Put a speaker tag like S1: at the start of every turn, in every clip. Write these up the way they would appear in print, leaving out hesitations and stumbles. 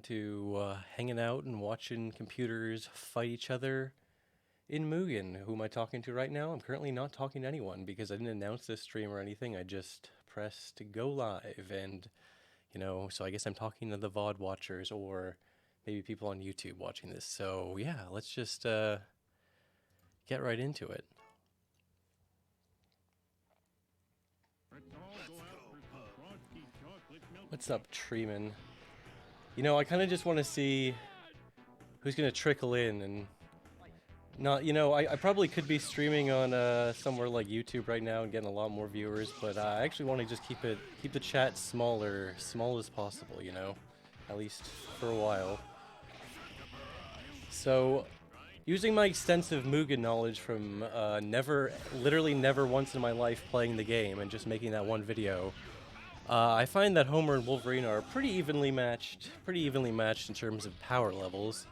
S1: to hanging out and watching computers fight each other in Mugen. Who am I talking to right now? I'm currently not talking to anyone because I didn't announce this stream or anything. I just pressed go live, and so I guess I'm talking to the VOD watchers or maybe people on YouTube watching this. So yeah, let's just get right into it. What's up, Treeman? I kind of just want to see who's gonna trickle in and not. I probably could be streaming on somewhere like YouTube right now and getting a lot more viewers, but I actually want to just keep the chat small as possible. At least for a while. So, using my extensive Mugen knowledge from literally never once in my life playing the game and just making that one video. I find that Homer and Wolverine are pretty evenly matched in terms of power levels.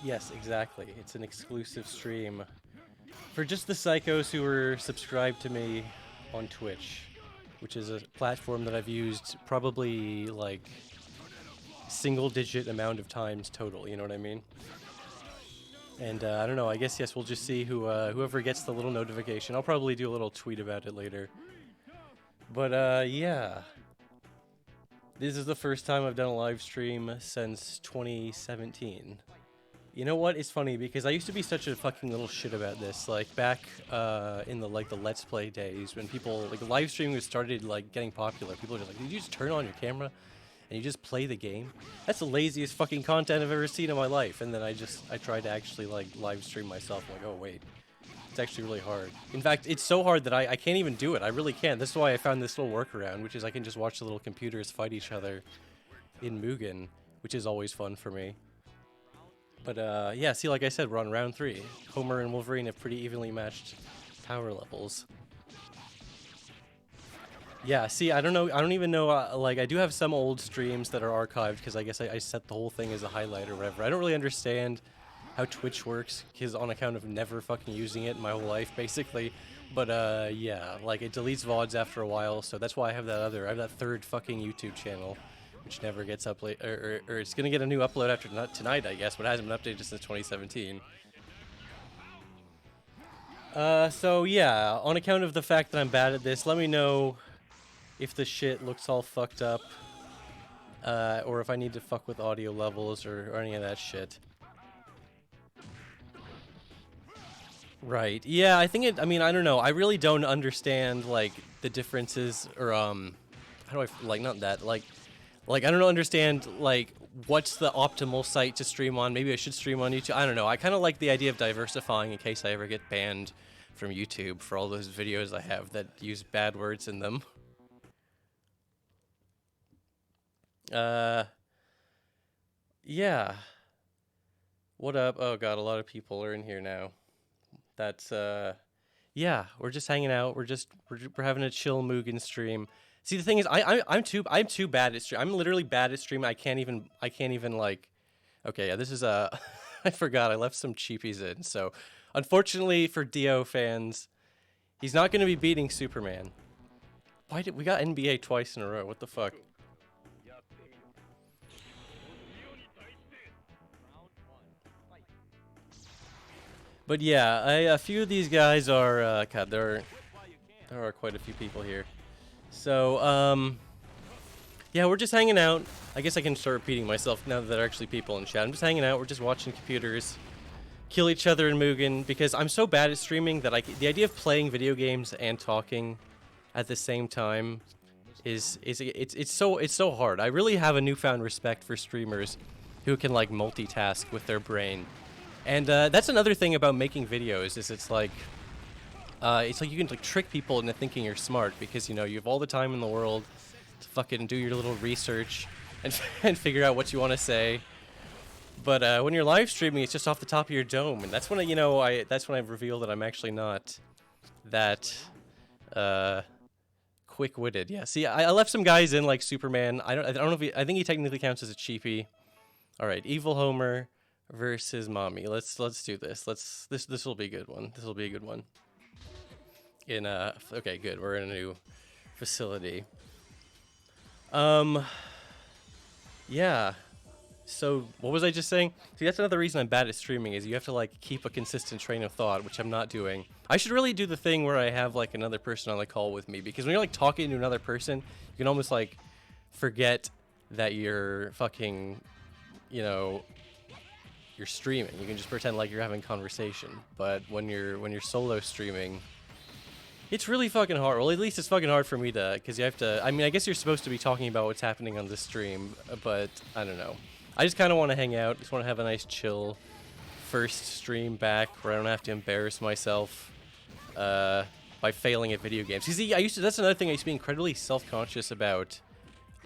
S1: Yes, exactly. It's an exclusive stream for just the psychos who are subscribed to me on Twitch, which is a platform that I've used probably like single-digit amount of times total. You know what I mean? And I don't know, I guess, yes, we'll just see whoever gets the little notification. I'll probably do a little tweet about it later. But, yeah. This is the first time I've done a live stream since 2017. You know what? It's funny, because I used to be such a fucking little shit about this. Like, back in the Let's Play days, when people, live streaming started, getting popular. People were just like, did you just turn on your camera and you just play the game? That's the laziest fucking content I've ever seen in my life. And then I tried to actually live stream myself. I'm like, oh wait, it's actually really hard. In fact, it's so hard that I can't even do it. I really can't. This is why I found this little workaround, which is I can just watch the little computers fight each other in Mugen, which is always fun for me. But yeah, see, like I said, we're on round 3. Homer and Wolverine have pretty evenly matched power levels. Yeah, see, I don't know, I don't even know, I do have some old streams that are archived, because I guess I set the whole thing as a highlight or whatever. I don't really understand how Twitch works, because on account of never fucking using it in my whole life, basically. But, yeah, it deletes VODs after a while, so that's why I have that third fucking YouTube channel, which never gets uploaded, or it's gonna get a new upload after tonight, I guess, but it hasn't been updated since 2017. So yeah, on account of the fact that I'm bad at this, let me know if the shit looks all fucked up, or if I need to fuck with audio levels or any of that shit. Right. Yeah, I think I mean, I don't know. I really don't understand, the differences, or, how do I, not that, I don't understand, what's the optimal site to stream on. Maybe I should stream on YouTube. I don't know. I kind of like the idea of diversifying in case I ever get banned from YouTube for all those videos I have that use bad words in them. Yeah. What up? Oh god, a lot of people are in here now. That's, yeah, we're just hanging out. We're having a chill Mugen stream. See, the thing is, I'm too bad at stream. I'm literally bad at streaming. I can't even, okay, yeah, this is, I forgot, I left some cheapies in, so, unfortunately for Dio fans, he's not gonna be beating Superman. Why did, we got NBA twice in a row, what the fuck? But yeah, a few of these guys are, God, there are quite a few people here. So, yeah, we're just hanging out. I guess I can start repeating myself now that there are actually people in chat. I'm just hanging out, we're just watching computers kill each other in Mugen, because I'm so bad at streaming that the idea of playing video games and talking at the same time it's so hard. I really have a newfound respect for streamers who can multitask with their brain. And that's another thing about making videos, is it's like you can trick people into thinking you're smart, because you have all the time in the world to fucking do your little research and figure out what you want to say. But when you're live streaming, it's just off the top of your dome, and that's when that's when I've revealed that I'm actually not that quick-witted. Yeah, see, I left some guys in like Superman. I don't know if I think he technically counts as a cheapie. All right, Evil Homer versus Mommy. Let's do this. This will be a good one. This will be a good one. Okay, good. We're in a new facility. Yeah. So, what was I just saying? See, that's another reason I'm bad at streaming, is you have to, like, keep a consistent train of thought, which I'm not doing. I should really do the thing where I have, like, another person on the call with me, because when you're, like, talking to another person, you can almost, like, forget that you're fucking, you know, you're streaming. You can just pretend like you're having conversation. But when you're solo streaming, it's really fucking hard. Well, at least it's fucking hard for me to, because you have to, I mean, I guess you're supposed to be talking about what's happening on the stream, but I don't know. I just kind of want to hang out, just want to have a nice chill first stream back where I don't have to embarrass myself by failing at video games. You see, that's another thing I used to be incredibly self-conscious about,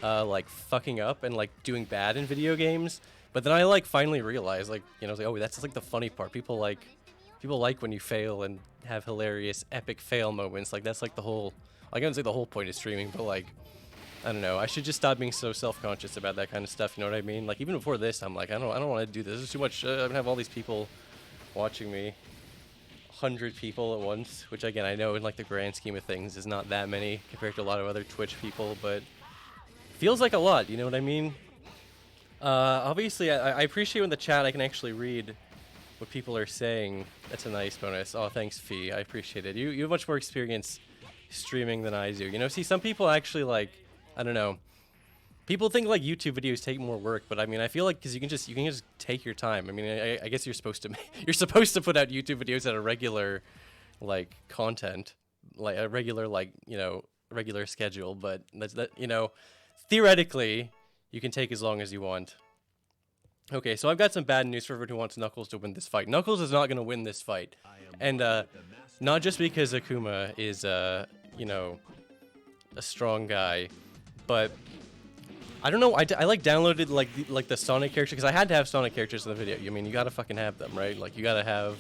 S1: like, fucking up and, like, doing bad in video games. But then I, like, finally realized, like, you know, like, oh, that's, like, the funny part. People like when you fail and have hilarious, epic fail moments. Like, that's, like, the whole, I can't say the whole point of streaming, but, like, I don't know. I should just stop being so self-conscious about that kind of stuff. You know what I mean? Like, even before this, I'm like, I don't want to do this. There's too much. I'm gonna have all these people watching me, 100 people at once. Which, again, I know in, like, the grand scheme of things is not that many compared to a lot of other Twitch people, but feels like a lot. You know what I mean? Obviously, I appreciate when the chat I can actually read what people are saying. That's a nice bonus. Oh, thanks, Fee. I appreciate it. You have much more experience streaming than I do. You know, see, some people actually, like, I don't know. People think like YouTube videos take more work, but I mean, I feel like because you can just take your time. I mean, I guess you're supposed to put out YouTube videos at a regular, like, content, like a regular, like, you know, regular schedule. But you know, theoretically, you can take as long as you want. Okay, so I've got some bad news for everyone who wants Knuckles to win this fight. Knuckles is not going to win this fight, and not just because Akuma is you know, a strong guy. But I don't know. I like downloaded like the Sonic character because I had to have Sonic characters in the video. I mean, you gotta fucking have them, right? Like you gotta have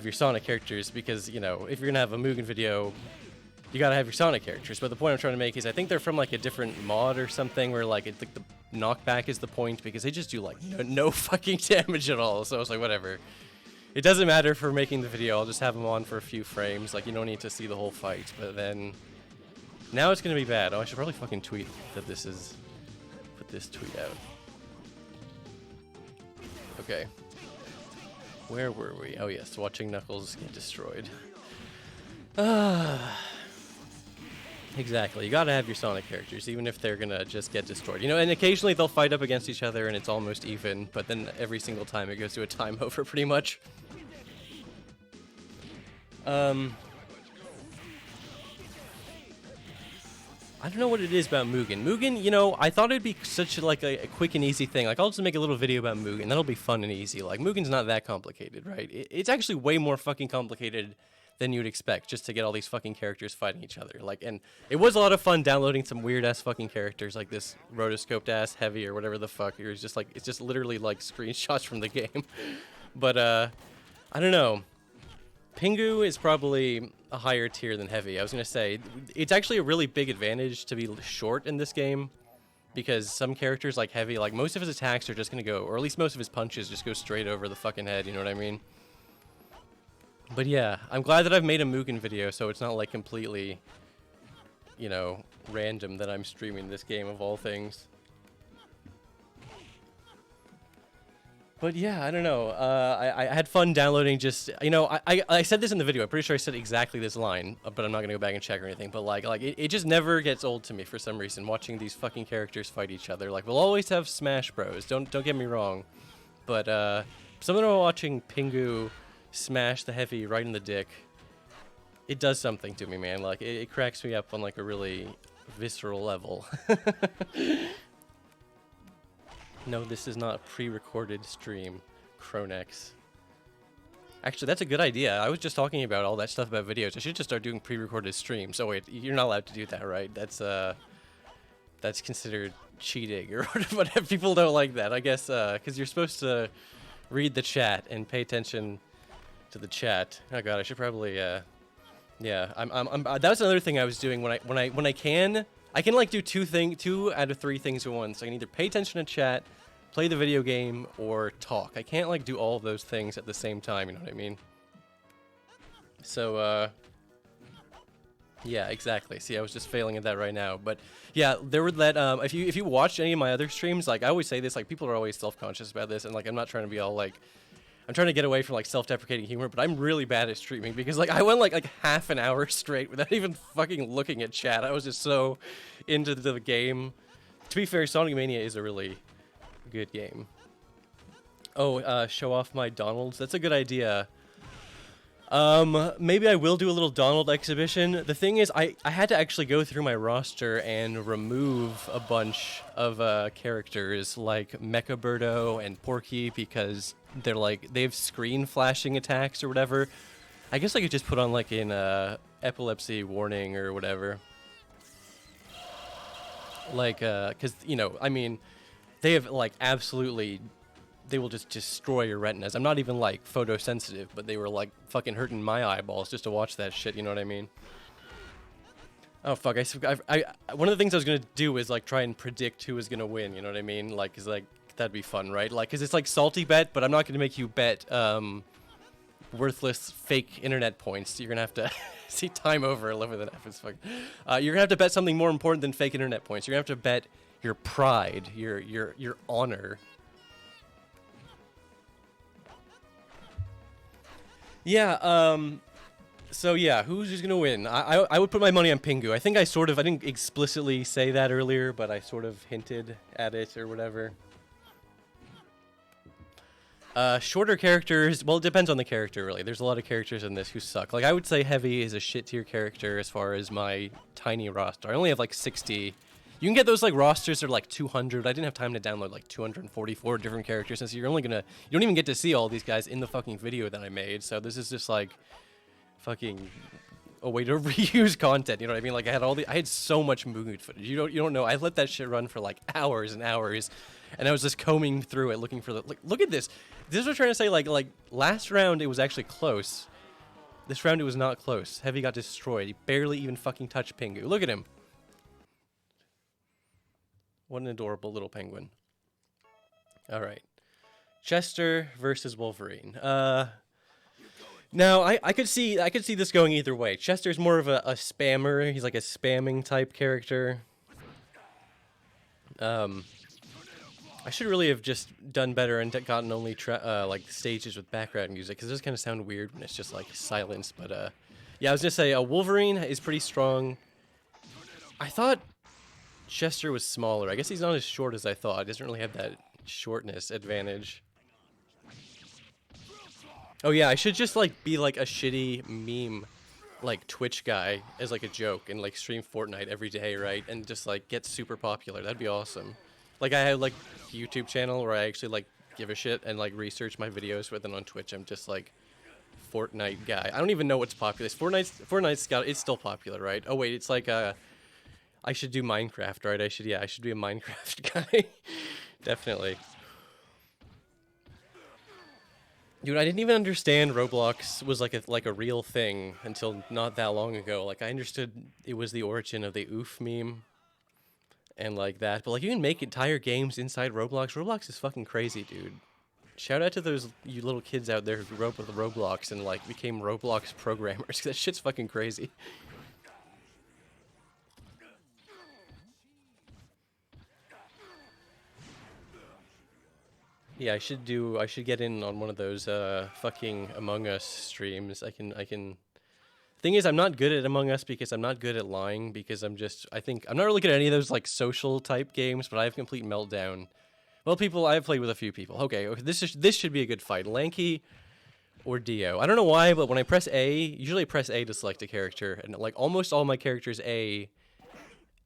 S1: your Sonic characters because, you know, if you're gonna have a Mugen video, you gotta have your Sonic characters. But the point I'm trying to make is I think they're from like a different mod or something where like the knockback is the point because they just do like no fucking damage at all. So I was like, whatever. It doesn't matter for making the video. I'll just have them on for a few frames. Like, you don't need to see the whole fight. But then, now it's gonna be bad. Oh, I should probably fucking tweet that this is. Put this tweet out. Okay. Where were we? Oh yes, watching Knuckles get destroyed. Exactly. You gotta have your Sonic characters, even if they're gonna just get destroyed. You know, and occasionally they'll fight up against each other and it's almost even, but then every single time it goes to a time over pretty much. I don't know what it is about Mugen. Mugen, you know, I thought it'd be such like a quick and easy thing. Like, I'll just make a little video about Mugen. That'll be fun and easy. Like, Mugen's not that complicated, right? It's actually way more fucking complicated than you'd expect just to get all these fucking characters fighting each other. Like, and it was a lot of fun downloading some weird-ass fucking characters like this rotoscoped-ass Heavy or whatever the fuck. It's just like, it's just literally like screenshots from the game. But, I don't know. Pingu is probably a higher tier than Heavy. I was going to say, it's actually a really big advantage to be short in this game because some characters like Heavy, like most of his attacks are just going to go, or at least most of his punches just go straight over the fucking head, you know what I mean? But yeah, I'm glad that I've made a Mugen video so it's not like completely, you know, random that I'm streaming this game of all things. But yeah, I don't know. I had fun downloading just, you know, I said this in the video. I'm pretty sure I said exactly this line, but I'm not going to go back and check or anything. But like it just never gets old to me for some reason, watching these fucking characters fight each other. Like, we'll always have Smash Bros. Don't get me wrong. But something about watching Pingu smash the Heavy right in the dick, it does something to me, man. Like, it cracks me up on like a really visceral level. No, this is not a pre-recorded stream, Cronex. Actually, that's a good idea. I was just talking about all that stuff about videos. I should just start doing pre-recorded streams. Oh wait, you're not allowed to do that, right? That's considered cheating or whatever. People don't like that, I guess, because you're supposed to read the chat and pay attention to the chat. Oh god, I should probably, yeah. That was another thing I was doing when I can like do two out of three things at once. I can either pay attention to chat, play the video game, or talk. I can't like do all of those things at the same time, you know what I mean? So, Yeah, exactly. See, I was just failing at that right now. But yeah, there were that. If you watched any of my other streams, like I always say this, like people are always self-conscious about this, and like I'm not trying to be all like, I'm trying to get away from like self-deprecating humor, but I'm really bad at streaming because like I went like half an hour straight without even fucking looking at chat. I was just so into the game. To be fair, Sonic Mania is a really good game. Oh, show off my Donalds. That's a good idea. Maybe I will do a little Donald exhibition. The thing is, I had to actually go through my roster and remove a bunch of characters like Mechabirdo and Porky because they're like, they have screen flashing attacks or whatever. I guess I could just put on like an epilepsy warning or whatever. Like, cause, you know, I mean, they have like absolutely, they will just destroy your retinas. I'm not even like photosensitive, but they were like fucking hurting my eyeballs just to watch that shit, you know what I mean? Oh fuck, I one of the things I was gonna do is like try and predict who was gonna win, you know what I mean? Like, cause like, that'd be fun, right? Like, cause it's like salty bet, but I'm not gonna make you bet, worthless fake internet points. You're gonna have to see time over 11 F is fucking. You're gonna have to bet something more important than fake internet points. You're gonna have to bet your pride, your honor. Yeah. So yeah, who's gonna win? I would put my money on Pingu. I think I didn't explicitly say that earlier, but I sort of hinted at it or whatever. Shorter characters, well, it depends on the character, really. There's a lot of characters in this who suck. Like, I would say Heavy is a shit-tier character as far as my tiny roster. I only have, like, 60. You can get those, like, rosters that are, like, 200. I didn't have time to download, like, 244 different characters, since you're only gonna... You don't even get to see all these guys in the fucking video that I made, so this is just, like, fucking a way to reuse content, you know what I mean? Like, I had so much Mugen footage. You don't know. I let that shit run for, like, hours and hours. And I was just combing through it, looking for the... Look at this. This is what I'm trying to say. Like, last round, it was actually close. This round, it was not close. Heavy got destroyed. He barely even fucking touched Pingu. Look at him. What an adorable little penguin. All right. Chester versus Wolverine. Now, I could see this going either way. Chester's more of a spammer. He's like a spamming type character. I should really have just done better and gotten only like stages with background music, because it does kind of sound weird when it's just like silence. But yeah, I was gonna say Wolverine is pretty strong. I thought Chester was smaller. I guess he's not as short as I thought. He doesn't really have that shortness advantage. Oh yeah, I should just like be like a shitty meme, like Twitch guy as like a joke and like stream Fortnite every day, right? And just like get super popular. That'd be awesome. Like I have like a YouTube channel where I actually like give a shit and like research my videos, but then on Twitch I'm just like Fortnite guy. I don't even know what's popular. It's still popular, right? Oh wait, it's like I should do Minecraft, right? I should be a Minecraft guy. Definitely. Dude, I didn't even understand Roblox was like a real thing until not that long ago. Like I understood it was the origin of the oof meme and like that, but like you can make entire games inside Roblox. Roblox is fucking crazy, dude. Shout out to those you little kids out there who grew up with Roblox and like became Roblox programmers. That shit's fucking crazy. Yeah, I should get in on one of those fucking Among Us streams. I can. Thing is, I'm not good at Among Us because I'm not good at lying because I'm not really good at any of those like social type games, but I have complete meltdown. Well, I've played with a few people. Okay, this should be a good fight. Lanky or Dio. I don't know why, but when I press A, usually I press A to select a character, and like almost all my characters A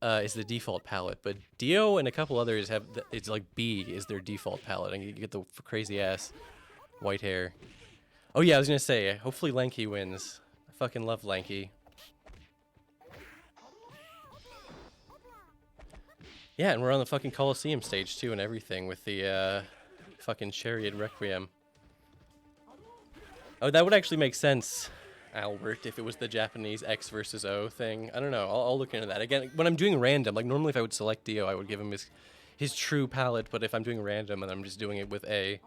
S1: is the default palette, but Dio and a couple others it's like B is their default palette, and you get the crazy ass white hair. Oh yeah, I was gonna say, hopefully Lanky wins. I fucking love Lanky. Yeah, and we're on the fucking Coliseum stage too and everything with the fucking Chariot Requiem. Oh, that would actually make sense, Albert, if it was the Japanese X versus O thing. I don't know. I'll look into that. Again, when I'm doing random, like normally if I would select Dio, I would give him his true palette, but if I'm doing random and I'm just doing it with A.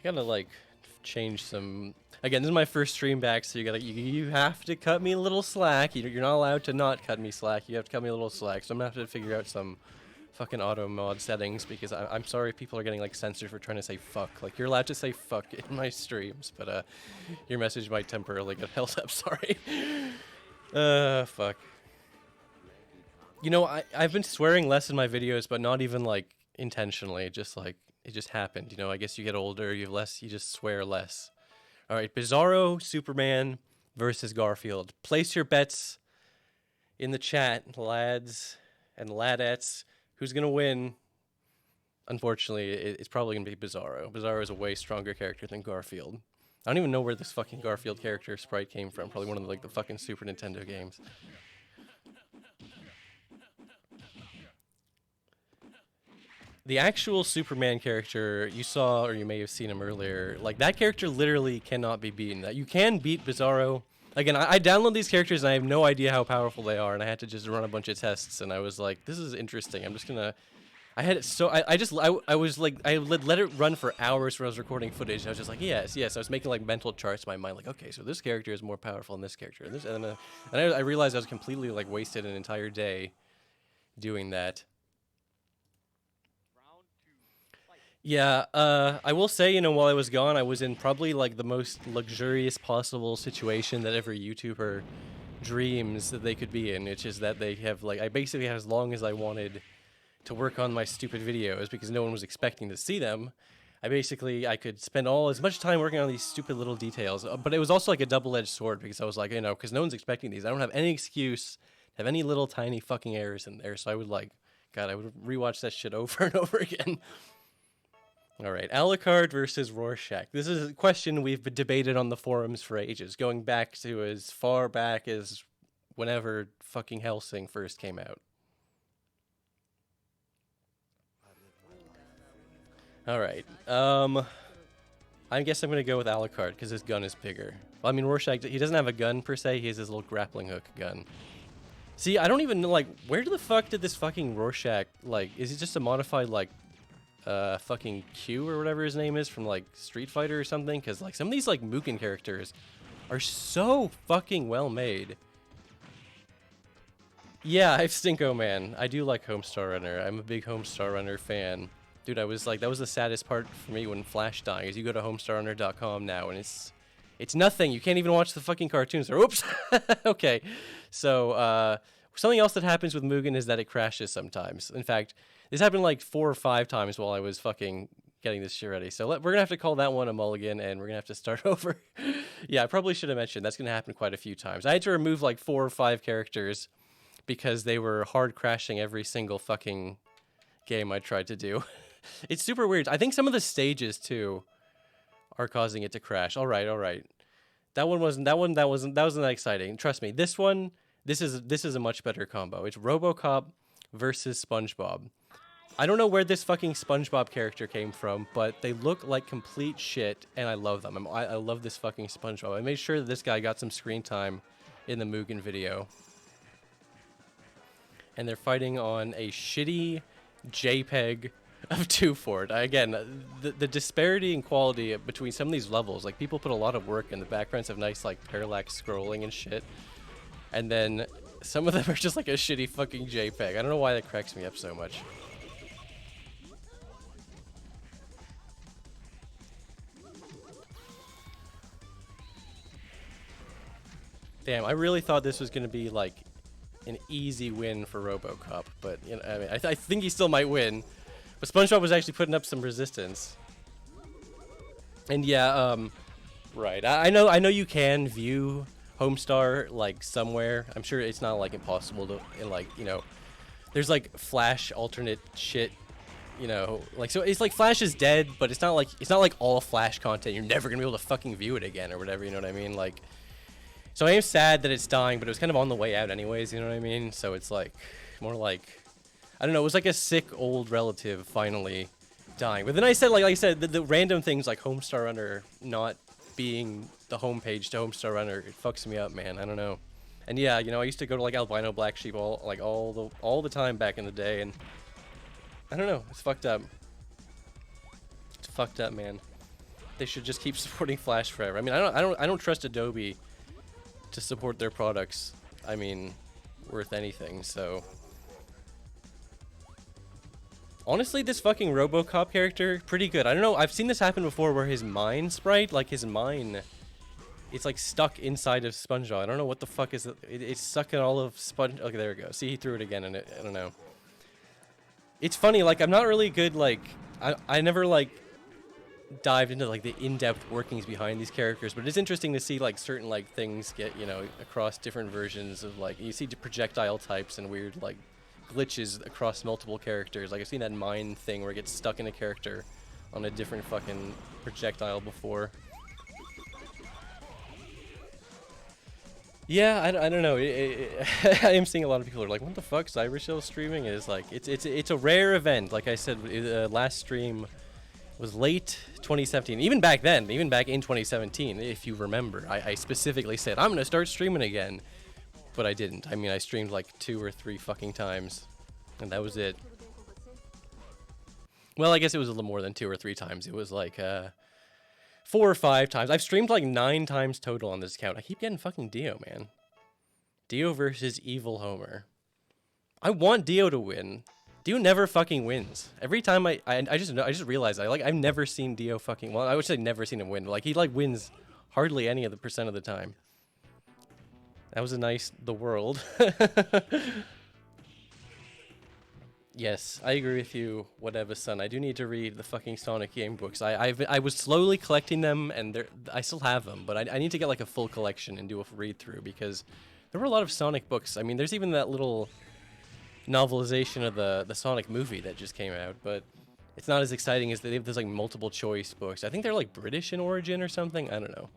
S1: gotta like change some. Again, this is my first stream back, so you have to cut me a little slack. You're not allowed to not cut me slack. You have to cut me a little slack. So I'm gonna have to figure out some fucking auto mod settings, because I'm sorry people are getting like censored for trying to say fuck. Like, you're allowed to say fuck in my streams, but your message might temporarily get held up. Sorry. Fuck. You know, I've been swearing less in my videos, but not even like intentionally. Just like it just happened. You know, I guess you get older, you just swear less. All right, Bizarro Superman versus Garfield. Place your bets in the chat, lads and ladettes. Who's gonna win? Unfortunately, it's probably gonna be Bizarro. Bizarro is a way stronger character than Garfield. I don't even know where this fucking Garfield character sprite came from. Probably one of the fucking Super Nintendo games. The actual Superman character, you saw, or you may have seen him earlier, like, that character literally cannot be beaten. You can beat Bizarro. Again, I download these characters and I have no idea how powerful they are, and I had to just run a bunch of tests, and I was like, this is interesting. I'm just gonna... I had it so... I was like... I let it run for hours when I was recording footage, and I was just like, yes, yes. I was making, like, mental charts in my mind, like, okay, so this character is more powerful than this character. And I realized I was completely, like, wasted an entire day doing that. Yeah, I will say, you know, while I was gone, I was in probably, like, the most luxurious possible situation that every YouTuber dreams that they could be in, which is that they have, like, I basically had as long as I wanted to work on my stupid videos because no one was expecting to see them. I could spend as much time working on these stupid little details, but it was also, like, a double-edged sword because I was like, you know, because no one's expecting these. I don't have any excuse to have any little tiny fucking errors in there, so I would, like, God, I would rewatch that shit over and over again. All right, Alucard versus Rorschach. This is a question we've debated on the forums for ages, going back to as far back as whenever fucking Hellsing first came out. All right, I guess I'm gonna go with Alucard because his gun is bigger. Well, I mean, Rorschach, he doesn't have a gun per se. He has his little grappling hook gun. See, I don't even know, like, where the fuck did this fucking Rorschach, like, is he just a modified, like, fucking Q or whatever his name is from, like, Street Fighter or something? Because, like, some of these, like, Mugen characters are so fucking well made. Yeah, I have Stinko Man. I do like Homestar Runner. I'm a big Homestar Runner fan. Dude, I was like, that was the saddest part for me when Flash dying, is you go to homestarrunner.com now and it's nothing. You can't even watch the fucking cartoons. Or, oops. Okay. So, something else that happens with Mugen is that it crashes sometimes. In fact, this happened like 4 or 5 times while I was fucking getting this shit ready. So we're going to have to call that one a mulligan, and we're going to have to start over. Yeah, I probably should have mentioned that's going to happen quite a few times. I had to remove like 4 or 5 characters because they were hard crashing every single fucking game I tried to do. It's super weird. I think some of the stages, too, are causing it to crash. All right, all right. That wasn't that exciting. Trust me, this is a much better combo. It's Robocop versus Spongebob. I don't know where this fucking Spongebob character came from, but they look like complete shit, and I love them. I love this fucking Spongebob. I made sure that this guy got some screen time in the Mugen video. And they're fighting on a shitty JPEG of 2Fort. Again, the disparity in quality between some of these levels, like, people put a lot of work in the backgrounds of nice, like, parallax scrolling and shit. And then some of them are just like a shitty fucking JPEG. I don't know why that cracks me up so much. Damn, I really thought this was going to be, like, an easy win for Robocop. But, you know, I mean, I think he still might win. But SpongeBob was actually putting up some resistance. And yeah, right. I know you can view Homestar, like, somewhere. I'm sure it's not, like, impossible to, and, like, you know, there's, like, Flash alternate shit, you know, like, so it's like Flash is dead, but it's not like all Flash content. You're never gonna be able to fucking view it again or whatever, you know what I mean? Like, so I am sad that it's dying, but it was kind of on the way out anyways, you know what I mean? So it's like, more like, I don't know, it was like a sick old relative finally dying. But then I said, like I said, the random things like Homestar Runner not being the homepage to Homestar Runner, it fucks me up, man. I don't know. And yeah, you know, I used to go to like Albino Black Sheep all the time back in the day, and I don't know, it's fucked up. It's fucked up, man. they should just keep supporting Flash forever. I mean, I don't trust Adobe to support their products. I mean, worth anything. So honestly, this fucking Robocop character, pretty good. I don't know. I've seen this happen before, where his mind sprite, like his mind, it's like stuck inside of Spongebob. I don't know what the fuck is it. It's sucking all of Sponge. Okay, there we go. See, he threw it again, and I don't know. It's funny. Like, I'm not really good. Like, I never like dived into like the in-depth workings behind these characters, but it's interesting to see like certain like things get, you know, across different versions of, like, you see projectile types and weird like glitches across multiple characters. Like, I've seen that mind thing where it gets stuck in a character on a different fucking projectile before. Yeah, I don't know. I am seeing a lot of people are like, what the fuck, Cybershell streaming? Is like, it's a rare event. Like I said, last stream was late 2017. Even back then, even back in 2017, if you remember, I specifically said, I'm going to start streaming again. But I didn't. I mean, I streamed like 2 or 3 fucking times. And that was it. Well, I guess it was a little more than 2 or 3 times. It was like 4 or 5 times. I've streamed like 9 times total on this account. I keep getting fucking Dio, man. Dio versus Evil Homer. I want Dio to win. Dio never fucking wins. Every time I just realized I've never seen Dio fucking, well, I would say never seen him win, but like he like wins hardly any of the percent of the time. That was a nice the world. Yes, I agree with you, whatever, son. I do need to read the fucking Sonic game books. I was slowly collecting them, and I still have them, but I need to get like a full collection and do a read through, because there were a lot of Sonic books. I mean, there's even that little novelization of the Sonic movie that just came out, but it's not as exciting as there's like multiple choice books. I think they're like British in origin or something. I don't know.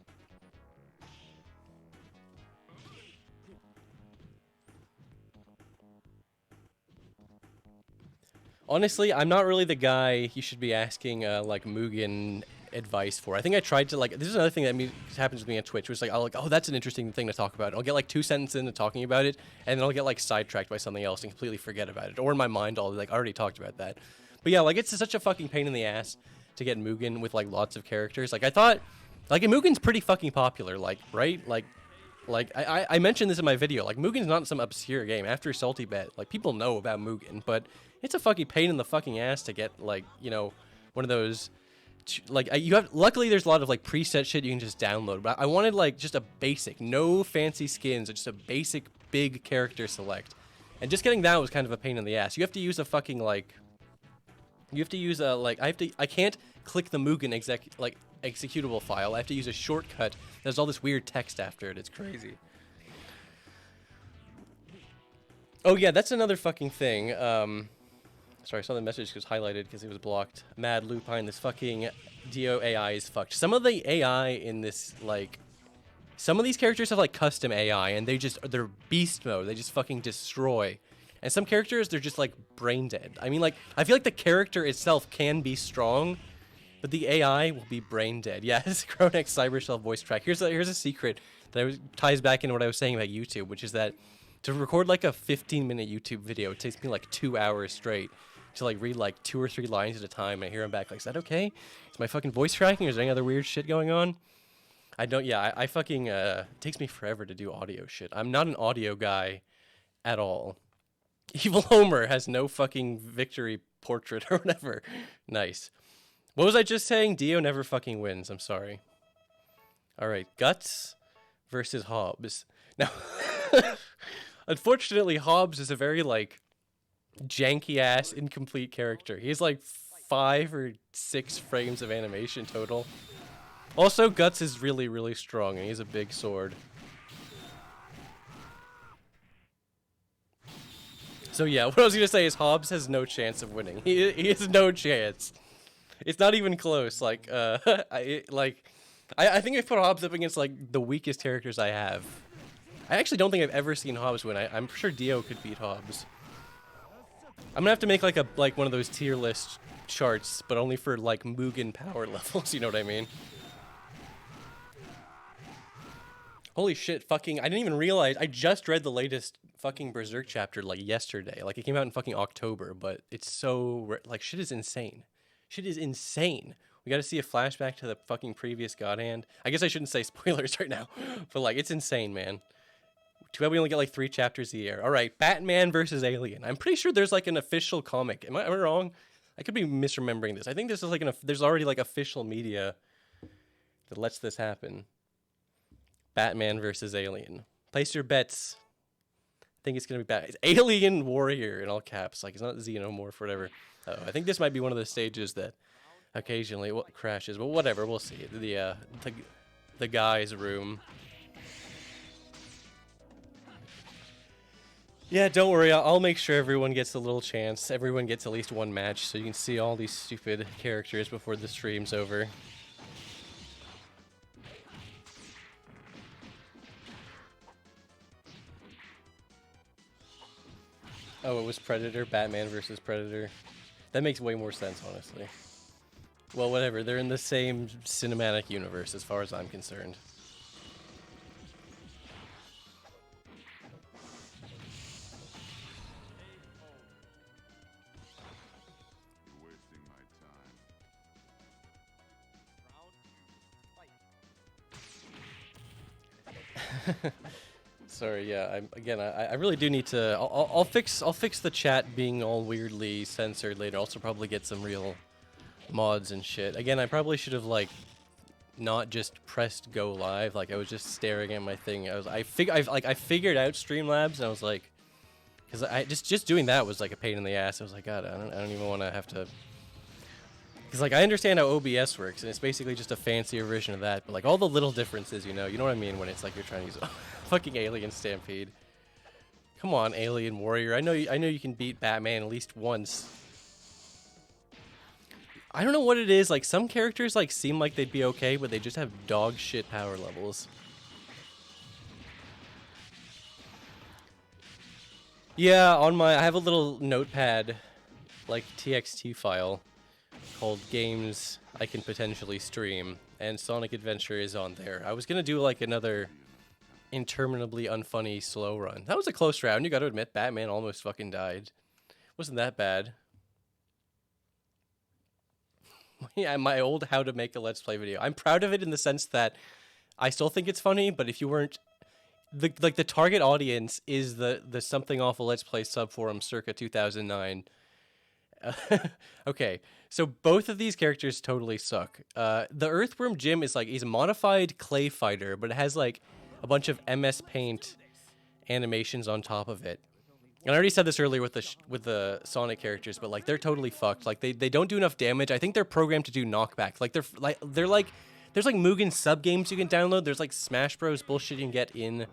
S1: Honestly, I'm not really the guy you should be asking like Mugen advice for. I think I tried to, like, this is another thing that happens with me on Twitch, which is like, I'll like, oh, that's an interesting thing to talk about. I'll get like 2 sentences into talking about it, and then I'll get like sidetracked by something else and completely forget about it. Or in my mind, I'll like, I already talked about that. But yeah, like, it's such a fucking pain in the ass to get Mugen with like lots of characters. Like, I thought, like, Mugen's pretty fucking popular, like, right? Like I mentioned this in my video. Like, Mugen's not some obscure game. After Salty Bet, like, people know about Mugen, but it's a fucking pain in the fucking ass to get, like, you know, one of those, like, luckily there's a lot of like preset shit you can just download, but I wanted like just a basic, no fancy skins, just a basic big character select. And just getting that was kind of a pain in the ass. You have to use a fucking like, you have to use a, like, I can't click the Mugen executable file. I have to use a shortcut. There's all this weird text after it. It's crazy. Oh yeah, that's another fucking thing. Sorry, I saw the message was highlighted because it was blocked. Mad Lupine, this fucking Dio AI is fucked. Some of the AI in this, like, some of these characters have like custom AI, and they're beast mode. They just fucking destroy. And some characters, they're just like brain dead. I mean, like, I feel like the character itself can be strong, but the AI will be brain dead. Yeah, it's Chronex Cybershell voice track. Here's a secret that ties back into what I was saying about YouTube, which is that to record like a 15-minute YouTube video, it takes me like 2 hours straight to like read like 2 or 3 lines at a time, and I hear him back like, is that okay? Is my fucking voice tracking, or is there any other weird shit going on? I don't, yeah, I fucking, it takes me forever to do audio shit. I'm not an audio guy at all. Evil Homer has no fucking victory portrait or whatever. Nice. What was I just saying? Dio never fucking wins. I'm sorry. Alright, Guts versus Hobbs. Now, unfortunately, Hobbs is a very, like, janky-ass, incomplete character. He has, like, 5 or 6 frames of animation total. Also, Guts is really, really strong, and he has a big sword. So yeah, what I was gonna say is Hobbs has no chance of winning. He has no chance. It's not even close. Like, I think I've put Hobbs up against like the weakest characters I have. I actually don't think I've ever seen Hobbs win. I'm sure Dio could beat Hobbs. I'm gonna have to make like one of those tier list charts, but only for like Mugen power levels. You know what I mean? Holy shit! Fucking, I didn't even realize. I just read the latest fucking Berserk chapter like yesterday. Like, it came out in fucking October, but it's so like, shit is insane. Shit is insane. We got to see a flashback to the fucking previous God Hand. I guess I shouldn't say spoilers right now, but like, it's insane, man. Too bad we only get like 3 chapters a year. All right, Batman versus Alien. I'm pretty sure there's like an official comic. Am I wrong? I could be misremembering this. I think this is like there's already like official media that lets this happen. Batman versus Alien. Place your bets. I think it's gonna be It's Alien Warrior in all caps. Like, it's not Xenomorph or whatever. Oh, I think this might be one of the stages that occasionally crashes, but whatever. We'll see. The guy's room. Yeah, don't worry. I'll make sure everyone gets a little chance. Everyone gets at least one match, so you can see all these stupid characters before the stream's over. Oh, it was Predator, Batman versus Predator. That makes way more sense, honestly. Well, whatever. They're in the same cinematic universe, as far as I'm concerned. Sorry, yeah. I really do need to. I'll fix the chat being all weirdly censored later. Also, probably get some real mods and shit. Again, I probably should have like not just pressed go live. Like, I was just staring at my thing. I figured out Streamlabs, and I was like, because I just doing that was like a pain in the ass. I was like, God, I don't even want to have to. Because, like, I understand how OBS works, and it's basically just a fancier version of that. But, like, all the little differences, you know what I mean when it's like you're trying to use fucking Alien Stampede. Come on, Alien Warrior. I know you can beat Batman at least once. I don't know what it is. Like, some characters, like, seem like they'd be okay, but they just have dog shit power levels. Yeah, I have a little notepad, like, TXT file called Games I Can Potentially Stream, and Sonic Adventure is on there. I was gonna do like another interminably unfunny slow run. That was a close round, you gotta admit. Batman almost fucking died. Wasn't that bad. Yeah, my old how to make a Let's Play video. I'm proud of it in the sense that I still think it's funny, but if you weren't the target audience is the Something Awful Let's Play subforum circa 2009. Okay, so both of these characters totally suck. The Earthworm Jim is like, he's a modified clay fighter, but it has like a bunch of MS Paint animations on top of it. And I already said this earlier with the Sonic characters, but like they're totally fucked. Like they don't do enough damage. I think they're programmed to do knockback. Like they're like there's like Mugen sub games you can download. There's like Smash Bros bullshit you can get in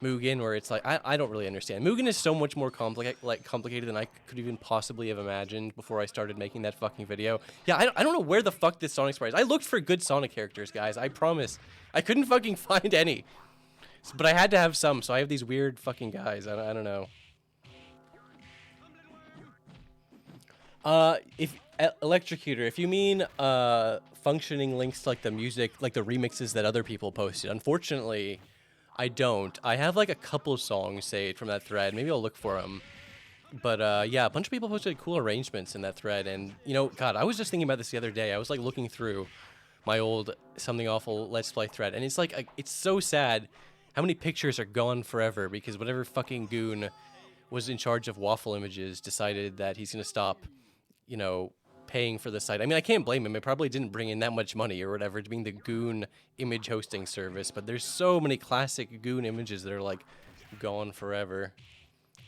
S1: Mugen, where it's like I don't really understand. Mugen is so much more complicated than I could even possibly have imagined before I started making that fucking video. Yeah, I don't know where the fuck this Sonic sprite is. I looked for good Sonic characters, guys. I promise. I couldn't fucking find any, but I had to have some. So I have these weird fucking guys. I don't know. If Electrocutor, if you mean functioning links to like the music, like the remixes that other people posted, unfortunately, I don't. I have like a couple songs saved from that thread. Maybe I'll look for them. But yeah, a bunch of people posted cool arrangements in that thread. And, you know, God, I was just thinking about this the other day. I was like looking through my old Something Awful Let's Play thread. And it's like, it's so sad how many pictures are gone forever because whatever fucking goon was in charge of Waffle Images decided that he's going to stop, you know, paying for the site. I mean, I can't blame him. It probably didn't bring in that much money or whatever to being the Goon image hosting service, but there's so many classic Goon images that are like gone forever.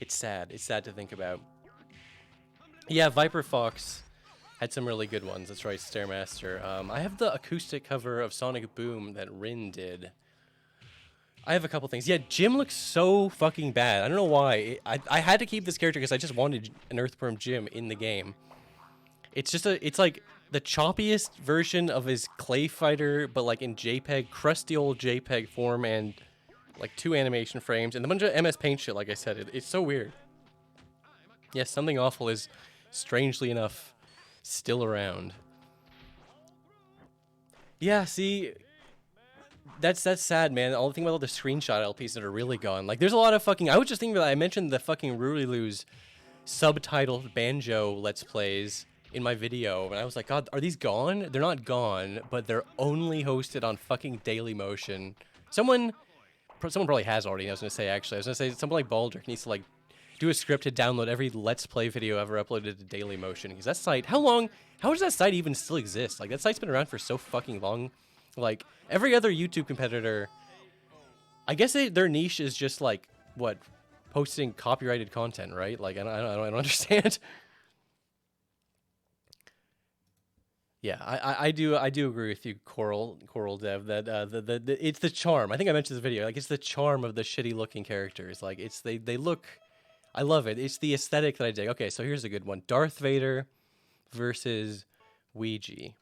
S1: It's sad. It's sad to think about. Yeah, Viper Fox had some really good ones. That's right, Stairmaster. I have the acoustic cover of Sonic Boom that Rin did. I have a couple things. Yeah, Jim looks so fucking bad. I don't know why. I had to keep this character because I just wanted an Earthworm Jim in the game. It's just it's like the choppiest version of his Clay Fighter, but like in JPEG, crusty old JPEG form, and like 2 animation frames, and a bunch of MS Paint shit, like I said. It's so weird. Yes, Something Awful is, strangely enough, still around. Yeah, see, that's sad, man. All the thing about all the screenshot LPs that are really gone. Like, there's a lot of fucking... I was just thinking that I mentioned the fucking Rurilu's subtitled banjo Let's Plays in my video, and I was like, God, are these gone? They're not gone, but they're only hosted on fucking Dailymotion. Someone probably has already, I was gonna say, actually. I was gonna say, someone like Baldrick needs to, like, do a script to download every Let's Play video ever uploaded to Dailymotion. Because that site, how does that site even still exist? Like, that site's been around for so fucking long. Like, every other YouTube competitor, I guess their niche is just, like, what? Posting copyrighted content, right? Like, I don't understand. Yeah, I do agree with you, Coral Dev, that it's the charm. I think I mentioned this video. Like, it's the charm of the shitty looking characters. Like, they look, I love it. It's the aesthetic that I dig. Okay, so here's a good one: Darth Vader versus Ouija.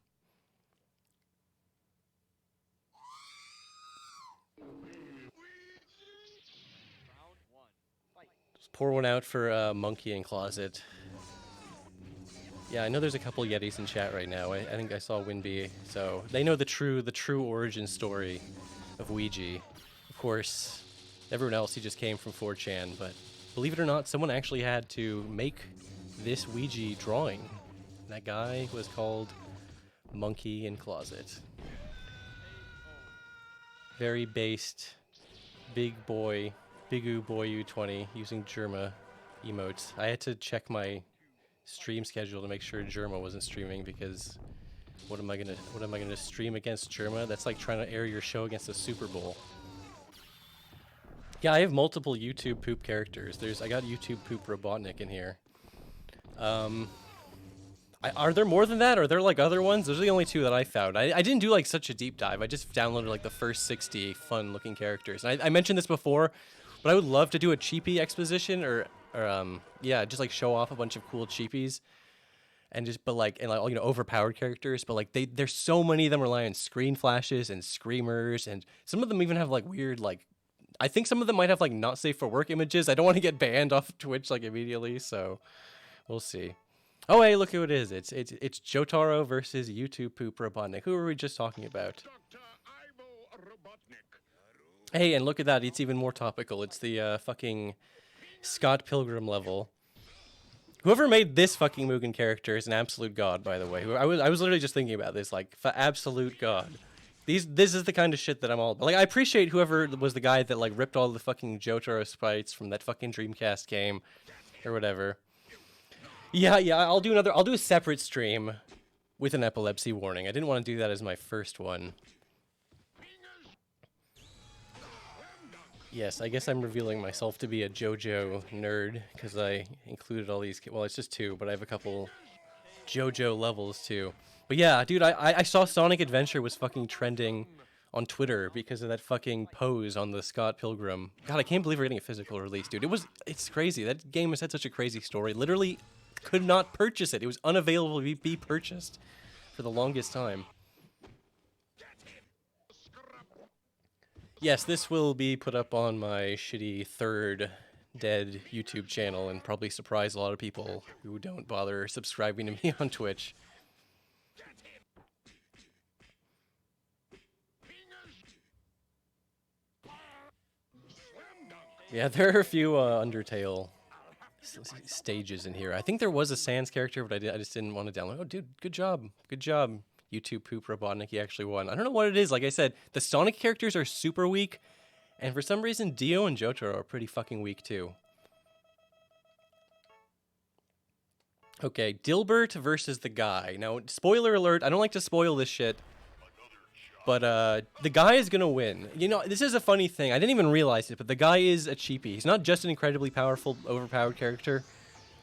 S1: Just pour one out for Monkey in Closet. Yeah, I know there's a couple Yetis in chat right now. I think I saw Winby, so they know the true origin story of Ouija. Of course, everyone else, he just came from 4chan, but believe it or not, someone actually had to make this Ouija drawing. That guy was called Monkey in Closet. Very based, big boy, Bigu Boy U20 using Germa emotes. I had to check my stream schedule to make sure Germa wasn't streaming, because what am I gonna stream against Germa? That's like trying to air your show against the Super Bowl. Yeah, I have multiple YouTube poop characters. I got YouTube poop Robotnik in here. Are there more than that? Or are there like other ones? Those are the only two that I found. I didn't do like such a deep dive. I just downloaded like the first 60 fun looking characters. And I mentioned this before, but I would love to do a cheapie exposition, or yeah, just like show off a bunch of cool cheapies, and overpowered characters. But like there's so many of them rely on screen flashes and screamers, and some of them even have like weird, like, I think some of them might have like not safe for work images. I don't want to get banned off Twitch like immediately, so we'll see. Oh hey, look who it is. It's Jotaro versus YouTube poop Robotnik. Who were we just talking about? Hey, and look at that, it's even more topical. It's the fucking Scott Pilgrim level. Whoever made this fucking Mugen character is an absolute god, by the way. I was literally just thinking about this, like, for absolute god. This is the kind of shit that I'm all about. Like, I appreciate whoever was the guy that like ripped all the fucking Jotaro sprites from that fucking Dreamcast game or whatever. Yeah, I'll do a separate stream with an epilepsy warning. I didn't want to do that as my first one. Yes, I guess I'm revealing myself to be a JoJo nerd, because I included all these, well, it's just two, but I have a couple JoJo levels too. But yeah, dude, I saw Sonic Adventure was fucking trending on Twitter because of that fucking pose on the Scott Pilgrim. God, I can't believe we're getting a physical release, dude. It's crazy. That game has had such a crazy story. Literally could not purchase it. It was unavailable to be purchased for the longest time. Yes, this will be put up on my shitty third dead YouTube channel and probably surprise a lot of people who don't bother subscribing to me on Twitch. Yeah, there are a few Undertale stages in here. I think there was a Sans character, but I just didn't want to download. Oh, dude, good job. Good job. YouTube poop Robotnik, he actually won. I don't know what it is. Like I said, the Sonic characters are super weak, and for some reason, Dio and Jotaro are pretty fucking weak too. Okay, Dilbert versus the guy. Now, spoiler alert, I don't like to spoil this shit, but the guy is gonna win. You know, this is a funny thing. I didn't even realize it, but the guy is a cheapie. He's not just an incredibly powerful, overpowered character,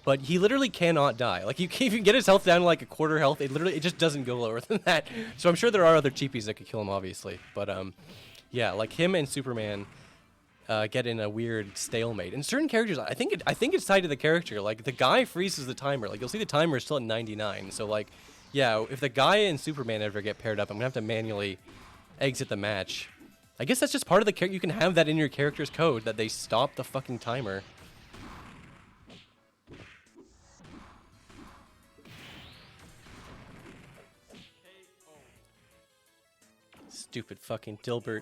S1: but he literally cannot die. Like, if you get his health down to like a quarter health, it just doesn't go lower than that. So I'm sure there are other cheapies that could kill him, obviously. But yeah, like him and Superman get in a weird stalemate. And certain characters, I think it's tied to the character. Like, the guy freezes the timer. Like, you'll see the timer is still at 99. So like, yeah, if the guy and Superman ever get paired up, I'm gonna have to manually exit the match. I guess that's just part of the character. You can have that in your character's code, that they stop the fucking timer. Stupid fucking Dilbert.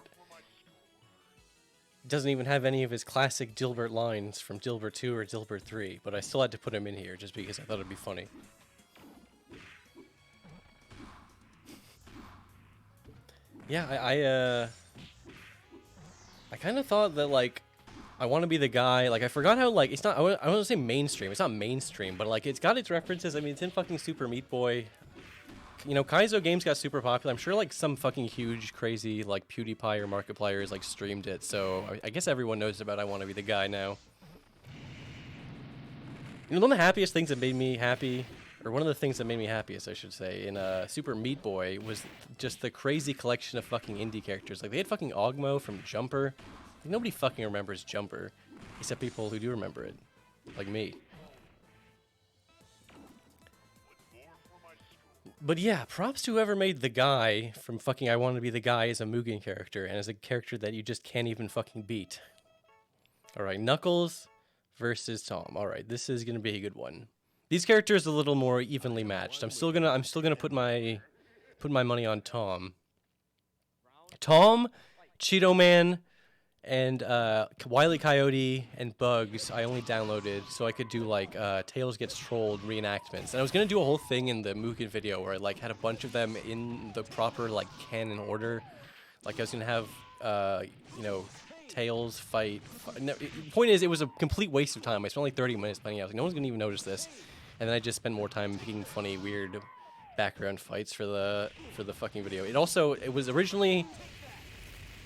S1: Doesn't even have any of his classic Dilbert lines from Dilbert 2 or Dilbert 3, but I still had to put him in here just because I thought it'd be funny. Yeah, I kind of thought that, like, I want to be the guy, like, I forgot how, like, it's not, I want to say mainstream, it's not mainstream, but, like, it's got its references. I mean, it's in fucking Super Meat Boy. You know, Kaizo games got super popular. I'm sure, like, some fucking huge, crazy, like, PewDiePie or Markiplier's, like, streamed it, so I guess everyone knows about I want to be the guy now. You know, one of the happiest things that made me happy, or one of the things that made me happiest, I should say, in Super Meat Boy was just the crazy collection of fucking indie characters. Like, they had fucking Ogmo from Jumper. Like, nobody fucking remembers Jumper, except people who do remember it, like me. But yeah, props to whoever made the guy from fucking I Want to Be the Guy as a Mugen character, and as a character that you just can't even fucking beat. Alright, Knuckles versus Tom. Alright, this is gonna be a good one. These characters are a little more evenly matched. I'm still gonna put my money on Tom. Tom, Cheeto Man, and Wiley Coyote and Bugs I only downloaded so I could do like Tails Gets Trolled reenactments. And I was gonna do a whole thing in the Mugen video where I like had a bunch of them in the proper like canon order. Like I was gonna have you know, Tails fight. No, point is, it was a complete waste of time. I spent like 30 minutes planning out. I was like, no one's gonna even notice this. And then I just spent more time picking funny, weird background fights for the fucking video. It was originally.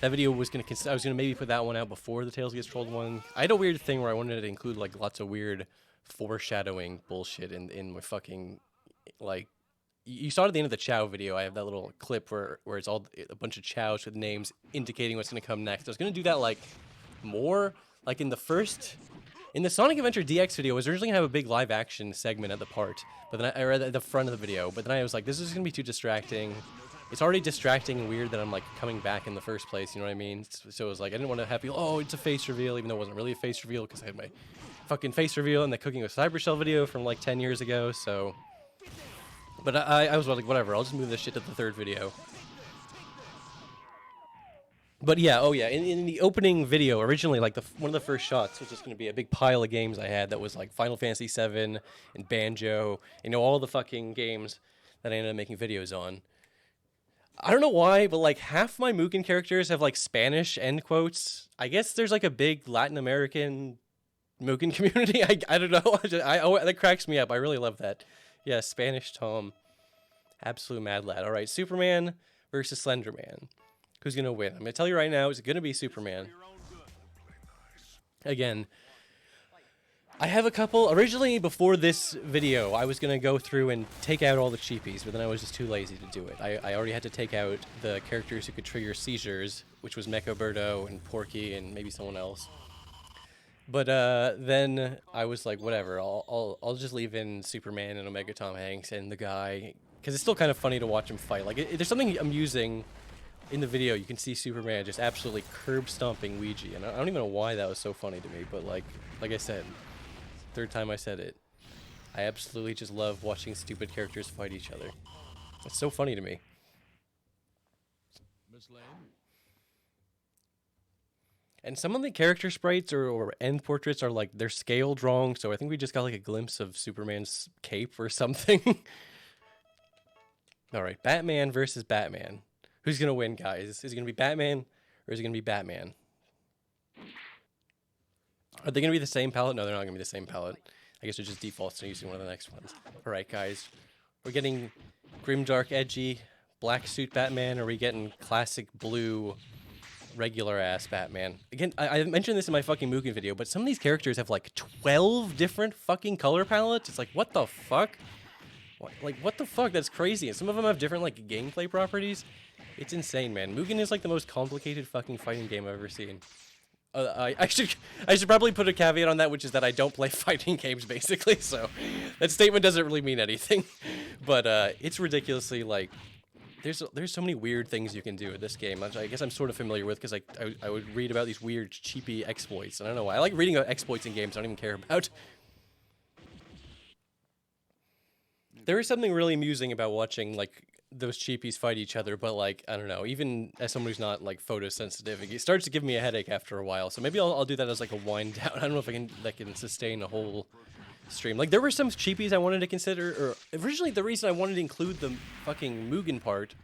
S1: That video was I was gonna maybe put that one out before the Tails Gets Trolled one. I had a weird thing where I wanted to include like lots of weird foreshadowing bullshit in my fucking, like, you saw it at the end of the Chow video. I have that little clip where it's all a bunch of Chows with names indicating what's gonna come next. I was gonna do that like more like in the Sonic Adventure DX video. I was originally gonna have a big live action segment at the part, but then I read at the front of the video. But then I was like, this is gonna be too distracting. It's already distracting and weird that I'm like coming back in the first place, you know what I mean? So it was like, I didn't want to have people, oh, it's a face reveal, even though it wasn't really a face reveal because I had my fucking face reveal in the Cooking with Cybershell video from like 10 years ago, so. But I was like, whatever, I'll just move this shit to the third video. But yeah, oh yeah, in the opening video, originally, like one of the first shots was just going to be a big pile of games I had that was like Final Fantasy VII and Banjo, you know, all the fucking games that I ended up making videos on. I don't know why, but like half my Mugen characters have like Spanish end quotes. I guess there's like a big Latin American Mugen community. I don't know. That cracks me up. I really love that. Yeah, Spanish Tom. Absolute mad lad. All right, Superman versus Slenderman. Who's going to win? I'm going to tell you right now, it's going to be Superman. Again, I have a couple. Originally, before this video, I was going to go through and take out all the cheapies, but then I was just too lazy to do it. I already had to take out the characters who could trigger seizures, which was Mecha and Porky and maybe someone else. But then I was like, whatever, I'll just leave in Superman and Omega Tom Hanks and the guy, because it's still kind of funny to watch him fight. Like, there's something amusing in the video. You can see Superman just absolutely curb stomping Ouija, and I don't even know why that was so funny to me, but like I said, third time I said it, I absolutely just love watching stupid characters fight each other. It's so funny to me. And some of the character sprites or end portraits are like, they're scaled wrong, so I think we just got like a glimpse of Superman's cape or something. Alright, Batman versus Batman. Who's gonna win, guys? Is it gonna be Batman or is it gonna be Batman? Are they gonna be the same palette? No, they're not gonna be the same palette. I guess it just defaults to using one of the next ones. Alright, guys. We're getting grimdark, edgy, black suit Batman, or are we getting classic blue, regular ass Batman? Again, I mentioned this in my fucking Mugen video, but some of these characters have like 12 different fucking color palettes. It's like, what the fuck? What the fuck? That's crazy. And some of them have different like gameplay properties. It's insane, man. Mugen is like the most complicated fucking fighting game I've ever seen. I should probably put a caveat on that, which is that I don't play fighting games, basically, so that statement doesn't really mean anything. But it's ridiculously, like, there's so many weird things you can do with this game, which I guess I'm sort of familiar with, because I would read about these weird, cheapy exploits. I don't know why. I like reading about exploits in games I don't even care about. There is something really amusing about watching, like, those cheapies fight each other, but like, I don't know, even as someone who's not like photosensitive, it starts to give me a headache after a while, so maybe I'll do that as like a wind down. I don't know if that can sustain a whole stream. Like, there were some cheapies I wanted to consider, or originally the reason I wanted to include the fucking Mugen part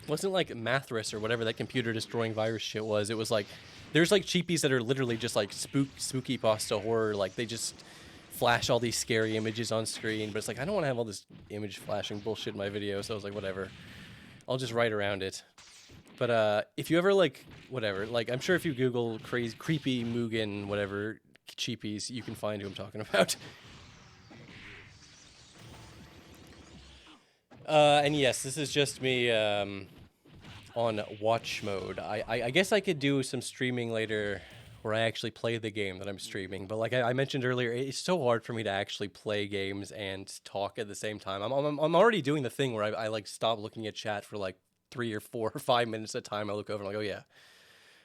S1: wasn't like Mathras or whatever that computer destroying virus shit was. It was like, there's like cheapies that are literally just like spooky pasta horror. Like they just flash all these scary images on screen, but it's like, I don't want to have all this image flashing bullshit in my video. So I was like, whatever, I'll just write around it. But if you ever like, whatever, like I'm sure if you Google creepy Mugen, whatever, cheapies, you can find who I'm talking about. And yes, this is just me on watch mode. I guess I could do some streaming later where I actually play the game that I'm streaming. But like I mentioned earlier, it's so hard for me to actually play games and talk at the same time. I'm already doing the thing where I like stop looking at chat for like 3 or 4 or 5 minutes at a time. I look over and I'm like, oh yeah,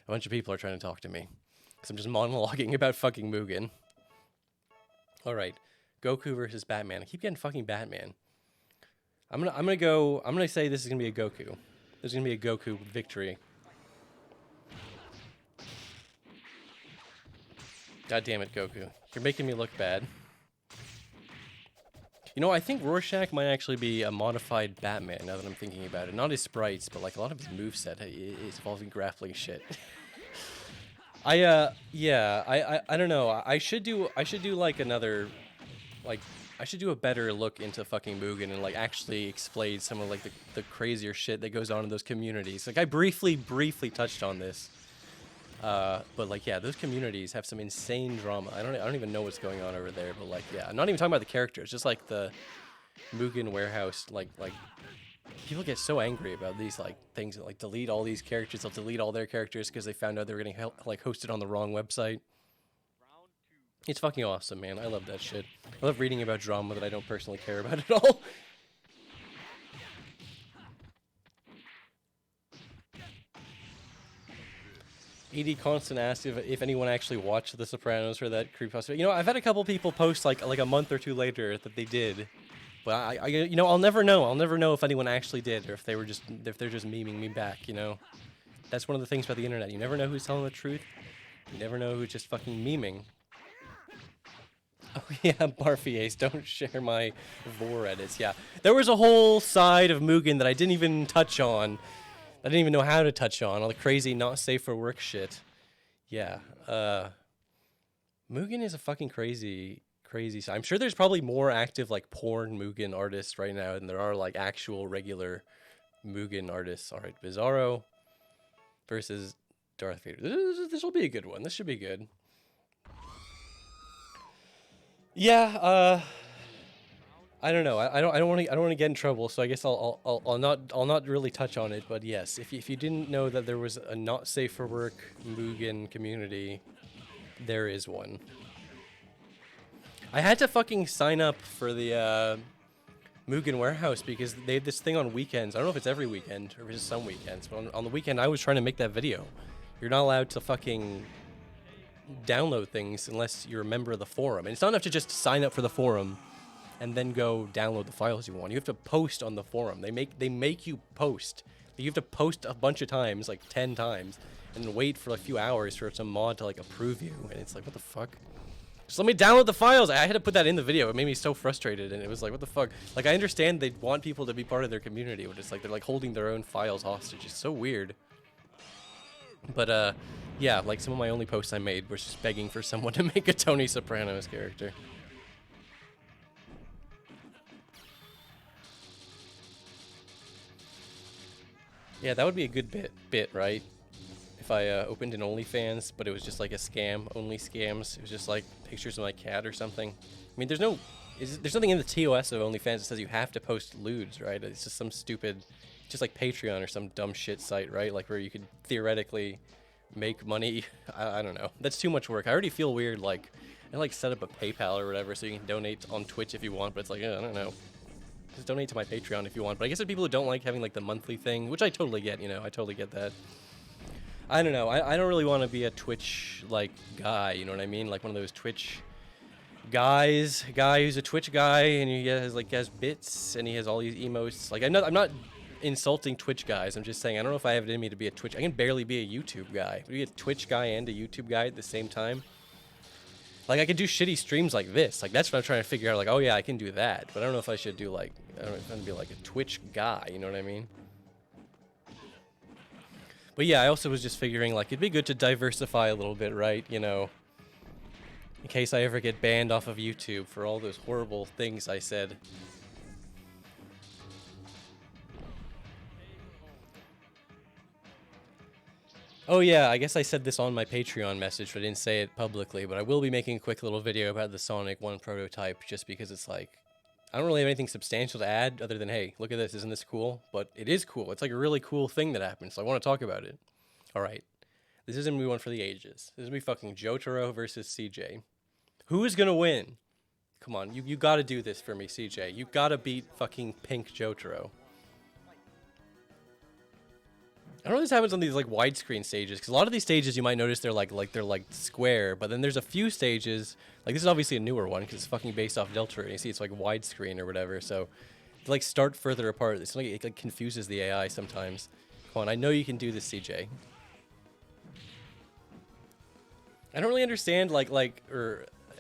S1: a bunch of people are trying to talk to me. Because I'm just monologuing about fucking Mugen. Alright, Goku versus Batman. I keep getting fucking Batman. I'm gonna say this is gonna be a Goku. There's gonna be a Goku victory. God damn it, Goku. You're making me look bad. You know, I think Rorschach might actually be a modified Batman, now that I'm thinking about it. Not his sprites, but like a lot of his moveset is involving grappling shit. Yeah, I don't know. I should do like another, like, I should do a better look into fucking Mugen and like actually explain some of like the crazier shit that goes on in those communities. Like I briefly touched on this. But like, yeah, those communities have some insane drama. I don't even know what's going on over there, but like, yeah, I'm not even talking about the characters, just like the Mugen warehouse, like people get so angry about these like things that like delete all these characters. They'll delete all their characters because they found out they were getting like hosted on the wrong website. It's fucking awesome, man. I love that shit. I love reading about drama that I don't personally care about at all. ED Constant asked if anyone actually watched The Sopranos or that creepypasta. You know, I've had a couple people post like a month or two later that they did, but I you know, I'll never know. I'll never know if anyone actually did or if they're just memeing me back. You know, that's one of the things about the internet. You never know who's telling the truth. You never know who's just fucking memeing. Oh yeah, Barfy Ace, don't share my Vor edits. Yeah, there was a whole side of Mugen that I didn't even touch on. I didn't even know how to touch on all the crazy not safe for work shit. Yeah, Mugen is a fucking crazy site. I'm sure there's probably more active like porn Mugen artists right now than there are like actual regular Mugen artists. All right, Bizarro versus Darth Vader. This will be a good one. This should be good. Yeah, I don't know. I don't want to get in trouble, so I guess I'll not really touch on it. But yes, if you didn't know that there was a not safe for work Mugen community, there is one. I had to fucking sign up for the Mugen warehouse because they had this thing on weekends. I don't know if it's every weekend or if it's just some weekends, but on the weekend I was trying to make that video. You're not allowed to fucking download things unless you're a member of the forum, and it's not enough to just sign up for the forum and then go download the files you want. You have to post on the forum. They make you post. You have to post a bunch of times, like 10 times, and wait for a few hours for some mod to like approve you. And it's like, what the fuck? Just let me download the files. I had to put that in the video. It made me so frustrated, and it was like, what the fuck? Like, I understand they want people to be part of their community, but it's like they're like holding their own files hostage. It's so weird. But yeah, like some of my only posts I made was just begging for someone to make a Tony Soprano's character. Yeah, that would be a good bit, right? If I opened an OnlyFans, but it was just like a scam, only scams. It was just like pictures of my cat or something. I mean, there's nothing in the TOS of OnlyFans that says you have to post lewds, right? It's just some stupid, just like Patreon or some dumb shit site, right? Like where you could theoretically make money. I don't know. That's too much work. I already feel weird. Like I like set up a PayPal or whatever so you can donate on Twitch if you want, but it's like, I don't know. Just donate to my Patreon if you want. But I guess there are people who don't like having like the monthly thing, which I totally get, you know, I totally get that. I don't know. I don't really want to be a Twitch like guy, you know what I mean? Like one of those Twitch guys, guy who's a Twitch guy and he has bits and he has all these emotes. Like I'm not insulting Twitch guys. I'm just saying I don't know if I have it in me to be a Twitch. I can barely be a YouTube guy. Be a Twitch guy and a YouTube guy at the same time. Like, I could do shitty streams like this. Like, that's what I'm trying to figure out. Like, oh, yeah, I can do that. But I don't know if I should do, like, I don't know if I'm going to be, like, a Twitch guy. You know what I mean? But yeah, I also was just figuring, like, it'd be good to diversify a little bit, right? You know, in case I ever get banned off of YouTube for all those horrible things I said. Oh yeah, I guess I said this on my Patreon message, but I didn't say it publicly, but I will be making a quick little video about the Sonic 1 prototype, just because it's like, I don't really have anything substantial to add, other than, hey, look at this, isn't this cool? But it is cool, it's like a really cool thing that happened, so I want to talk about it. Alright, this isn't going to be one for the ages. This is going to be fucking Jotaro versus CJ. Who is going to win? Come on, you gotta do this for me, CJ. You gotta beat fucking Pink Jotaro. I don't know if this happens on these like widescreen stages, because a lot of these stages you might notice they're like square, but then there's a few stages, like this is obviously a newer one because it's fucking based off Delta, and you see it's like widescreen or whatever, so they like start further apart. It's like it like confuses the AI sometimes. Come on, I know you can do this, CJ. I don't really understand oh,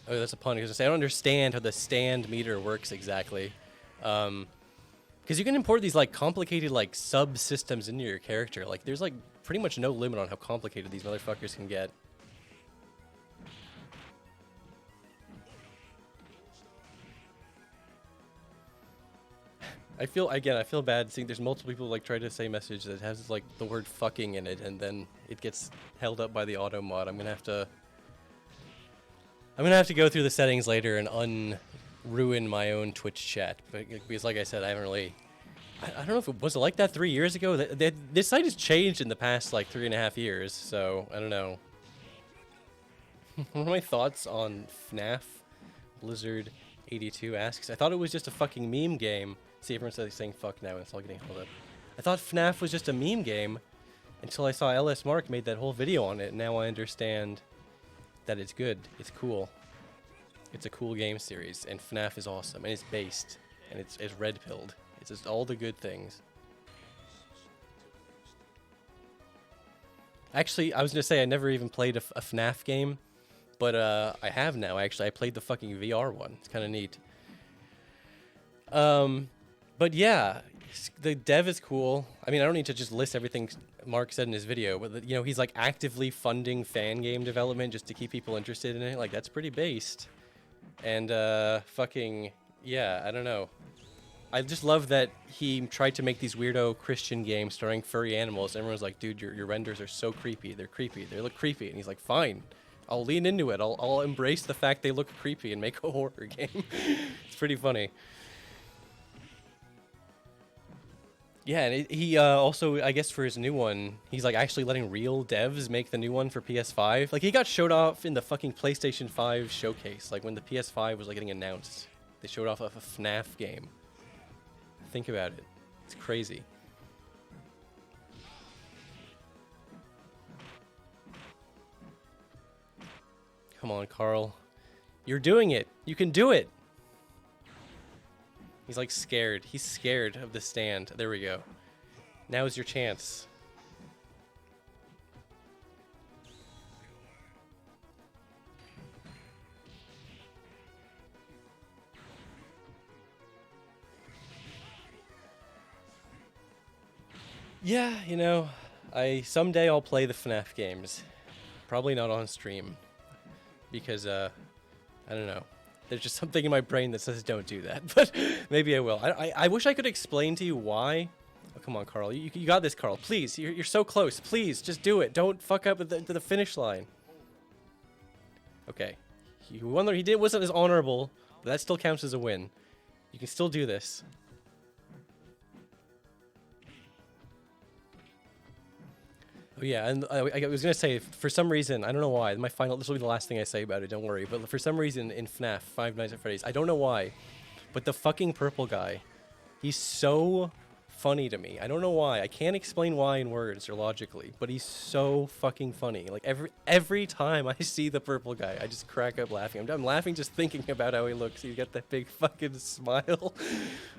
S1: that's a pun. I don't understand how the stand meter works exactly. Because you can import these like complicated like subsystems into your character. Like there's like pretty much no limit on how complicated these motherfuckers can get. I feel bad seeing there's multiple people like try to say message that has like the word fucking in it, and then it gets held up by the auto mod. I'm gonna have to go through the settings later and ruin my own Twitch chat, because like I said, I haven't really, I don't know if it was like that 3 years ago. This site has changed in the past like 3.5 years, so I don't know. What are my thoughts on FNAF? Blizzard82 asks, I thought it was just a fucking meme game. See, everyone's saying fuck now and it's all getting held up. I thought FNAF was just a meme game until I saw LS Mark made that whole video on it, and now I understand that it's good, it's cool. It's a cool game series, and FNAF is awesome, and it's based, and it's red-pilled. It's just all the good things. Actually, I was gonna say I never even played a FNAF game, but I have now, actually. I played the fucking VR one. It's kind of neat. But yeah, the dev is cool. I mean, I don't need to just list everything Mark said in his video, but you know, he's like actively funding fan game development just to keep people interested in it. Like, that's pretty based. And fucking yeah, I don't know. I just love that he tried to make these weirdo Christian games starring furry animals. Everyone's like, dude, your renders are so creepy. They're creepy. They look creepy. And he's like, fine, I'll lean into it. I'll embrace the fact they look creepy and make a horror game. It's pretty funny. Yeah, and he also, I guess for his new one, he's like actually letting real devs make the new one for PS5. Like, he got showed off in the fucking PlayStation 5 showcase. Like, when the PS5 was like getting announced, they showed off a FNAF game. Think about it. It's crazy. Come on, Carl. You're doing it. You can do it. He's like scared. He's scared of the stand. There we go. Now is your chance. Yeah, you know, someday I'll play the FNAF games. Probably not on stream. Because, I don't know. There's just something in my brain that says don't do that, but maybe I will. I wish I could explain to you why. Oh, come on, Carl. You got this, Carl. Please, you're so close. Please, just do it. Don't fuck up at the finish line. Okay. He wasn't as honorable, but that still counts as a win. You can still do this. Oh yeah, and I was gonna say, for some reason, I don't know why, this will be the last thing I say about it, don't worry, but for some reason in FNAF, Five Nights at Freddy's, I don't know why, but the fucking purple guy, he's so funny to me. I don't know why. I can't explain why in words or logically, but he's so fucking funny. Like, every time I see the purple guy, I just crack up laughing. I'm laughing just thinking about how he looks. He's got that big fucking smile.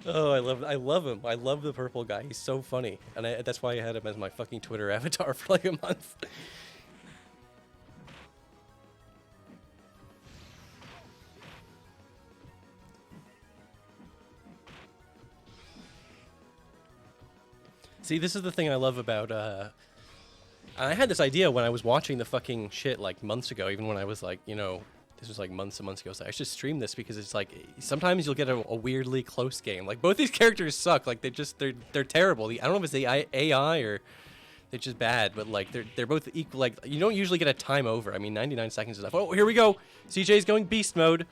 S1: Oh, I love him. I love the purple guy. He's so funny, and that's why I had him as my fucking Twitter avatar for like a month. See, this is the thing I love about I had this idea when I was watching the fucking shit like months ago, even when I was like, you know, this was like months and months ago, so I should stream this because it's like, sometimes you'll get a weirdly close game. Like, both these characters suck. Like, they're terrible. I don't know if it's the AI or they're just bad, but like, they're both equal. Like, you don't usually get a time over. I mean, 99 seconds is enough. Oh, here we go. CJ's going beast mode.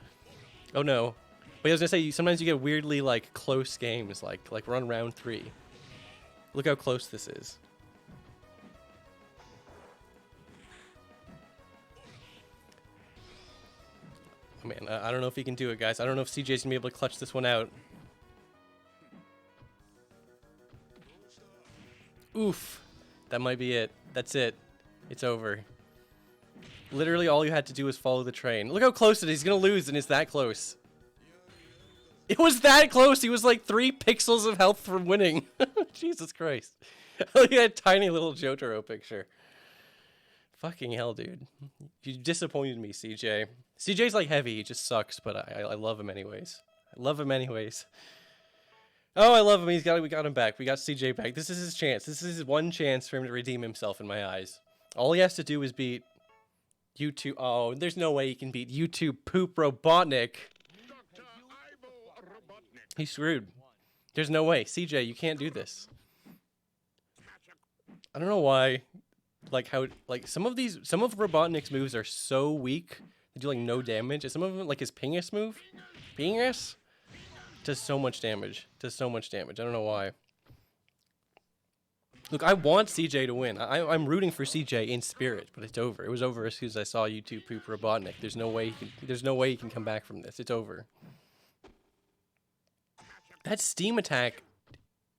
S1: Oh no. But I was gonna say, sometimes you get weirdly like close games, like we're on round 3. Look how close this is. Oh, man, I don't know if he can do it, guys. I don't know if CJ's gonna be able to clutch this one out. Oof. That might be it. That's it. It's over. Literally all you had to do was follow the train. Look how close it is. He's gonna lose, and it's that close. It was that close. He was like 3 pixels of health from winning. Jesus Christ. Look at that tiny little Jotaro picture. Fucking hell, dude. You disappointed me, CJ. CJ's like heavy. He just sucks, but I love him anyways. I love him anyways. Oh, I love him. We got him back. We got CJ back. This is his chance. This is his one chance for him to redeem himself in my eyes. All he has to do is beat YouTube. Oh, there's no way he can beat YouTube Poop Robotnik. He's screwed. There's no way. CJ, you can't do this. I don't know why. Like how, like some of Robotnik's moves are so weak. They do like no damage. And some of them, like his Pingus move, Pingus, does so much damage. Does so much damage. I don't know why. Look, I want CJ to win. I'm rooting for CJ in spirit, but it's over. It was over as soon as I saw YouTube Poop Robotnik. There's no way he can come back from this. It's over. That steam attack,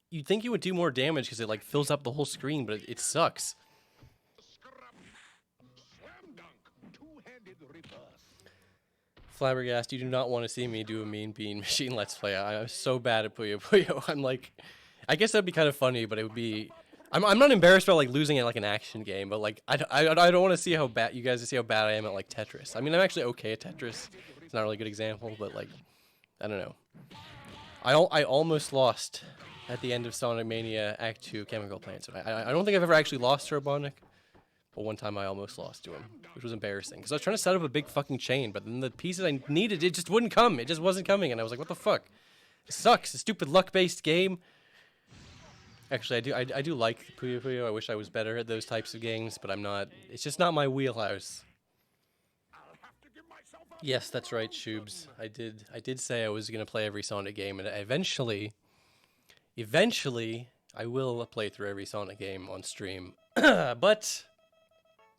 S1: you'd think you would do more damage because it like fills up the whole screen, but it sucks. Flabbergast, you do not want to see me do a Mean Bean Machine Let's Play. I'm so bad at Puyo Puyo. I'm like, I guess that'd be kind of funny, but it would be. I'm not embarrassed about like losing at like an action game, but like I don't want to see how bad you guys to see how bad I am at like Tetris. I mean, I'm actually okay at Tetris. It's not a really good example, but like I don't know. I almost lost at the end of Sonic Mania Act 2 Chemical Plants. I don't think I've ever actually lost to Robotnik, but one time I almost lost to him, which was embarrassing because I was trying to set up a big fucking chain, but then the pieces I needed, it just wouldn't come. It just wasn't coming, and I was like, what the fuck? It sucks. A stupid luck-based game. Actually, I do like Puyo Puyo. I wish I was better at those types of games, but I'm not. It's just not my wheelhouse. Yes, that's right, Shubes. I did say I was gonna play every Sonic game, and eventually, I will play through every Sonic game on stream. But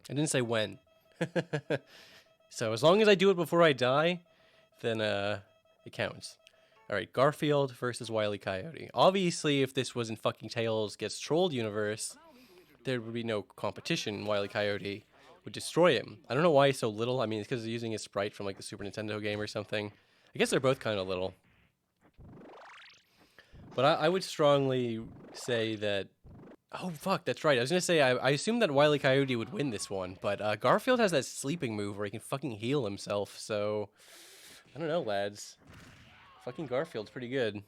S1: I didn't say when. So as long as I do it before I die, then it counts. Alright, Garfield versus Wiley Coyote. Obviously, if this was in fucking Tails Gets Trolled universe, there would be no competition. Wiley Coyote would destroy him. I don't know why he's so little. I mean, it's because he's using his sprite from like the Super Nintendo game or something. I guess they're both kind of little. But I would strongly say that... Oh, fuck, that's right. I was going to say, I assumed that Wiley Coyote would win this one, but Garfield has that sleeping move where he can fucking heal himself, so... I don't know, lads. Fucking Garfield's pretty good.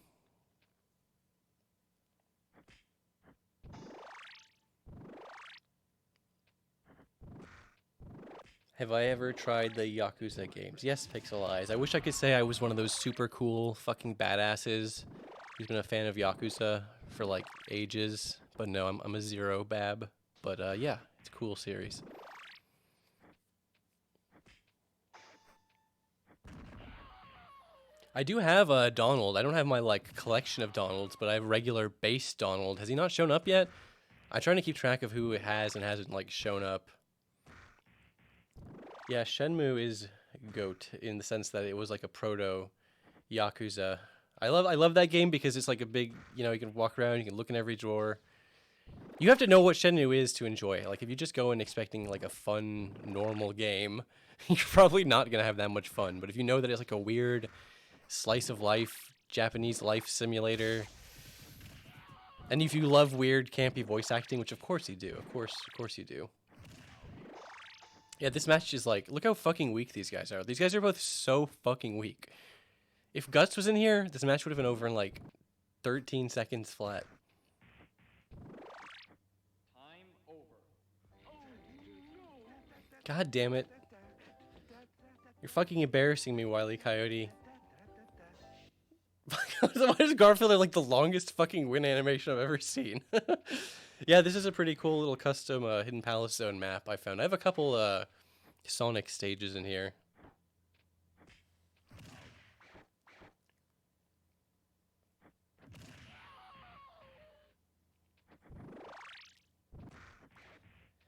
S1: Have I ever tried the Yakuza games? Yes, Pixel Eyes. I wish I could say I was one of those super cool fucking badasses who's been a fan of Yakuza for like ages. But no, I'm a zero bab. But yeah, it's a cool series. I do have a Donald. I don't have my like collection of Donalds, but I have regular base Donald. Has he not shown up yet? I'm trying to keep track of who it has and hasn't like shown up. Yeah, Shenmue is GOAT in the sense that it was like a proto Yakuza. I love that game because it's like a big, you know, you can walk around, you can look in every drawer. You have to know what Shenmue is to enjoy it. Like if you just go in expecting like a fun, normal game, you're probably not gonna have that much fun. But if you know that it's like a weird slice of life, Japanese life simulator, and if you love weird, campy voice acting, which of course you do, of course you do. Yeah, this match is like, look how fucking weak these guys are. These guys are both so fucking weak. If Guts was in here, this match would have been over in like 13 seconds flat.
S2: Time over.
S1: God damn it. You're fucking embarrassing me, Wiley Coyote. Why does Garfield have like the longest fucking win animation I've ever seen? Yeah, this is a pretty cool little custom Hidden Palace Zone map I found. I have a couple Sonic stages in here.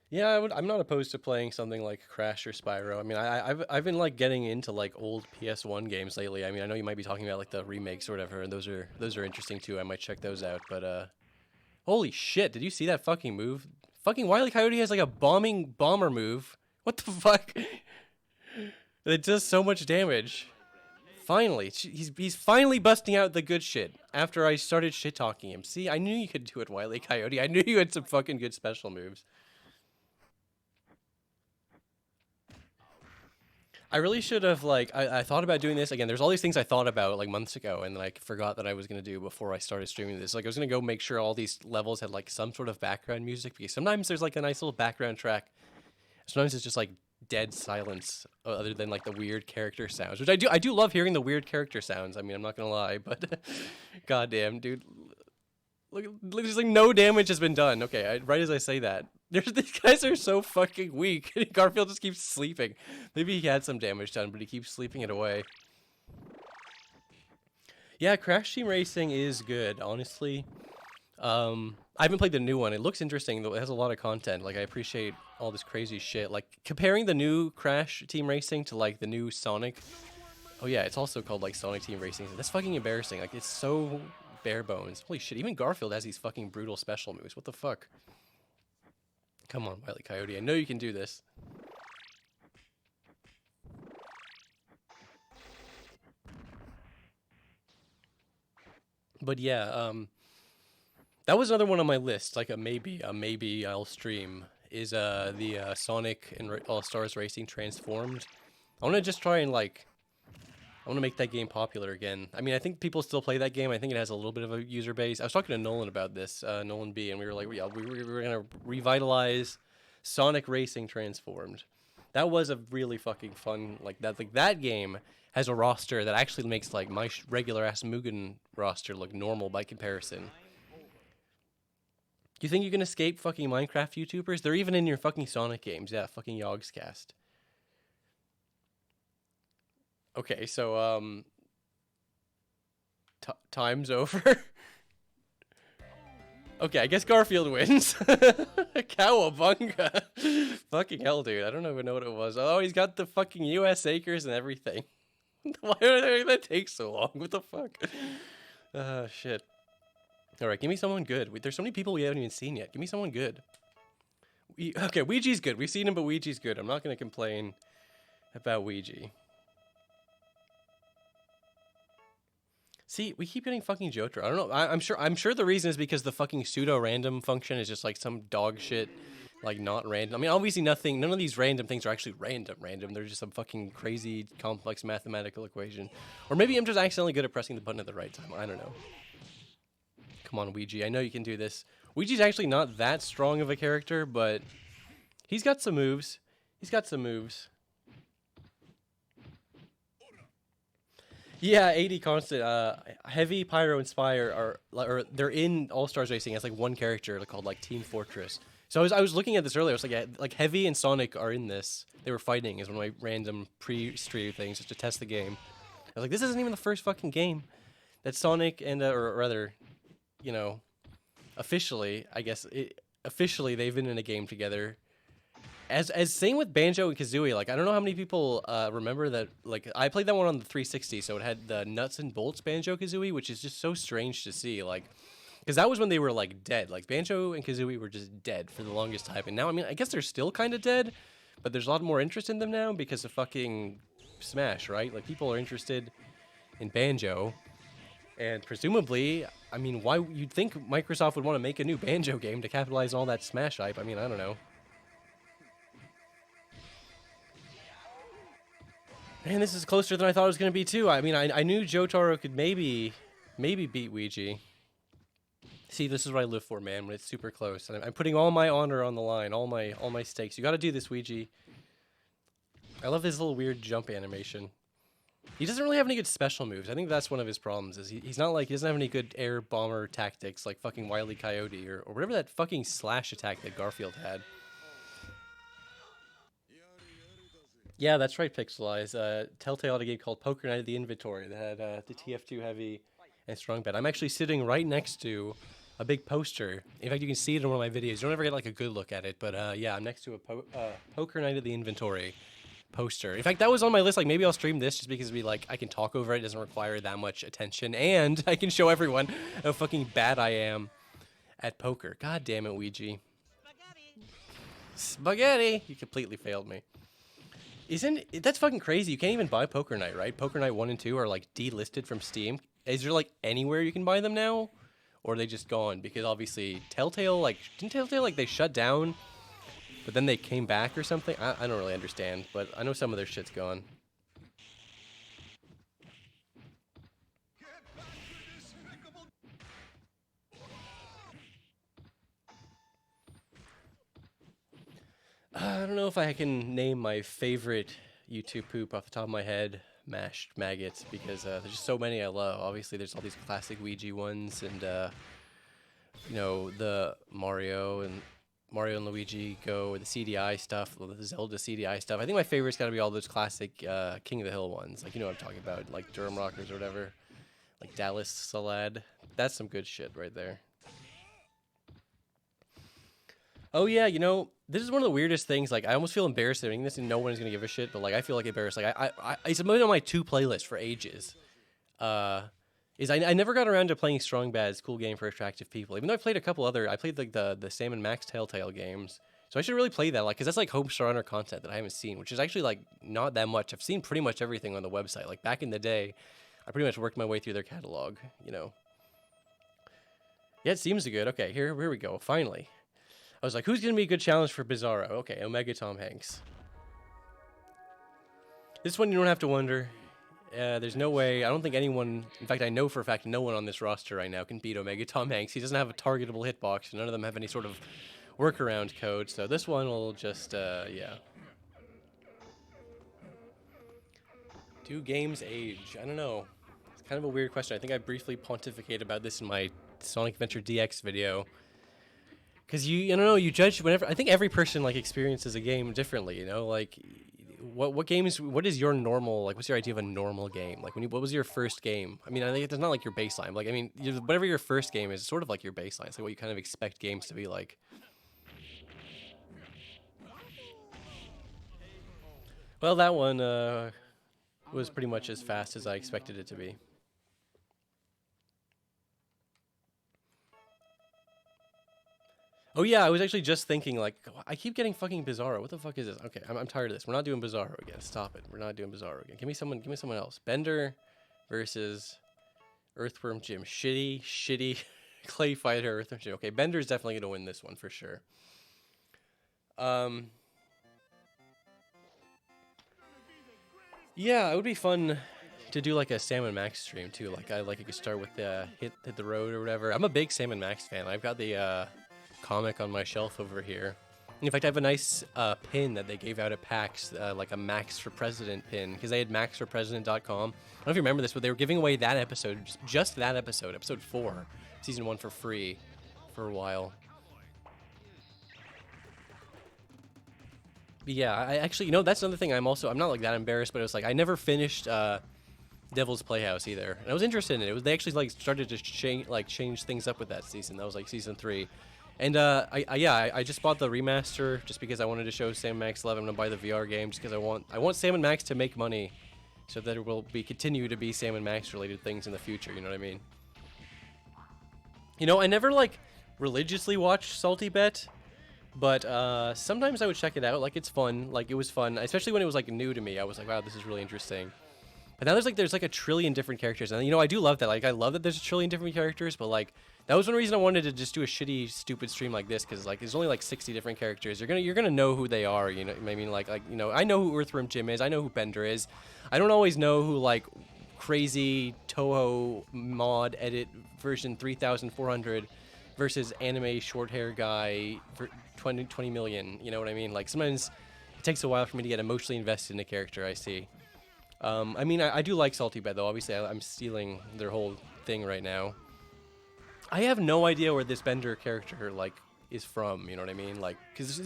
S1: Yeah, I'm not opposed to playing something like Crash or Spyro. I mean, I've been like getting into like old PS1 games lately. I mean, I know you might be talking about like the remakes or whatever, and those are interesting too. I might check those out. But holy shit, did you see that fucking move? Fucking Wile E. Coyote has like a bomber move. What the fuck? It does so much damage. Finally, he's finally busting out the good shit after I started shit talking him. See, I knew you could do it, Wile E. Coyote. I knew you had some fucking good special moves. I really should have, like, I thought about doing this. Again, there's all these things I thought about, like, months ago, and then I forgot that I was going to do before I started streaming this. Like, I was going to go make sure all these levels had, like, some sort of background music, because sometimes there's, like, a nice little background track. Sometimes it's just, like, dead silence, other than, like, the weird character sounds, which I do love hearing the weird character sounds. I mean, I'm not going to lie, but goddamn, dude. Look, there's, like, no damage has been done. Okay, right as I say that. These guys are so fucking weak. Garfield just keeps sleeping. Maybe he had some damage done, but he keeps sleeping it away. Yeah, Crash Team Racing is good, honestly. I haven't played the new one. It looks interesting, though. It has a lot of content. Like, I appreciate all this crazy shit. Like, comparing the new Crash Team Racing to, like, the new Sonic. Oh, yeah, it's also called, like, Sonic Team Racing. That's fucking embarrassing. Like, it's so bare bones. Holy shit, even Garfield has these fucking brutal special moves. What the fuck? Come on, Wile E. Coyote. I know you can do this. But yeah, that was another one on my list. Like a maybe I'll stream is the Sonic and All-Stars Racing Transformed. I want to just try and like, I want to make that game popular again. I mean, I think people still play that game. I think it has a little bit of a user base. I was talking to Nolan about this, Nolan B, and we were like, yeah, we were gonna revitalize Sonic Racing Transformed. That was a really fucking fun, like that game has a roster that actually makes like my regular ass Mugen roster look normal by comparison. Do you think you can escape fucking Minecraft YouTubers? They're even in your fucking Sonic games. Yeah, fucking Yogscast. Okay, so time's over. Okay, I guess Garfield wins. Cowabunga. Fucking hell, dude. I don't even know what it was. Oh, he's got the fucking US acres and everything. Why did that take so long? What the fuck? Shit. Alright, give me someone good. There's so many people we haven't even seen yet. Give me someone good. Okay, Ouija's good. We've seen him, but Ouija's good. I'm not going to complain about Ouija. See, we keep getting fucking Jotaro. I don't know. I'm sure the reason is because the fucking pseudo-random function is just like some dog shit, like not random. I mean, obviously none of these random things are actually random. They're just some fucking crazy, complex mathematical equation. Or maybe I'm just accidentally good at pressing the button at the right time. I don't know. Come on, Ouija. I know you can do this. Ouija's actually not that strong of a character, but he's got some moves. Yeah, 80 constant. Heavy, Pyro, and Spire they're in All Stars Racing as like one character called like Team Fortress. So I was looking at this earlier. I was like, yeah, like Heavy and Sonic are in this. They were fighting as one of my random pre-stream things just to test the game. I was like, this isn't even the first fucking game that Sonic and or rather, you know, officially, I guess officially they've been in a game together. As same with Banjo and Kazooie, like I don't know how many people remember that. Like I played that one on the 360, so it had the nuts and bolts Banjo Kazooie, which is just so strange to see. Like, because that was when they were like dead. Like Banjo and Kazooie were just dead for the longest time, and now I mean I guess they're still kind of dead, but there's a lot more interest in them now because of fucking Smash, right? Like people are interested in Banjo, and presumably, I mean, why you'd think Microsoft would want to make a new Banjo game to capitalize on all that Smash hype? I mean, I don't know. Man, this is closer than I thought it was going to be, too. I mean, I knew Jotaro could maybe beat Ouija. See, this is what I live for, man, when it's super close. I'm putting all my honor on the line, all my stakes. You got to do this, Ouija. I love his little weird jump animation. He doesn't really have any good special moves. I think that's one of his problems. Is he's not like he doesn't have any good air bomber tactics like fucking Wiley Coyote or whatever that fucking slash attack that Garfield had. Yeah, that's right, Pixelize. Telltale had a game called Poker Night at the Inventory that had the TF2 heavy and strong bet. I'm actually sitting right next to a big poster. In fact, you can see it in one of my videos. You don't ever get like a good look at it, but yeah, I'm next to a Poker Night at the Inventory poster. In fact, that was on my list. Like, maybe I'll stream this just because I can talk over it. It doesn't require that much attention, and I can show everyone how fucking bad I am at poker. God damn it, Ouija. Spaghetti! You completely failed me. That's fucking crazy. You can't even buy Poker Night, right? Poker Night 1 and 2 are like delisted from Steam. Is there like anywhere you can buy them now? Or are they just gone? Because obviously Telltale, like, didn't Telltale, like, they shut down, but then they came back or something? I don't really understand, but I know some of their shit's gone. I don't know if I can name my favorite YouTube poop off the top of my head. Mashed maggots, because there's just so many I love. Obviously, there's all these classic Ouija ones, and you know, the Mario and Luigi Go, or the CDI stuff, the Zelda CDI stuff. I think my favorite's got to be all those classic King of the Hill ones, like, you know what I'm talking about, like Durham Rockers or whatever, like Dallas Salad. That's some good shit right there. Oh yeah, you know, this is one of the weirdest things. Like, I almost feel embarrassed doing this, and no one is gonna give a shit. But like, I feel like embarrassed. Like, it's been on my 2 playlists for ages. I never got around to playing Strong Bad's cool game for attractive people. Even though I played a couple other, I played like the Sam and Max Telltale games. So I should really play that, like, because that's like Home Star Runner content that I haven't seen, which is actually like not that much. I've seen pretty much everything on the website. Like, back in the day, I pretty much worked my way through their catalog. You know. Yeah, it seems good. Okay, here we go. Finally. I was like, who's going to be a good challenge for Bizarro? Okay, Omega Tom Hanks. This one you don't have to wonder. There's no way. I don't think anyone, in fact, I know for a fact no one on this roster right now can beat Omega Tom Hanks. He doesn't have a targetable hitbox. None of them have any sort of workaround code. So this one will just, yeah. Do games age? I don't know. It's kind of a weird question. I think I briefly pontificated about this in my Sonic Adventure DX video. Because you don't know, you judge whenever. I think every person like experiences a game differently. You know, like what games? What is your normal? Like, what's your idea of a normal game? Like, what was your first game? I mean, I think it's not like your baseline. Like, I mean, whatever your first game is, sort of like your baseline. It's like what you kind of expect games to be like. Well, that one was pretty much as fast as I expected it to be. Oh yeah, I was actually just thinking, like, I keep getting fucking Bizarro. What the fuck is this? Okay, I'm tired of this. We're not doing Bizarro again. Stop it. We're not doing Bizarro again. Give me someone else. Bender versus Earthworm Jim. Shitty Clay Fighter Earthworm Jim. Okay, Bender's definitely gonna win this one for sure. Yeah, it would be fun to do like a Sam and Max stream too. Like, I could start with hit the road or whatever. I'm a big Sam and Max fan. I've got the comic on my shelf over here. In fact, I have a nice pin that they gave out at PAX, like a Max for President pin, because they had maxforpresident.com. I don't know if you remember this, but they were giving away that episode, just that episode, episode 4, season 1, for free for a while. But yeah, I actually, you know, that's another thing. I'm not like that embarrassed, but it was like I never finished Devil's Playhouse either, and I was interested in it. They actually like started to change things up with that season. That was like season 3. And I just bought the remaster just because I wanted to show Sam and Max love. I'm gonna buy the VR game just because I want Sam and Max to make money, so that there will continue to be Sam and Max related things in the future. You know what I mean? You know, I never like religiously watched Salty Bet, but sometimes I would check it out. Like, it's fun. Like, it was fun, especially when it was like new to me. I was like, wow, this is really interesting. But now there's like a trillion different characters, and you know, I do love that. Like, I love that there's a trillion different characters, but like, that was one reason I wanted to just do a shitty, stupid stream like this, because like there's only like 60 different characters. You're gonna know who they are. You know, I mean, like you know, I know who Earthworm Jim is. I know who Bender is. I don't always know who like crazy Toho mod edit version 3400 versus anime short hair guy for 20 million. You know what I mean? Like, sometimes It takes a while for me to get emotionally invested in a character, I see. I mean, I do like Salty Bed, though. Obviously, I'm stealing their whole thing right now. I have no idea where this Bender character, like, is from, you know what I mean? Like, because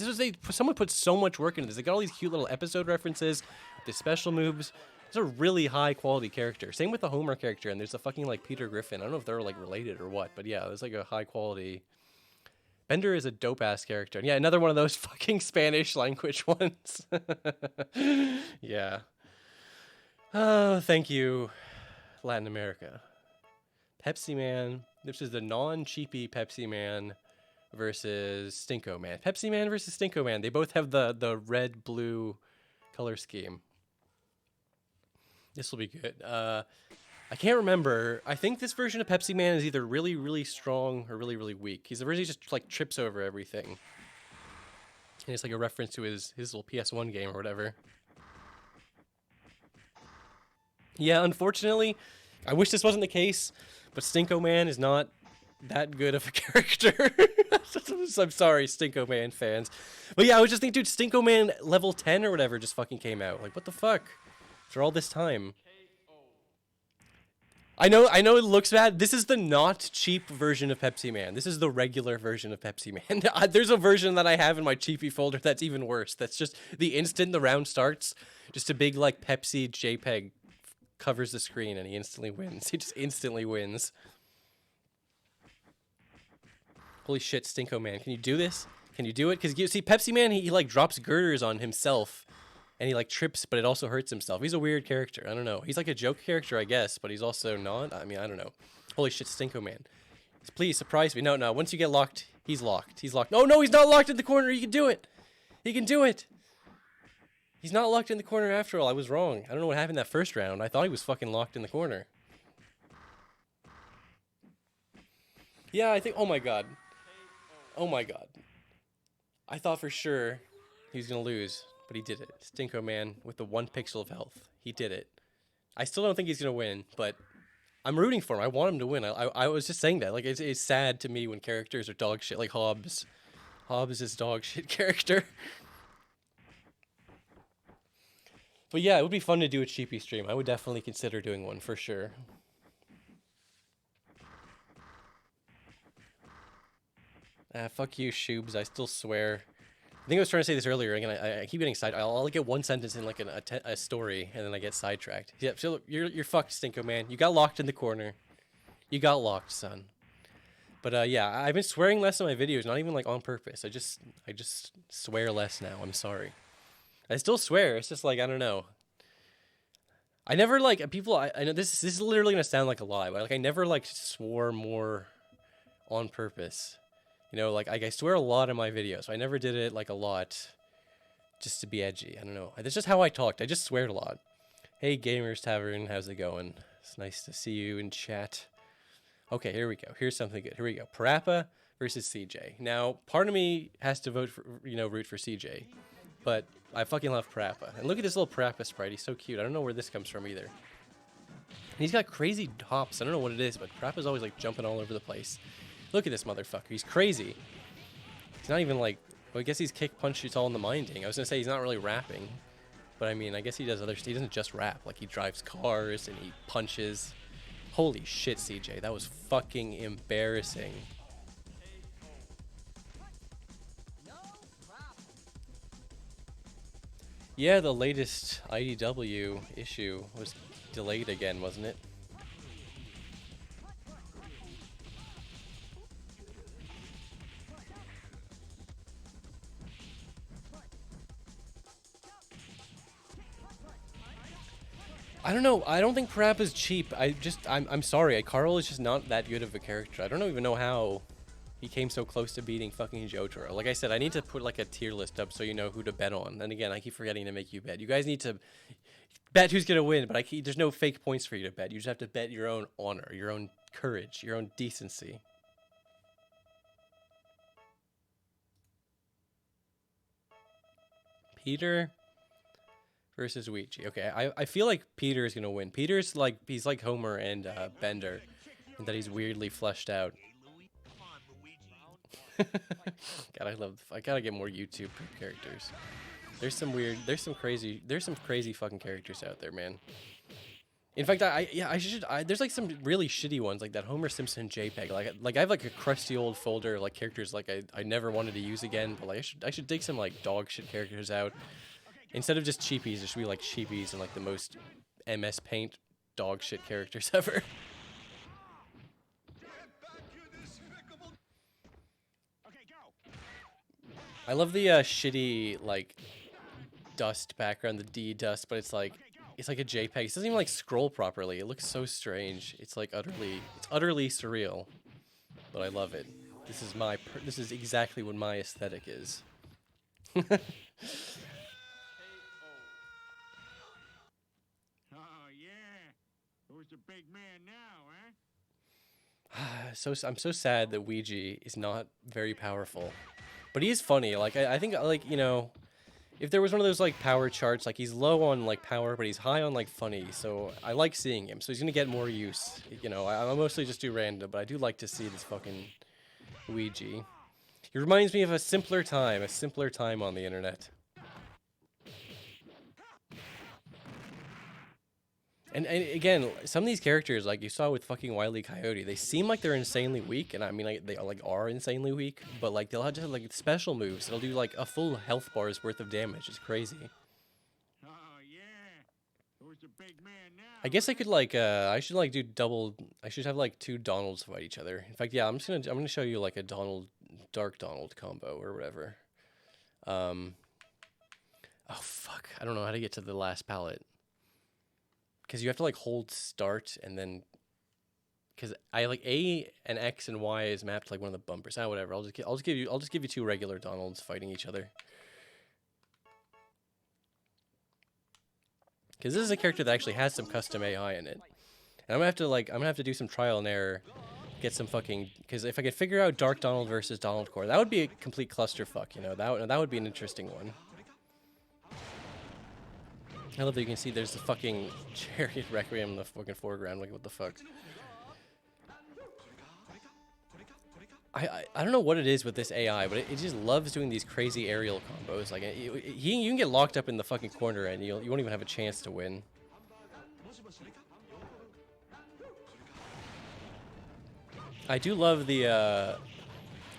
S1: someone put so much work into this. They got all these cute little episode references, the special moves. It's a really high-quality character. Same with the Homer character, and there's a fucking, like, Peter Griffin. I don't know if they're, like, related or what, but yeah, there's, like, a high-quality... Bender is a dope-ass character. And yeah, another one of those fucking Spanish language ones. Yeah. Oh, thank you, Latin America. Pepsi Man. This is the non-cheapy Pepsi Man versus Stinko Man. Pepsi Man versus Stinko Man. They both have the red-blue color scheme. This will be good. I can't remember. I think this version of Pepsi Man is either really, really strong or really, really weak. He's the version he just, like, trips over everything. And it's like a reference to his little PS1 game or whatever. Yeah, unfortunately, I wish this wasn't the case, but Stinko Man is not that good of a character. I'm sorry, Stinko Man fans. But yeah, I was just thinking, dude, Stinko Man level 10 or whatever just fucking came out. Like, what the fuck? After all this time. I know it looks bad. This is the not cheap version of Pepsi Man. This is the regular version of Pepsi Man. There's a version that I have in my cheapy folder that's even worse. That's just the instant the round starts, just a big, like, Pepsi JPEG covers the screen and he instantly wins. He just instantly wins. Holy shit, Stinko Man. Can you do this? Can you do it? Because you see, Pepsi Man, he like drops girders on himself and he like trips, but it also hurts himself. He's a weird character. I don't know. He's like a joke character, I guess, but he's also not. I mean, I don't know. Holy shit, Stinko Man. Please surprise me. No, no. Once you get locked, he's locked. He's locked. Oh, no, he's not locked in the corner. He can do it. He can do it. He's not locked in the corner after all. I was wrong. I don't know what happened that first round. I thought he was fucking locked in the corner. Yeah, I think... Oh, my God. Oh, my God. I thought for sure he was going to lose, but he did it. Stinko Man with the 1 pixel of health. He did it. I still don't think he's going to win, but I'm rooting for him. I want him to win. I was just saying that. Like, it's sad to me when characters are dog shit, like Hobbs. Hobbs is dog shit character. But yeah, it would be fun to do a cheapy stream. I would definitely consider doing one for sure. Fuck you, Shoobs. I still swear. I think I was trying to say this earlier. Again, I keep getting side. I'll get one sentence in like a story, and then I get sidetracked. Yeah, so you're fucked, Stinko Man. You got locked in the corner. You got locked, son. But yeah, I've been swearing less in my videos. Not even like on purpose. I just swear less now. I'm sorry. I still swear. It's just like, I don't know. I never like people. I know this is literally gonna sound like a lie, but like I never like swore more on purpose. You know, like I swear a lot in my videos. So I never did it like a lot just to be edgy. I don't know. That's just how I talked. I just sweared a lot. Hey, Gamers Tavern, how's it going? It's nice to see you in chat. Okay, here we go. Here's something good. Here we go. Parappa versus CJ. Now, part of me has to vote for, root for CJ. But I fucking love Parappa. And look at this little Parappa sprite. He's so cute. I don't know where this comes from either. And he's got crazy hops. I don't know what it is, but Parappa's always like jumping all over the place. Look at this motherfucker. He's crazy. He's not even like... Well, I guess he's kick, punch, shoots all in the minding. I was going to say he's not really rapping. But I mean, I guess he does other... He doesn't just rap. Like, he drives cars and he punches. Holy shit, CJ. That was fucking embarrassing. Yeah, the latest IDW issue was delayed again, wasn't it? I don't know. I don't think Parappa's cheap. I'm sorry. Carl is just not that good of a character. I don't even know how he came so close to beating fucking Jotaro. Like I said, I need to put like a tier list up so you know who to bet on. And again, I keep forgetting to make you bet. You guys need to bet who's gonna win, but there's no fake points for you to bet. You just have to bet your own honor, your own courage, your own decency. Peter versus Ouija. Okay, I feel like Peter is gonna win. Peter's like, he's like Homer and Bender, and that he's weirdly fleshed out. God, I gotta get more YouTube characters. There's some weird, there's some crazy fucking characters out there, man. In fact, there's like some really shitty ones, like that Homer Simpson JPEG. Like I have like a crusty old folder of like characters like I never wanted to use again, but like I should dig some like dog shit characters out. Instead of just cheapies, there should be like sheepies and like the most MS Paint dog shit characters ever. I love the shitty like dust background, the D dust, but it's like a JPEG. It doesn't even like scroll properly. It looks so strange. It's like utterly surreal. But I love it. This is exactly what my aesthetic is.
S2: Oh yeah. Who's the big man now, huh?
S1: I'm so sad that Ouija is not very powerful. But he is funny. Like I think like, you know, if there was one of those like power charts, like he's low on like power, but he's high on like funny. So I like seeing him. So he's gonna get more use. You know, I mostly just do random, but I do like to see this fucking Ouija. He reminds me of a simpler time on the internet. And again, some of these characters, like you saw with fucking Wiley Coyote, they seem like they're insanely weak, and I mean, like, they are insanely weak, but like they'll have like special moves. It'll do like a full health bar's worth of damage. It's crazy.
S2: Oh yeah. Who's the big man now?
S1: I guess I could like I should like do double. I should have like two Donalds fight each other. In fact, yeah, I'm gonna show you like a Dark Donald combo or whatever. Oh fuck, I don't know how to get to the last palette. Because you have to like hold start and then, because I like A and X and Y is mapped to like one of the bumpers. Ah, whatever. I'll just give you two regular Donalds fighting each other. Because this is a character that actually has some custom AI in it, and I'm gonna have to do some trial and error, get some fucking. Because if I could figure out Dark Donald versus Donald Core, that would be a complete clusterfuck. You know, that would be an interesting one. I love that you can see there's the fucking Chariot Requiem in the fucking foreground. Like, what the fuck? I don't know what it is with this AI, but it just loves doing these crazy aerial combos. Like, you can get locked up in the fucking corner and you won't even have a chance to win. I do love the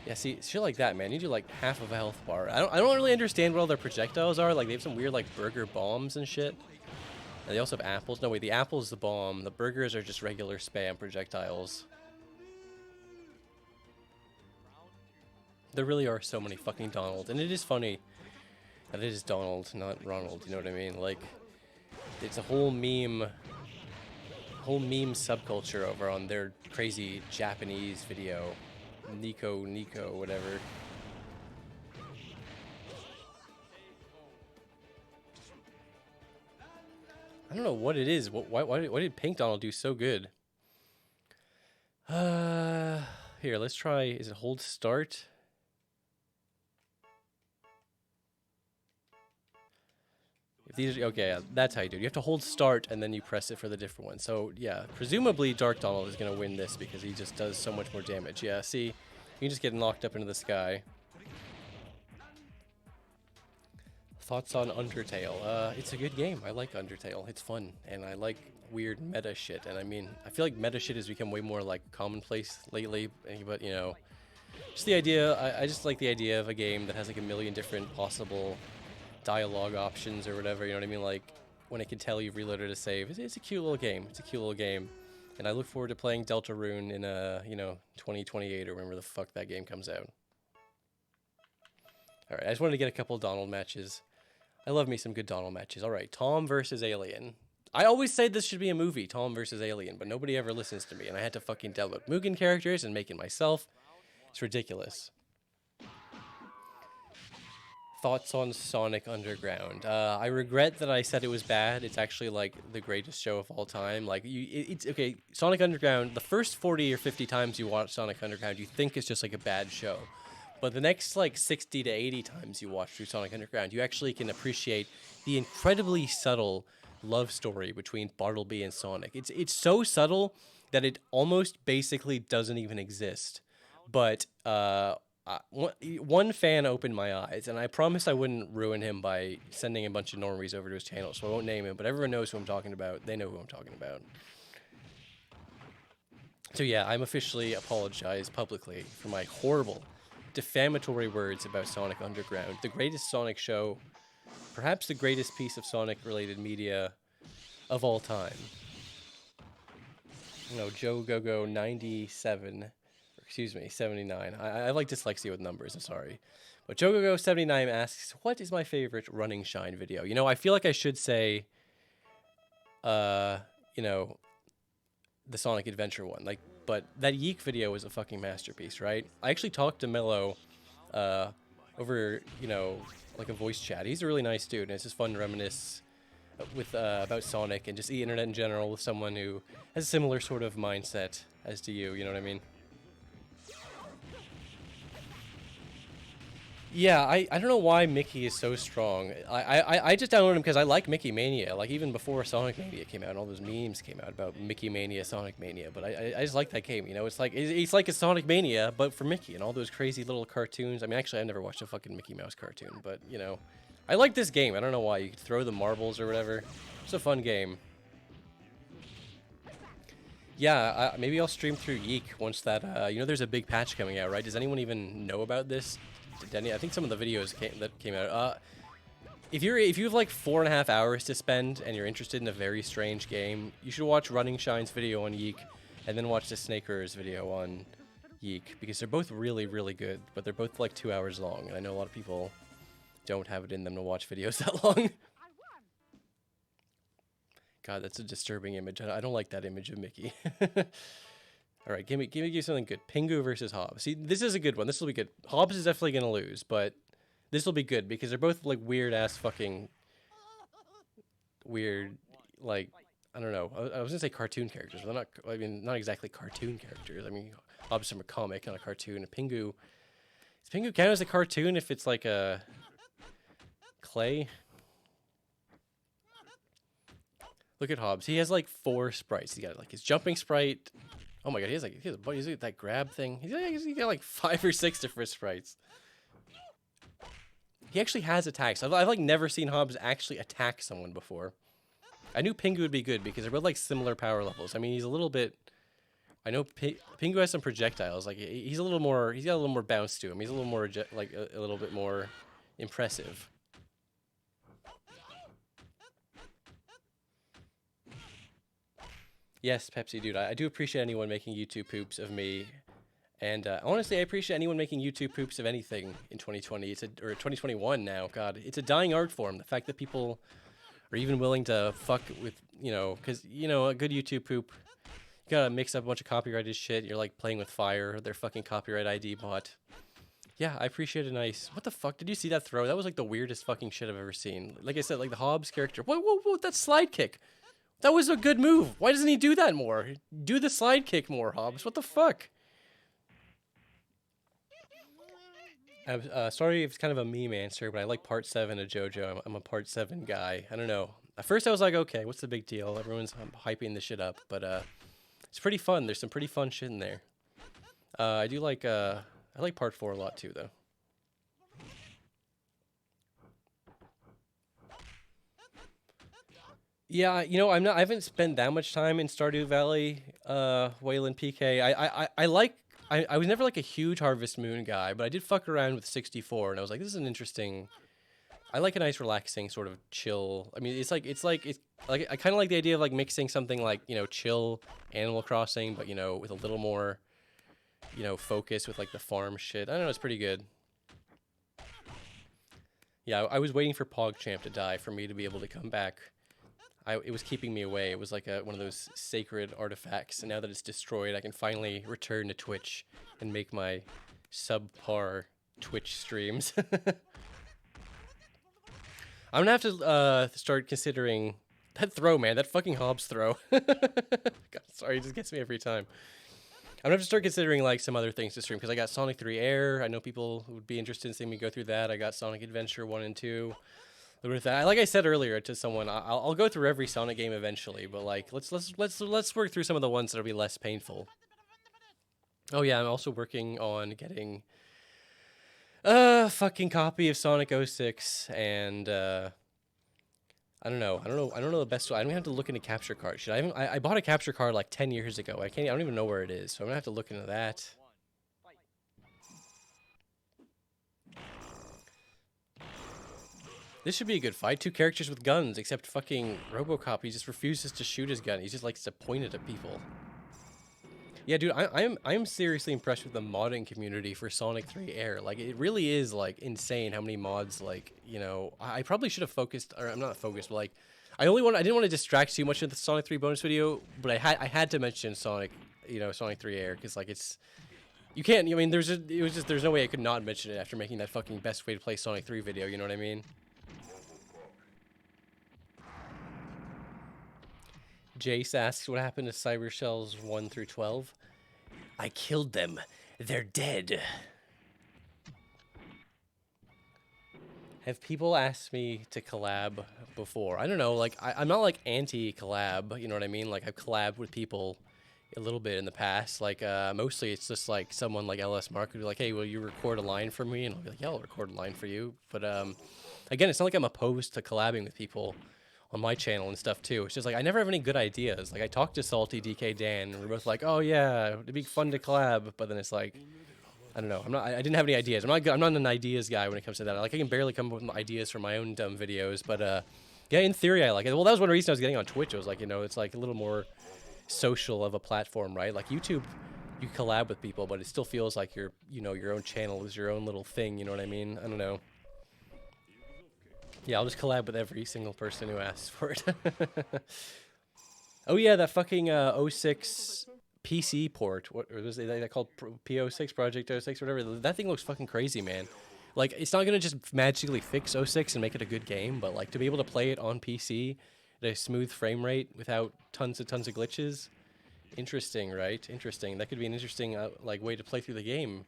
S1: yeah, see, shit like that, man. You do like half of a health bar. I don't really understand what all their projectiles are. Like, they have some weird like burger bombs and shit. And they also have apples. No, wait, the apple's the bomb. The burgers are just regular spam projectiles. There really are so many fucking Donald, and it is funny that it is Donald, not Ronald. You know what I mean? Like, it's a whole meme subculture over on their crazy Japanese video. Nico, whatever. I don't know what it is. Why did Pink Donald do so good? Here, let's try. Is it hold start? If these, okay, yeah, that's how you do it. You have to hold start and then you press it for the different one. So yeah, presumably Dark Donald is gonna win this because he just does so much more damage. Yeah, see, you can just get knocked up into the sky. Thoughts on Undertale? It's a good game. I like Undertale. It's fun, and I like weird meta shit. And I mean, I feel like meta shit has become way more like commonplace lately. But you know, just the idea. I just like the idea of a game that has like a million different possible dialogue options or whatever. You know what I mean? Like when it can tell you've reloaded a save. It's a cute little game. It's a cute little game, and I look forward to playing Deltarune in 2028 or whenever the fuck that game comes out. All right, I just wanted to get a couple Donald matches. I love me some good Donald matches. All right, Tom versus Alien. I always say this should be a movie, Tom versus Alien, but nobody ever listens to me, and I had to fucking download Mugen characters and make it myself. It's ridiculous. Thoughts on Sonic Underground? I regret that I said it was bad. It's actually like the greatest show of all time. Like it's okay. Sonic Underground. The first 40 or 50 times you watch Sonic Underground, you think it's just like a bad show. But the next like 60 to 80 times you watch through Sonic Underground, you actually can appreciate the incredibly subtle love story between Bartleby and Sonic. It's so subtle that it almost basically doesn't even exist. But one fan opened my eyes, and I promised I wouldn't ruin him by sending a bunch of normies over to his channel, so I won't name him, but everyone knows who I'm talking about. They know who I'm talking about. So yeah, I'm officially apologized publicly for my horrible, defamatory words about Sonic Underground, the greatest Sonic show, perhaps the greatest piece of Sonic-related media of all time. You know, Joe Gogo 97, excuse me, 79. I like dyslexia with numbers, I'm sorry. But Joe Gogo 79 asks, what is my favorite Running Shine video? You know, I feel like I should say, you know, the Sonic Adventure one. Like, but that Yeek video was a fucking masterpiece, right? I actually talked to Mello over, you know, like a voice chat. He's a really nice dude, and it's just fun to reminisce with about Sonic and just the internet in general with someone who has a similar sort of mindset as to you know what I mean? Yeah, I don't know why Mickey is so strong. I just downloaded him because I like Mickey Mania. Like, even before Sonic Mania came out, and all those memes came out about Mickey Mania, Sonic Mania. But I just like that game, you know? It's like a Sonic Mania, but for Mickey, and all those crazy little cartoons. I mean, actually, I've never watched a fucking Mickey Mouse cartoon, but, you know. I like this game. I don't know why. You could throw the marbles or whatever. It's a fun game. Yeah, maybe I'll stream through Yeek once that, you know, there's a big patch coming out, right? Does anyone even know about this? I think some of the videos that came out. If you have like 4.5 hours to spend and you're interested in a very strange game, you should watch Running Shine's video on Yeek, and then watch the Snaker's video on Yeek, because they're both really, really good, but they're both like 2 hours long, and I know a lot of people don't have it in them to watch videos that long. God, that's a disturbing image. I don't like that image of Mickey. All right, give me something good. Pingu versus Hobbs. See, this is a good one. This will be good. Hobbs is definitely gonna lose, but this will be good because they're both like weird ass fucking weird, like, I don't know. I was gonna say cartoon characters, but they're not. I mean, not exactly cartoon characters. I mean, Hobbs is from a comic, not a cartoon. And Pingu, does Pingu count as a cartoon if it's like a clay? Look at Hobbs. He has like 4 sprites. He got like his jumping sprite. Oh my god, he's got that grab thing. He's got like 5 or 6 different sprites. He actually has attacks. I've like never seen Hobbs actually attack someone before. I knew Pingu would be good because they're both like similar power levels. I mean, he's a little bit. I know Pingu has some projectiles. Like he's a little more. He's got a little more bounce to him. He's a little more like a little bit more impressive. Yes, Pepsi, dude. I do appreciate anyone making YouTube poops of me, and honestly, I appreciate anyone making YouTube poops of anything in 2020. Or 2021 now. God, it's a dying art form. The fact that people are even willing to fuck with, you know, because you know a good YouTube poop, you gotta mix up a bunch of copyrighted shit. You're like playing with fire. Their fucking copyright ID bot. Yeah, I appreciate a nice. What the fuck? Did you see that throw? That was like the weirdest fucking shit I've ever seen. Like I said, like the Hobbs character. Whoa! That slide kick. That was a good move. Why doesn't he do that more? Do the slide kick more, Hobbs. What the fuck? I'm sorry if it's kind of a meme answer, but I like part 7 of JoJo. I'm a part 7 guy. I don't know. At first I was like, okay, what's the big deal? Everyone's hyping this shit up, but it's pretty fun. There's some pretty fun shit in there. I like part 4 a lot too, though. Yeah, you know, I haven't spent that much time in Stardew Valley, Wayland PK. I was never like a huge Harvest Moon guy, but I did fuck around with 64, and I was like, this is an interesting. I like a nice, relaxing sort of chill. I mean, it's like I kind of like the idea of like mixing something like, you know, chill Animal Crossing, but you know, with a little more, you know, focus with like the farm shit. I don't know, it's pretty good. Yeah, I was waiting for PogChamp to die for me to be able to come back. It was keeping me away. It was like one of those sacred artifacts. And now that it's destroyed, I can finally return to Twitch and make my subpar Twitch streams. I'm gonna have to start considering that throw, man. That fucking Hobbs throw. God, sorry, it just gets me every time. I'm gonna have to start considering like some other things to stream because I got Sonic 3 Air. I know people would be interested in seeing me go through that. I got Sonic Adventure 1 and 2. With that, like I said earlier to someone, I'll go through every Sonic game eventually, but like let's work through some of the ones that'll be less painful. Oh yeah, I'm also working on getting Fucking copy of Sonic 06, and I don't know the best way. I don't even have to look into capture card. Should I even? I bought a capture card like 10 years ago. I don't even know where it is, so I'm gonna have to look into that. This should be a good fight. Two characters with guns, except fucking Robocop. He just refuses to shoot his gun. He just likes to point it at people. Yeah, dude, I'm seriously impressed with the modding community for Sonic 3 Air. Like, it really is, like, insane how many mods, like, you know, I probably should have focused, or I'm not focused, but, like, I didn't want to distract too much in the Sonic 3 bonus video, but I had to mention Sonic 3 Air, because, like, you can't, I mean, there's no way I could not mention it after making that fucking best way to play Sonic 3 video, you know what I mean? Jace asks, what happened to Cyber Shells 1 through 12? I killed them. They're dead. Have people asked me to collab before? I don't know, like, I'm not, like, anti-collab, you know what I mean? Like, I've collabed with people a little bit in the past. Like, mostly it's just, like, someone like LS Mark would be like, hey, will you record a line for me? And I'll be like, yeah, I'll record a line for you. But, again, it's not like I'm opposed to collabing with people on my channel and stuff too. It's just like I never have any good ideas. Like I talked to Salty, DK, Dan, and we're both like, "Oh yeah, it'd be fun to collab." But then it's like, I don't know. I didn't have any ideas. I'm not an ideas guy when it comes to that. Like I can barely come up with ideas for my own dumb videos. But yeah, in theory, I like it. Well, that was one reason I was getting on Twitch. It was like, you know, it's like a little more social of a platform, right? Like YouTube, you collab with people, but it still feels like your own channel is your own little thing. You know what I mean? I don't know. Yeah, I'll just collab with every single person who asks for it. Oh yeah, that fucking 06 PC port. What was it? That called P06, Project 06, or whatever. That thing looks fucking crazy, man. Like, it's not gonna just magically fix 06 and make it a good game, but like to be able to play it on PC at a smooth frame rate without tons of glitches. Interesting, right? Interesting. That could be an interesting like way to play through the game.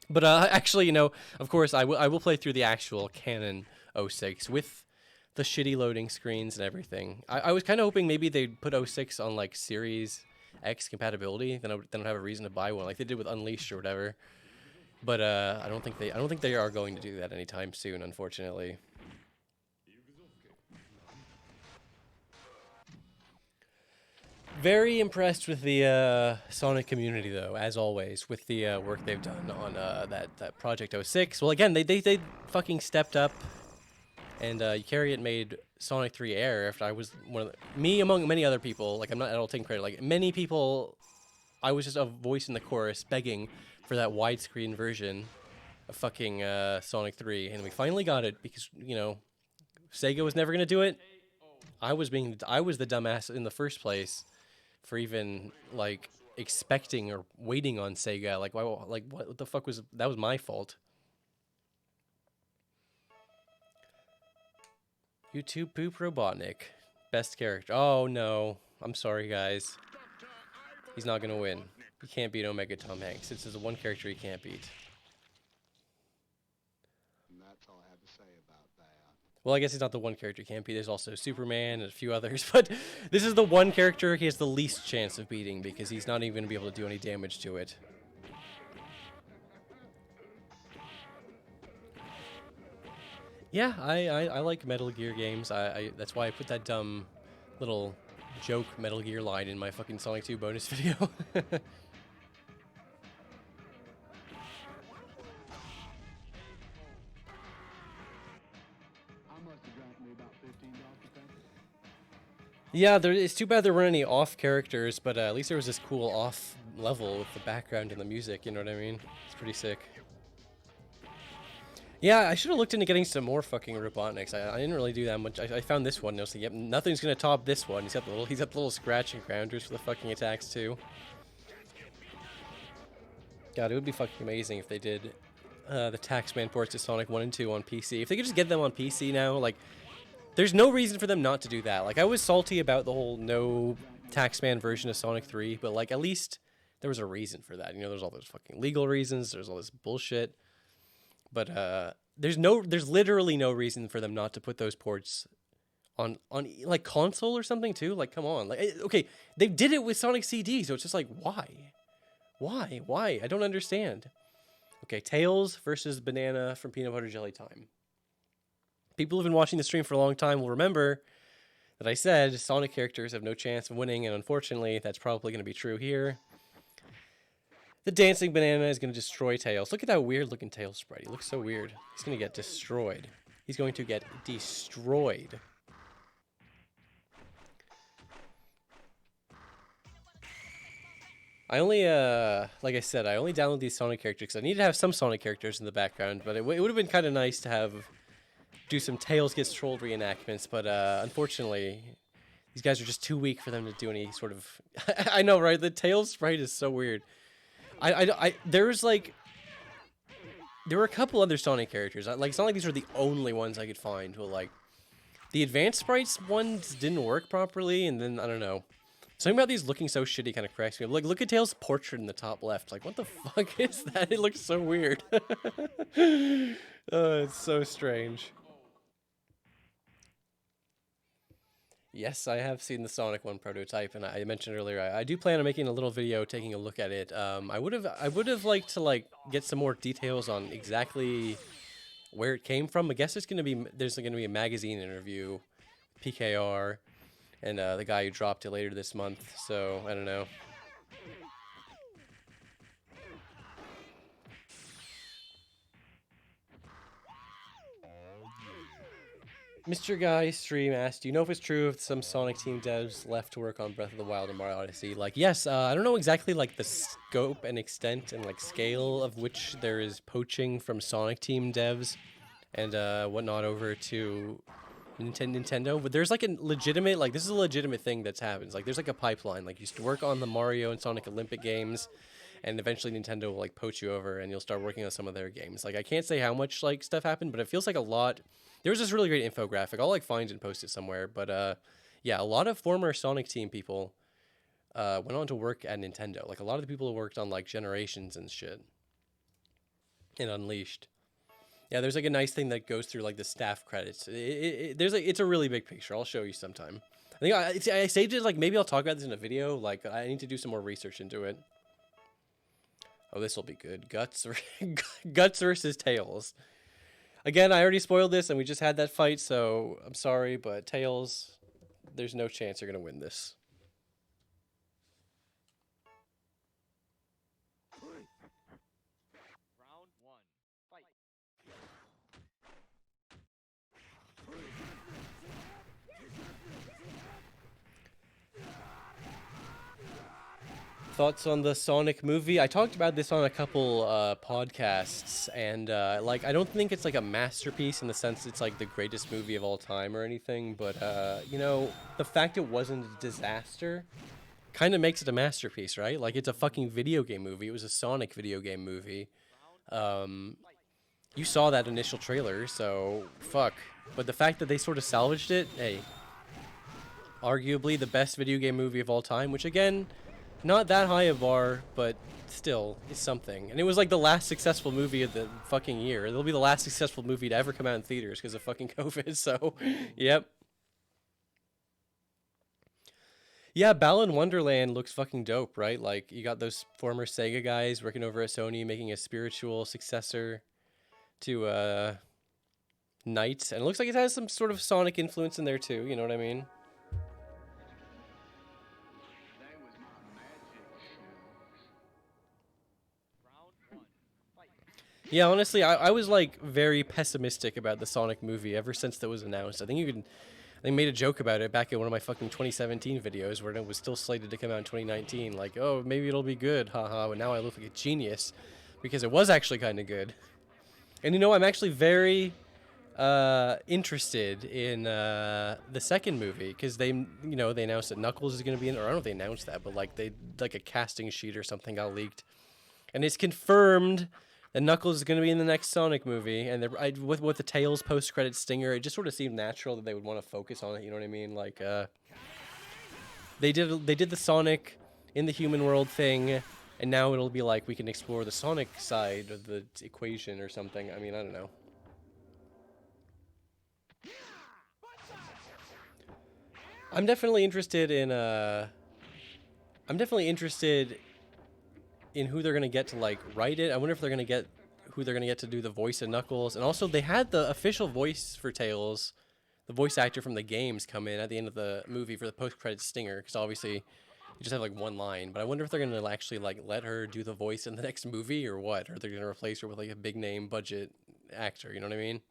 S1: But actually, you know, of course, I will play through the actual canon 06 with the shitty loading screens and everything. I was kind of hoping maybe they'd put 06 on like Series X compatibility, then I'd have a reason to buy one, like they did with Unleashed or whatever. But I don't think they are going to do that anytime soon, unfortunately. Very impressed with the Sonic community, though, as always, with the work they've done on that Project 06. Well, again, they fucking stepped up, and Eukaryote made Sonic 3 Air after I was me among many other people. Like, I'm not at all taking credit. Like, many people, I was just a voice in the chorus begging for that widescreen version of fucking Sonic 3, and we finally got it because, you know, Sega was never gonna do it. I was the dumbass in the first place for even like expecting or waiting on Sega. Like, why? Like, what the fuck was that? Was my fault. YouTube Poop Robotnik, best character. Oh no, I'm sorry guys. He's not gonna win. He can't beat Omega Tom Hanks. This is the one character he can't beat. Well, I guess he's not the one character he can't beat. There's also Superman and a few others, but this is the one character he has the least chance of beating because he's not even going to be able to do any damage to it. Yeah, I like Metal Gear games. That's why I put that dumb little joke Metal Gear line in my fucking Sonic 2 bonus video. Yeah, it's too bad there weren't any off characters, but at least there was this cool off level with the background and the music, you know what I mean? It's pretty sick. Yeah, I should have looked into getting some more fucking Robotniks. I didn't really do that much. I found this one, and I was like, yep, nothing's gonna top this one. He's got the little scratching grounders for the fucking attacks too. God, it would be fucking amazing if they did the Taxman ports to Sonic 1 and 2 on PC. If they could just get them on PC now, like, there's no reason for them not to do that. Like, I was salty about the whole no Taxman version of Sonic 3, but, like, at least there was a reason for that. You know, there's all those fucking legal reasons, there's all this bullshit. But, there's literally no reason for them not to put those ports on like, console or something, too. Like, come on. Like, okay, they did it with Sonic CD, so it's just like, why? Why? I don't understand. Okay, Tails versus Banana from Peanut Butter Jelly Time. People who've been watching the stream for a long time will remember that I said Sonic characters have no chance of winning, and unfortunately, that's probably going to be true here. The dancing banana is going to destroy Tails. Look at that weird-looking Tails sprite. He looks so weird. He's going to get destroyed. He's going to get destroyed. I only, like I said, I only downloaded these Sonic characters because I need to have some Sonic characters in the background, but it would have been kind of nice to have, do some Tails Gets Trolled reenactments, but unfortunately, these guys are just too weak for them to do any sort of, I know, right? The Tails sprite is so weird. There's like, there were a couple other Sonic characters. Like, it's not like these were the only ones I could find. But like, the advanced sprites ones didn't work properly, and then I don't know. Something about these looking so shitty kind of cracks me up. Like, look at Tails' portrait in the top left. Like, what the fuck is that? It looks so weird. Oh, it's so strange. Yes, I have seen the Sonic 1 prototype, and I mentioned earlier I do plan on making a little video taking a look at it. I would have liked to like get some more details on exactly where it came from. I guess there's gonna be a magazine interview, PKR, and the guy who dropped it later this month. So I don't know. Mr. Guy stream asked, do you know if it's true if some Sonic Team devs left to work on Breath of the Wild and Mario Odyssey? Like, yes, I don't know exactly like the scope and extent and like scale of which there is poaching from Sonic Team devs and whatnot over to Nintendo, but there's like a legitimate, like this is a legitimate thing that's happens. Like there's like a pipeline, like you used to work on the Mario and Sonic Olympic games, and eventually Nintendo will like poach you over and you'll start working on some of their games. Like I can't say how much like stuff happened, but it feels like a lot. There was this really great infographic. I'll like find and post it somewhere. But yeah, a lot of former Sonic Team people went on to work at Nintendo. Like a lot of the people who worked on like Generations and shit, and Unleashed. Yeah, there's like a nice thing that goes through like the staff credits. It's a really big picture. I'll show you sometime. I think I saved it. Like maybe I'll talk about this in a video. Like I need to do some more research into it. Oh, this will be good. Guts versus Tails. Again, I already spoiled this, and we just had that fight, so I'm sorry, but Tails, there's no chance you're going to win this.
S3: Round one, fight.
S1: Thoughts on the Sonic movie? I talked about this on a couple podcasts, and like I don't think it's like a masterpiece in the sense it's like the greatest movie of all time or anything, but you know, the fact it wasn't a disaster kind of makes it a masterpiece, right? Like it's a fucking video game movie. It was a Sonic video game movie. You saw that initial trailer, so fuck. But the fact that they sort of salvaged it, hey, arguably the best video game movie of all time, which again, not that high a bar, but still, it's something. And it was like the last successful movie of the fucking year. It'll be the last successful movie to ever come out in theaters because of fucking COVID, so, yep. Yeah, Balan Wonderland looks fucking dope, right? Like, you got those former Sega guys working over at Sony making a spiritual successor to, Knight. And it looks like it has some sort of Sonic influence in there, too, you know what I mean? Yeah, honestly, I was like very pessimistic about the Sonic movie ever since that was announced. I think made a joke about it back in one of my fucking 2017 videos where it was still slated to come out in 2019. Like, oh, maybe it'll be good, haha. But now I look like a genius because it was actually kind of good. And you know, I'm actually very interested in the second movie because they announced that Knuckles is going to be in, or I don't know if they announced that, but like a casting sheet or something got leaked, and it's confirmed. And Knuckles is going to be in the next Sonic movie, and with the Tails post-credit stinger, it just sort of seemed natural that they would want to focus on it. You know what I mean? Like, they did the Sonic in the human world thing, and now it'll be like we can explore the Sonic side of the equation or something. I mean, I don't know. I'm definitely interested in who they're gonna get to like write it. I wonder if they're gonna get who they're gonna get to do the voice of Knuckles, and also they had the official voice for Tails, the voice actor from the games, come in at the end of the movie for the post-credits stinger, because obviously you just have like one line. But I wonder if they're gonna actually like let her do the voice in the next movie or what, or they're gonna replace her with like a big name budget actor. You know what I mean?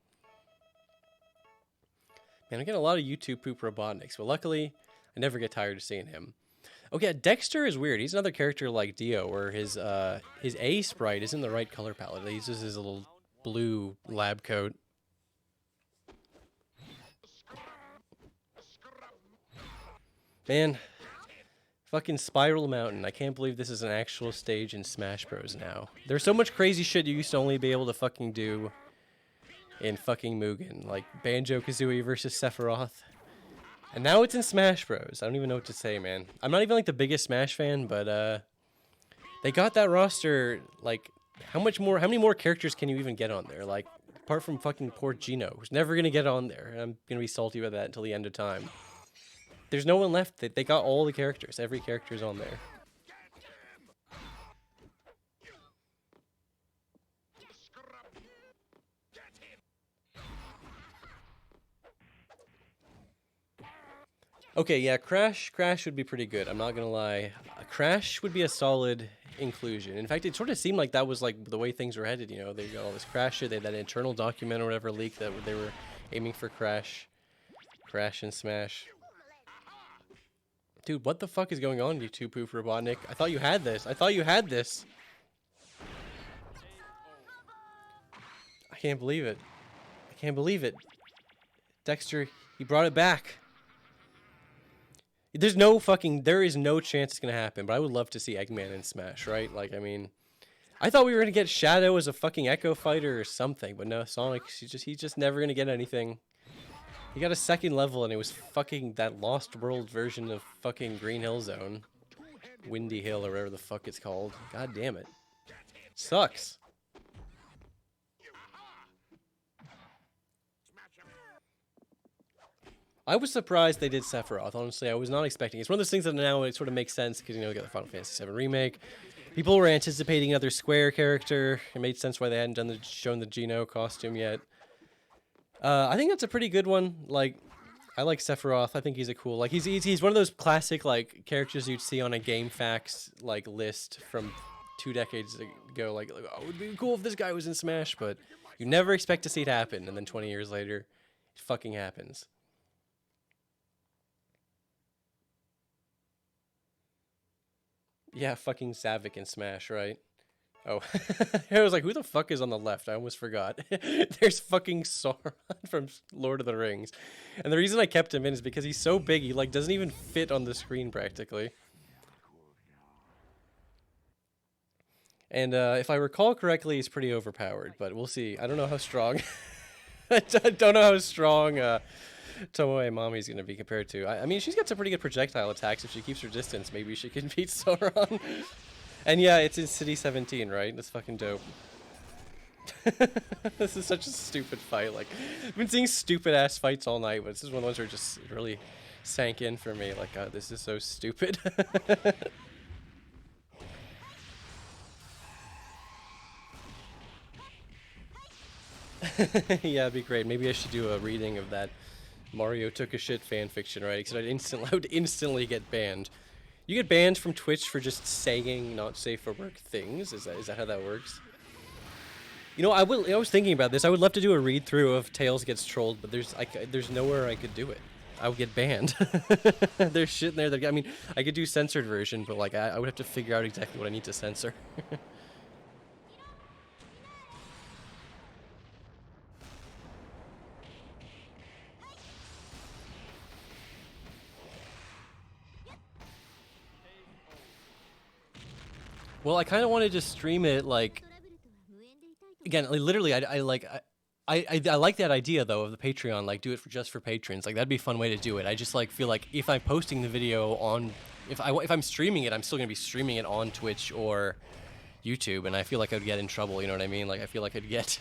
S1: Man, I get a lot of YouTube poop Robotniks, but luckily I never get tired of seeing him. Okay, Dexter is weird. He's another character like Dio, where his A sprite isn't the right color palette. He uses his little blue lab coat. Man, fucking Spiral Mountain. I can't believe this is an actual stage in Smash Bros. Now. There's so much crazy shit you used to only be able to fucking do in fucking Mugen, like Banjo-Kazooie versus Sephiroth. And now it's in Smash Bros. I don't even know what to say, man. I'm not even like the biggest Smash fan, but they got that roster. Like, how many more characters can you even get on there? Like, apart from fucking poor Gino, who's never gonna get on there, and I'm gonna be salty about that until the end of time. There's no one left. They got all the characters. Every character's on there. Okay, yeah, Crash would be pretty good. I'm not gonna lie. Crash would be a solid inclusion. In fact, it sort of seemed like that was like the way things were headed. You know, they got all this Crash shit. They had that internal document or whatever leak that they were aiming for Crash and Smash. Dude, what the fuck is going on, you two poof Robotnik? I thought you had this. I thought you had this. I can't believe it. I can't believe it. Dexter, he brought it back. There is no chance it's gonna happen, but I would love to see Eggman in Smash, right? Like, I mean, I thought we were gonna get Shadow as a fucking Echo Fighter or something, but no, Sonic, he's just never gonna get anything. He got a second level and it was fucking that Lost World version of fucking Green Hill Zone. Windy Hill or whatever the fuck it's called. God damn it. Sucks. I was surprised they did Sephiroth, honestly. I was not expecting it. It's one of those things that now it sort of makes sense because, you know, we got the Final Fantasy VII Remake. People were anticipating another Square character. It made sense why they hadn't shown the Geno costume yet. I think that's a pretty good one. Like, I like Sephiroth. I think he's a cool, like, he's one of those classic, like, characters you'd see on a GameFAQs, like, list from 2 decades ago. Like, oh, it would be cool if this guy was in Smash, but you never expect to see it happen, and then 20 years later, it fucking happens. Yeah, fucking Zavik in Smash, right? Oh, I was like, who the fuck is on the left? I almost forgot. There's fucking Sauron from Lord of the Rings. And the reason I kept him in is because he's so big, he like doesn't even fit on the screen practically. And if I recall correctly, he's pretty overpowered, but we'll see. I don't know how strong. I don't know how strong Tomoe Mami's going to be compared to. I mean, she's got some pretty good projectile attacks. If she keeps her distance, maybe she can beat Sauron. And yeah, it's in City 17, right? That's fucking dope. This is such a stupid fight. Like, I've been seeing stupid-ass fights all night, but this is one of the ones where it just really sank in for me. Like, God, this is so stupid. Yeah, it'd be great. Maybe I should do a reading of that Mario Took a Shit fanfiction, right? Because I would instantly get banned. You get banned from Twitch for just saying not safe for work things. Is that how that works? You know, I was thinking about this. I would love to do a read through of Tails Gets Trolled, but there's nowhere I could do it. I would get banned. There's shit in there that, I mean, I could do censored version, but like I would have to figure out exactly what I need to censor. Well, I kind of wanted to stream it, like, again, like, literally, I like that idea, though, of the Patreon, like, do it just for patrons. Like, that'd be a fun way to do it. I just, like, feel like if I'm posting the video on, if I'm streaming it, I'm still going to be streaming it on Twitch or YouTube, and I feel like I'd get in trouble, you know what I mean? Like, I feel like I'd get,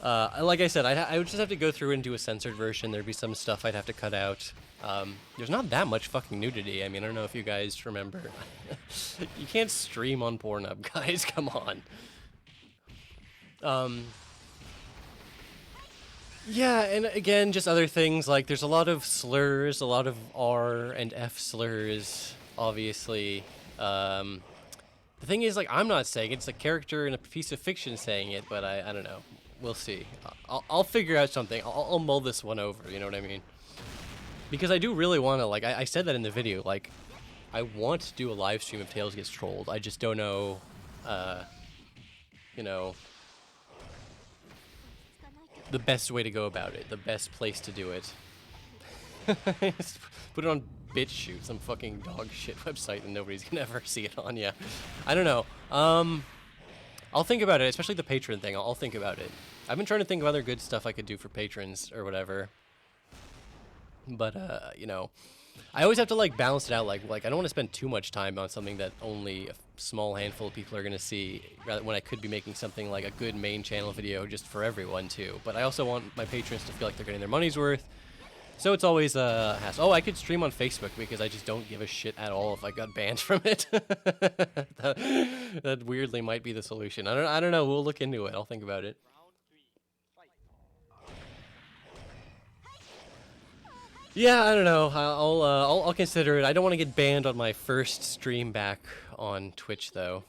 S1: like I said, I would just have to go through and do a censored version. There'd be some stuff I'd have to cut out. There's not that much fucking nudity. I mean, I don't know if you guys remember. You can't stream on Pornhub, guys. Come on. Yeah, and again, just other things, like there's a lot of slurs, a lot of R and F slurs, obviously. The thing is, like, I'm not saying it, it's a character in a piece of fiction saying it, but I don't know. We'll see. I'll figure out something. I'll mull this one over, you know what I mean? Because I do really want to, like, I said that in the video, like, I want to do a live stream of Tails Gets Trolled. I just don't know, you know, the best way to go about it, the best place to do it. Just put it on BitChute, some fucking dog shit website that nobody's gonna ever see it on. Yeah, I don't know. I'll think about it, especially the patron thing. I'll think about it. I've been trying to think of other good stuff I could do for patrons or whatever. But you know, I always have to like balance it out. Like I don't want to spend too much time on something that only a small handful of people are gonna see, rather when I could be making something like a good main channel video just for everyone too. But I also want my patrons to feel like they're getting their money's worth. So it's always a hassle. Oh, I could stream on Facebook because I just don't give a shit at all if I got banned from it. that weirdly might be the solution. I don't know. We'll look into it. I'll think about it. Yeah, I don't know. I'll consider it. I don't want to get banned on my first stream back on Twitch though.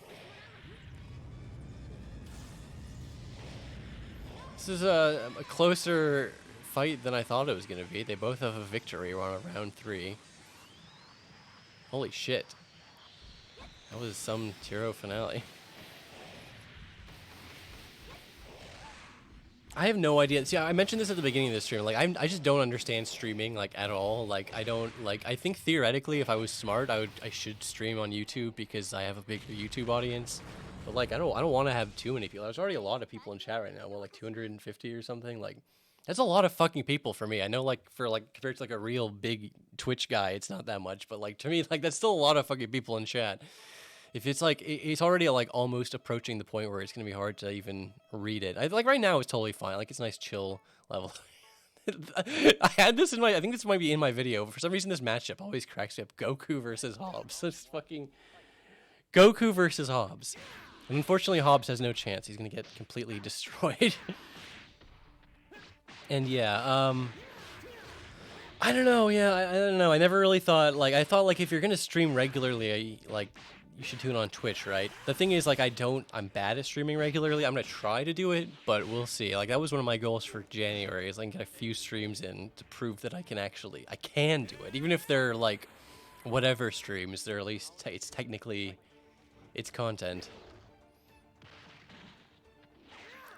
S1: This is a closer fight than I thought it was going to be. They both have a victory. We're on round 3. Holy shit. That was some Tiro finale. I have no idea. See, I mentioned this at the beginning of the stream. Like, I just don't understand streaming, like, at all. Like, I don't, like, I think theoretically, if I was smart, I should stream on YouTube because I have a bigger YouTube audience. But, like, I don't want to have too many people. There's already a lot of people in chat right now. Well, like, 250 or something. Like, that's a lot of fucking people for me. I know, like, for, like, compared to, like, a real big Twitch guy, it's not that much. But, like, to me, like, that's still a lot of fucking people in chat. If it's, like, it's already, like, almost approaching the point where it's going to be hard to even read it. Like, right now, it's totally fine. Like, it's a nice, chill level. I had this in my, I think this might be in my video. But for some reason, this matchup always cracks me up. Goku versus Hobbs. It's fucking Goku versus Hobbs. And unfortunately, Hobbs has no chance. He's going to get completely destroyed. And yeah, I don't know. Yeah, I don't know. I never really thought, like, I thought, like, if you're going to stream regularly, like, you should tune on Twitch, right? The thing is, like, I'm bad at streaming regularly. I'm going to try to do it, but we'll see. Like, that was one of my goals for January, is I can get a few streams in to prove that I can do it. Even if they're, like, whatever streams, they're at least, it's technically, it's content.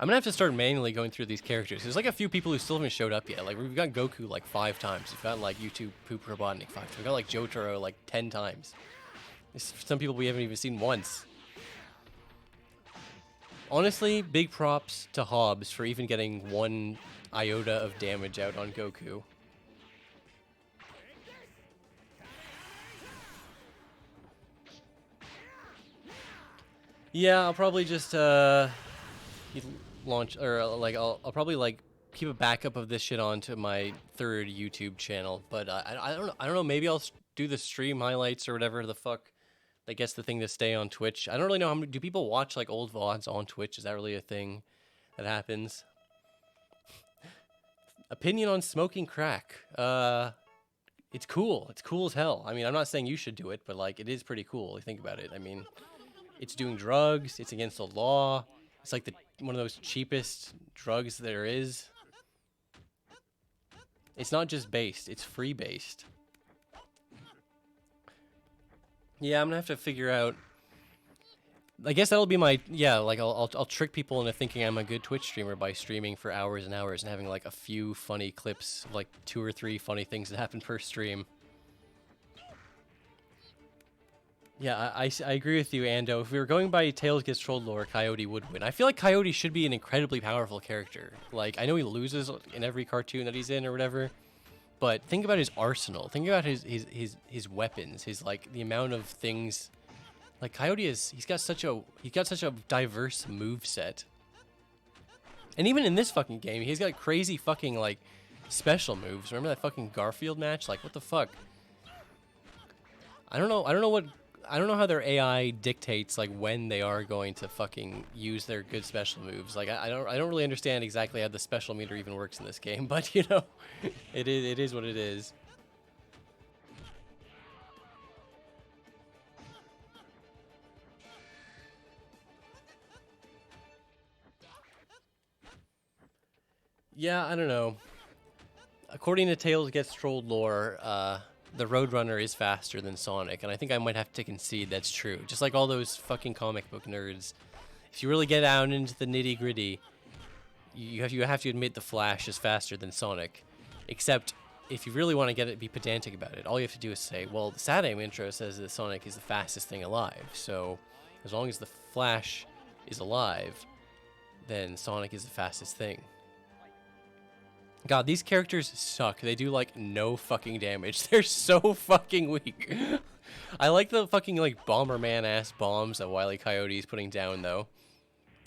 S1: I'm gonna have to start manually going through these characters. There's like a few people who still haven't showed up yet. Like, we've got Goku like 5 times. We've got like YouTube Poop Robotnik 5 times. We've got like Jotaro like 10 times. There's some people we haven't even seen once. Honestly, big props to Hobbs for even getting 1 iota of damage out on Goku. Yeah, I'll probably just launch, or like I'll probably like keep a backup of this shit onto my 3rd YouTube channel. But I don't know. Maybe I'll do the stream highlights or whatever the fuck. I guess the thing to stay on Twitch. I don't really know how many. Do people watch like old VODs on Twitch? Is that really a thing that happens? Opinion on smoking crack. It's cool. It's cool as hell. I mean, I'm not saying you should do it, but like it is pretty cool. If you think about it. I mean, it's doing drugs. It's against the law. It's like one of those cheapest drugs there is. It's not just based, it's free based. Yeah, I'm gonna have to figure out. I guess that'll be my, yeah, like I'll trick people into thinking I'm a good Twitch streamer by streaming for hours and hours and having like a few funny clips, of, like 2 or 3 funny things that happen per stream. Yeah, I agree with you, Ando. If we were going by Tails Gets Trolled lore, Coyote would win. I feel like Coyote should be an incredibly powerful character. Like, I know he loses in every cartoon that he's in or whatever, but think about his arsenal. Think about his weapons, his, like, the amount of things. Like, Coyote he's got such a diverse moveset. And even in this fucking game, he's got crazy fucking, like, special moves. Remember that fucking Garfield match? Like, what the fuck? I don't know what I don't know how their AI dictates like when they are going to fucking use their good special moves. Like I don't really understand exactly how the special meter even works in this game, but you know, it is what it is. Yeah, I don't know. According to Tails Gets Trolled lore, the Roadrunner is faster than Sonic, and I think I might have to concede that's true. Just like all those fucking comic book nerds, if you really get down into the nitty gritty, you have to admit the Flash is faster than Sonic. Except if you really want to be pedantic about it, all you have to do is say, well, the Saturday intro says that Sonic is the fastest thing alive, so as long as the Flash is alive, then Sonic is the fastest thing. God, these characters suck. They do, like, no fucking damage. They're so fucking weak. I like the fucking, like, Bomberman-ass bombs that Wiley Coyote is putting down, though.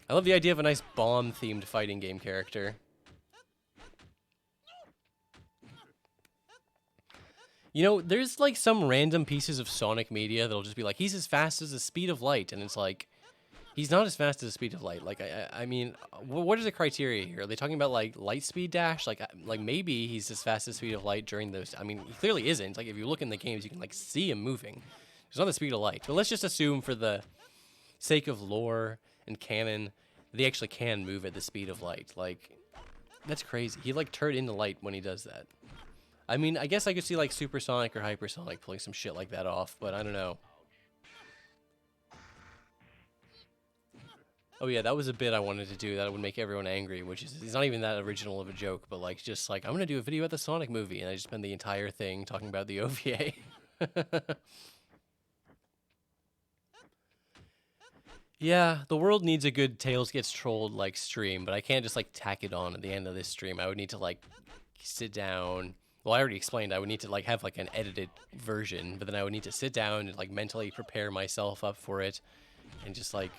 S1: I love the idea of a nice bomb-themed fighting game character. You know, there's, like, some random pieces of Sonic media that'll just be like, he's as fast as the speed of light, and it's like, he's not as fast as the speed of light. Like, I mean, what is the criteria here? Are they talking about, like, light speed dash? Like maybe he's as fast as the speed of light during those... I mean, he clearly isn't. Like, if you look in the games, you can, like, see him moving. It's not the speed of light. But let's just assume, for the sake of lore and canon, they actually can move at the speed of light. Like, that's crazy. He, like, turned into light when he does that. I mean, I guess I could see, like, Supersonic or Hypersonic pulling some shit like that off, but I don't know. Oh yeah, that was a bit I wanted to do that would make everyone angry, which is, it's not even that original of a joke, but like, just like, I'm gonna do a video about the Sonic movie, and I just spend the entire thing talking about the OVA. Yeah, the world needs a good Tails Gets Trolled, like, stream, but I can't just, like, tack it on at the end of this stream. I would need to, like, sit down. Well, I already explained I would need to, like, have, like, an edited version, but then I would need to sit down and, like, mentally prepare myself up for it, and just, like...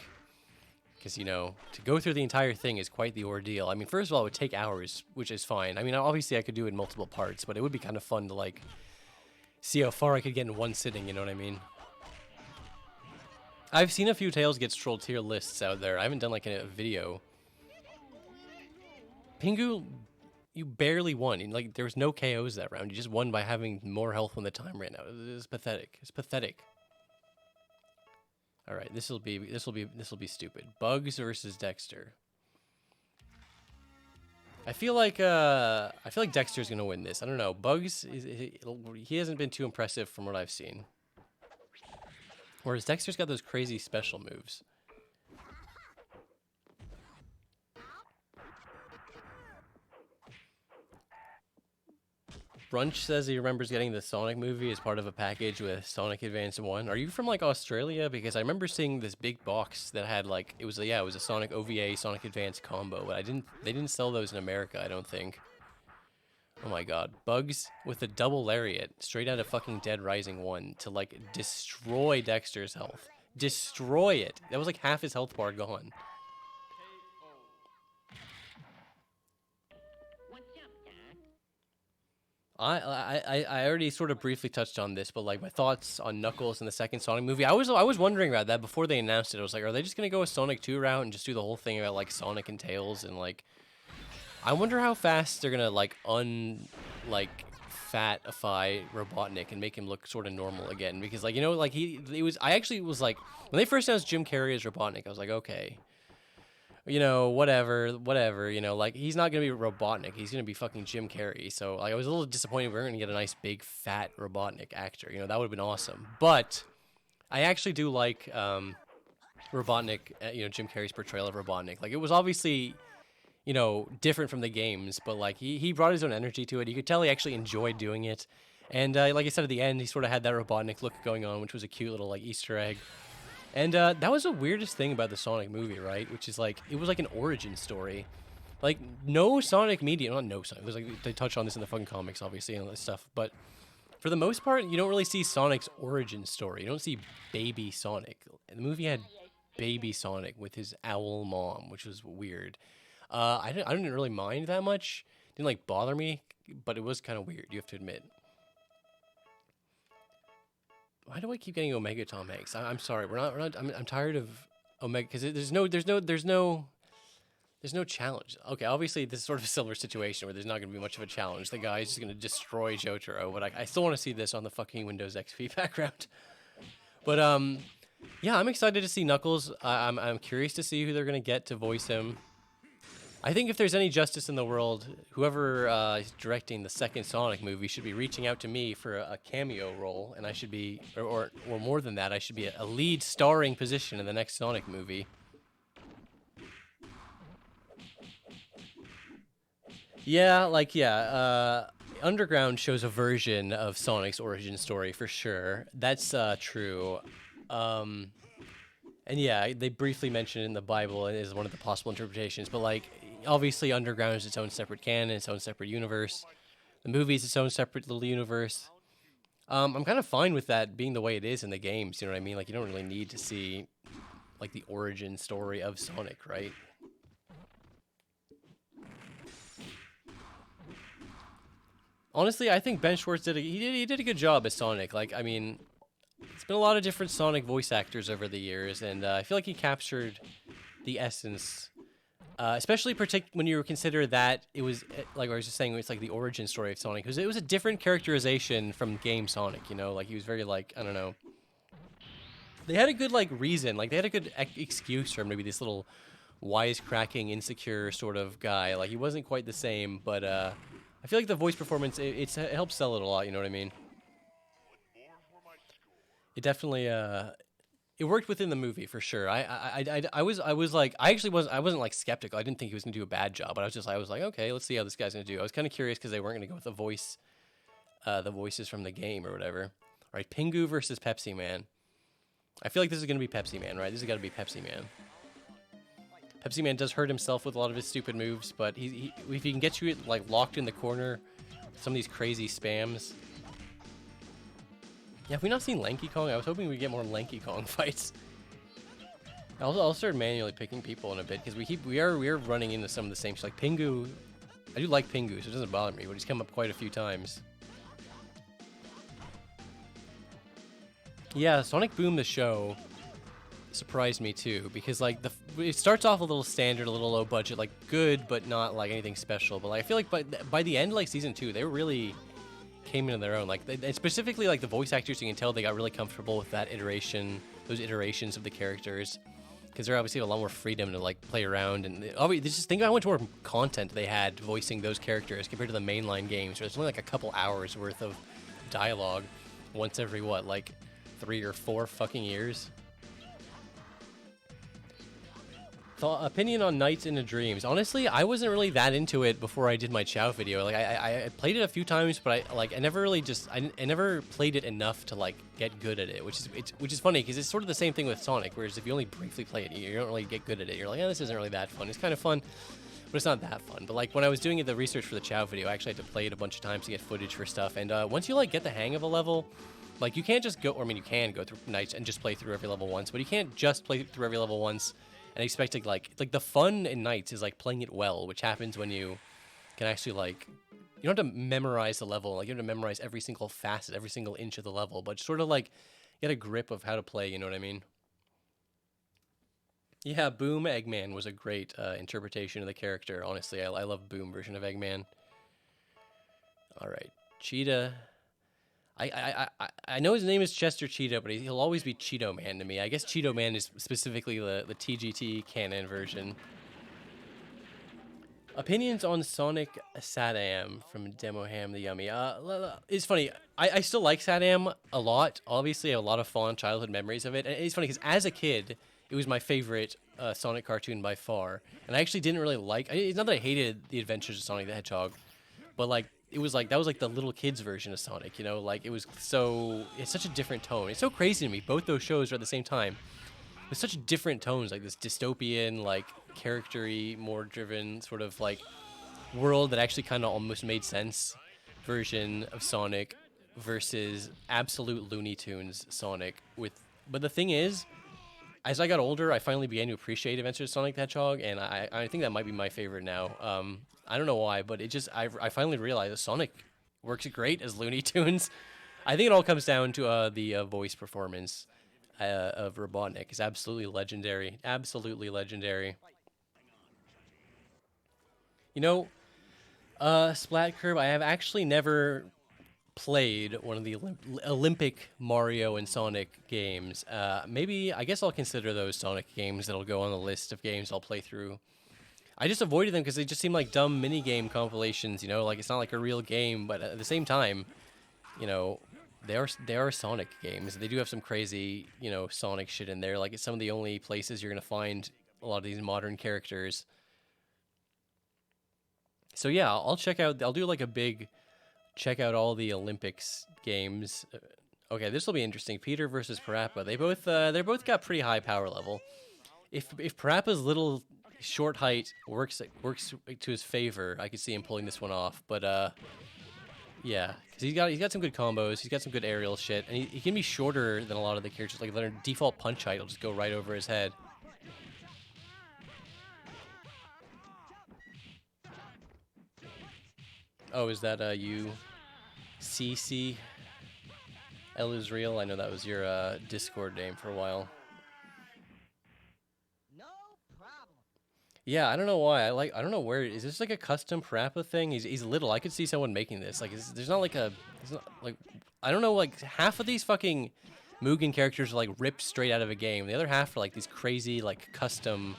S1: Because, you know, to go through the entire thing is quite the ordeal. I mean, first of all, it would take hours, which is fine. I mean, obviously I could do it in multiple parts, but it would be kind of fun to, like, see how far I could get in one sitting, you know what I mean? I've seen a few Tails Gets Trolled tier lists out there. I haven't done, like, a video. Pingu, you barely won. Like, there was no KOs that round. You just won by having more health when the time ran out. It's pathetic. It's pathetic. All right, this will be stupid. Bugs versus Dexter. I feel like Dexter's gonna win this. I don't know. Bugs, he hasn't been too impressive from what I've seen. Whereas Dexter's got those crazy special moves. Brunch says he remembers getting the Sonic movie as part of a package with Sonic Advance 1. Are you from, like, Australia? Because I remember seeing this big box that had, like, it was a Sonic OVA, Sonic Advance combo, but they didn't sell those in America, I don't think. Oh my god. Bugs with a double lariat, straight out of fucking Dead Rising 1, to, like, destroy Dexter's health. Destroy it! That was, like, half his health bar gone. I already sort of briefly touched on this, but like my thoughts on Knuckles in the second Sonic movie, I was wondering about that before they announced it. I was like, are they just gonna go a Sonic 2 route and just do the whole thing about like Sonic and Tails, and like I wonder how fast they're gonna like fatify Robotnik and make him look sort of normal again, because like, you know, like I actually was like, when they first announced Jim Carrey as Robotnik, I was like, okay, you know, whatever, you know, like, he's not gonna be Robotnik, he's gonna be fucking Jim Carrey. So like, I was a little disappointed we weren't gonna get a nice big fat Robotnik actor, you know, that would have been awesome. But I actually do like Robotnik, you know, Jim Carrey's portrayal of Robotnik. Like, it was obviously, you know, different from the games, but like he brought his own energy to it. You could tell he actually enjoyed doing it. And like I said, at the end, he sort of had that Robotnik look going on, which was a cute little like Easter egg. And that was the weirdest thing about the Sonic movie, right? Which is like, it was like an origin story. Like, no Sonic media, not no Sonic, there's like, they touch on this in the fucking comics, obviously, and all this stuff, but for the most part, you don't really see Sonic's origin story. You don't see baby Sonic. The movie had baby Sonic with his owl mom, which was weird. I didn't really mind that much. It didn't like bother me, but it was kind of weird, you have to admit. Why do I keep getting Omega Tom Hanks? I'm sorry. We're not. I'm tired of Omega because there's no challenge. Okay, obviously this is sort of a similar situation where there's not going to be much of a challenge. The guy's just going to destroy Jotaro, but I still want to see this on the fucking Windows XP background. But yeah, I'm excited to see Knuckles. I'm curious to see who they're going to get to voice him. I think if there's any justice in the world, whoever is directing the second Sonic movie should be reaching out to me for a cameo role, and I should be, or more than that, I should be a lead starring position in the next Sonic movie. Yeah, like, yeah, Underground shows a version of Sonic's origin story for sure. That's true. And yeah, they briefly mention it in the Bible and is one of the possible interpretations, but like, obviously Underground is its own separate canon, its own separate universe. The movie is its own separate little universe. I'm kind of fine with that being the way it is in the games, you know what I mean? Like, you don't really need to see, like, the origin story of Sonic, right? Honestly, I think Ben Schwartz did a good job as Sonic. Like, I mean, it's been a lot of different Sonic voice actors over the years, and I feel like he captured the essence, especially when you consider that it was, like I was just saying, it's like the origin story of Sonic, because it was a different characterization from game Sonic, you know? Like, he was very, like, I don't know. They had a good, like, reason. Like, they had a good excuse for him to be this little wisecracking, insecure sort of guy. Like, he wasn't quite the same, but, I feel like the voice performance, it helps sell it a lot, you know what I mean? It definitely, it worked within the movie for sure. I was like, I wasn't like skeptical. I didn't think he was gonna do a bad job, but I was like, okay, let's see how this guy's gonna do. I was kind of curious because they weren't gonna go with the voices from the game or whatever. All right, Pingu versus Pepsi Man. I feel like this is gonna be Pepsi Man, right? This has got to be Pepsi Man. Pepsi Man does hurt himself with a lot of his stupid moves, but if he can get you like locked in the corner, some of these crazy spams. Yeah, have we not seen Lanky Kong? I was hoping we'd get more Lanky Kong fights. I'll start manually picking people in a bit because we are running into some of the same like Pingu. I do like Pingu, so it doesn't bother me, but he's come up quite a few times. Yeah, Sonic Boom the show surprised me too because like it starts off a little standard, a little low budget, like good but not like anything special. But like I feel like by the end, like season 2, they really came into their own. Like and specifically like the voice actors, you can tell they got really comfortable with that iteration, those iterations of the characters, because they're obviously a lot more freedom to like play around. And just think about how much more content they had voicing those characters compared to the mainline games, where it's only like a couple hours worth of dialogue once every what, like 3 or 4 fucking years. Opinion on Nights into Dreams. Honestly, I wasn't really that into it before I did my Chow video. Like I played it a few times, but I never really I never played it enough to like get good at it, which is funny because it's sort of the same thing with Sonic. Whereas if you only briefly play it, you don't really get good at it. You're like, oh, this isn't really that fun. It's kind of fun, but it's not that fun. But like when I was doing the research for the Chow video, I actually had to play it a bunch of times to get footage for stuff. And once you like get the hang of a level, like you can't just go. Or I mean, you can go through Nights and just play through every level once, but you can't just play through every level once and expect to like the fun in Nights is like playing it well, which happens when you can actually like, you don't have to memorize the level, like you don't have to memorize every single facet, every single inch of the level, but sort of like get a grip of how to play, you know what I mean? Yeah, Boom Eggman was a great interpretation of the character. Honestly, I love Boom version of Eggman. All right, Cheetah. I know his name is Chester Cheetah, but he'll always be Cheeto Man to me. I guess Cheeto Man is specifically the TGT canon version. Opinions on Sonic Sadam from Demo Ham the Yummy. It's funny. I still like Sadam a lot. Obviously, I have a lot of fond childhood memories of it. And it's funny because as a kid, it was my favorite Sonic cartoon by far. And I actually didn't really like. It's not that I hated the Adventures of Sonic the Hedgehog, but like it was like that was like the little kids version of Sonic. You know, like it's such a different tone. It's so crazy to me. Both those shows are at the same time with such different tones, like this dystopian, like character-y, more driven sort of like world that actually kind of almost made sense version of Sonic versus absolute Looney Tunes Sonic. But the thing is, as I got older, I finally began to appreciate Adventures of Sonic the Hedgehog, and I think that might be my favorite now. I don't know why, but I finally realized that Sonic works great as Looney Tunes. I think it all comes down to the voice performance of Robotnik. Is absolutely legendary. Absolutely legendary. You know, Splat Curb, I have actually never played one of the Olympic Mario and Sonic games. Maybe, I guess I'll consider those Sonic games that'll go on the list of games I'll play through. I just avoided them because they just seem like dumb mini-game compilations, you know? Like, it's not like a real game, but at the same time, you know, they are Sonic games. They do have some crazy, you know, Sonic shit in there. Like, it's some of the only places you're going to find a lot of these modern characters. So yeah, I'll check out, I'll do like a big check out all the Olympics games. Okay, this will be interesting. Peter versus Parappa. They're both got pretty high power level. If Parappa's little short height works to his favor, I could see him pulling this one off. But yeah, because he's got some good combos. He's got some good aerial shit, and he can be shorter than a lot of the characters. Like their default punch height will just go right over his head. Oh, is that you, CC El Israel? I know that was your Discord name for a while.
S3: No problem.
S1: Yeah, I don't know why. I don't know where. Is this like a custom Parappa thing? He's little. I could see someone making this. Like, there's not like a. It's not like, I don't know. Like half of these fucking Mugen characters are like ripped straight out of a game. The other half are like these crazy like custom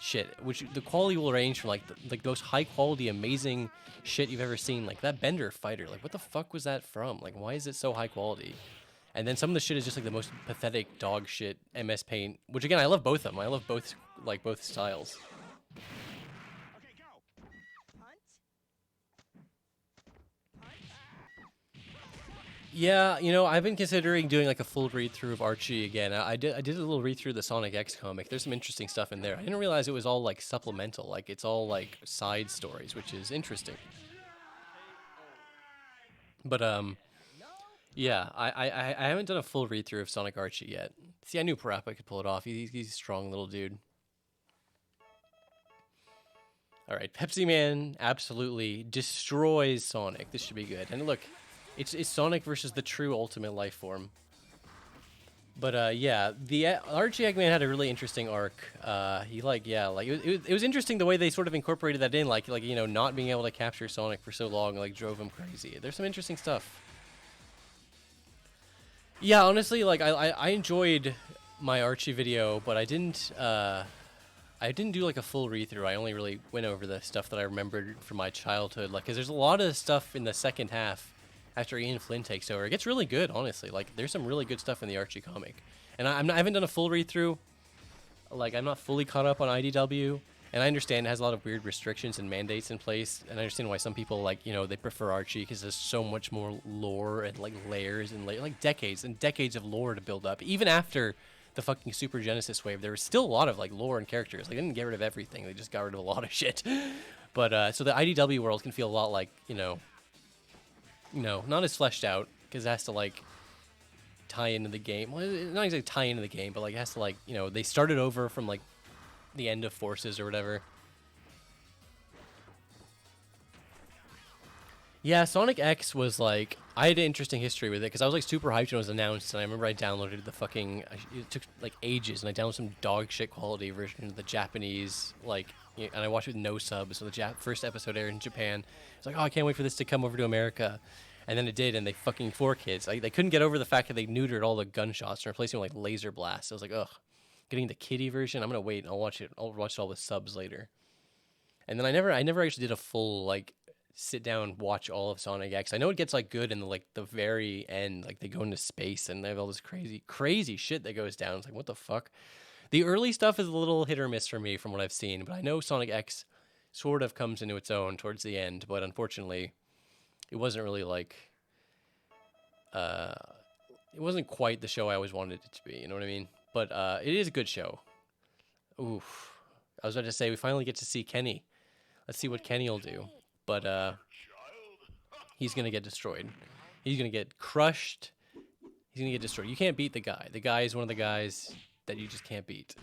S1: shit, which the quality will range from like the most high quality, amazing shit you've ever seen. Like that Bender fighter. Like, what the fuck was that from? Like, why is it so high quality? And then some of the shit is just like the most pathetic dog shit MS Paint. Which again, I love both of them. I love both styles.
S2: Okay, go.
S3: Hunt.
S1: Yeah, you know, I've been considering doing like a full read through of Archie again. I did a little read through the Sonic X comic. There's some interesting stuff in there. I didn't realize it was all like supplemental, like it's all like side stories, which is interesting. But yeah, I haven't done a full read through of Sonic Archie yet. See, I knew Parappa could pull it off. He's a strong little dude. All right, Pepsi Man absolutely destroys Sonic. This should be good. And look, it's Sonic versus the true ultimate life form. But yeah, the Archie Eggman had a really interesting arc. It was interesting the way they sort of incorporated that in, like you know, not being able to capture Sonic for so long like drove him crazy. There's some interesting stuff. Yeah, honestly, like I enjoyed my Archie video, but I didn't do like a full read through. I only really went over the stuff that I remembered from my childhood, like because there's a lot of stuff in the second half after Ian Flynn takes over. It gets really good, honestly. Like there's some really good stuff in the Archie comic, and I haven't done a full read through. Like I'm not fully caught up on IDW, and I understand it has a lot of weird restrictions and mandates in place, and I understand why some people like, you know, they prefer Archie because there's so much more lore and like layers and like decades and decades of lore to build up. Even after the fucking Super Genesis wave, there was still a lot of like lore and characters. They didn't get rid of everything; they just got rid of a lot of shit. But so the IDW world can feel a lot like, you know, not as fleshed out because it has to like tie into the game. Well, not exactly tie into the game, but like it has to like, you know, they started over from like the end of Forces or whatever. Yeah, Sonic X was like, I had an interesting history with it because I was like super hyped when it was announced, and I remember I downloaded the fucking, it took like ages, and I downloaded some dog shit quality version of the Japanese, like, and I watched it with no subs, so the first episode aired in Japan. It's like, oh, I can't wait for this to come over to America. And then it did, and they fucking, 4Kids, like, they couldn't get over the fact that they neutered all the gunshots and replaced them with like laser blasts. I was like, ugh, getting the kiddie version, I'm gonna wait and I'll watch it all with subs later. And then I never actually did a full like sit down watch all of Sonic X. I know it gets like good in the very end, like they go into space and they have all this crazy shit that goes down. It's like, what the fuck? The early stuff is a little hit or miss for me from what I've seen, but I know Sonic X sort of comes into its own towards the end, but unfortunately it wasn't really like it wasn't quite the show I always wanted it to be, you know what I mean? But it is a good show. Oof. I was about to say we finally get to see Kenny. Let's see what Kenny will do. But he's going to get destroyed. He's going to get crushed. He's going to get destroyed. You can't beat the guy. The guy is one of the guys that you just can't beat.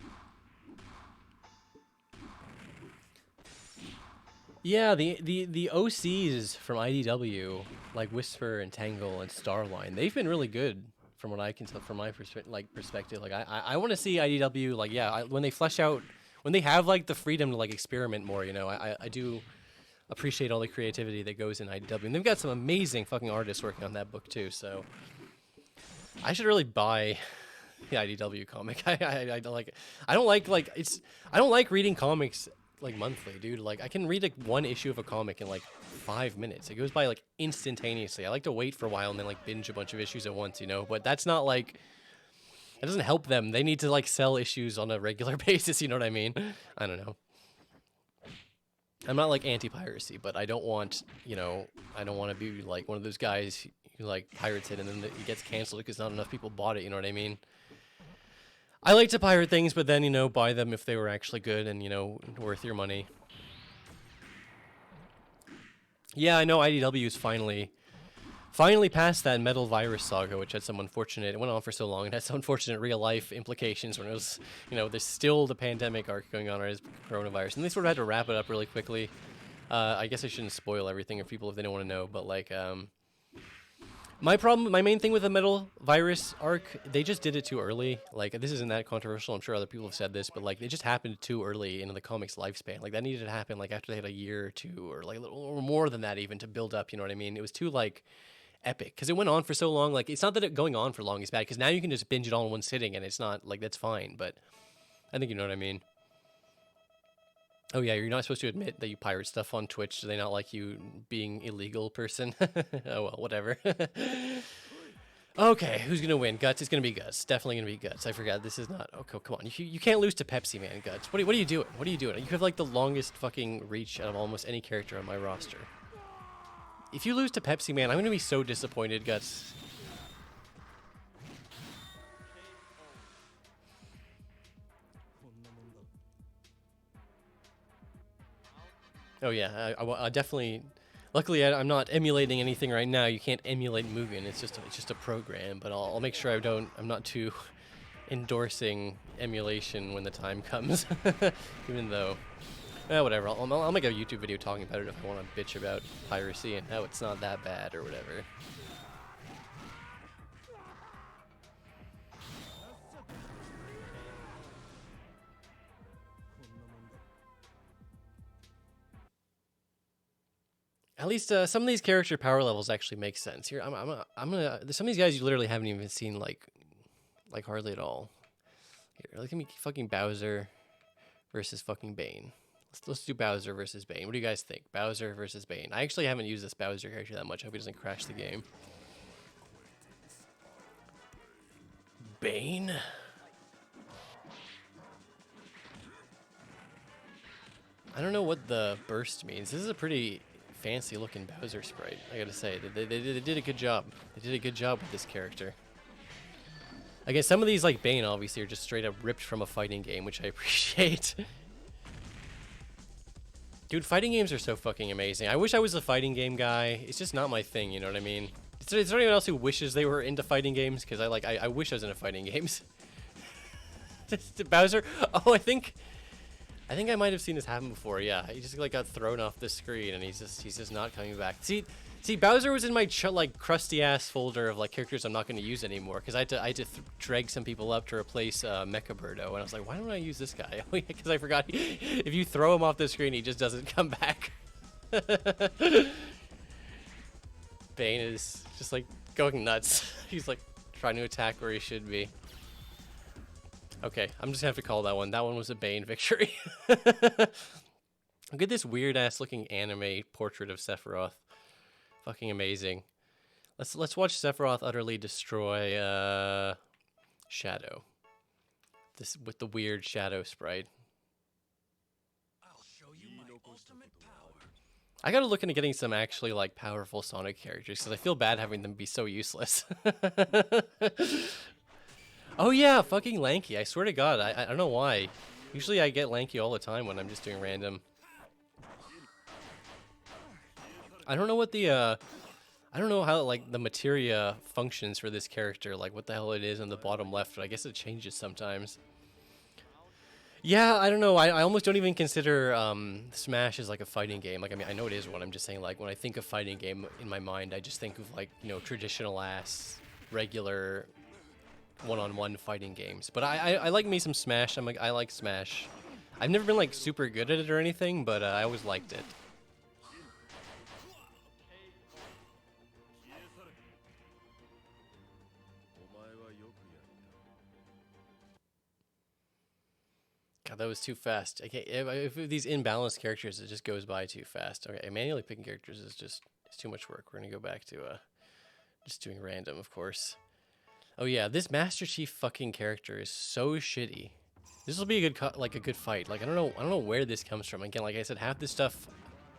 S1: Yeah, the OCs from IDW, like Whisper and Tangle and Starline, they've been really good from what I can tell from my perspective. Like I want to see IDW like when they flesh out, when they have like the freedom to like experiment more. You know, I do appreciate all the creativity that goes in IDW, and they've got some amazing fucking artists working on that book too. So I should really buy the IDW comic. I don't like it. I don't like reading comics like monthly, dude. Like I can read like one issue of a comic in like 5 minutes. It goes by like instantaneously. I like to wait for a while and then like binge a bunch of issues at once, you know. But that's not like, that doesn't help them. They need to like sell issues on a regular basis. You know what I mean? I don't know. I'm not like anti-piracy, but I don't want, you know, I don't want to be like one of those guys who like pirates it and then it gets canceled because not enough people bought it. You know what I mean? I like to pirate things, but then, you know, buy them if they were actually good and, you know, worth your money. Yeah, I know IDW is finally past that metal virus saga, which had some unfortunate, it went on for so long, it had some unfortunate real life implications when it was, you know, there's still the pandemic arc going on, or is coronavirus, and they sort of had to wrap it up really quickly. I guess I shouldn't spoil everything for people if they don't want to know, but like, my main thing with the metal virus arc, they just did it too early. Like, this isn't that controversial, I'm sure other people have said this, but like, it just happened too early in the comic's lifespan. Like, that needed to happen like after they had a year or two, or like a little or more than that even, to build up, you know what I mean? It was too like epic, because it went on for so long. Like, it's not that it going on for long is bad, because now you can just binge it all in one sitting, and it's not, like, that's fine, but I think you know what I mean. Oh yeah, you're not supposed to admit that you pirate stuff on Twitch. Do they not like you being illegal person? Oh well, whatever. Okay, who's gonna win? Guts? It's gonna be Guts. Definitely gonna be Guts. I forgot. This is not. Okay, come on. You can't lose to Pepsi Man, Guts. What are you doing? What are you doing? You have like the longest fucking reach out of almost any character on my roster. If you lose to Pepsi Man, I'm gonna be so disappointed, Guts. Oh yeah, I definitely. Luckily, I'm not emulating anything right now. You can't emulate Mugen. It's just a program. But I'll make sure I'm not too endorsing emulation when the time comes. Even though, whatever. I'll make a YouTube video talking about it if I want to bitch about piracy and how it's not that bad or whatever. At least some of these character power levels actually make sense. Here, I'm gonna. Some of these guys you literally haven't even seen like hardly at all. Here, look at me, fucking Bowser versus fucking Bane. Let's do Bowser versus Bane. What do you guys think? Bowser versus Bane. I actually haven't used this Bowser character that much. I hope he doesn't crash the game. Bane. I don't know what the burst means. This is a pretty fancy looking Bowser sprite, I gotta say. They did a good job. They did a good job with this character. Again, some of these, like Bane, obviously, are just straight up ripped from a fighting game, which I appreciate. Dude, fighting games are so fucking amazing. I wish I was a fighting game guy. It's just not my thing, you know what I mean? Is there anyone else who wishes they were into fighting games? Because I wish I was into fighting games. Bowser? Oh, I think I might have seen this happen before. Yeah, he just like got thrown off the screen, and he's just not coming back. See, Bowser was in my like crusty ass folder of like characters I'm not going to use anymore, because I had to drag some people up to replace Mechabirdo, and I was like, why don't I use this guy? Because I forgot if you throw him off the screen, he just doesn't come back. Bane is just like going nuts. He's like trying to attack where he should be. Okay, I'm just gonna have to call that one. That one was a Bane victory. Look at this weird ass looking anime portrait of Sephiroth. Fucking amazing. Let's watch Sephiroth utterly destroy Shadow. This with the weird Shadow sprite.
S4: I'll show you my ultimate power.
S1: I gotta look into getting some actually like powerful Sonic characters, because I feel bad having them be so useless. Oh yeah, fucking Lanky. I swear to God, I don't know why. Usually I get Lanky all the time when I'm just doing random. I don't know what the I don't know how like the materia functions for this character, like what the hell it is on the bottom left, but I guess it changes sometimes. Yeah, I don't know. I almost don't even consider Smash as like a fighting game. Like, I mean, I know it is one. I'm just saying, like, when I think of fighting game in my mind, I just think of like, you know, traditional ass, regular, one-on-one fighting games. But I like me some Smash. I like Smash. I've never been like super good at it or anything, but I always liked it. God, that was too fast. Okay, if these imbalanced characters, it just goes by too fast. Okay, manually picking characters is just it's too much work. We're gonna go back to just doing random, of course. Oh yeah, this Master Chief fucking character is so shitty. This will be a good a good fight. Like I don't know where this comes from. Again, like I said, half this stuff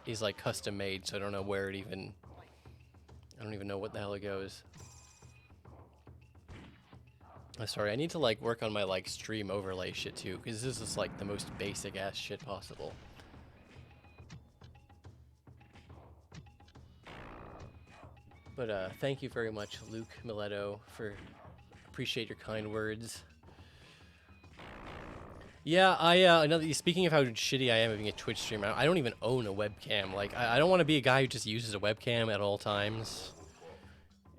S1: is like custom made, so I don't know where it even. I don't even know what the hell it goes. Sorry, I need to like work on my like stream overlay shit too, because this is like the most basic ass shit possible. But thank you very much, Luke Mileto, for appreciate your kind words. Yeah, speaking of how shitty I am at being a Twitch streamer, I don't even own a webcam. Like, I don't want to be a guy who just uses a webcam at all times.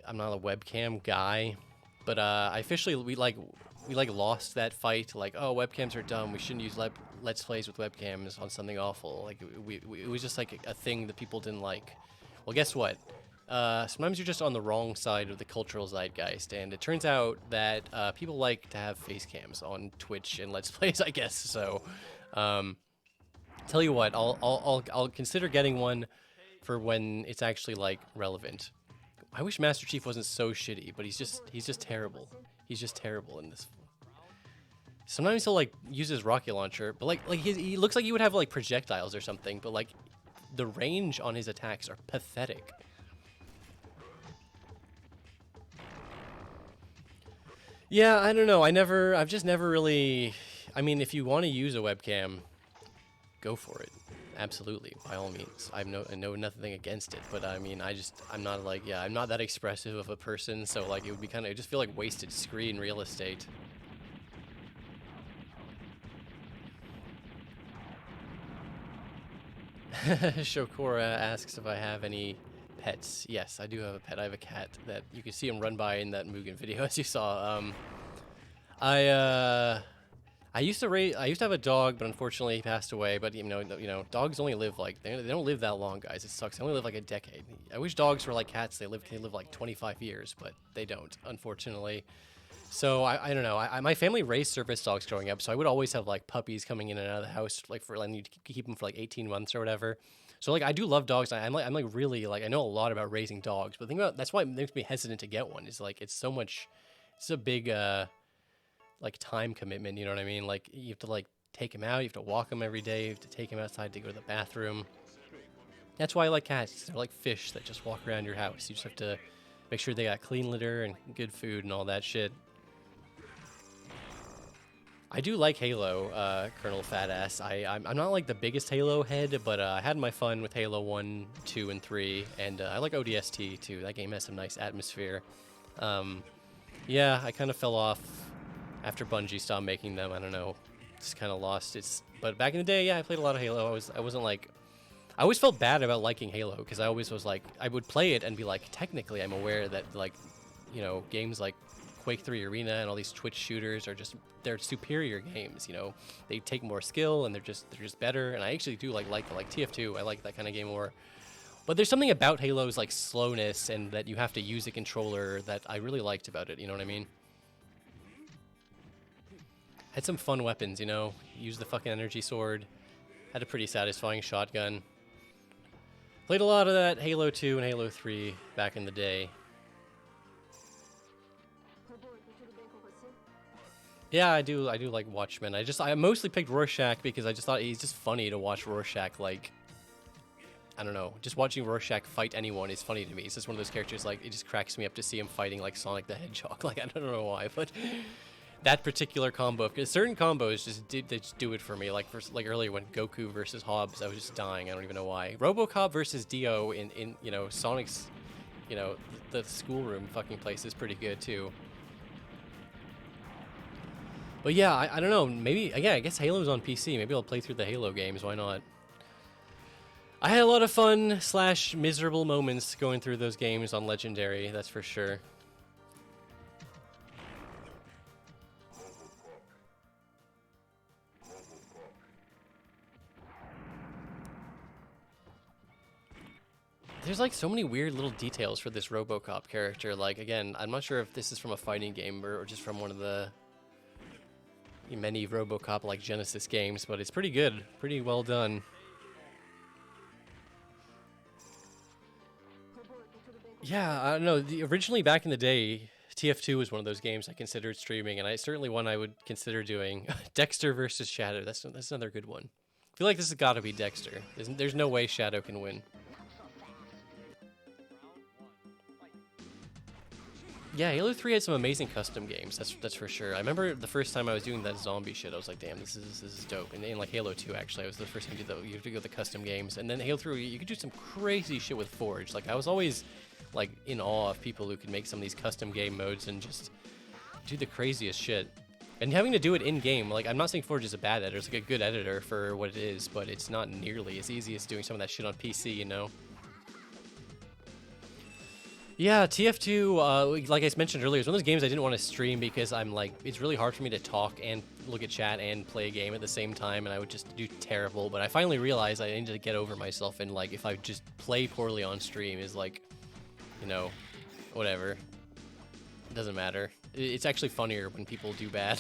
S1: I'm not a webcam guy. But I officially we lost that fight. Like, oh, webcams are dumb. We shouldn't use let's plays with webcams on something awful. Like it was just like a thing that people didn't like. Well, guess what? Sometimes you're just on the wrong side of the cultural zeitgeist, and it turns out that people like to have face cams on Twitch and let's plays, I guess. So, tell you what, I'll consider getting one for when it's actually like relevant. I wish Master Chief wasn't so shitty, but he's just terrible. He's just terrible in this. Sometimes he'll like use his rocket launcher, but like he looks like he would have like projectiles or something, but like the range on his attacks are pathetic. Yeah, I don't know. I've just never really. I mean, if you want to use a webcam, go for it. Absolutely, by all means. I know nothing against it, but I mean, I'm not like, yeah, I'm not that expressive of a person, so like, it would be kind of, I just feel like wasted screen real estate. Shokora asks if I have any pets. Yes, I do have a pet. I have a cat that you can see him run by in that Mugen video, as you saw. I used to have a dog, but unfortunately he passed away. But you know, dogs only live like they don't live that long, guys. It sucks. They only live like a decade. I wish dogs were like cats. They live like 25 years, but they don't, unfortunately. So I don't know. My family raised service dogs growing up, so I would always have like puppies coming in and out of the house, like for letting you keep them for like 18 months or whatever. So like I do love dogs. I'm like really like I know a lot about raising dogs, but the thing about that's why it makes me hesitant to get one is like it's a big like time commitment, you know what I mean? Like you have to like take him out, you have to walk him every day, you have to take him outside to go to the bathroom. That's why I like cats. They're like fish that just walk around your house. You just have to make sure they got clean litter and good food and all that shit. I do like Halo, Colonel Fatass. I'm not like the biggest Halo head, but I had my fun with Halo 1, 2, and 3, and I like ODST too. That game has some nice atmosphere. Yeah, I kind of fell off after Bungie stopped making them. I don't know, just kind of lost its. But back in the day, yeah, I played a lot of Halo. I wasn't like, I always felt bad about liking Halo because I always was like, I would play it and be like, technically, I'm aware that like, you know, games like Quake 3 Arena and all these Twitch shooters are just they're superior games. You know, they take more skill and they're just better. And I actually do like TF2. I like that kind of game more. But there's something about Halo's like slowness and that you have to use a controller that I really liked about it. You know what I mean? Had some fun weapons, you know. Used the fucking energy sword. Had a pretty satisfying shotgun. Played a lot of that Halo 2 and Halo 3 back in the day. Yeah, I do like Watchmen. I mostly picked Rorschach because I just thought he's just funny to watch Rorschach, like, I don't know, just watching Rorschach fight anyone is funny to me. It's just one of those characters, like, it just cracks me up to see him fighting like Sonic the Hedgehog. Like, I don't know why, but that particular combo, because certain combos they just do it for me. Like earlier when Goku versus Hobbs, I was just dying. I don't even know why. Robocop versus Dio in you know, Sonic's, you know, the schoolroom fucking place is pretty good too. But yeah, I don't know. Maybe, yeah, I guess Halo's on PC. Maybe I'll play through the Halo games. Why not? I had a lot of fun / miserable moments going through those games on Legendary, that's for sure. There's like so many weird little details for this Robocop character. Like, again, I'm not sure if this is from a fighting game or just from one of the many Robocop like Genesis games, but it's pretty good, pretty well done. Yeah, I don't know. Originally, back in the day, TF2 was one of those games I considered streaming, and certainly one I would consider doing. Dexter versus Shadow. That's another good one. I feel like this has got to be Dexter. There's no way Shadow can win. Yeah, Halo 3 had some amazing custom games. That's for sure. I remember the first time I was doing that zombie shit. I was like, damn, this is dope. And in like Halo 2, actually, I was the first time to do that. You have to go to the custom games, and then Halo 3, you could do some crazy shit with Forge. Like I was always like in awe of people who could make some of these custom game modes and just do the craziest shit. And having to do it in game, like I'm not saying Forge is a bad editor. It's like a good editor for what it is, but it's not nearly as easy as doing some of that shit on PC, you know. Yeah, TF2, like I mentioned earlier, is one of those games I didn't want to stream because I'm like, it's really hard for me to talk and look at chat and play a game at the same time, and I would just do terrible. But I finally realized I needed to get over myself, and like, if I just play poorly on stream is like, you know, whatever. It doesn't matter. It's actually funnier when people do bad.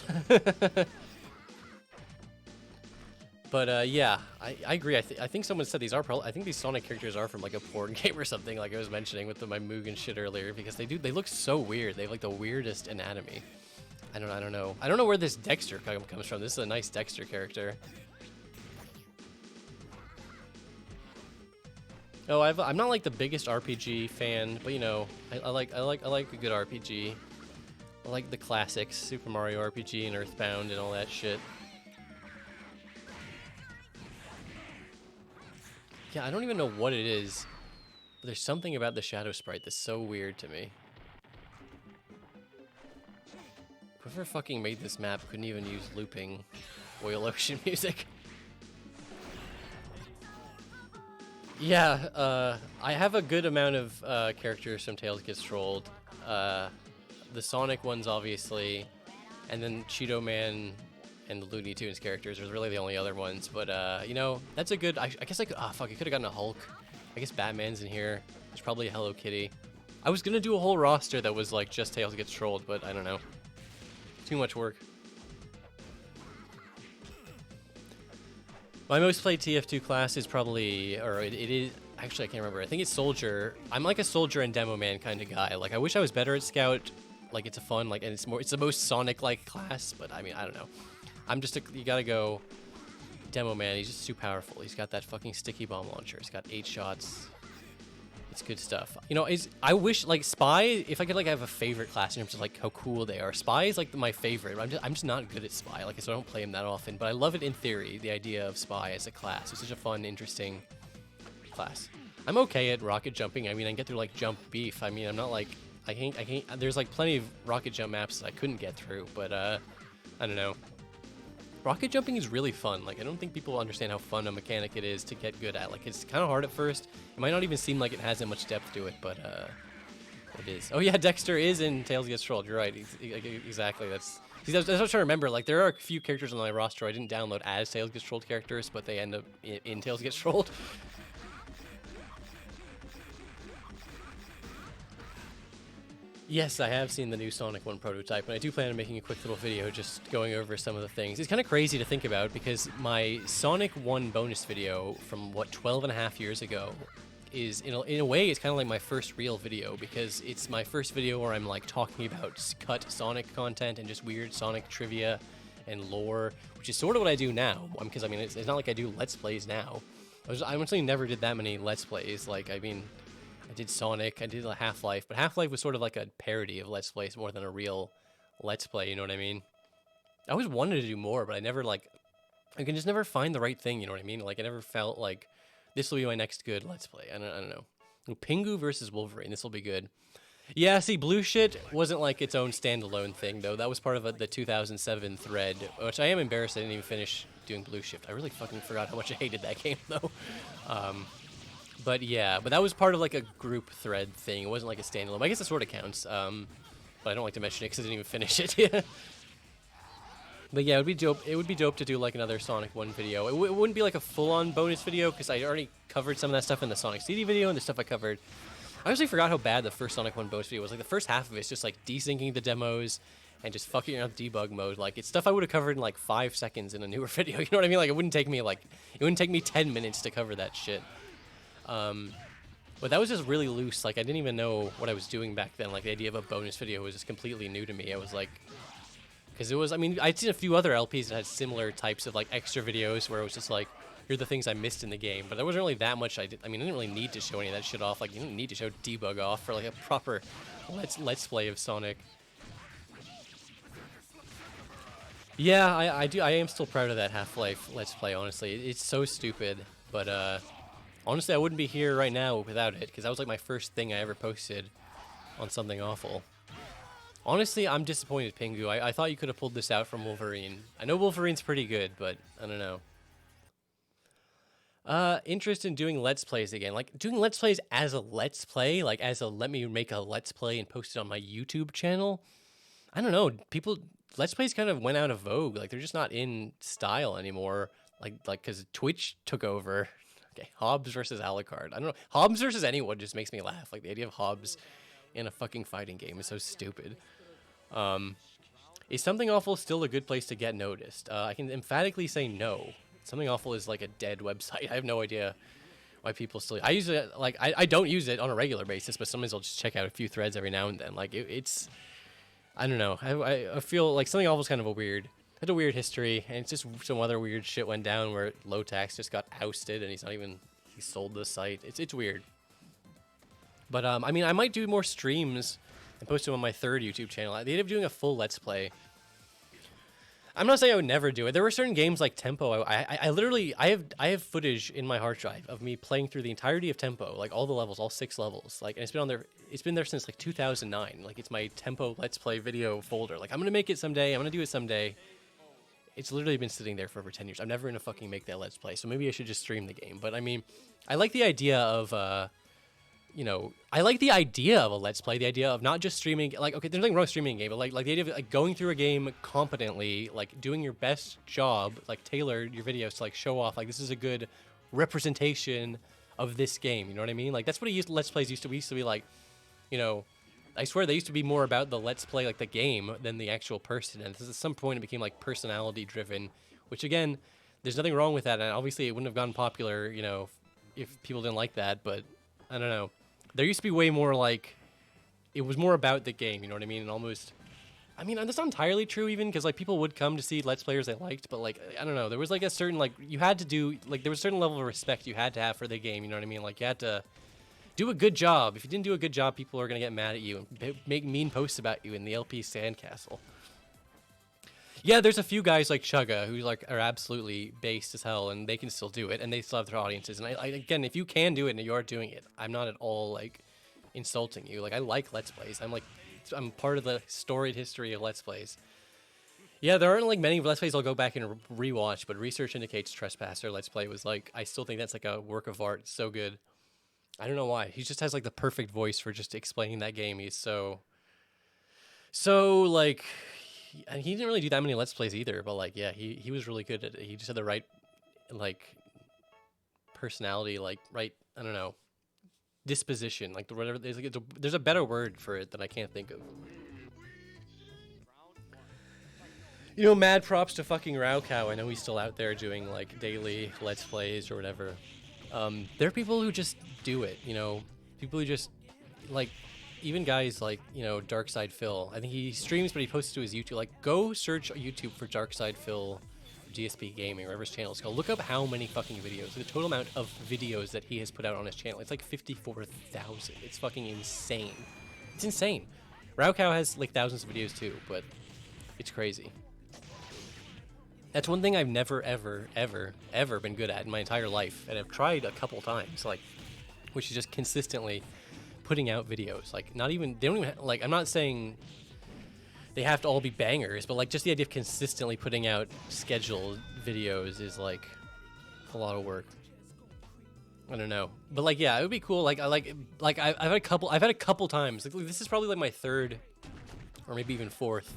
S1: But yeah, I agree. I think someone said these are probably. I think these Sonic characters are from like a porn game or something, like I was mentioning with my MUGEN shit earlier, because they look so weird. They have like the weirdest anatomy. I don't know. I don't know where this Dexter comes from. This is a nice Dexter character. Oh, I'm not like the biggest RPG fan, but you know, I like a good RPG. I like the classics, Super Mario RPG and Earthbound and all that shit. Yeah, I don't even know what it is, but there's something about the shadow sprite that's so weird to me. Whoever fucking made this map couldn't even use looping Oil Ocean music. Yeah, I have a good amount of characters from Tales Gets Trolled. The Sonic ones, obviously, and then Cheeto Man and the Looney Tunes characters are really the only other ones. But, you know, that's a good... I guess I could... Ah, fuck, I could have gotten a Hulk. I guess Batman's in here. There's probably a Hello Kitty. I was going to do a whole roster that was, like, just Tales Gets Trolled, but I don't know. Too much work. My most played TF2 class is probably... Or it is... Actually, I can't remember. I think it's Soldier. I'm like a Soldier and Demo Man kind of guy. Like, I wish I was better at Scout. Like, it's a fun, like, and it's the most Sonic-like class, but I mean, I don't know. You gotta go Demo Man. He's just too powerful. He's got that fucking sticky bomb launcher. He's got 8 shots. It's good stuff. You know, I wish, like, Spy, if I could, like, have a favorite class in terms of, like, how cool they are. Spy is, like, my favorite. I'm just not good at Spy. Like, so I don't play him that often, but I love it in theory, the idea of Spy as a class. It's such a fun, interesting class. I'm okay at rocket jumping. I mean, I can get through, like, jump beef. I mean, I'm not, like, I can't, there's, like, plenty of rocket jump maps that I couldn't get through, but, I don't know. Rocket jumping is really fun. Like, I don't think people understand how fun a mechanic it is to get good at. Like, it's kind of hard at first. It might not even seem like it has that much depth to it, but it is. Oh yeah, Dexter is in Tales Gets Trolled. You're right. Exactly. That's what I'm trying to remember. Like, there are a few characters on my roster I didn't download as Tales Gets Trolled characters, but they end up in Tales Gets Trolled. Yes, I have seen the new Sonic 1 prototype, and I do plan on making a quick little video just going over some of the things. It's kind of crazy to think about, because my Sonic 1 bonus video from, 12.5 years ago is, in a way, it's kind of like my first real video, because it's my first video where I'm, like, talking about cut Sonic content and just weird Sonic trivia and lore, which is sort of what I do now, because, I mean, it's not like I do Let's Plays now. I honestly never did that many Let's Plays. Like, I mean... I did Sonic, I did Half-Life, but Half-Life was sort of like a parody of Let's Plays more than a real Let's Play, you know what I mean? I always wanted to do more, but I never, like, I can just never find the right thing, you know what I mean? Like, I never felt like, this will be my next good Let's Play. I don't know. Pingu versus Wolverine, this will be good. Yeah, see, blue shit wasn't like its own standalone thing, though. That was part of the 2007 thread, which I am embarrassed I didn't even finish doing blue shift. I really fucking forgot how much I hated that game, though. But yeah, but that was part of like a group thread thing. It wasn't like a standalone. I guess it sort of counts, but I don't like to mention it because I didn't even finish it. Yeah. But yeah, it would be dope. It would be dope to do like another Sonic 1 video. It wouldn't be like a full-on bonus video because I already covered some of that stuff in the Sonic CD video and the stuff I covered. I actually forgot how bad the first Sonic 1 bonus video was. Like, the first half of it's just, like, desyncing the demos and just fucking around debug mode. Like, it's stuff I would have covered in, like, 5 seconds in a newer video. You know what I mean? Like, it wouldn't take me 10 minutes to cover that shit. But that was just really loose. Like, I didn't even know what I was doing back then. Like, the idea of a bonus video was just completely new to me. I was like... Because it was... I mean, I'd seen a few other LPs that had similar types of, like, extra videos where it was just, like... Here are the things I missed in the game, but there wasn't really that much I didn't really need to show any of that shit off. Like, you didn't need to show debug off for like a proper let's play of Sonic. Yeah, I am still proud of that Half-Life let's play, honestly. It's so stupid, but honestly I wouldn't be here right now without it, because that was like my first thing I ever posted on Something Awful. Honestly, I'm disappointed, Pingu. I thought you could have pulled this out from Wolverine. I know Wolverine's pretty good, but I don't know. Interest in doing Let's Plays again. Like, doing Let's Plays as a Let's Play, like, as a let me make a Let's Play and post it on my YouTube channel. I don't know, Let's Plays kind of went out of vogue. Like, they're just not in style anymore. Like, because Twitch took over. Okay, Hobbs versus Alucard. I don't know. Hobbs versus anyone just makes me laugh. Like, the idea of Hobbs in a fucking fighting game is so stupid. Is Something Awful still a good place to get noticed? I can emphatically say no. Something Awful is like a dead website. I have no idea why people still... I use it, like, I don't use it on a regular basis, but sometimes I'll just check out a few threads every now and then. Like, it's... I don't know. I feel like Something Awful is kind of had a weird history, and it's just some other weird shit went down where Lotax just got ousted, and he sold the site. It's weird. But, I mean, I might do more streams and post them on my third YouTube channel. The idea of doing a full Let's Play... I'm not saying I would never do it. There were certain games like Tempo. I literally have footage in my hard drive of me playing through the entirety of Tempo, like all the levels, all 6 levels. Like, and it's been on there. It's been there since like 2009. Like, it's my Tempo Let's Play video folder. Like, I'm gonna make it someday. I'm gonna do it someday. It's literally been sitting there for over 10 years. I'm never gonna fucking make that Let's Play. So maybe I should just stream the game. But I mean, I like the idea of you know, I like the idea of a Let's Play, the idea of not just streaming, like, okay, there's nothing wrong with streaming a game, but like the idea of like going through a game competently, like doing your best job, like tailor your videos to like show off, like this is a good representation of this game, you know what I mean? Like that's what Let's Plays used to be. Used to be like, you know, I swear they used to be more about the Let's Play, like the game, than the actual person, and at some point it became like personality driven, which again, there's nothing wrong with that, and obviously it wouldn't have gone popular, you know, if people didn't like that, but I don't know. There used to be way more, like, it was more about the game, you know what I mean? And almost, I mean, that's not entirely true even, because, like, people would come to see Let's Players they liked, but, like, I don't know, there was, like, a certain, like, you had to do, like, there was a certain level of respect you had to have for the game, you know what I mean? Like, you had to do a good job. If you didn't do a good job, people are going to get mad at you and make mean posts about you in the LP sandcastle. Yeah, there's a few guys like Chugga who, like, are absolutely based as hell, and they can still do it, and they still have their audiences. And I again, if you can do it and you are doing it, I'm not at all, like, insulting you. Like, I like Let's Plays. I'm part of the storied history of Let's Plays. Yeah, there aren't, like, many Let's Plays I'll go back and rewatch, but research indicates Trespasser Let's Play was, like, I still think that's, like, a work of art. It's so good. I don't know why. He just has, like, the perfect voice for just explaining that game. He's so, like... And he didn't really do that many Let's Plays either, but, like, yeah, he was really good at it. He just had the right, like, personality, like, right, I don't know, disposition, like, whatever, there's a better word for it that I can't think of. You know, mad props to fucking Rowcow. I know he's still out there doing, like, daily Let's Plays or whatever. There are people who just do it, you know, people who just, like... Even guys like, you know, Darkside Phil. I think he streams, but he posts to his YouTube. Like, go search YouTube for Darkside Phil GSP Gaming, wherever his channel is called. Look up how many fucking videos. The total amount of videos that he has put out on his channel. It's like 54,000. It's fucking insane. It's insane. Rowcow has, like, thousands of videos too, but it's crazy. That's one thing I've never, ever, ever, ever been good at in my entire life. And I've tried a couple times, like, which is just consistently... putting out videos. Like, not even, they don't even, like, I'm not saying they have to all be bangers, but like just the idea of consistently putting out scheduled videos is like a lot of work. I don't know, but like, yeah, it would be cool. Like, I've had a couple times. Like, this is probably like my third, or maybe even fourth,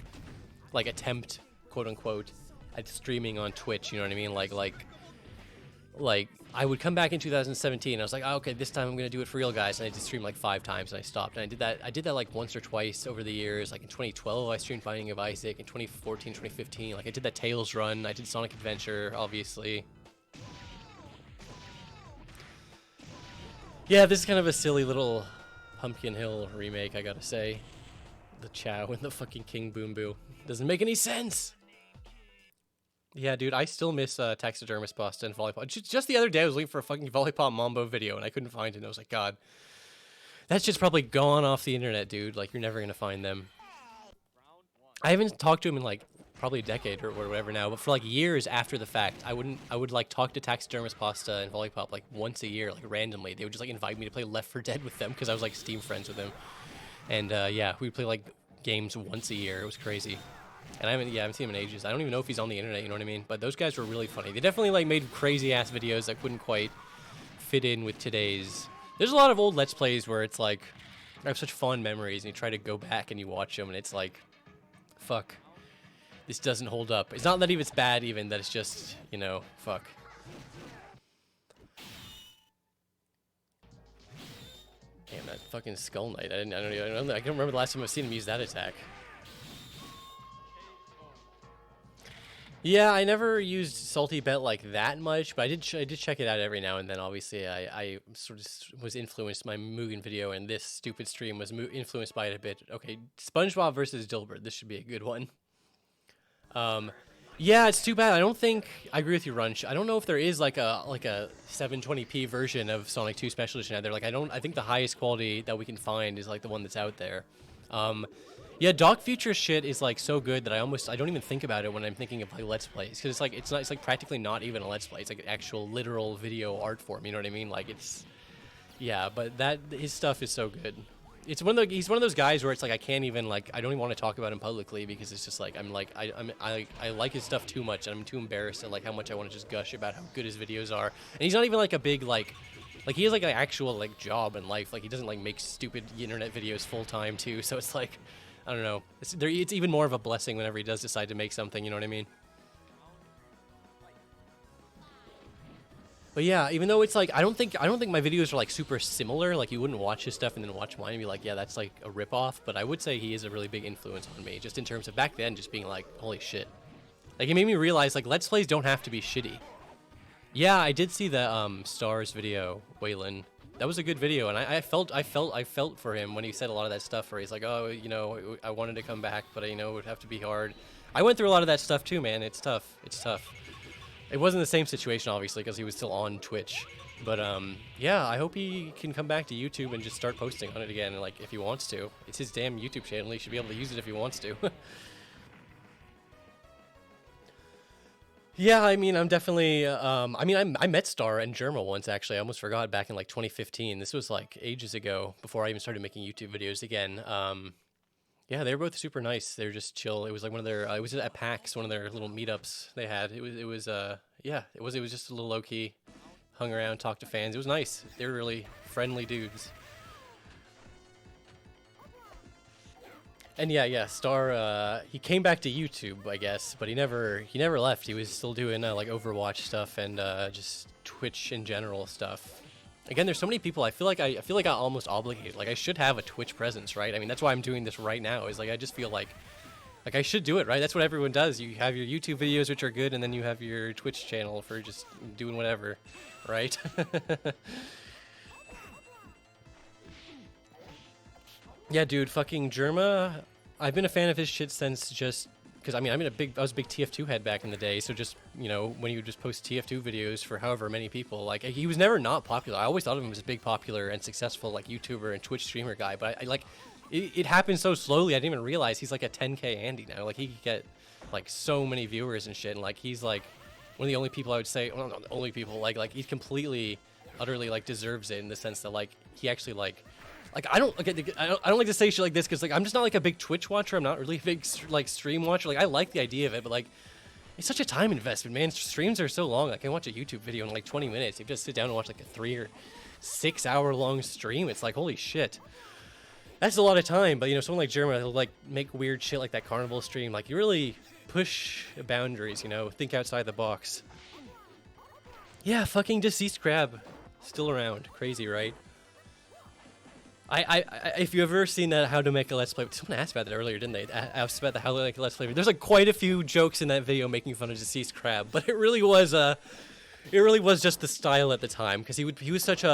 S1: like attempt, quote unquote, at streaming on Twitch. You know what I mean? Like I would come back in 2017. I was like, oh, okay, this time I'm gonna do it for real, guys. And I just streamed like 5 times, and I stopped. And I did that like once or twice over the years. Like in 2012, I streamed Binding of Isaac. In 2014, 2015, like I did that Tales run. I did Sonic Adventure, obviously. Yeah, this is kind of a silly little Pumpkin Hill remake, I gotta say. The Chow and the fucking King Boom Boo. Doesn't make any sense! Yeah, dude, I still miss taxidermist pasta and volleyball. Just the other day, I was looking for a fucking volleyball mambo video, and I couldn't find it, and I was like, God. That's just probably gone off the internet, dude. Like, you're never gonna find them. I haven't talked to him in, like, probably a decade or whatever now, but for like years after the fact, I would like talk to taxidermist pasta and Volleyball like once a year, like randomly. They would just like invite me to play Left 4 Dead with them because I was like Steam friends with them, and yeah, we'd play like games once a year. It was crazy, and I haven't seen him in ages. I don't even know if he's on the internet. You know what I mean? But those guys were really funny. They definitely like made crazy ass videos that couldn't quite fit in with today's. There's a lot of old Let's Plays where it's like I have such fond memories, and you try to go back and you watch them, and it's like, fuck. This doesn't hold up. It's not that even it's bad, even that it's just, you know, fuck. Damn, that fucking Skull Knight. I can't remember the last time I've seen him use that attack. Yeah, I never used Salty Bet like that much, but I did check it out every now and then. Obviously, I sort of was influenced. My Mugen video and this stupid stream was influenced by it a bit. Okay, SpongeBob versus Dilbert. This should be a good one. Yeah, it's too bad. I don't think I agree with you, Runch. I don't know if there is like a 720p version of Sonic 2 Special Edition out there. Like I think the highest quality that we can find is like the one that's out there. Yeah, Doc Future shit is like so good that I don't even think about it when I'm thinking of like Let's Plays, because it's like practically not even a Let's Play. It's like an actual literal video art form. You know what I mean? Like it's, yeah, but his stuff is so good. He's one of those guys where it's like I can't even like I don't even want to talk about him publicly because it's just like I like his stuff too much and I'm too embarrassed at like how much I want to just gush about how good his videos are. And he's not even like a big like he has like an actual like job in life. Like he doesn't like make stupid internet videos full time too. So it's like I don't know. It's even more of a blessing whenever he does decide to make something. You know what I mean? But yeah, even though it's like I don't think my videos are like super similar. Like you wouldn't watch his stuff and then watch mine and be like, yeah, that's like a ripoff. But I would say he is a really big influence on me, just in terms of back then, just being like, holy shit. Like it made me realize like Let's Plays don't have to be shitty. Yeah, I did see the Stars video, Waylon. That was a good video, and I felt for him when he said a lot of that stuff. Where he's like, oh, you know, I wanted to come back, but I know it would have to be hard. I went through a lot of that stuff too, man. It's tough. It's tough. It wasn't the same situation, obviously, because he was still on Twitch. But, yeah, I hope he can come back to YouTube and just start posting on it again, like, if he wants to. It's his damn YouTube channel. He should be able to use it if he wants to. Yeah, I mean, I'm definitely, I met Star and Germa once, actually. I almost forgot, back in, like, 2015. This was, like, ages ago, before I even started making YouTube videos again. Yeah, they were both super nice. They were just chill. It was like one of their, it was at PAX, one of their little meetups they had. It was just a little low key. Hung around, talked to fans. It was nice. They were really friendly dudes. And yeah, Star, he came back to YouTube, I guess, but he never left. He was still doing like Overwatch stuff and just Twitch in general stuff. Again, there's so many people. I feel like I'm almost obligated. Like I should have a Twitch presence, right? I mean, that's why I'm doing this right now. Is like I just feel like I should do it, right? That's what everyone does. You have your YouTube videos, which are good, and then you have your Twitch channel for just doing whatever, right? Yeah, dude, fucking Germa. I've been a fan of his shit since just. Because, I mean, I was a big TF2 head back in the day, so just, you know, when he would just post TF2 videos for however many people, like, he was never not popular. I always thought of him as a big, popular, and successful, like, YouTuber and Twitch streamer guy, but it happened so slowly, I didn't even realize he's, like, a 10K Andy now. Like, he could get, like, so many viewers and shit, and, like, he's, like, one of the only people I would say, well, not the only people, like, he completely, utterly, like, deserves it in the sense that, like, he actually, like, like I don't like to say shit like this because like I'm just not like a big Twitch watcher. I'm not really a big like stream watcher. Like I like the idea of it, but like it's such a time investment, man. Streams are so long. I can watch a YouTube video in like 20 minutes. You just sit down and watch like a 3 or 6 hour long stream. It's like holy shit. That's a lot of time, but you know, someone like Jeremy will like make weird shit like that carnival stream. Like you really push boundaries, you know, think outside the box. Yeah, fucking deceased crab, still around. Crazy, right? I if you've ever seen that How to Make a Let's Play, someone asked about that earlier, didn't they? Asked about the How to Make a Let's Play. There's like quite a few jokes in that video making fun of deceased crab, but it really was just the style at the time because he was such he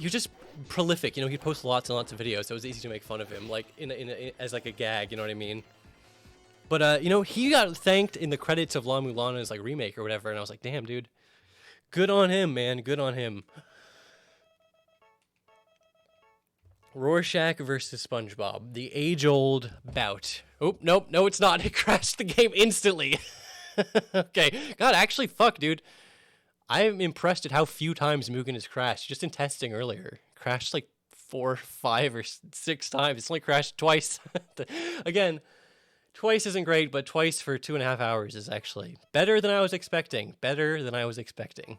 S1: was just prolific, you know. He'd post lots and lots of videos, so it was easy to make fun of him, like in as like a gag, you know what I mean? But you know, he got thanked in the credits of La Mulana's like remake or whatever, and I was like, damn, dude, good on him, man, good on him. Rorschach versus Spongebob, the age-old bout. Oh, nope, no, it's not. It crashed the game instantly. Okay, God, actually, fuck, dude. I'm impressed at how few times Mugen has crashed. Just in testing earlier, crashed like 4, 5, or 6 times. It's only crashed twice. Again, twice isn't great, but twice for 2.5 hours is actually better than I was expecting. Better than I was expecting.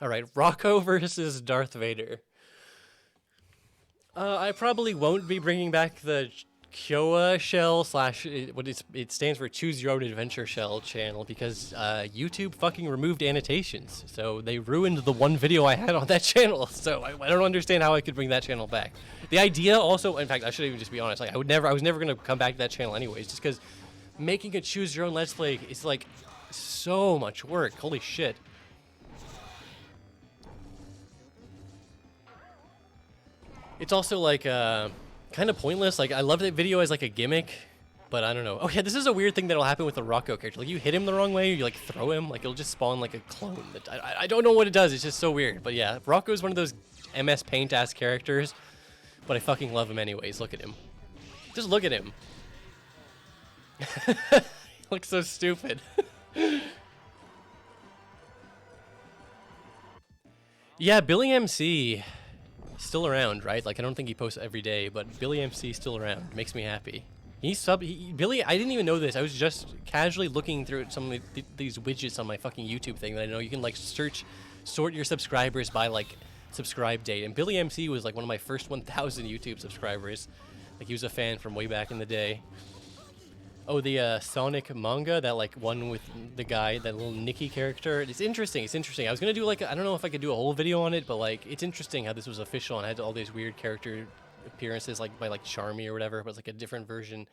S1: All right, Rocco versus Darth Vader. I probably won't be bringing back the Kyoa shell / what it stands for Choose Your Own Adventure shell channel because YouTube fucking removed annotations, so they ruined the one video I had on that channel. So I don't understand how I could bring that channel back. The idea also, in fact, I should even just be honest. Like I was never gonna come back to that channel anyways, just because making a Choose Your Own Let's Play is like so much work. Holy shit. It's also like kind of pointless. Like I love that video as like a gimmick, but I don't know. Oh yeah, this is a weird thing that'll happen with the Rocco character. Like you hit him the wrong way, or you like throw him, like it'll just spawn like a clone. I don't know what it does. It's just so weird. But yeah, Rocco is one of those MS Paint ass characters, but I fucking love him anyways. Look at him. Just look at him. He looks so stupid. Yeah, Billy MC. Still around, right? Like I don't think he posts every day, but Billy MC still around. Makes me happy. Billy. I didn't even know this. I was just casually looking through some of these widgets on my fucking YouTube thing that I know you can like sort your subscribers by like subscribe date. And Billy MC was like one of my first 1,000 YouTube subscribers. Like he was a fan from way back in the day. Oh, the Sonic manga, that like one with the guy, that little Nicky character. It's interesting. It's interesting. I was gonna do like I don't know if I could do a whole video on it, but like it's interesting how this was official and had all these weird character appearances like by like Charmy or whatever, but it's like a different version.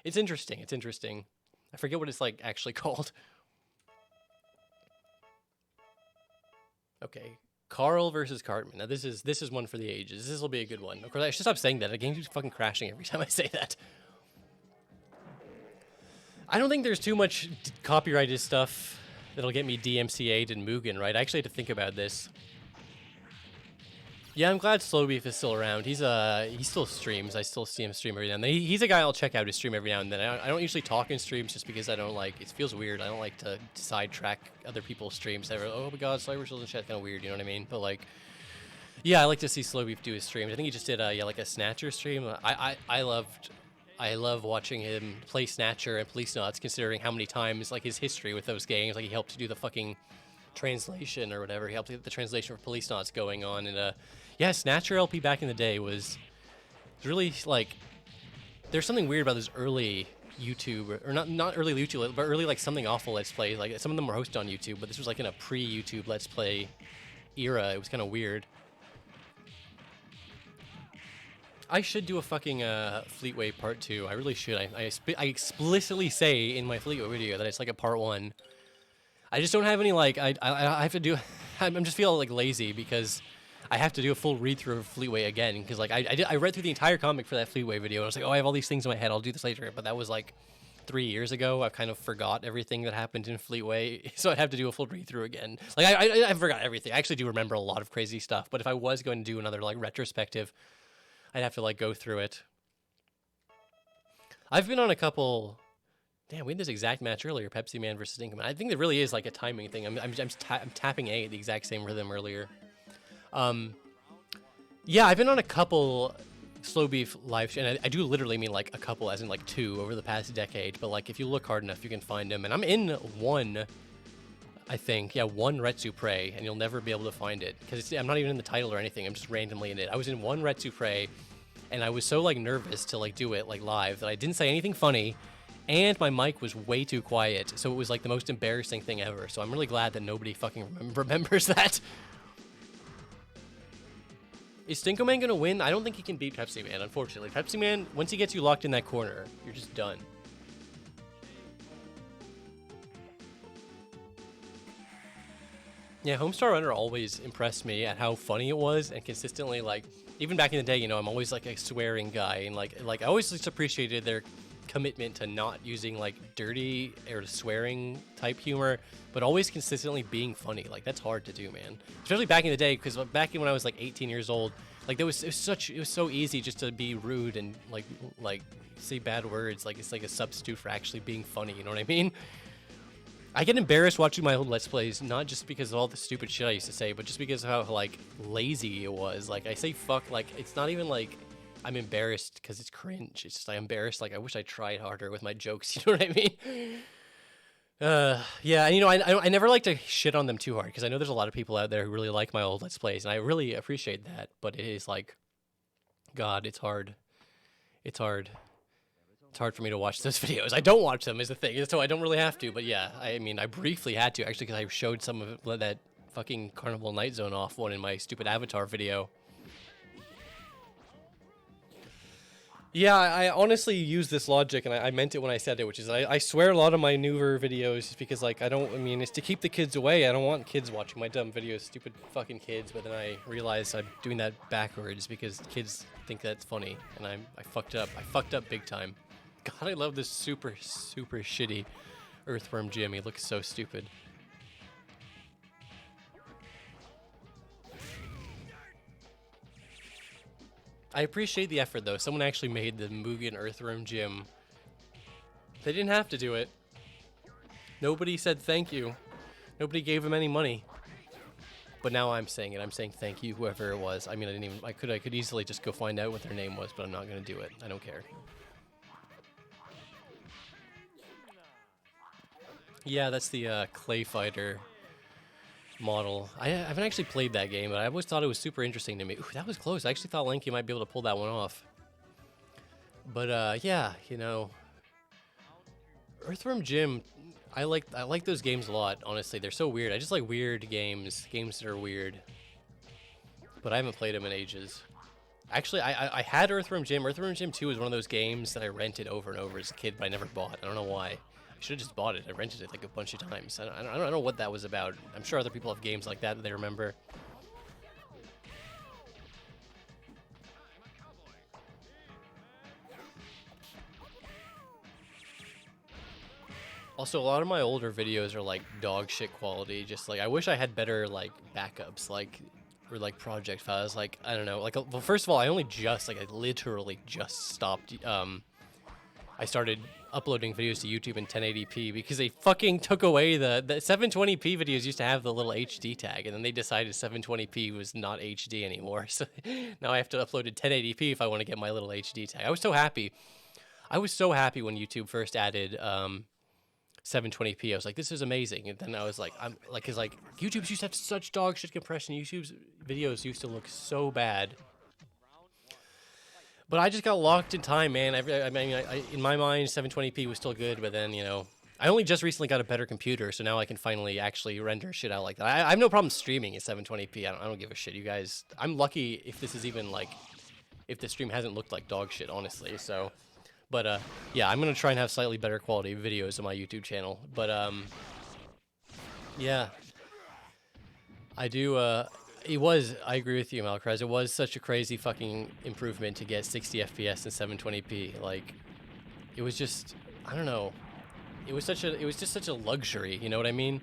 S1: It's interesting. It's interesting. I forget what it's like actually called. Okay, Carl versus Cartman. Now this is one for the ages. This will be a good one. Of course, I should stop saying that. The game keeps fucking crashing every time I say that. I don't think there's too much copyrighted stuff that'll get me DMCA'd in Mugen, right? I actually had to think about this. Yeah, I'm glad Slowbeef is still around. He still streams. I still see him stream every now and then. He's a guy I'll check out his stream every now and then. I don't usually talk in streams just because I don't like, it feels weird. I don't like to sidetrack other people's streams. Oh my god, Cyber and chat's kind of weird, you know what I mean? But like, yeah, I like to see Slowbeef do his streams. I think he just did like a Snatcher stream. I love watching him play Snatcher and Police Knots, considering how many times, like, his history with those games. Like, he helped to do the fucking translation or whatever. He helped get the translation for Police Knots going on. And, yeah, Snatcher LP back in the day was really, like, there's something weird about those early YouTube, or not early YouTube, but early, like, Something Awful Let's Play. Like, some of them were hosted on YouTube, but this was, like, in a pre-YouTube Let's Play era. It was kind of weird. I should do a fucking Fleetway Part 2. I really should. I explicitly say in my Fleetway video that it's like a Part 1. I just don't have any, like, I have to do, I'm just feeling, like, lazy because I have to do a full read-through of Fleetway again because, like, I read through the entire comic for that Fleetway video and I was like, oh, I have all these things in my head. I'll do this later. But that was, like, 3 years ago. I kind of forgot everything that happened in Fleetway, so I'd have to do a full read-through again. Like, I forgot everything. I actually do remember a lot of crazy stuff, but if I was going to do another, like, retrospective, I'd have to, like, go through it. I've been on a couple... Damn, we had this exact match earlier, Pepsi Man versus Inkman. I think there really is, like, a timing thing. I'm tapping A at the exact same rhythm earlier. Yeah, I've been on a couple slow beef live, and I do literally mean like a couple, as in like 2 over the past decade. But like, if you look hard enough, you can find them. And I'm in one, I think, yeah, one Retsu Prey, and you'll never be able to find it because I'm not even in the title or anything. I'm just randomly in it. I was in one Retsu Prey, and I was so like nervous to like do it like live that I didn't say anything funny, and my mic was way too quiet, so it was like the most embarrassing thing ever. So I'm really glad that nobody fucking remembers that. Is Stinko Man gonna win? I don't think he can beat Pepsi Man, unfortunately. Pepsi Man, once he gets you locked in that corner, you're just done. Yeah, Homestar Runner always impressed me at how funny it was, and consistently, like, even back in the day, you know, I'm always like a swearing guy, and like I always just appreciated their commitment to not using like dirty or swearing type humor, but always consistently being funny. Like, that's hard to do, man. Especially back in the day, because back when I was like 18 years old, like it was so easy just to be rude and like say bad words. Like, it's like a substitute for actually being funny. You know what I mean? I get embarrassed watching my old Let's Plays, not just because of all the stupid shit I used to say, but just because of how like lazy it was. Like, I say fuck, like it's not even like I'm embarrassed because it's cringe. It's just I'm embarrassed. Like, I wish I tried harder with my jokes. You know what I mean? Yeah, and you know, I never like to shit on them too hard because I know there's a lot of people out there who really like my old Let's Plays, and I really appreciate that. But it is like, God, it's hard. It's hard. It's hard for me to watch those videos. I don't watch them is the thing, so I don't really have to. But yeah, I mean, I briefly had to actually because I showed some of that fucking Carnival Night Zone off one in my stupid Avatar video. Yeah, I honestly use this logic, and I meant it when I said it, which is I swear a lot of my newer videos because, like, I mean, it's to keep the kids away. I don't want kids watching my dumb videos, stupid fucking kids, but then I realized I'm doing that backwards because kids think that's funny, and I fucked up. I fucked up big time. God, I love this super shitty Earthworm Jim. He looks so stupid. I appreciate the effort, though. Someone actually made the Mugen Earthworm Jim. They didn't have to do it. Nobody said thank you. Nobody gave him any money. But now I'm saying it. I'm saying thank you, whoever it was. I mean, I could easily just go find out what their name was, but I'm not gonna do it. I don't care. Yeah, that's the Clay Fighter model. I haven't actually played that game, but I always thought it was super interesting to me. Ooh, that was close. I actually thought Lanky might be able to pull that one off. But yeah, you know, Earthworm Jim, I like those games a lot. Honestly, they're so weird. I just like weird games that are weird. But I haven't played them in ages. Actually, I had Earthworm Jim. Earthworm Jim 2 was one of those games that I rented over and over as a kid, but I never bought. I don't know why. I should have just bought it. I rented it like a bunch of times. I don't know what that was about. I'm sure other people have games like that they remember. Also, a lot of my older videos are like dog shit quality. Just like, I wish I had better like backups, like, or like project files. Like, I don't know. Like, well, first of all, I literally just stopped. I started uploading videos to YouTube in 1080p because they fucking took away the 720p videos used to have the little HD tag, and then they decided 720p was not HD anymore. So now I have to upload in 1080p if I want to get my little HD tag. I was so happy. I was so happy when YouTube first added 720p. I was like, this is amazing. And then I was like, cause like YouTube's used to have such dog shit compression. YouTube's videos used to look so bad. But I just got locked in time, man. I mean, in my mind, 720p was still good, but then, you know, I only just recently got a better computer, so now I can finally actually render shit out like that. I have no problem streaming at 720p. I don't give a shit, you guys. I'm lucky if this is even, like, if the stream hasn't looked like dog shit, honestly, so. But, yeah, I'm going to try and have slightly better quality videos on my YouTube channel. But, yeah. I do, I agree with you, Malcraz. It was such a crazy fucking improvement to get 60 FPS and 720p. Like, it was just, I don't know. It was just such a luxury, you know what I mean?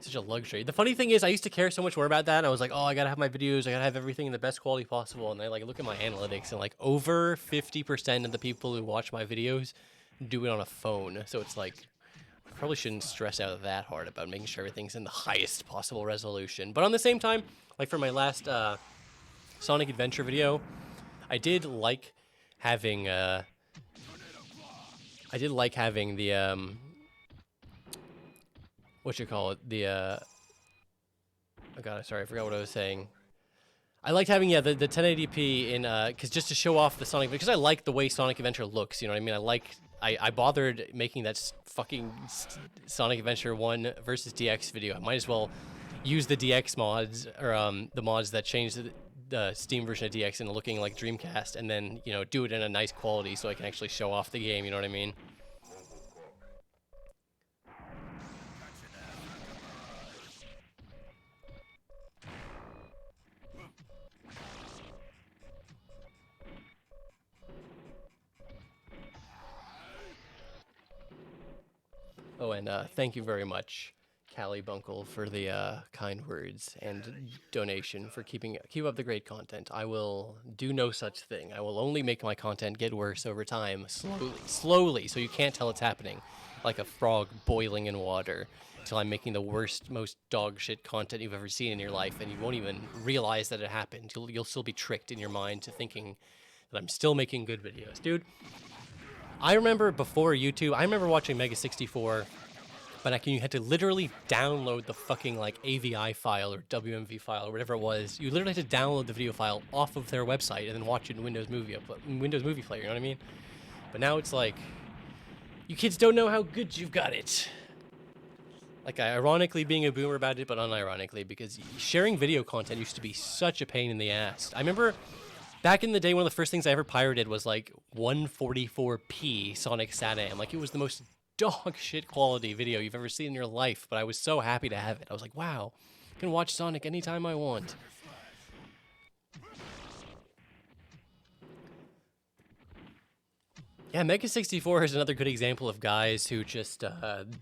S1: Such a luxury. The funny thing is, I used to care so much more about that, and I was like, oh, I gotta have my videos, I gotta have everything in the best quality possible, and I like look at my analytics, and like over 50% of the people who watch my videos do it on a phone, so it's like, probably shouldn't stress out that hard about making sure everything's in the highest possible resolution. But on the same time, like for my last Sonic Adventure video, I did like having the what you call it, the oh god, sorry, I forgot what I was saying. I liked having, yeah, the 1080p in, because just to show off the Sonic, because I like the way Sonic Adventure looks, you know what I mean? I bothered making that fucking Sonic Adventure 1 versus DX video. I might as well use the DX mods, or the mods that change the Steam version of DX into looking like Dreamcast, and then, you know, do it in a nice quality so I can actually show off the game, you know what I mean? Oh, and thank you very much, Callie Bunkle, for the kind words and donation for keep up the great content. I will do no such thing. I will only make my content get worse over time, slowly, so you can't tell it's happening, like a frog boiling in water, until I'm making the worst, most dog shit content you've ever seen in your life, and you won't even realize that it happened. You'll still be tricked in your mind to thinking that I'm still making good videos, dude. I remember before YouTube, I remember watching Mega 64, but you had to literally download the fucking like AVI file or WMV file or whatever it was. You literally had to download the video file off of their website and then watch it in Windows Movie Player, you know what I mean? But now it's like, you kids don't know how good you've got it. Like, ironically being a boomer about it, but unironically, because sharing video content used to be such a pain in the ass. I remember back in the day, one of the first things I ever pirated was like 144p Sonic SatAM. Like, it was the most dog shit quality video you've ever seen in your life, but I was so happy to have it. I was like, wow, I can watch Sonic anytime I want. Yeah, Mega 64 is another good example of guys who just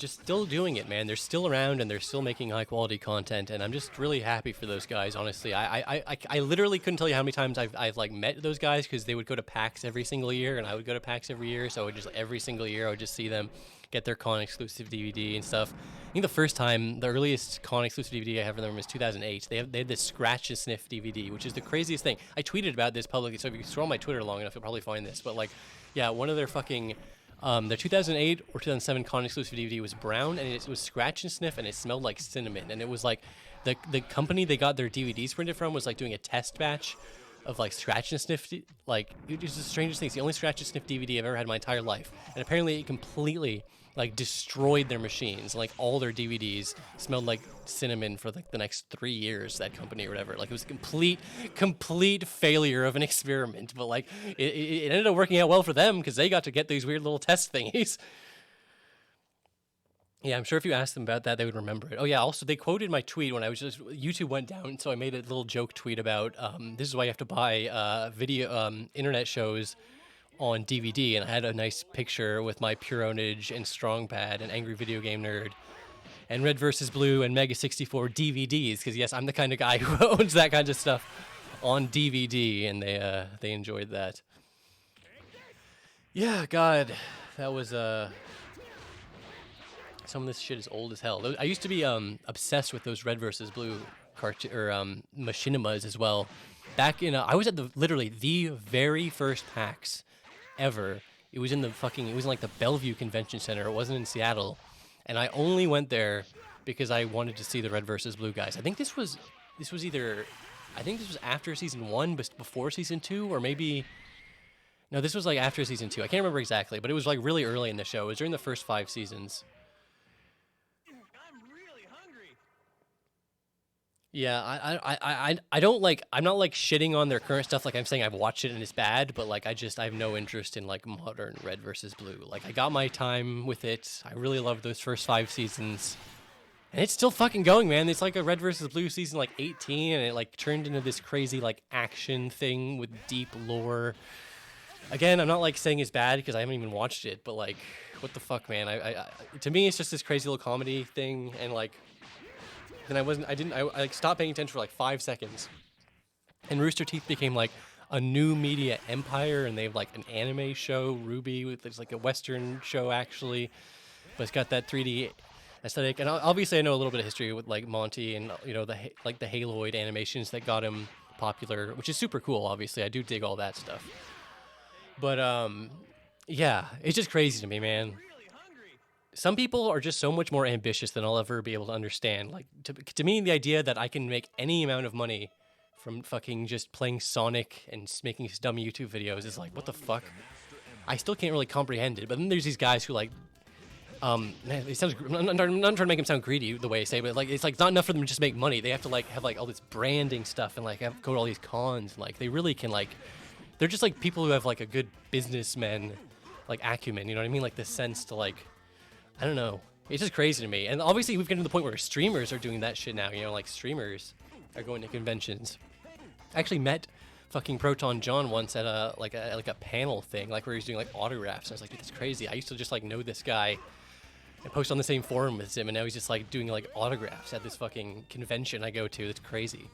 S1: still doing it, man. They're still around and they're still making high quality content, and I'm just really happy for those guys. Honestly, I literally couldn't tell you how many times I've like met those guys, because they would go to PAX every single year, and I would go to PAX every year. So every single year I would just see them get their con exclusive DVD and stuff. I think the earliest con exclusive DVD I have from them was 2008. They had this Scratch and Sniff DVD, which is the craziest thing. I tweeted about this publicly, so if you scroll my Twitter long enough, you'll probably find this. But like, yeah, one of their fucking, their 2008 or 2007 con exclusive DVD was brown, and it was Scratch and Sniff, and it smelled like cinnamon. And it was like, the company they got their DVDs printed from was like doing a test batch of like Scratch and Sniff, like, it was the strangest thing. It's the only Scratch and Sniff DVD I've ever had in my entire life. And apparently it completely like destroyed their machines. Like, all their DVDs smelled like cinnamon for like the next 3 years, that company or whatever. Like, it was a complete failure of an experiment, but like it ended up working out well for them, because they got to get these weird little test thingies. Yeah, I'm sure if you asked them about that, they would remember it. Oh yeah, also they quoted my tweet when I was YouTube went down, so I made a little joke tweet about this is why you have to buy internet shows on DVD, and I had a nice picture with my Pure Ownage and Strong Pad and Angry Video Game Nerd and Red vs. Blue and Mega 64 DVDs, because yes, I'm the kind of guy who owns that kind of stuff on DVD, and they enjoyed that. Yeah, God, that was some of this shit is old as hell. I used to be obsessed with those Red vs. Blue machinimas as well. Back in I was at literally the very first PAX ever. It was in like the Bellevue Convention Center. It wasn't in Seattle, and I only went there because I wanted to see the Red vs. Blue guys. I think this was after season 1, but before season 2, or maybe no, this was like after season 2. I can't remember exactly, but it was like really early in the show. It was during the first 5 seasons. Yeah, I don't like, I'm not like shitting on their current stuff, like I'm saying I've watched it and it's bad, but like I have no interest in like modern Red vs. Blue. Like, I got my time with it. I really loved those first 5 seasons. And it's still fucking going, man. It's like a Red vs. Blue season like 18, and it like turned into this crazy like action thing with deep lore. Again, I'm not like saying it's bad because I haven't even watched it, but like, what the fuck, man? I to me it's just this crazy little comedy thing, and like, then I like stopped paying attention for like 5 seconds, and Rooster Teeth became like a new media empire, and they have like an anime show, Ruby, it's like a Western show actually, but it's got that 3D aesthetic. And obviously I know a little bit of history with like Monty and, you know, the Haloid animations that got him popular, which is super cool, obviously. I do dig all that stuff. But, yeah, it's just crazy to me, man. Some people are just so much more ambitious than I'll ever be able to understand. Like, to me, the idea that I can make any amount of money from fucking just playing Sonic and making dumb YouTube videos is like, what the fuck? I still can't really comprehend it. But then there's these guys who, like, man, it sounds, I'm not trying to make them sound greedy the way I say, but like it's like not enough for them to just make money. They have to like have like all this branding stuff and like go to all these cons. And, like they really can like, they're just like people who have like a good businessman like acumen. You know what I mean? Like the sense to like, I don't know. It's just crazy to me. And obviously we've gotten to the point where streamers are doing that shit now. You know, like streamers are going to conventions. I actually met fucking Proton John once at a like a panel thing, like where he's doing like autographs. I was like, dude, that's crazy. I used to just like know this guy and post on the same forum as him, and now he's just like doing like autographs at this fucking convention I go to. That's crazy.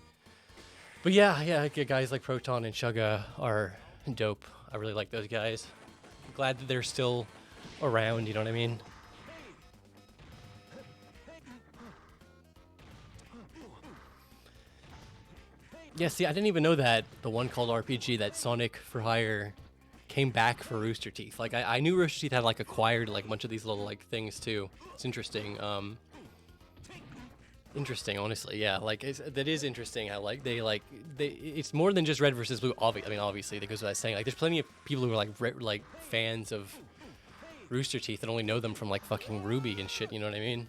S1: But yeah, guys like Proton and Shugga are dope. I really like those guys. I'm glad that they're still around, you know what I mean? Yeah, see, I didn't even know that the one called RPG, that Sonic for Hire, came back for Rooster Teeth. Like, I knew Rooster Teeth had, like, acquired, like, a bunch of these little, like, things, too. It's interesting. Interesting, honestly, yeah. Like, that is interesting how, like, it's more than just Red versus Blue, obviously, because I was saying, like, there's plenty of people who are, like, fans of Rooster Teeth and only know them from, like, fucking Ruby and shit, you know what I mean?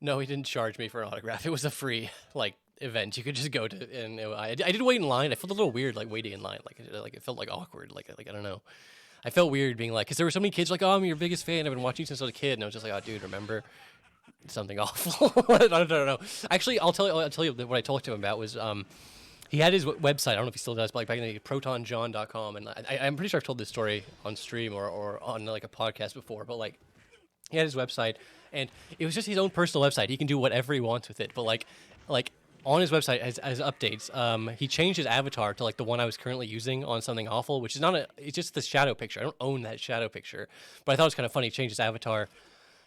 S1: No, he didn't charge me for an autograph. It was a free, like, event. You could just go to, and I did wait in line. I felt a little weird, like, waiting in line. Like it felt, like, awkward. Like, I don't know. I felt weird being like, because there were so many kids like, oh, I'm your biggest fan. I've been watching you since I was a kid. And I was just like, oh, dude, remember something awful? I don't know. Actually, I'll tell you what I talked to him about was, he had his website. I don't know if he still does, but like back in the day, protonjohn.com. And I'm pretty sure I've told this story on stream or on, like, a podcast before, but, like, he had his website, and it was just his own personal website. He can do whatever he wants with it. But like on his website as updates, he changed his avatar to like the one I was currently using on Something Awful, which is it's just the shadow picture. I don't own that shadow picture, but I thought it was kind of funny. He changed his avatar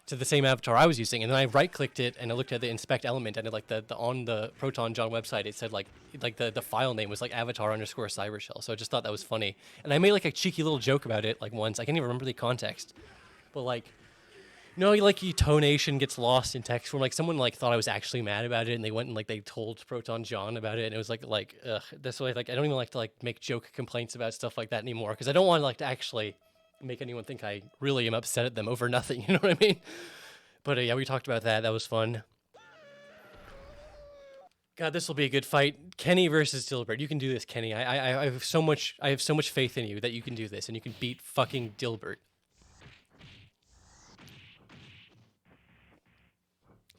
S1: to the same avatar I was using, and then I right-clicked it and I looked at the inspect element, and like the on the Proton John website, it said like the file name was like avatar_cybershell. So I just thought that was funny, and I made like a cheeky little joke about it like once. I can't even remember the context, but like. No, like your tonation gets lost in text form. Like someone like thought I was actually mad about it, and they went and like they told Proton John about it, and it was like ugh. That's why like I don't even like to like make joke complaints about stuff like that anymore, because I don't want to like to actually make anyone think I really am upset at them over nothing. You know what I mean? But yeah, we talked about that. That was fun. God, this will be a good fight. Kenny versus Dilbert. You can do this, Kenny. I have so much faith in you that you can do this, and you can beat fucking Dilbert.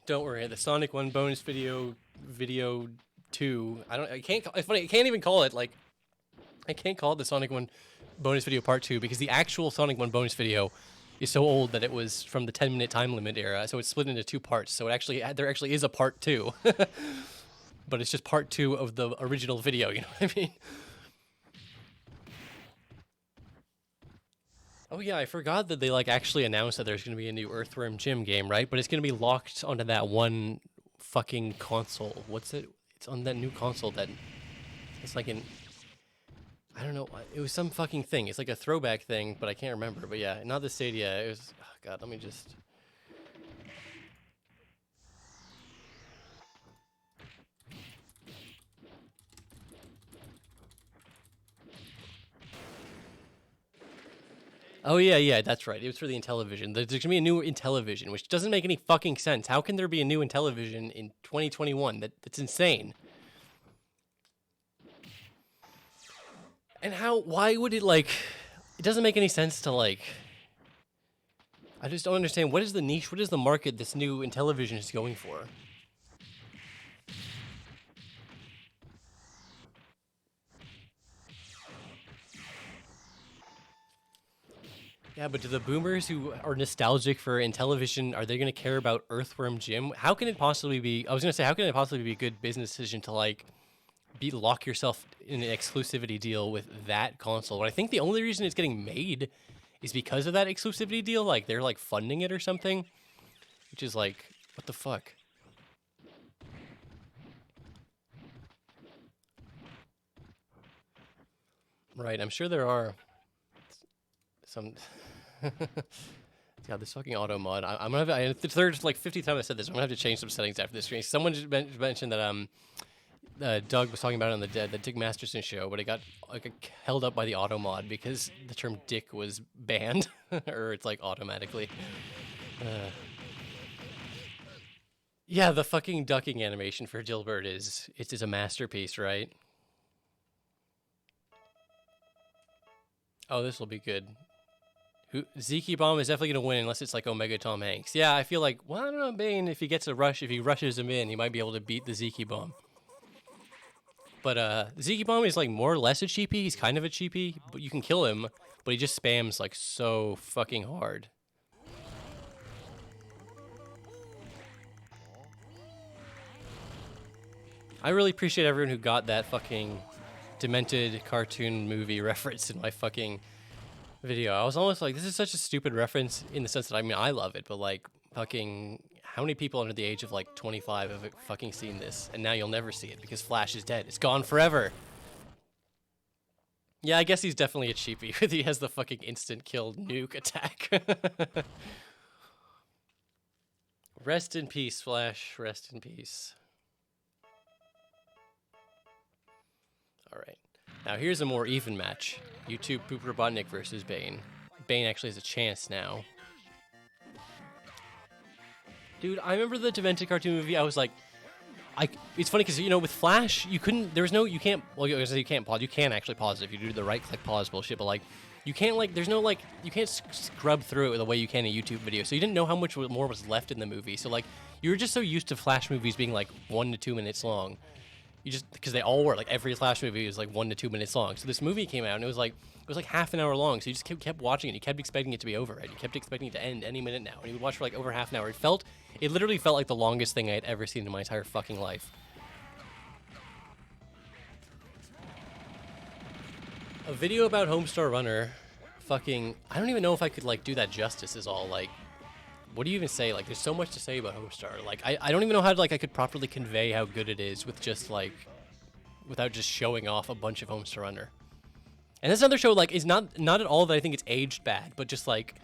S1: Don't worry, the Sonic 1 bonus video 2. It's funny, I can't even call it like, I can't call it the Sonic 1 bonus video part 2 because the actual Sonic 1 bonus video is so old that it was from the 10-minute time limit era, so it's split into 2 parts. So there actually is a part 2, but it's just part 2 of the original video. You know what I mean? Oh yeah, I forgot that they like actually announced that there's going to be a new Earthworm Jim game, right? But it's going to be locked onto that one fucking console. What's it? It's on that new console that it's like I don't know. It was some fucking thing. It's like a throwback thing, but I can't remember. But yeah, not the Stadia. It was, oh God, let me just. Oh, yeah, that's right. It was for the Intellivision. There's going to be a new Intellivision, which doesn't make any fucking sense. How can there be a new Intellivision in 2021? That's insane. And why would it, like, it doesn't make any sense to, like, I just don't understand. What is the niche, what is the market this new Intellivision is going for? Yeah, but do the boomers who are nostalgic for Intellivision, are they going to care about Earthworm Jim? How can it possibly be, I was going to say, how can it possibly be a good business decision to, like, lock yourself in an exclusivity deal with that console? But I think the only reason it's getting made is because of that exclusivity deal. Like, they're, like, funding it or something. Which is, like, what the fuck? Right, I'm sure there are some... God, this fucking auto mod. I'm gonna have the third, like, 50th time I said this. I'm gonna have to change some settings after this screen. Someone just mentioned that Doug was talking about it on the Dick Masterson show, but it got like held up by the auto mod because the term "dick" was banned, or it's like automatically. Yeah, the fucking ducking animation for Dilbert is a masterpiece, right? Oh, this will be good. Zeke Bomb is definitely going to win unless it's like Omega Tom Hanks. Yeah, I feel like, well, I don't know, Bane, if he gets a rush, if he rushes him in, he might be able to beat the Zeke Bomb. But Zeke Bomb is like more or less a cheapie. He's kind of a cheapie, but you can kill him, but he just spams like so fucking hard. I really appreciate everyone who got that fucking demented cartoon movie reference in my fucking video. I was almost like, this is such a stupid reference in the sense that, I mean, I love it, but like, fucking, how many people under the age of like 25 have fucking seen this? And now you'll never see it because Flash is dead. It's gone forever. Yeah, I guess he's definitely a cheapie. He has the fucking instant kill nuke attack. Rest in peace, Flash. Rest in peace. All right. Now here's a more even match. YouTube Poop Robotnik versus Bane. Bane actually has a chance now. Dude, I remember the demented cartoon movie. I was like, it's funny because, you know, with Flash, you can't pause. You can actually pause it if you do the right click pause bullshit, but like, you can't like, there's no like, you can't scrub through it the way you can a YouTube video. So you didn't know how much more was left in the movie. So like, you were just so used to Flash movies being like 1 to 2 minutes long. You just, because they all were, like every Flash movie was like 1 to 2 minutes long. So this movie came out and it was like half an hour long. So you just kept watching it. You kept expecting it to be over, right? You kept expecting it to end any minute now. And you would watch for like over half an hour. It literally felt like the longest thing I had ever seen in my entire fucking life. A video about Homestar Runner, fucking, I don't even know if I could like do that justice is all. Like, what do you even say? Like, there's so much to say about Homestar. Like, I don't even know how to, like, I could properly convey how good it is with just, like, without just showing off a bunch of Homestar Runner. And this other show, like, is not at all that I think it's aged bad, but just, like,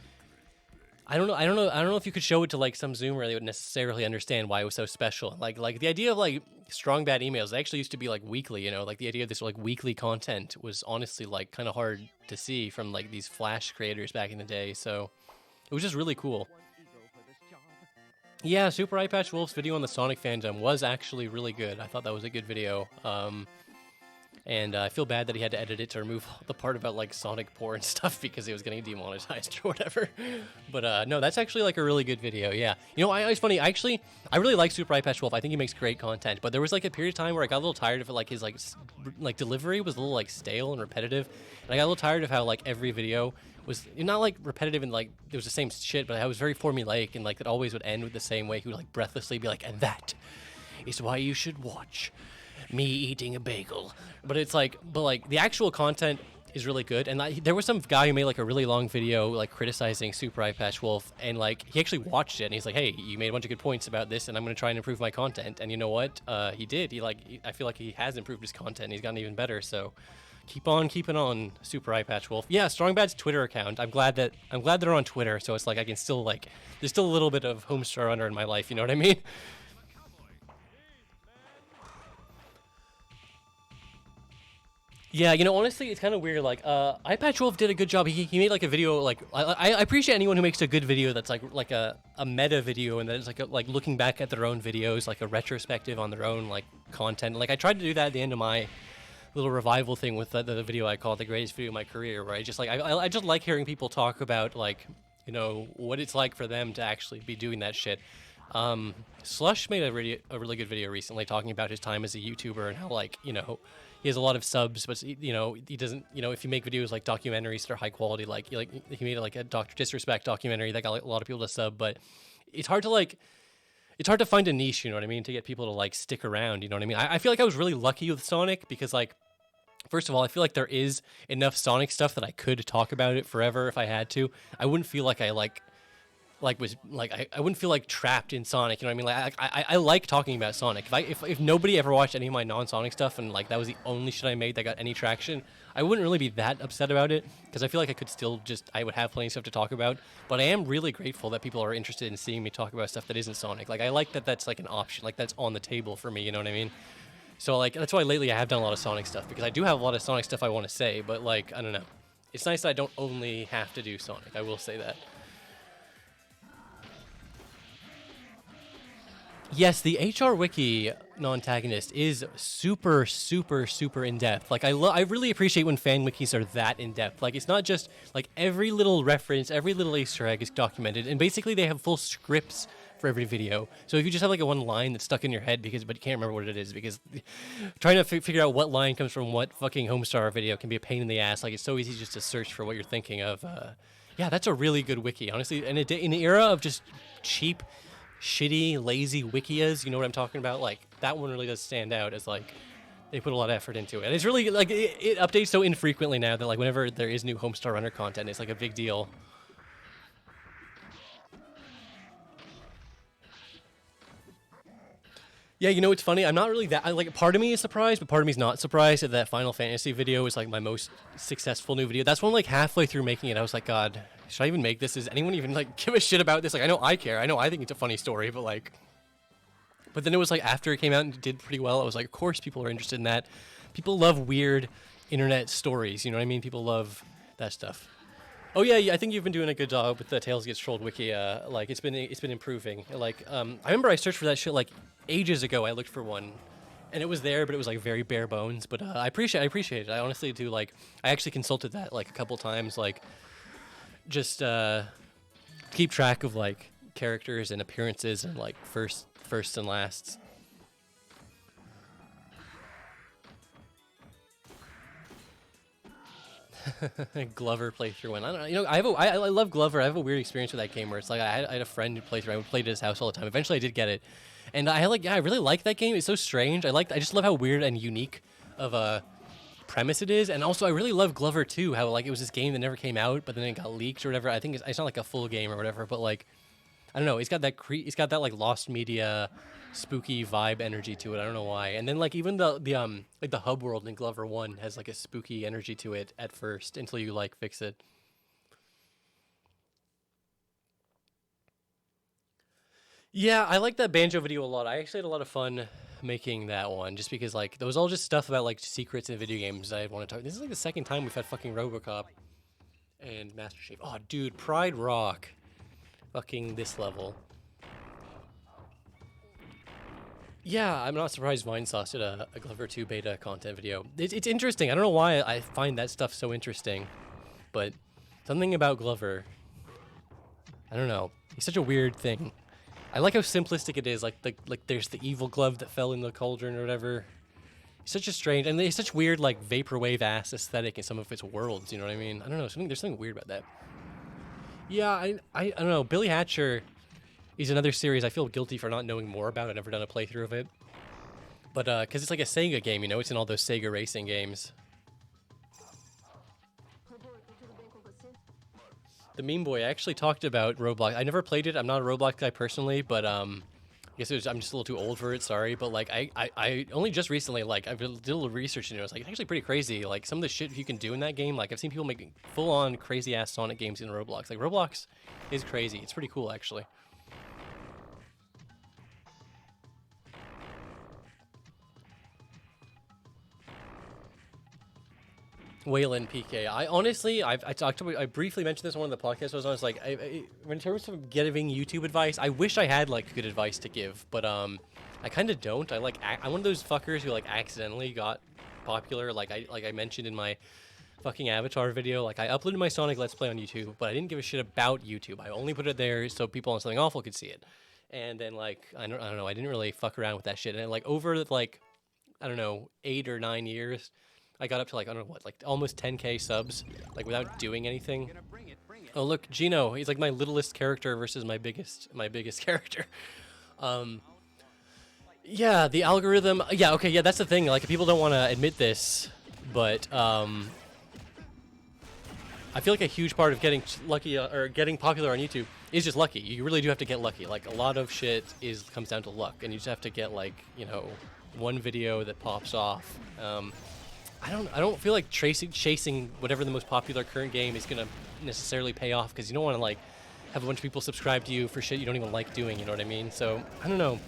S1: I don't know if you could show it to, like, some Zoomer, they would necessarily understand why it was so special. Like, the idea of, like, strong bad emails, they actually used to be, like, weekly, you know? Like, the idea of this, like, weekly content was honestly, like, kind of hard to see from, like, these Flash creators back in the day, so it was just really cool. Yeah, Super Eye Patch Wolf's video on the Sonic fandom was actually really good. I thought that was a good video. And I feel bad that he had to edit it to remove the part about, like, Sonic porn stuff because it was getting demonetized or whatever. But, no, that's actually, like, a really good video, yeah. You know, it's funny, I really like Super Eye Patch Wolf. I think he makes great content. But there was, like, a period of time where I got a little tired of it, like, his, like delivery was a little, like, stale and repetitive. And I got a little tired of how, like, every video was not, like, repetitive and, like, it was the same shit, but I was very formulaic and, like, it always would end with the same way. He would, like, breathlessly be like, and that is why you should watch me eating a bagel. But it's like, the actual content is really good. And there was some guy who made like a really long video like criticizing Super Eye Patch Wolf, and like he actually watched it and he's like, hey, you made a bunch of good points about this and I'm going to try and improve my content. And you know what? He did. I feel like he has improved his content. He's gotten even better. So keep on keeping on, Super Eye Patch Wolf. Yeah, Strong Bad's Twitter account. I'm glad they're on Twitter, so it's like I can still like, there's still a little bit of Homestar Runner in my life, you know what I mean? Yeah, you know, honestly, it's kind of weird. Like, Eye Patch Wolf did a good job. He made like a video. Like, I appreciate anyone who makes a good video that's like a meta video and that's like looking back at their own videos, like a retrospective on their own like content. Like, I tried to do that at the end of my little revival thing with the video I called the greatest video of my career, where I just like I just like hearing people talk about like, you know, what it's like for them to actually be doing that shit. Slush made a really good video recently talking about his time as a YouTuber and how, like, you know, he has a lot of subs, but, you know, he doesn't, you know, if you make videos like documentaries that are high quality, like he made like a Dr. Disrespect documentary that got like, a lot of people to sub, but it's hard to find a niche, you know what I mean, to get people to like stick around, you know what I mean? I feel like I was really lucky with Sonic because like First of all, I feel like there is enough Sonic stuff that I could talk about it forever if I had to. I wouldn't feel like I I wouldn't feel like trapped in Sonic. You know what I mean? Like I like talking about Sonic. If nobody ever watched any of my non-Sonic stuff and like that was the only shit I made that got any traction, I wouldn't really be that upset about it because I feel like I could still I would have plenty of stuff to talk about. But I am really grateful that people are interested in seeing me talk about stuff that isn't Sonic. Like I like that that's like an option. Like that's on the table for me. You know what I mean? So like that's why lately I have done a lot of Sonic stuff because I do have a lot of Sonic stuff I want to say. But like I don't know, it's nice that I don't only have to do Sonic. I will say that. Yes, the HR Wiki non-antagonist is super, super, super in-depth. Like, I really appreciate when fan wikis are that in-depth. Like, it's not just, like, every little reference, every little Easter egg is documented, and basically they have full scripts for every video. So if you just have, like, a one line that's stuck in your head, but you can't remember what it is, because trying to figure out what line comes from what fucking Homestar video can be a pain in the ass. Like, it's so easy just to search for what you're thinking of. Yeah, that's a really good wiki, honestly. And in the era of just cheap, shitty, lazy wikias, you know what I'm talking about? Like, that one really does stand out as, like, they put a lot of effort into it. And it's really, like, it updates so infrequently now that, like, whenever there is new Homestar Runner content, it's, like, a big deal. Yeah, you know, it's funny. I'm not really that, like, part of me is surprised, but part of me is not surprised that that Final Fantasy video is, like, my most successful new video. That's when, like, halfway through making it, I was like, God, should I even make this? Does anyone even, like, give a shit about this? Like, I know I care. I know I think it's a funny story, but, like... But then it was, like, after it came out and did pretty well, I was like, of course people are interested in that. People love weird internet stories, you know what I mean? People love that stuff. Oh yeah, I think you've been doing a good job with the Tales Gets Trolled wiki. Like it's been improving. Like I remember I searched for that shit like ages ago. I looked for one, and it was there, but it was like very bare bones. But I appreciate it. I honestly do. Like I actually consulted that like a couple times. Like just keep track of like characters and appearances and like firsts and lasts. Glover playthrough one. I don't know. You know, I love Glover. I have a weird experience with that game where it's like I had a friend who played through. I played at his house all the time. Eventually, I did get it, and I really like that game. It's so strange. I just love how weird and unique of a premise it is, and also I really love Glover too. How like it was this game that never came out, but then it got leaked or whatever. I think it's not like a full game or whatever, but like I don't know. It's got that like Lost Media spooky vibe energy to it. I don't know why. And then like even the like the hub world in Glover 1 has like a spooky energy to it at first until you like fix it. Yeah, I like that Banjo video a lot. I actually had a lot of fun making that one just because like there was all just stuff about like secrets in video games I want to talk. This is like the second time we've had fucking Robocop and Master Chief. Oh dude, Pride Rock. Fucking this level. Yeah, I'm not surprised Vinesauce did a Glover 2 beta content video. It's interesting. I don't know why I find that stuff so interesting, but something about Glover, I don't know. He's such a weird thing. I like how simplistic it is. Like there's the evil glove that fell in the cauldron or whatever. He's such a strange, and there's such weird like vaporwave ass aesthetic in some of its worlds. You know what I mean? I don't know. There's something weird about that. Yeah, I don't know. Billy Hatcher is another series I feel guilty for not knowing more about. I've never done a playthrough of it. But, because it's like a Sega game, you know? It's in all those Sega racing games. The Meme Boy, I actually talked about Roblox. I never played it. I'm not a Roblox guy personally, but, I guess I'm just a little too old for it, sorry. But, like, I only just recently, like, I did a little research into it. I was like, it's actually pretty crazy. Like, some of the shit you can do in that game. Like, I've seen people making full-on crazy-ass Sonic games in Roblox. Like, Roblox is crazy. It's pretty cool, actually. Wayland PK. I honestly, I briefly mentioned this on one of the podcasts I was on. It's like, in terms of giving YouTube advice, I wish I had like good advice to give, but I kind of don't. I'm one of those fuckers who like accidentally got popular. Like I mentioned in my fucking Avatar video. Like I uploaded my Sonic Let's Play on YouTube, but I didn't give a shit about YouTube. I only put it there so people on Something Awful could see it. And then like I don't know. I didn't really fuck around with that shit. And like over like I don't know 8 or 9 years. I got up to like, I don't know what, like almost 10k subs, like without doing anything. Oh look, Gino, he's like my littlest character versus my biggest character. Yeah, the algorithm, yeah, okay, yeah, that's the thing, like if people don't want to admit this, but I feel like a huge part of getting lucky or getting popular on YouTube is just lucky. You really do have to get lucky. Like, a lot of shit comes down to luck, and you just have to get, like, you know, one video that pops off. I don't feel like chasing whatever the most popular current game is gonna necessarily pay off, because you don't want to, like, have a bunch of people subscribe to you for shit you don't even like doing. You know what I mean? So I don't know.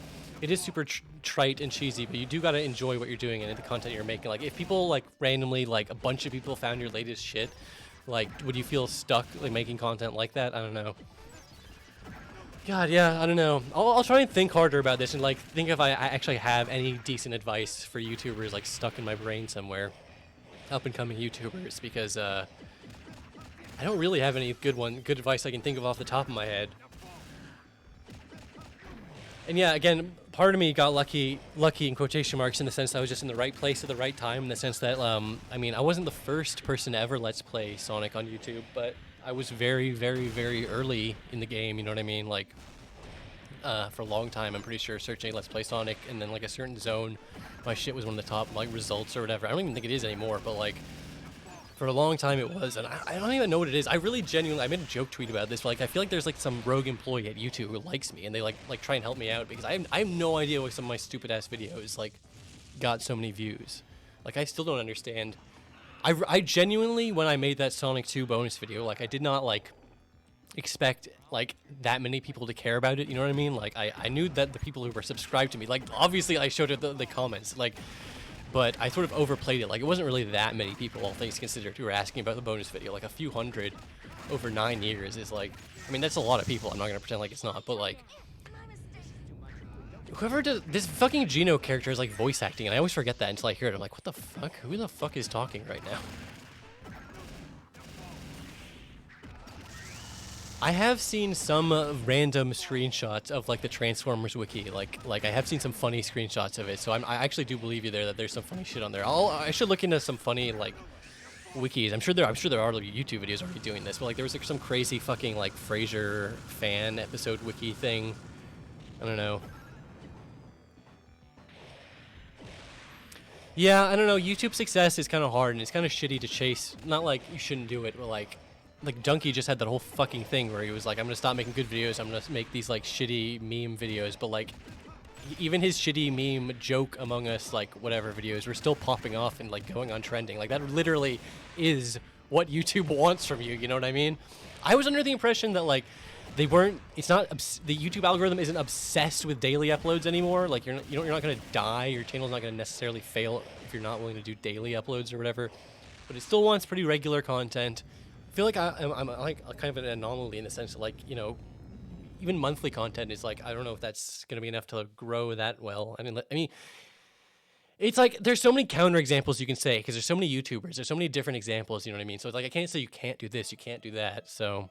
S1: It is super trite and cheesy, but you do gotta enjoy what you're doing and the content you're making. Like, if people, like, randomly, like, a bunch of people found your latest shit, like, would you feel stuck, like, making content like that? I don't know. God, yeah, I don't know. I'll try and think harder about this and, like, think if I actually have any decent advice for YouTubers, like, stuck in my brain somewhere. Up-and-coming YouTubers, because, I don't really have any good advice I can think of off the top of my head. And yeah, again, part of me got lucky in quotation marks, in the sense that I was just in the right place at the right time, in the sense that, I mean, I wasn't the first person to ever Let's Play Sonic on YouTube, but I was very, very, very early in the game, you know what I mean? Like, for a long time, I'm pretty sure, searching Let's Play Sonic, and then, like, a certain zone, my shit was one of the top, like, results or whatever. I don't even think it is anymore, but, like, for a long time it was, and I don't even know what it is. I really genuinely, I made a joke tweet about this, but, like, I feel like there's, like, some rogue employee at YouTube who likes me, and they, like try and help me out, because I have no idea why some of my stupid-ass videos, like, got so many views. Like, I still don't understand. I genuinely, when I made that Sonic 2 bonus video, like, I did not, like, expect, like, that many people to care about it, you know what I mean? Like, I knew that the people who were subscribed to me, like, obviously I showed it the comments, like, but I sort of overplayed it. Like, it wasn't really that many people, all things considered, who were asking about the bonus video. Like, a few hundred over 9 years is, like, I mean, that's a lot of people. I'm not gonna pretend like it's not, but, like, whoever does this fucking Geno character is, like, voice acting, and I always forget that until I hear it. I'm like, what the fuck? Who the fuck is talking right now? I have seen some random screenshots of, like, the Transformers wiki. Like I have seen some funny screenshots of it. So I actually do believe you there that there's some funny shit on there. I should look into some funny, like, wikis. I'm sure there are like, YouTube videos already doing this. But, like, there was, like, some crazy fucking, like, Frasier fan episode wiki thing. I don't know. Yeah, I don't know. YouTube success is kind of hard, and it's kind of shitty to chase. Not like you shouldn't do it, but, like Donkey just had that whole fucking thing where he was like, I'm gonna stop making good videos, I'm gonna make these, like, shitty meme videos, but, like, even his shitty meme joke Among Us, like, whatever videos were still popping off and, like, going on trending. Like, that literally is what YouTube wants from you, you know what I mean? I was under the impression that, like, they weren't, it's not, the YouTube algorithm isn't obsessed with daily uploads anymore. Like, you're not gonna die, your channel's not gonna necessarily fail if you're not willing to do daily uploads or whatever, but it still wants pretty regular content. I feel like I'm like kind of an anomaly in the sense that, like, you know, even monthly content is, like, I don't know if that's gonna be enough to grow that well. I mean, it's like there's so many counterexamples you can say, because there's so many YouTubers, there's so many different examples, you know what I mean? So it's like I can't say you can't do this, you can't do that. So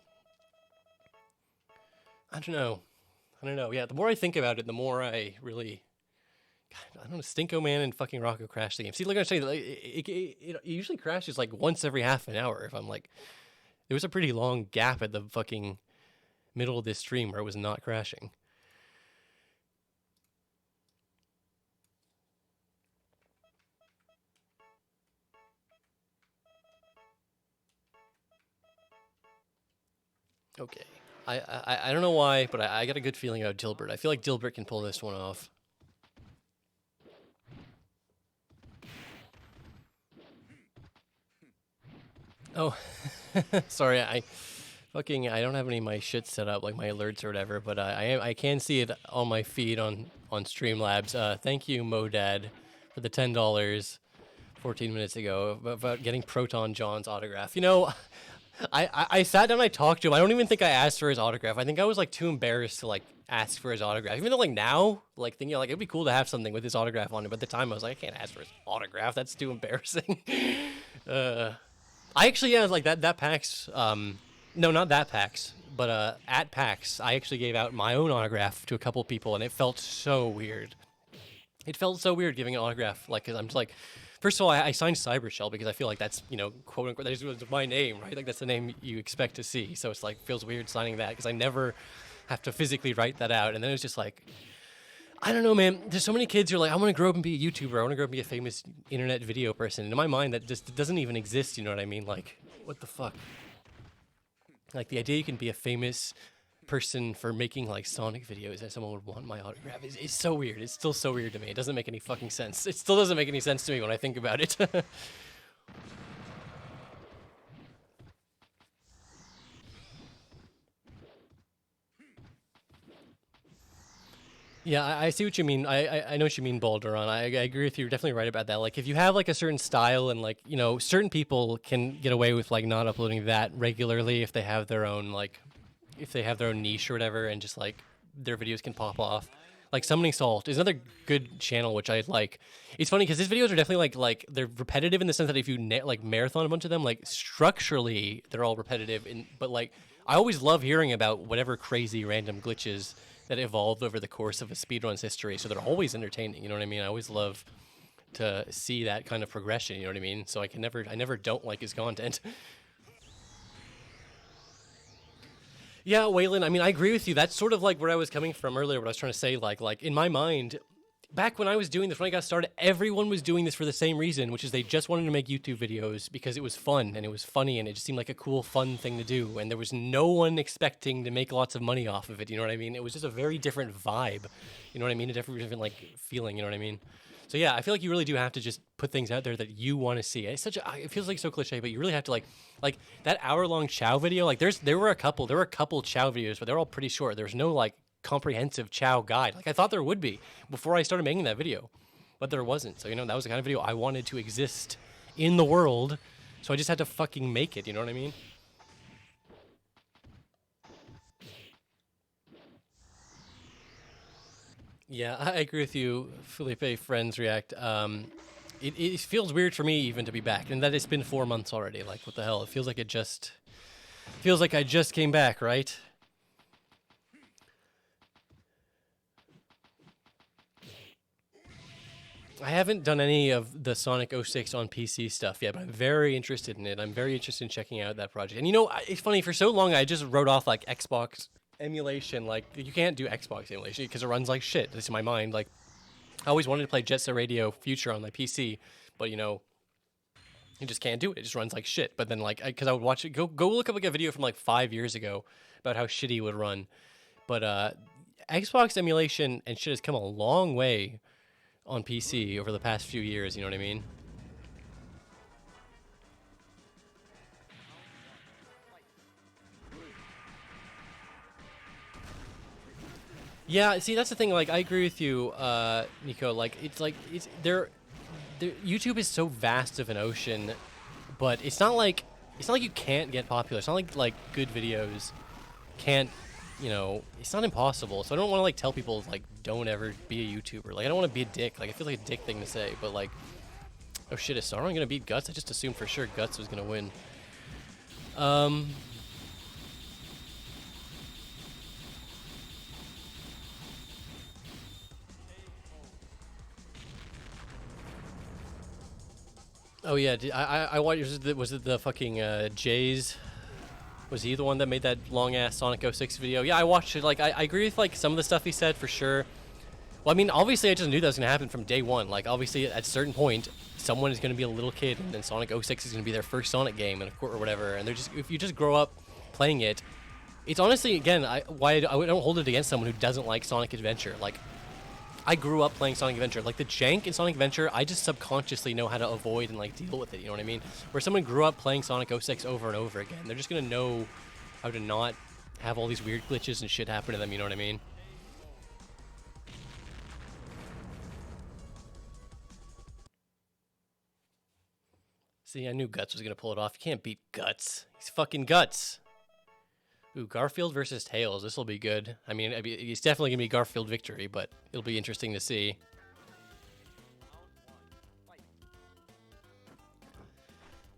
S1: I don't know. Yeah, the more I think about it, the more I really, God, I don't know, Stinko Man and fucking Rocco crash the game. See, like I say, like, it usually crashes, like, once every half an hour. If I'm, like, there was a pretty long gap at the fucking middle of this stream where it was not crashing. Okay. I don't know why, but I got a good feeling about Dilbert. I feel like Dilbert can pull this one off. Oh, sorry, I don't have any of my shit set up, like my alerts or whatever, but I can see it on my feed on Streamlabs. Thank you, Modad, for the $10 14 minutes ago about getting Proton John's autograph. You know, I sat down, I talked to him. I don't even think I asked for his autograph. I think I was, like, too embarrassed to, like, ask for his autograph. Even though, like, now, like, thinking, like, it'd be cool to have something with his autograph on it. But at the time, I was like, I can't ask for his autograph. That's too embarrassing. I actually, yeah, like, that PAX, no, not that PAX, but at PAX, I actually gave out my own autograph to a couple people, and it felt so weird. It felt so weird giving an autograph, like, because I'm just like, first of all, I signed Cybershell because I feel like that's, you know, quote unquote, that is my name, right? Like, that's the name you expect to see. So it's like, feels weird signing that because I never have to physically write that out. And then it was just like, I don't know, man. There's so many kids who are like, I want to grow up and be a YouTuber. I want to grow up and be a famous internet video person. And in my mind, that just doesn't even exist. You know what I mean? Like, what the fuck? Like, the idea you can be a famous person for making, like, Sonic videos that someone would want my autograph is so weird. It's still so weird to me. It doesn't make any fucking sense. It still doesn't make any sense to me when I think about it. Yeah, I see what you mean. I know what you mean, Balderon. I agree with you. You're definitely right about that. Like, if you have, like, a certain style and, like, you know, certain people can get away with, like, not uploading that regularly if they have their own, like, if they have their own niche or whatever, and just, like, their videos can pop off. Like, Summoning Salt is another good channel, which I like. It's funny, because his videos are definitely, like, they're repetitive in the sense that if you, like, marathon a bunch of them, like, structurally, they're all repetitive. But, like, I always love hearing about whatever crazy random glitches that evolved over the course of a speedrun's history, so they're always entertaining, you know what I mean? I always love to see that kind of progression, you know what I mean? So I never don't like his content. Yeah, Waylon, I mean, I agree with you. That's sort of like where I was coming from earlier, what I was trying to say, like in my mind, back when I was doing this, when I got started, everyone was doing this for the same reason, which is they just wanted to make YouTube videos because it was fun and it was funny and it just seemed like a cool, fun thing to do. And there was no one expecting to make lots of money off of it. You know what I mean? It was just a very different vibe. You know what I mean? A different like feeling. You know what I mean? So yeah, I feel like you really do have to just put things out there that you want to see. It's such a, it feels like so cliche, but you really have to like that hour-long Chow video. Like there were a couple Chow videos, but they're all pretty short. There's no like comprehensive Chow guide. Like I thought there would be before I started making that video, but there wasn't. So, you know, that was the kind of video I wanted to exist in the world. So I just had to fucking make it. You know what I mean? Yeah, I agree with you, Felipe. Friends React. It feels weird for me even to be back, and that it's been 4 months already. Like, what the hell? It feels like I just came back, right? I haven't done any of the Sonic 06 on PC stuff yet, but I'm very interested in it. I'm very interested in checking out that project. And you know, it's funny, for so long I just wrote off like Xbox emulation. Like, you can't do Xbox emulation because it runs like shit. That's in my mind. Like, I always wanted to play Jet Set Radio Future on my PC, but you know, you just can't do it. It just runs like shit. But then like, because I would watch it, go look up like a video from like 5 years ago about how shitty it would run. But Xbox emulation and shit has come a long way on PC over the past few years, you know what I mean? Yeah, see, that's the thing, like, I agree with you, Nico, like, YouTube is so vast of an ocean, but it's not like you can't get popular. It's not like good videos can't, you know, it's not impossible. So I don't want to like tell people like don't ever be a YouTuber. Like I don't want to be a dick. Like I feel like a dick thing to say, but like, oh shit, is Sauron gonna beat Guts? I just assumed for sure Guts was gonna win. Oh yeah, I watched. Was it the fucking Jays? Was he the one that made that long-ass Sonic 06 video? Yeah, I watched it. Like, I agree with, like, some of the stuff he said, for sure. Well, I mean, obviously, I just knew that was going to happen from day one. Like, obviously, at a certain point, someone is going to be a little kid, and then Sonic 06 is going to be their first Sonic game, and or whatever. And they're just, if you just grow up playing it, it's honestly, again, I don't hold it against someone who doesn't like Sonic Adventure. Like, I grew up playing Sonic Adventure. Like, the jank in Sonic Adventure, I just subconsciously know how to avoid and, like, deal with it, you know what I mean? Where someone grew up playing Sonic 06 over and over again, they're just gonna know how to not have all these weird glitches and shit happen to them, you know what I mean? See, I knew Guts was gonna pull it off. You can't beat Guts. He's fucking Guts. Ooh, Garfield versus Tails. This will be good. I mean, it's definitely going to be Garfield victory, but it'll be interesting to see.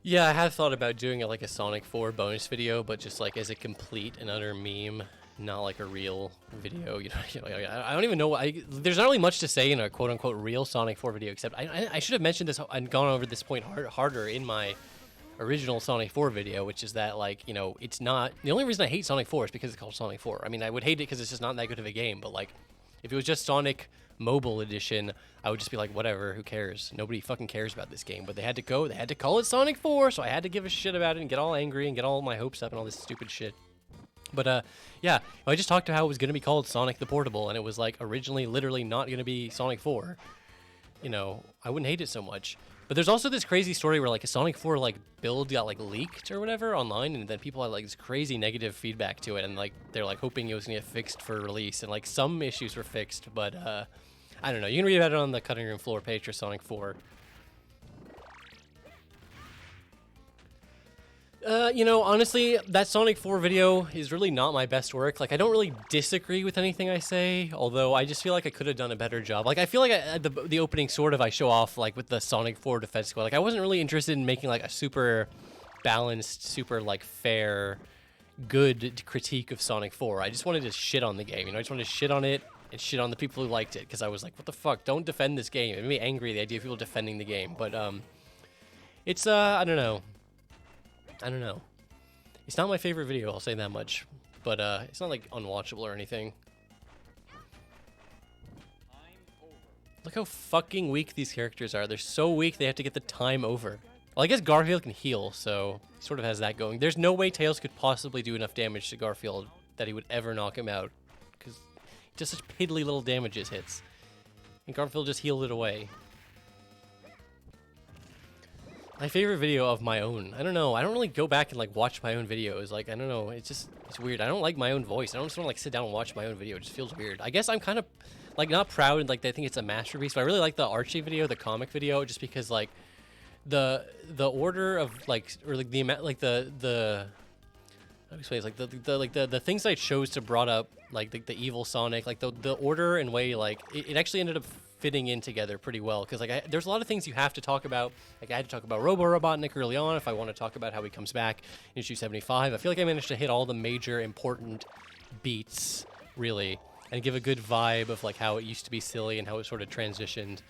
S1: Yeah, I have thought about doing like a Sonic 4 bonus video, but just like as a complete and utter meme, not like a real video. You know, I don't even know. There's not really much to say in a quote-unquote real Sonic 4 video, except I should have mentioned this and gone over this point harder in my original Sonic 4 video, which is that, like, you know, it's not, the only reason I hate Sonic 4 is because it's called Sonic 4. I mean, I would hate it because it's just not that good of a game, but like, if it was just Sonic mobile edition, I would just be like, whatever, who cares? Nobody fucking cares about this game. But they had to call it Sonic 4, so I had to give a shit about it and get all angry and get all my hopes up and all this stupid shit. But yeah, I just talked about how it was going to be called Sonic the Portable, and it was like originally literally not going to be Sonic 4. You know, I wouldn't hate it so much. But there's also this crazy story where like a Sonic 4 like build got like leaked or whatever online, and then people had like this crazy negative feedback to it, and like they're like hoping it was gonna get fixed for release, and like some issues were fixed, but I don't know. You can read about it on the cutting room floor page for Sonic 4. You know, honestly, that Sonic 4 video is really not my best work. Like, I don't really disagree with anything I say, although I just feel like I could have done a better job. Like, I feel like the opening sort of I show off, like, with the Sonic 4 defense squad. Like, I wasn't really interested in making, like, a super balanced, super, like, fair, good critique of Sonic 4. I just wanted to shit on the game, you know? I just wanted to shit on it and shit on the people who liked it, because I was like, what the fuck? Don't defend this game. It made me angry, the idea of people defending the game. But, it's, I don't know. It's not my favorite video, I'll say that much. But it's not like unwatchable or anything. Look how fucking weak these characters are. They're so weak they have to get the time over. Well, I guess Garfield can heal, so he sort of has that going. There's no way Tails could possibly do enough damage to Garfield that he would ever knock him out, because just such piddly little damages hits. And Garfield just healed it away. My favorite video of my own. I don't know. I don't really go back and like watch my own videos. Like, I don't know. It's weird. I don't like my own voice. I don't just want to like sit down and watch my own video. It just feels weird. I guess I'm kind of like not proud and like I think it's a masterpiece, but I really like the Archie video, the comic video, just because like the order of like, or like the amount, like the how do you explain this? Like the things that I chose to brought up, like the evil Sonic, like the order and way, like it actually ended up fitting in together pretty well, because like there's a lot of things you have to talk about. Like I had to talk about Robotnik early on if I want to talk about how he comes back in issue 75. I feel like I managed to hit all the major important beats really and give a good vibe of like how it used to be silly and how it sort of transitioned.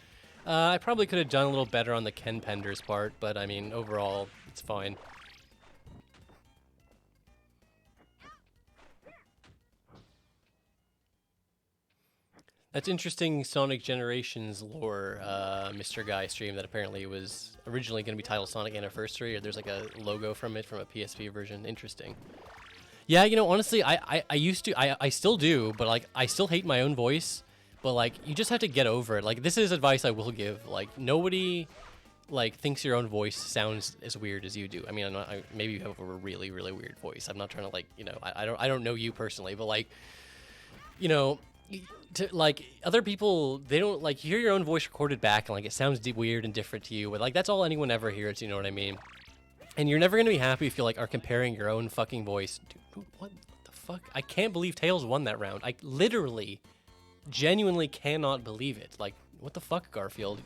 S1: I probably could have done a little better on the Ken Penders part, but I mean overall it's fine. That's interesting Sonic Generations lore, Mr. Guy stream that apparently was originally going to be titled Sonic Anniversary, or there's like a logo from it from a PSP version. Interesting. Yeah, you know, honestly, I used to, I still do, but like, I still hate my own voice, but like, you just have to get over it. Like, this is advice I will give. Like, nobody, like, thinks your own voice sounds as weird as you do. I mean, maybe you have a really, really weird voice. I'm not trying to, like, you know, I don't know you personally, but like, you know, like other people, they don't like you hear your own voice recorded back and like it sounds weird and different to you, but like that's all anyone ever hears, you know what I mean? And you're never gonna be happy if you like are comparing your own fucking voice. Dude, what the fuck? I can't believe Tails won that round. I literally, genuinely cannot believe it. Like, what the fuck, Garfield?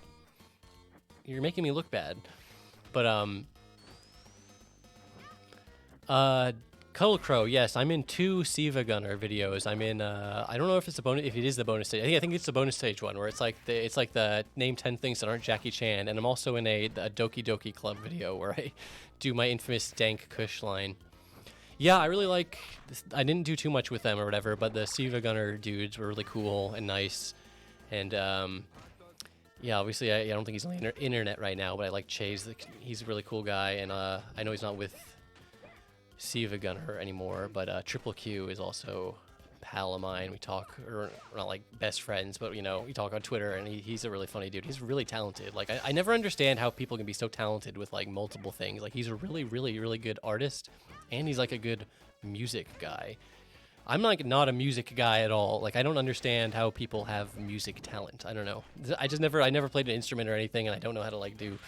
S1: You're making me look bad. But Cuddle Crow, yes, I'm in 2 Siva Gunner videos. I'm in I don't know if it's the bonus, if it is the bonus stage. I think it's the bonus stage one where it's like the name 10 things that aren't Jackie Chan, and I'm also in a Doki Doki Club video where I do my infamous Dank Kush line. Yeah, I really like this. I didn't do too much with them or whatever, but the Siva Gunner dudes were really cool and nice. And yeah, obviously I don't think he's on the internet right now, but I like Chase. He's a really cool guy, and I know he's not with Siva Gunner anymore, but Triple Q is also a pal of mine. We talk, or we're not like best friends, but you know, we talk on Twitter, and he's a really funny dude. He's really talented. Like I never understand how people can be so talented with like multiple things. Like he's a really, really, really good artist, and he's like a good music guy. I'm like not a music guy at all. Like I don't understand how people have music talent. I don't know. I never played an instrument or anything, and I don't know how to like do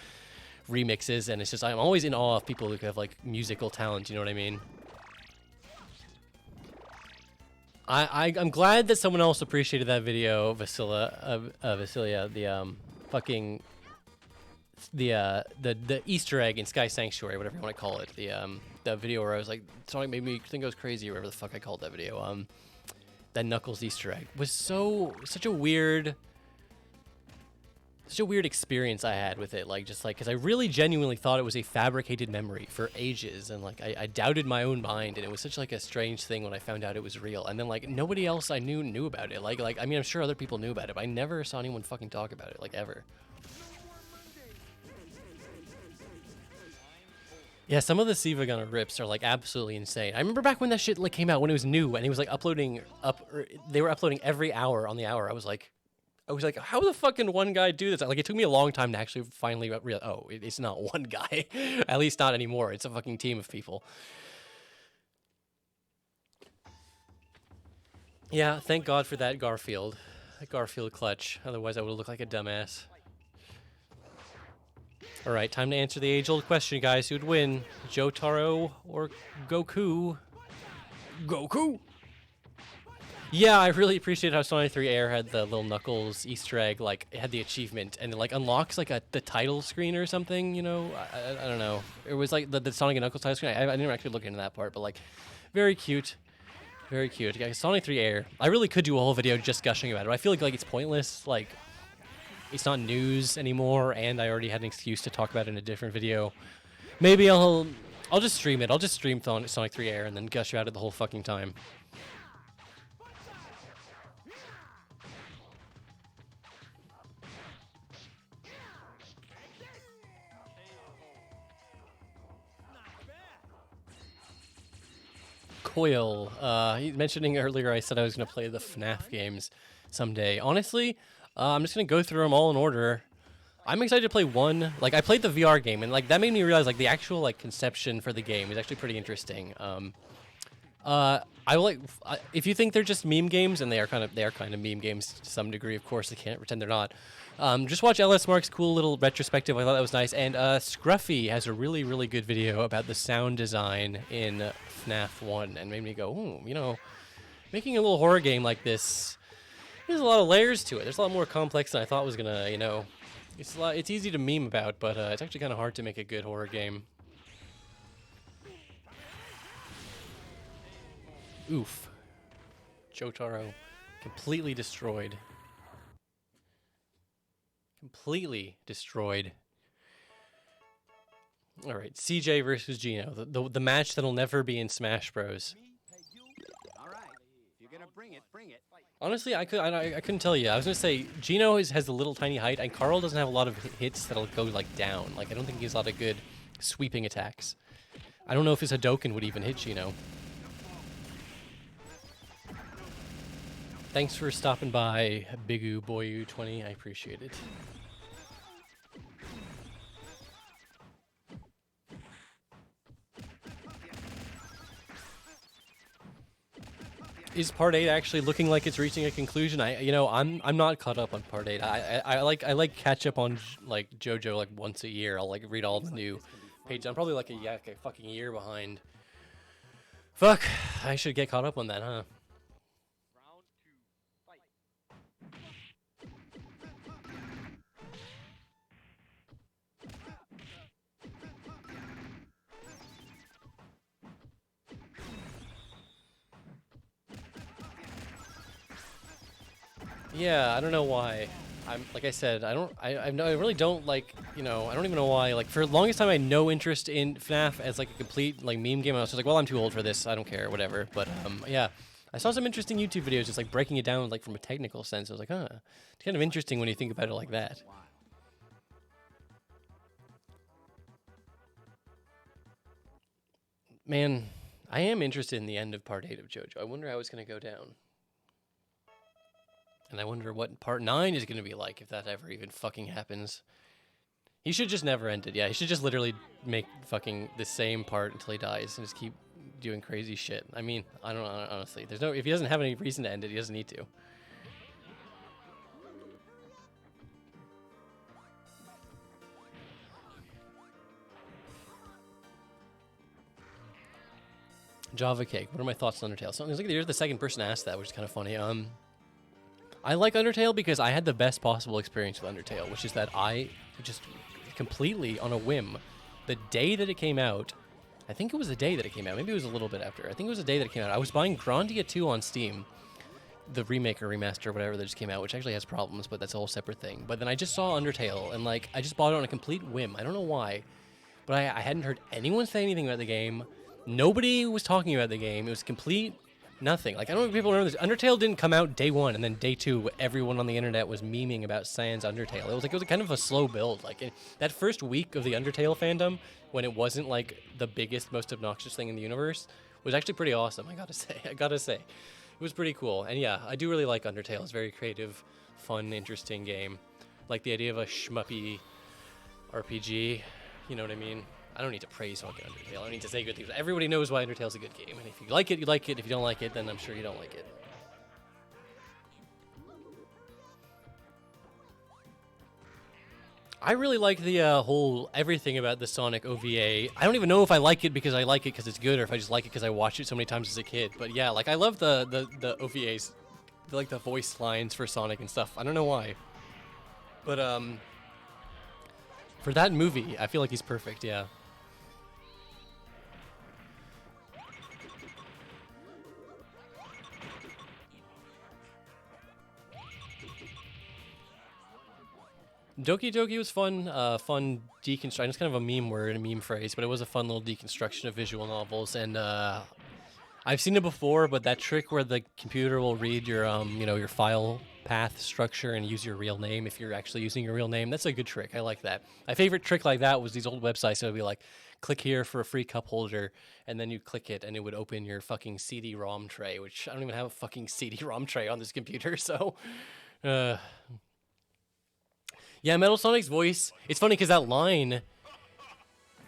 S1: remixes, and it's just I'm always in awe of people who have like musical talent, you know what I mean? I'm glad that someone else appreciated that video, Vasilia, the Easter egg in Sky Sanctuary, whatever you want to call it. The video where I was like, Sonic made me think I was crazy, or whatever the fuck I called that video. That Knuckles Easter egg was such a weird such a weird experience I had with it, like, just like, because I really genuinely thought it was a fabricated memory for ages, and like I doubted my own mind, and it was such like a strange thing when I found out it was real. And then like nobody else I knew about it. Like I mean, I'm sure other people knew about it, but I never saw anyone fucking talk about it, like, ever. Yeah, some of the Siva Gunner rips are like absolutely insane. I remember back when that shit like came out, when it was new and it was like they were uploading every hour on the hour. I was like, how the fuck can one guy do this? Like, it took me a long time to actually finally realize, oh, it's not one guy. At least not anymore. It's a fucking team of people. Yeah, thank God for that Garfield clutch. Otherwise, I would have looked like a dumbass. All right, time to answer the age-old question, guys. Who'd win, Jotaro or Goku? Goku! Yeah, I really appreciate how Sonic 3 Air had the little Knuckles Easter egg, like, it had the achievement, and it, like, unlocks, like, the title screen or something, you know? I don't know. It was, like, the Sonic and Knuckles title screen. I didn't actually look into that part, but, like, very cute. Very cute. Yeah, Sonic 3 Air. I really could do a whole video just gushing about it. I feel like it's pointless, like... It's not news anymore, and I already had an excuse to talk about it in a different video. Maybe I'll just stream it. I'll just stream Sonic 3 Air and then gush about it the whole fucking time. Coil, he's mentioning earlier I said I was going to play the FNAF games someday. Honestly, I'm just going to go through them all in order. I'm excited to play one. Like, I played the VR game, and, like, that made me realize, like, the actual, like, conception for the game is actually pretty interesting. If you think they're just meme games, and they are kind of meme games to some degree, of course, I can't pretend they're not. Just watch LS Mark's cool little retrospective. I thought that was nice. And Scruffy has a really, really good video about the sound design in FNAF 1, and made me go, ooh, you know, making a little horror game like this, there's a lot of layers to it. There's a lot more complex than I thought was gonna, you know. It's easy to meme about, but it's actually kind of hard to make a good horror game. Oof. Jotaro completely destroyed. Completely destroyed. All right, CJ versus Gino, the match that'll never be in Smash Bros.
S2: All right, if you're gonna bring it, bring it.
S1: Honestly, I couldn't tell you. I was gonna say Gino has a little tiny height, and Carl doesn't have a lot of hits that'll go like down. Like, I don't think he has a lot of good sweeping attacks. I don't know if his Hadouken would even hit Gino. Thanks for stopping by, Bigu Boyu 20. I appreciate it. Is Part 8 actually looking like it's reaching a conclusion? I'm not caught up on Part 8. I like catch up on like JoJo like once a year. I'll like read all the new pages. I'm probably like a fucking year behind. Fuck, I should get caught up on that, huh?
S3: Round 2, fight.
S1: Yeah, I don't know why. Like I said, I really don't like, you know, I don't even know why. Like, for the longest time, I had no interest in FNAF as like a complete like meme game. I was just like, well, I'm too old for this. I don't care, whatever. But yeah, I saw some interesting YouTube videos just like breaking it down like from a technical sense. I was like, huh, it's kind of interesting when you think about it like that. Man, I am interested in the end of Part 8 of JoJo. I wonder how it's gonna go down. And I wonder what Part 9 is going to be like if that ever even fucking happens. He should just never end it. Yeah, he should just literally make fucking the same part until he dies and just keep doing crazy shit. I mean, I don't know, honestly. If he doesn't have any reason to end it, he doesn't need to. Java Cake. What are my thoughts on Undertale? So, you're the second person to ask that, which is kind of funny. I like Undertale because I had the best possible experience with Undertale, which is that I just completely on a whim, the day that it came out, I think it was the day that it came out, maybe it was a little bit after, I think it was the day that it came out, I was buying Grandia 2 on Steam, the remake or remaster or whatever that just came out, which actually has problems, but that's a whole separate thing. But then I just saw Undertale, and like I just bought it on a complete whim. I don't know why, but I hadn't heard anyone say anything about the game. Nobody was talking about the game. It was complete nothing. Like, I don't know if people remember this. Undertale didn't come out day one, and then day two, everyone on the internet was memeing about Sans Undertale. It was kind of a slow build. Like, that first week of the Undertale fandom, when it wasn't like the biggest, most obnoxious thing in the universe, was actually pretty awesome. I gotta say, it was pretty cool. And yeah, I do really like Undertale. It's a very creative, fun, interesting game. Like the idea of a shmuppy RPG. You know what I mean? I don't need to praise fucking Undertale. I don't need to say good things. Everybody knows why Undertale's a good game. And if you like it, you like it. If you don't like it, then I'm sure you don't like it. I really like the whole everything about the Sonic OVA. I don't even know if I like it because I like it because it's good, or if I just like it because I watched it so many times as a kid. But yeah, like I love the OVAs, like the voice lines for Sonic and stuff. I don't know why, but for that movie, I feel like he's perfect. Yeah. Doki Doki was fun, fun deconstruction. It's kind of a meme word, a meme phrase, but it was a fun little deconstruction of visual novels. And I've seen it before, but that trick where the computer will read your, your file path structure and use your real name if you're actually using your real name, that's a good trick. I like that. My favorite trick like that was these old websites that would be like, click here for a free cup holder, and then you click it, and it would open your fucking CD-ROM tray, which I don't even have a fucking CD-ROM tray on this computer, so... Yeah, Metal Sonic's voice, it's funny because that line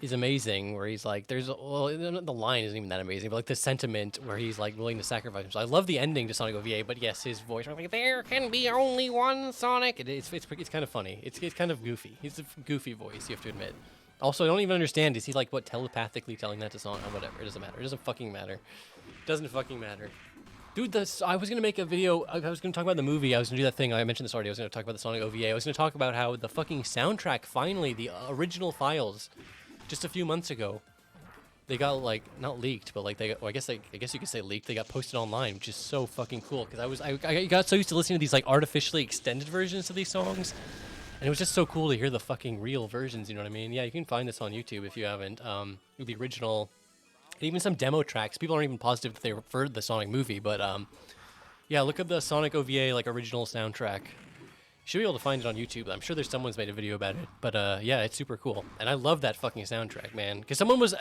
S1: is amazing, where he's like, the line isn't even that amazing, but like the sentiment where he's like willing to sacrifice himself. I love the ending to Sonic OVA, but yes, his voice, like, there can be only one Sonic. It's kind of funny. It's kind of goofy. He's a goofy voice, you have to admit. Also, I don't even understand, is he like, telepathically telling that to Sonic? Oh, whatever, it doesn't matter. It doesn't fucking matter. It doesn't fucking matter. Dude, I was going to make a video, I was going to talk about the movie, I was going to do that thing, I mentioned this already, I was going to talk about the Sonic OVA, I was going to talk about how the fucking soundtrack, finally, the original files, just a few months ago, they got, like, not leaked, but, like, I guess you could say leaked, they got posted online, which is so fucking cool, because I got so used to listening to these, like, artificially extended versions of these songs, and it was just so cool to hear the fucking real versions, you know what I mean? Yeah, you can find this on YouTube if you haven't, the original... Even some demo tracks. People aren't even positive that they referred to the Sonic movie, but yeah, look up the Sonic OVA like original soundtrack. You should be able to find it on YouTube. I'm sure there's someone's made a video about it, but yeah, it's super cool, and I love that fucking soundtrack, man. Because someone was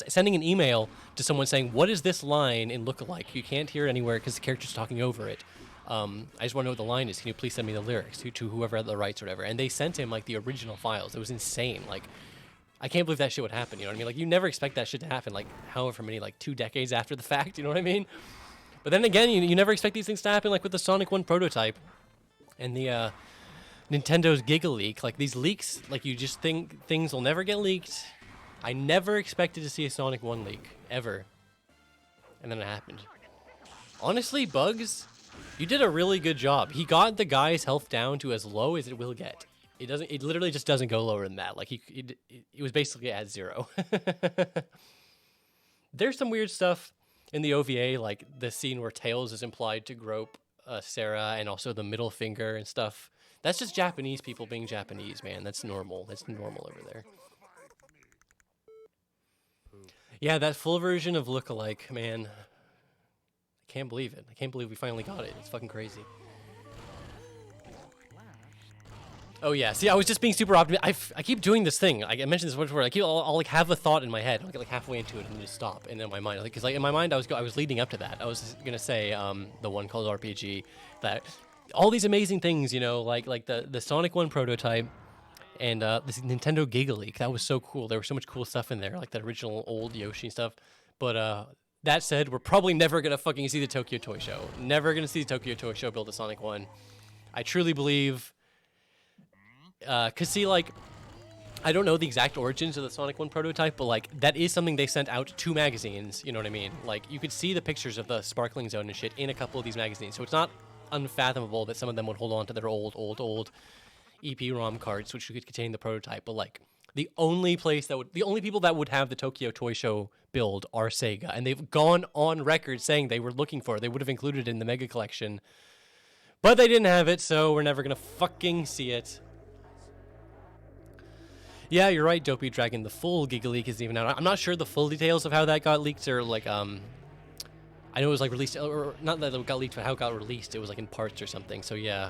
S1: sending an email to someone saying, "What is this line in Lookalike? You can't hear it anywhere because the character's talking over it. I just want to know what the line is. Can you please send me the lyrics to whoever had the rights or whatever?" And they sent him like the original files. It was insane, like. I can't believe that shit would happen, you know what I mean? Like, you never expect that shit to happen, like, however many, like, 2 decades after the fact, you know what I mean? But then again, you never expect these things to happen, like with the Sonic 1 prototype and the Nintendo's Giga Leak. Like, these leaks, like, you just think things will never get leaked. I never expected to see a Sonic 1 leak, ever. And then it happened. Honestly, Bugs, you did a really good job. He got the guy's health down to as low as it will get. It literally just doesn't go lower than that. Like, it was basically at 0. There's some weird stuff in the OVA, like the scene where Tails is implied to grope Sarah, and also the middle finger and stuff. That's just Japanese people being Japanese, man. That's normal. That's normal over there. Yeah, that full version of Lookalike, man. I can't believe it. I can't believe we finally got it. It's fucking crazy. Oh yeah, see, I was just being super optimistic. I keep doing this thing. I mentioned this once before. I'll like have a thought in my head. I'll get like halfway into it and then just stop. And then my mind, because like in my mind, I was leading up to that. I was gonna say the one called RPG, that all these amazing things, you know, like the Sonic 1 prototype and this Nintendo Giga Leak. That was so cool. There was so much cool stuff in there, like that original old Yoshi stuff. But that said, we're probably never gonna fucking see the Tokyo Toy Show. Never gonna see the Tokyo Toy Show build a Sonic 1. I truly believe. Cause see, like, I don't know the exact origins of the Sonic 1 prototype, but like, that is something they sent out to magazines, you know what I mean? Like, you could see the pictures of the Sparkling Zone and shit in a couple of these magazines, so it's not unfathomable that some of them would hold on to their old EP-ROM cards, which could contain the prototype, but like, The only people that would have the Tokyo Toy Show build are Sega, and they've gone on record saying they were looking for it. They would have included it in the Mega Collection, but they didn't have it, so we're never gonna fucking see it. Yeah, you're right, Dopey Dragon. The full Giga Leak isn't even out. I'm not sure the full details of how that got leaked, or like I know it was like released, or not that it got leaked, but how it got released. It was like in parts or something. So yeah.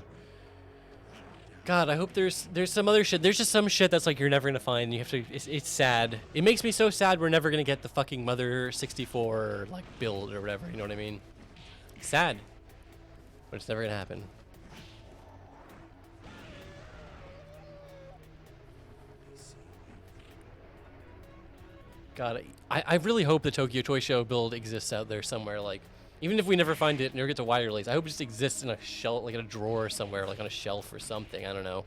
S1: God, I hope there's some other shit. There's just some shit that's like you're never gonna find. You have to. It's sad. It makes me so sad. We're never gonna get the fucking Mother 64 like build or whatever. You know what I mean? Sad, but it's never gonna happen. God, I really hope the Tokyo Toy Show build exists out there somewhere. Like, even if we never find it, never get to wide release, I hope it just exists in a shelf, like in a drawer somewhere, like on a shelf or something. I don't know.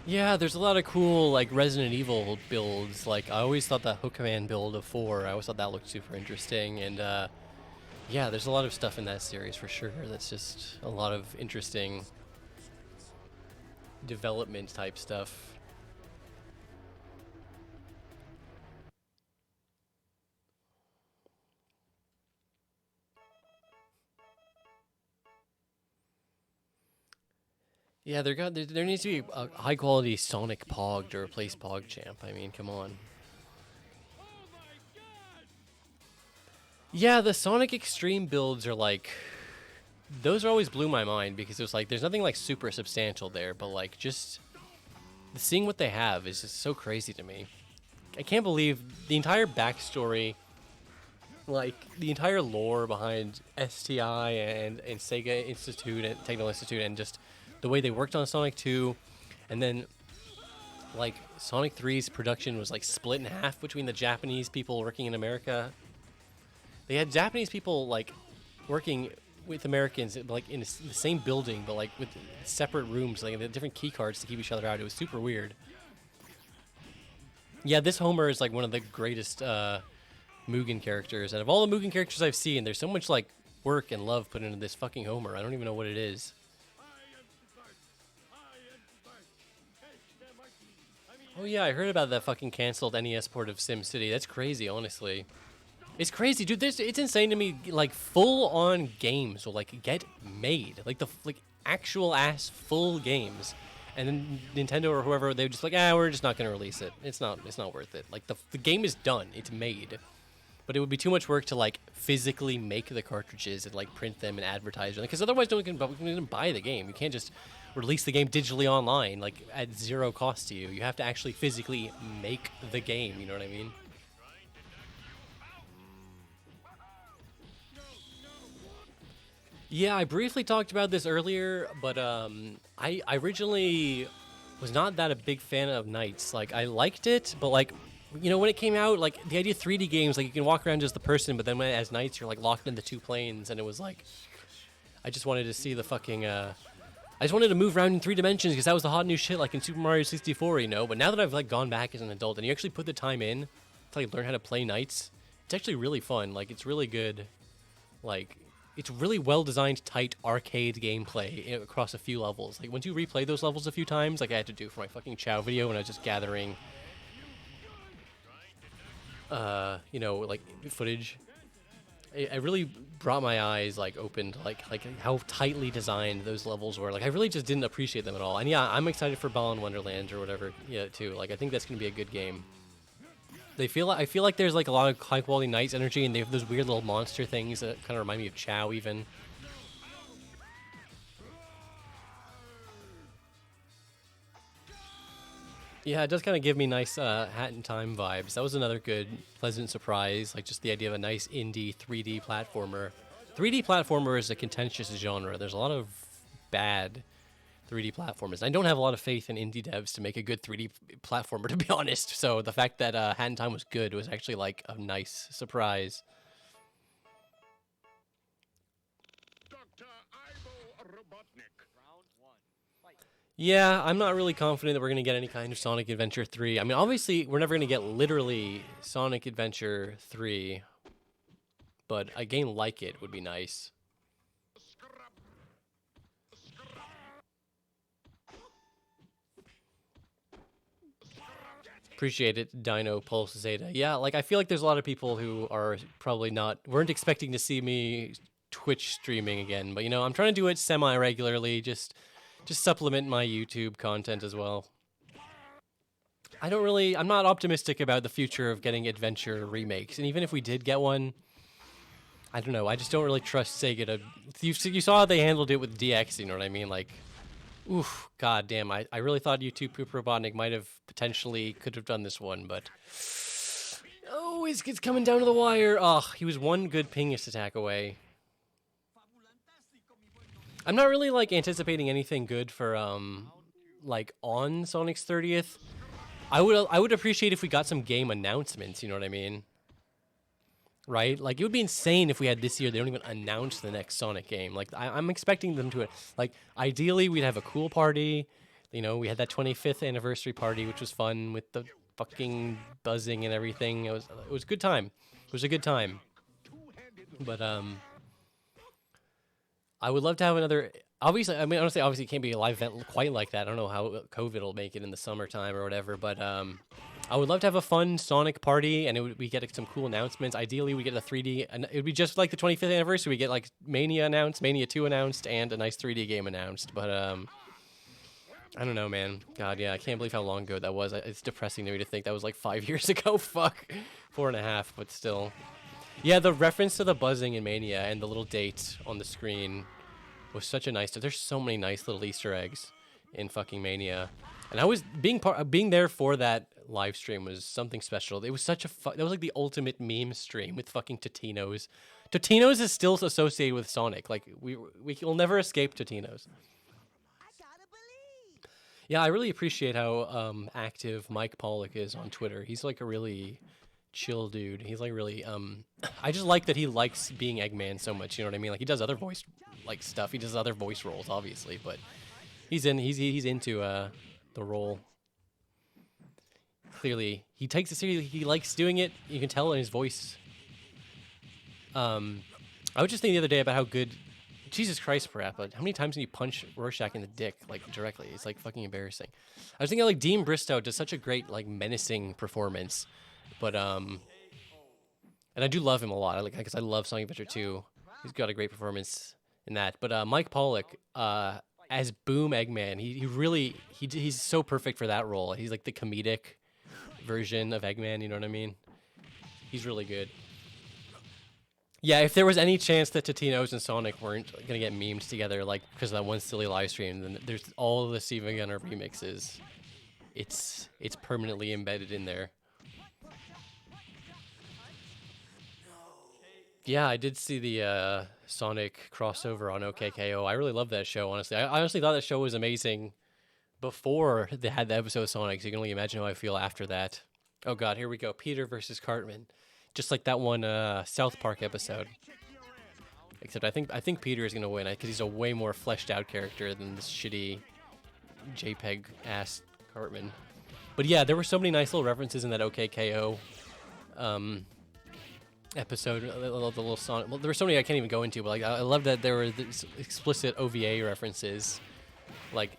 S1: Yeah, there's a lot of cool like Resident Evil builds. Like, I always thought the Hookman build of 4, I always thought that looked super interesting, and yeah, there's a lot of stuff in that series for sure. That's just a lot of interesting development type stuff. Yeah, there needs to be a high quality Sonic Pog to replace PogChamp. I mean, come on. Yeah, the Sonic Extreme builds are like, those always blew my mind because it was like, there's nothing like super substantial there, but like just seeing what they have is just so crazy to me. I can't believe the entire backstory, like the entire lore behind STI and Sega Institute and Technical Institute, and just the way they worked on Sonic 2, and then like Sonic 3's production was like split in half between the Japanese people working in America. They had Japanese people like working with Americans like in the same building, but like with separate rooms, like they had different key cards to keep each other out. It was super weird. Yeah, this Homer is like one of the greatest Mugen characters, and of all the Mugen characters I've seen, there's so much like work and love put into this fucking Homer. I don't even know what it is. Oh yeah, I heard about that fucking canceled NES port of SimCity. That's crazy, honestly. It's crazy, dude. It's insane to me. Like full-on games will like get made, like the actual ass full games, and then Nintendo or whoever, they're just like, we're just not gonna release it. It's not worth it. Like the game is done. It's made, but it would be too much work to like physically make the cartridges and like print them and advertise them, because otherwise no one can buy the game. You can't just release the game digitally online like at zero cost to you. You have to actually physically make the game. You know what I mean? Yeah, I briefly talked about this earlier, but I originally was not that a big fan of Knights. Like, I liked it, but like, you know, when it came out, like the idea of 3D games, like you can walk around as the person, but then as Knights, you're like locked into 2 planes, and it was like, I just wanted to see the fucking, I just wanted to move around in 3 dimensions because that was the hot new shit, like in Super Mario 64, you know. But now that I've like gone back as an adult and you actually put the time in to like learn how to play Knights, it's actually really fun. Like, it's really good, like. It's really well-designed, tight arcade gameplay across a few levels. Like, once you replay those levels a few times, like I had to do for my fucking Chow video when I was just gathering, you know, like, footage. It really brought my eyes, like, open to, like how tightly designed those levels were. Like, I really just didn't appreciate them at all. And yeah, I'm excited for Balan Wonderland or whatever, yeah, too. Like, I think that's going to be a good game. I feel like there's like a lot of high quality Knights energy, and they have those weird little monster things that kind of remind me of Chow even. Yeah, it does kind of give me nice Hat in Time vibes. That was another good, pleasant surprise. Like just the idea of a nice indie 3D platformer. 3D platformer is a contentious genre. There's a lot of bad 3D platformers. I don't have a lot of faith in indie devs to make a good 3D platformer, to be honest. So the fact that Hat in Time was good was actually like a nice surprise. Yeah, I'm not really confident that we're going to get any kind of Sonic Adventure 3. I mean, obviously, we're never going to get literally Sonic Adventure 3. but a game like it would be nice. Appreciate it, Dino Pulse Zeta. Yeah, like I feel like there's a lot of people who are probably weren't expecting to see me Twitch streaming again, but you know, I'm trying to do it semi-regularly, just supplement my YouTube content as well. I'm not optimistic about the future of getting adventure remakes, and even if we did get one, I don't know, I just don't really trust Sega to... You saw how they handled it with DX, you know what I mean? Like, oof, god damn, I really thought YouTube Pooper Robotnik might have could have done this one, but... Oh, it's coming down to the wire. Oh, he was one good Pingus attack away. I'm not really, like, anticipating anything good for, like, on Sonic's 30th. I would appreciate if we got some game announcements, you know what I mean? Right? Like, it would be insane if we had this year, they don't even announce the next Sonic game. Like, I'm expecting them to, like, ideally, we'd have a cool party. You know, we had that 25th anniversary party, which was fun with the fucking buzzing and everything. It was a good time. It was a good time. But, I would love to have another... Obviously, I mean, honestly, it can't be a live event quite like that. I don't know how COVID will make it in the summertime or whatever, but I would love to have a fun Sonic party, and we get some cool announcements. Ideally, we get a 3D, and it would be just like the 25th anniversary. We get like Mania announced, Mania 2 announced, and a nice 3D game announced. But I don't know, man. God, yeah, I can't believe how long ago that was. It's depressing to me to think that was like 5 years ago. Fuck, 4.5, but still. Yeah, the reference to the buzzing in Mania and the little date on the screen was such a nice... There's so many nice little Easter eggs in fucking Mania. And I was... Being there for that live stream was something special. It was such a... That was like the ultimate meme stream with fucking Totino's. Totino's is still associated with Sonic. Like, we will never escape Totino's. Yeah, I really appreciate how active Mike Pollock is on Twitter. He's like a really... chill dude. He's like really I just like that he likes being Eggman so much, you know what I mean? Like he does other voice like stuff. He does other voice roles obviously, but he's into the role. Clearly, he takes it seriously. He likes doing it. You can tell in his voice. I was just thinking the other day about how good Jesus Christ, Parappa. How many times can you punch Rorschach in the dick like directly? It's like fucking embarrassing. I was thinking like Dean Bristow does such a great like menacing performance. But, and I do love him a lot, because I love Sonic Adventure 2. He's got a great performance in that. But Mike Pollock, as Boom Eggman, he's so perfect for that role. He's like the comedic version of Eggman, you know what I mean? He's really good. Yeah, if there was any chance that Totino's and Sonic weren't going to get memed together, like, because of that one silly live stream, then there's all of the Steven Gunner remixes. It's permanently embedded in there. Yeah, I did see the Sonic crossover on OKKO. I really love that show, honestly. I honestly thought that show was amazing before they had the episode of Sonic, so you can only imagine how I feel after that. Oh god, here we go. Peter versus Cartman. Just like that one South Park episode. Except I think Peter is going to win, because he's a way more fleshed out character than this shitty JPEG-ass Cartman. But yeah, there were so many nice little references in that OKKO episode, the little Sonic. Well, there were so many I can't even go into, but like I love that there were these explicit OVA references, like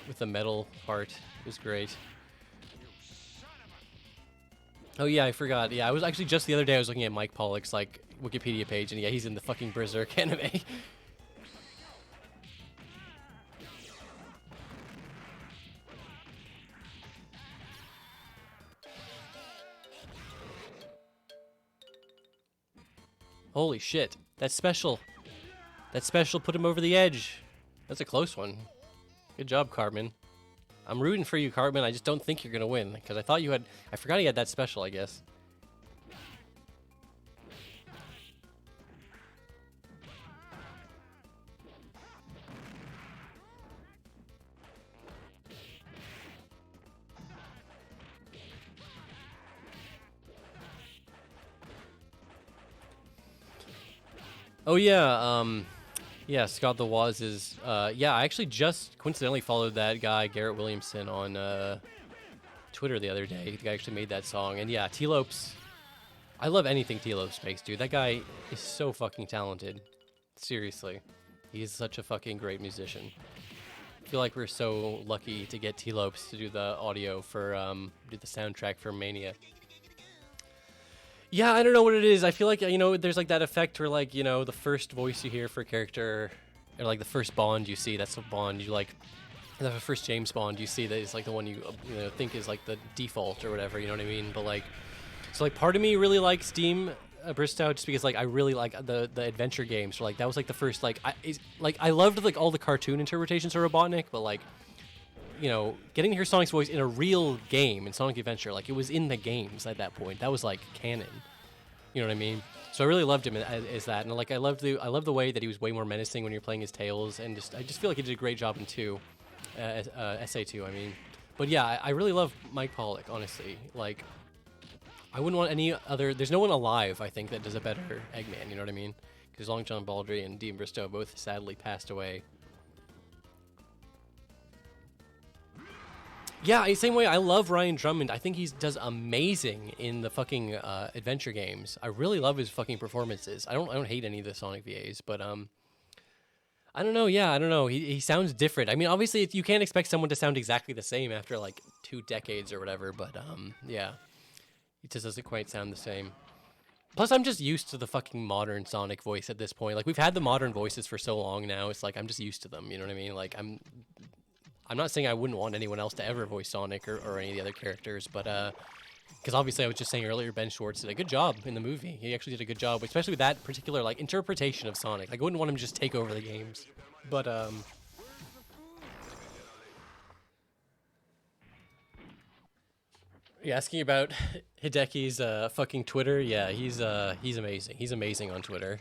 S1: with the metal part. It was great. Oh yeah, I forgot. Yeah, I was actually just the other day I was looking at Mike Pollock's like Wikipedia page, and yeah, he's in the fucking Berserk anime. Holy shit. That's special. That special put him over the edge. That's a close one. Good job, Cartman. I'm rooting for you, Cartman. I just don't think you're going to win, because I thought you had... I forgot he had that special, I guess. Oh yeah, yeah, Scott the Waz is, yeah, I actually just coincidentally followed that guy, Garrett Williamson, on Twitter the other day. The guy actually made that song, and yeah, T-Lopes I love anything T-Lopes makes, dude. That guy is so fucking talented. Seriously. He's such a fucking great musician. I feel like we're so lucky to get T-Lopes to do the audio for, do the soundtrack for Mania. Yeah, I don't know what it is. I feel like, you know, there's like that effect where like, you know, the first voice you hear for a character, or like the first Bond you see, that's the Bond you like, the first James Bond you see that is like the one you know, think is like the default or whatever, you know what I mean? But like, so like part of me really likes Team Bristow just because like I really like the adventure games. So like that was like the first like I loved like all the cartoon interpretations of Robotnik, but like, you know, getting to hear Sonic's voice in a real game in Sonic Adventure, like it was in the games at that point. That was like canon. You know what I mean? So I really loved him as that, and like I love the way that he was way more menacing when you're playing his Tails, and I just feel like he did a great job in SA2. I mean, but yeah, I really love Mike Pollock. Honestly, like I wouldn't want any other. There's no one alive, I think, that does a better Eggman. You know what I mean? Because Long John Baldry and Dean Bristow both sadly passed away. Yeah, same way. I love Ryan Drummond. I think he does amazing in the fucking adventure games. I really love his fucking performances. I don't hate any of the Sonic VAs, but I don't know. Yeah, I don't know. He sounds different. I mean, obviously, you can't expect someone to sound exactly the same after like 2 decades or whatever. But yeah, it just doesn't quite sound the same. Plus, I'm just used to the fucking modern Sonic voice at this point. Like we've had the modern voices for so long now. It's like I'm just used to them. You know what I mean? Like I'm not saying I wouldn't want anyone else to ever voice Sonic or any of the other characters, but because obviously I was just saying earlier, Ben Schwartz did a good job in the movie. He actually did a good job, especially with that particular like interpretation of Sonic. Like I wouldn't want him to just take over the games, but you asking about Hideki's fucking Twitter? Yeah, he's amazing. He's amazing on Twitter.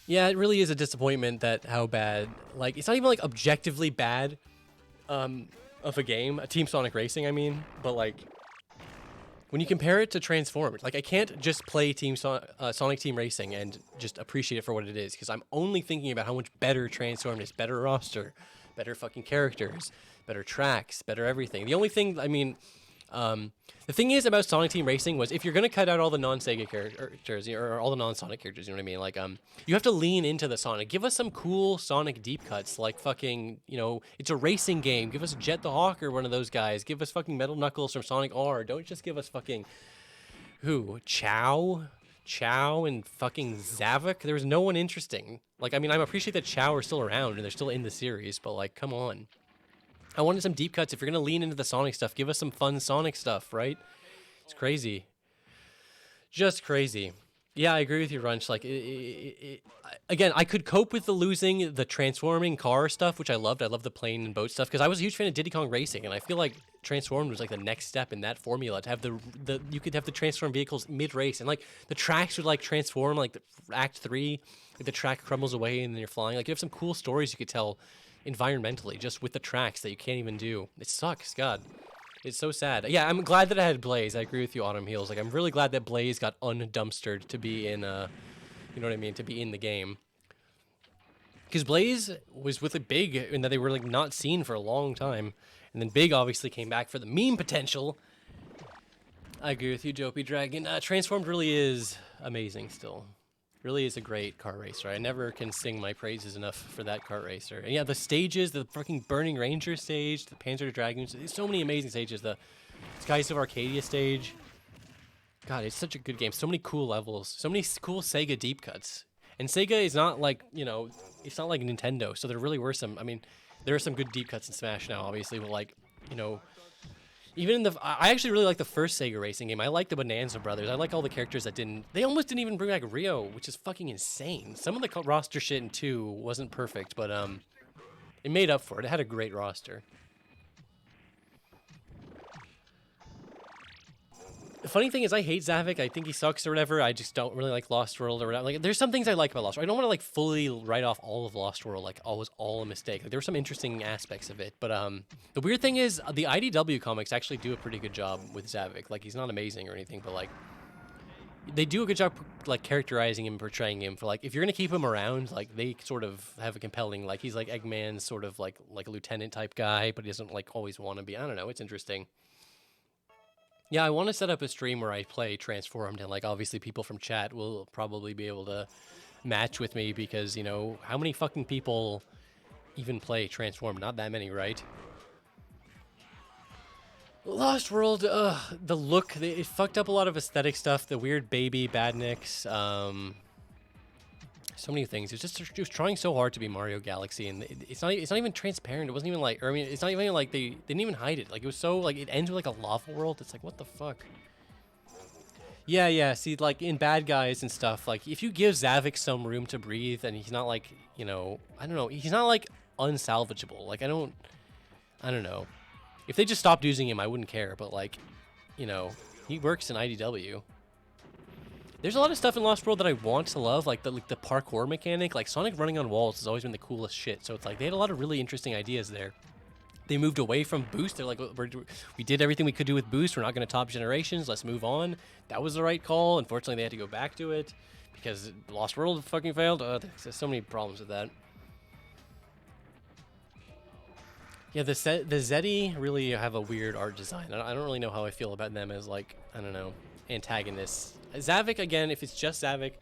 S1: Yeah, it really is a disappointment that how bad, like, it's not even, like, objectively bad of a game, a Team Sonic Racing, I mean, but, like, when you compare it to Transformed, like, I can't just play Sonic Team Racing and just appreciate it for what it is, because I'm only thinking about how much better Transformed is, better roster, better fucking characters, better tracks, better everything. The only thing, I mean, the thing is about Sonic Team Racing was if you're going to cut out all the non-Sega characters or all the non-Sonic characters, you know what I mean? Like, you have to lean into the Sonic. Give us some cool Sonic deep cuts, like fucking, you know, it's a racing game. Give us Jet the Hawk or one of those guys. Give us fucking Metal Knuckles from Sonic R. Don't just give us fucking, Chow and fucking Zavok. There was no one interesting. Like, I mean, I appreciate that Chow are still around and they're still in the series, but like, come on. I wanted some deep cuts. If you're going to lean into the Sonic stuff, give us some fun Sonic stuff, right? It's crazy. Just crazy. Yeah, I agree with you, Runch. Like, again, I could cope with the losing the transforming car stuff, which I loved. I love the plane and boat stuff, because I was a huge fan of Diddy Kong Racing, and I feel like Transformed was like the next step in that formula, to have you could have the transform vehicles mid-race, and like the tracks would like transform, like the Act 3, like the track crumbles away and then you're flying. Like, you have some cool stories you could tell environmentally just with the tracks that you can't even do. It sucks, God. It's so sad. Yeah, I'm glad that I had Blaze. I agree with you, Autumn Heels. Like, I'm really glad that Blaze got undumpstered to be in, you know what I mean, to be in the game. Because Blaze was with a Big, and that they were, like, not seen for a long time. And then Big obviously came back for the meme potential. I agree with you, Dopey Dragon. Transformed really is amazing still. Really is a great car racer. I never can sing my praises enough for that kart racer. And yeah, the stages, the fucking Burning Ranger stage, the Panzer Dragoon, there's so many amazing stages. The Skies of Arcadia stage. God, it's such a good game. So many cool levels. So many cool Sega deep cuts. And Sega is not like, you know, it's not like Nintendo. So there really were some, I mean, there are some good deep cuts in Smash now, obviously, but like, you know, even in I actually really like the first Sega racing game. I like the Bonanza Brothers. I like all the characters that they almost didn't even bring back Rio, which is fucking insane. Some of the roster shit in 2 wasn't perfect, but it made up for it. It had a great roster. The funny thing is, I hate Zavik. I think he sucks or whatever. I just don't really like Lost World or whatever. Like, there's some things I like about Lost World. I don't want to like fully write off all of Lost World. Like, it was all a mistake. Like, there were some interesting aspects of it. But the weird thing is, the IDW comics actually do a pretty good job with Zavik. Like, he's not amazing or anything, but like, they do a good job like characterizing him, portraying him. For like, if you're gonna keep him around, like they sort of have a compelling, like he's like Eggman's sort of like a lieutenant type guy, but he doesn't like always want to be. I don't know. It's interesting. Yeah, I want to set up a stream where I play Transformed, and like obviously people from chat will probably be able to match with me because, you know, how many fucking people even play Transformed? Not that many, right? Lost World, the look, it fucked up a lot of aesthetic stuff, the weird baby badniks, so many things. It was trying so hard to be Mario Galaxy, and it's not even transparent. It wasn't even like, or I mean, it's not even like they didn't even hide it. Like, it was so, like, it ends with like a lava world. It's like, what the fuck? Yeah, see, like, in Bad Guys and stuff, like, if you give Zavik some room to breathe, and he's not, like, you know, I don't know, he's not, like, unsalvageable. Like, I don't know. If they just stopped using him, I wouldn't care, but, like, you know, he works in IDW. There's a lot of stuff in Lost World that I want to love, like the parkour mechanic. Like, Sonic running on walls has always been the coolest shit, so it's like, they had a lot of really interesting ideas there. They moved away from Boost. They're like, we did everything we could do with Boost. We're not going to top Generations. Let's move on. That was the right call. Unfortunately, they had to go back to it because Lost World fucking failed. There's so many problems with that. Yeah, the Zeddy really have a weird art design. I don't really know how I feel about them as, like, I don't know, antagonists. Zavik, again, if it's just Zavik,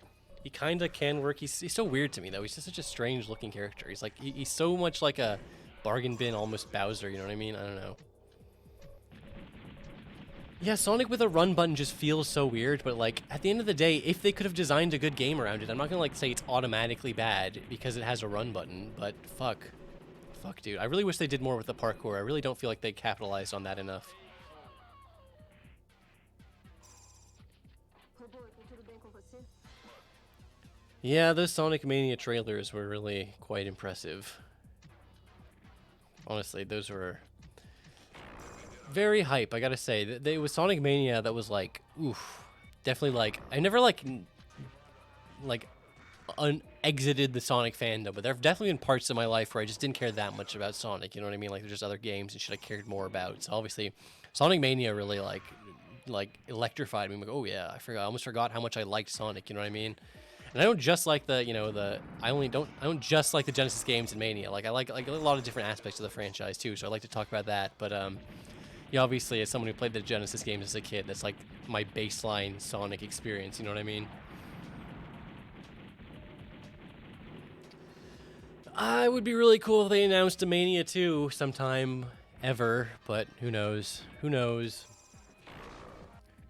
S1: he kind of can work. He's so weird to me, though. He's just such a strange-looking character. He's like, he's so much like a bargain bin, almost Bowser, you know what I mean? I don't know. Yeah, Sonic with a run button just feels so weird, but, like, at the end of the day, if they could have designed a good game around it, I'm not gonna, like, say it's automatically bad because it has a run button, but fuck. Fuck, dude. I really wish they did more with the parkour. I really don't feel like they capitalized on that enough. Yeah, those Sonic Mania trailers were really quite impressive. Honestly, those were very hype, I gotta say. It was Sonic Mania that was like, oof. Definitely like, I never exited the Sonic fandom, but there have definitely been parts of my life where I just didn't care that much about Sonic, you know what I mean? Like, there's just other games and shit I cared more about. So obviously, Sonic Mania really like electrified me. I'm like, oh yeah, I almost forgot how much I liked Sonic, you know what I mean? And I don't just like the, you know, I don't just like the Genesis games and Mania. Like, I like a lot of different aspects of the franchise too, so I like to talk about that. But yeah, obviously, as someone who played the Genesis games as a kid, that's like my baseline Sonic experience, you know what I mean? It would be really cool if they announced a Mania 2 sometime ever, but who knows? Who knows?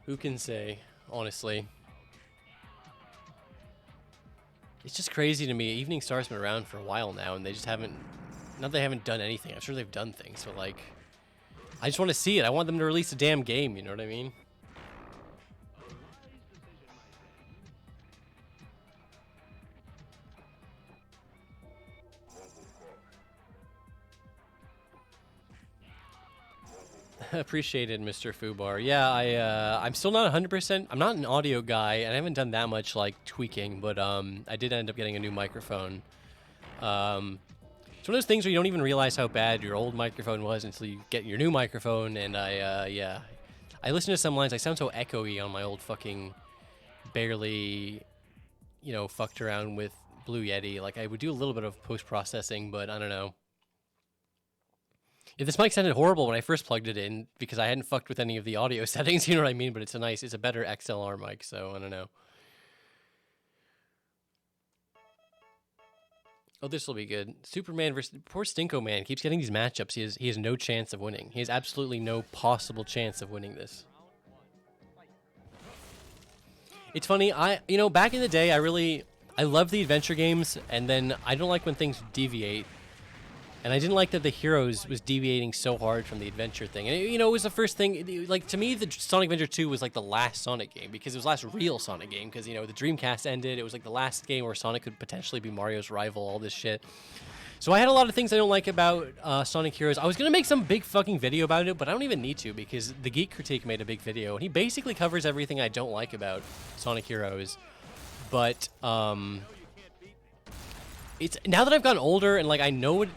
S1: Who can say, honestly? It's just crazy to me. Evening Star's been around for a while now, and they just haven't... Not that they haven't done anything. I'm sure they've done things, but, like... I just want to see it. I want them to release a damn game, you know what I mean? Appreciated, Mr. Fubar. Yeah, I'm still not 100%. I'm not an audio guy, and I haven't done that much like tweaking, but I did end up getting a new microphone. It's one of those things where you don't even realize how bad your old microphone was until you get your new microphone. And yeah, I listen to some lines. I sound so echoey on my old fucking barely, you know, fucked around with Blue Yeti. Like, I would do a little bit of post-processing, but I don't know. Yeah, this mic sounded horrible when I first plugged it in because I hadn't fucked with any of the audio settings, you know what I mean? But it's a better XLR mic, so I don't know. Oh, this will be good. Superman versus... Poor Stinko Man keeps getting these matchups. He has no chance of winning. He has absolutely no possible chance of winning this. It's funny, you know, back in the day, I loved the adventure games, and then I don't like when things deviate. And I didn't like that the Heroes was deviating so hard from the adventure thing. And, you know, it was the first thing, like, to me, the Sonic Adventure 2 was, like, the last Sonic game. Because it was the last real Sonic game. Because, you know, the Dreamcast ended. It was, like, the last game where Sonic could potentially be Mario's rival, all this shit. So I had a lot of things I don't like about Sonic Heroes. I was going to make some big fucking video about it, but I don't even need to. Because the Geek Critique made a big video. And he basically covers everything I don't like about Sonic Heroes. But, it's now that I've gotten older and like I know what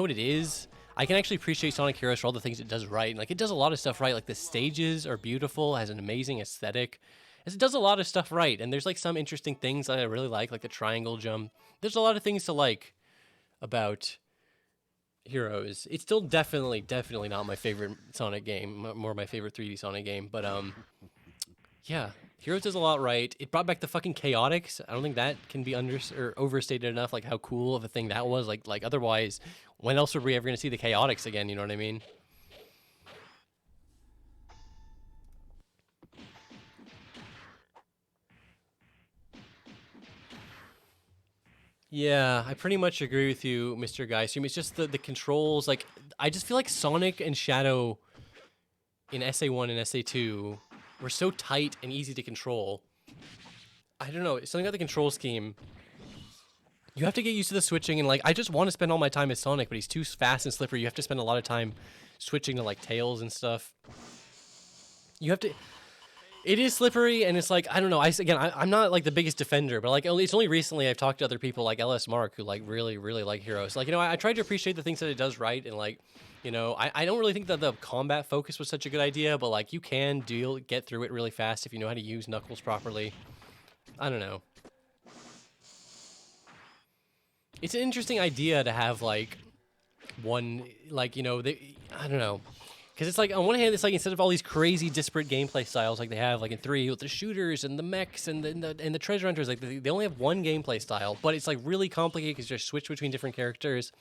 S1: it is, I can actually appreciate Sonic Heroes for all the things it does right. And, like, it does a lot of stuff right. Like, the stages are beautiful, has an amazing aesthetic, as it does a lot of stuff right. And there's like some interesting things that I really like the triangle jump. There's a lot of things to like about Heroes. It's still definitely not my favorite Sonic game, more my favorite 3D Sonic game. But yeah, Heroes does a lot right. It brought back the fucking chaotix. I don't think that can be overstated enough. Like how cool of a thing that was. Like otherwise, when else were we ever gonna see the chaotix again? You know what I mean? Yeah, I pretty much agree with you, Mr. Geistream. It's just the controls. Like, I just feel like Sonic and Shadow in SA1 and SA2 were so tight and easy to control. I don't know, something about the control scheme. You have to get used to the switching, and like, I just want to spend all my time as Sonic, but he's too fast and slippery. You have to spend a lot of time switching to like Tails and stuff. You have to. It is slippery, and it's like, I don't know. I'm not like the biggest defender, but like it's only recently I've talked to other people like LS Mark who like really like Heroes. Like, you know, I tried to appreciate the things that it does right, and like, you know, I don't really think that the combat focus was such a good idea, but like you can get through it really fast if you know how to use Knuckles properly. I don't know. It's an interesting idea to have like one, like, you know, I don't know. Because it's like, on one hand, it's like instead of all these crazy disparate gameplay styles like they have like in 3 with the shooters and the mechs and the treasure hunters, like they only have one gameplay style, but it's like really complicated because you just switch between different characters.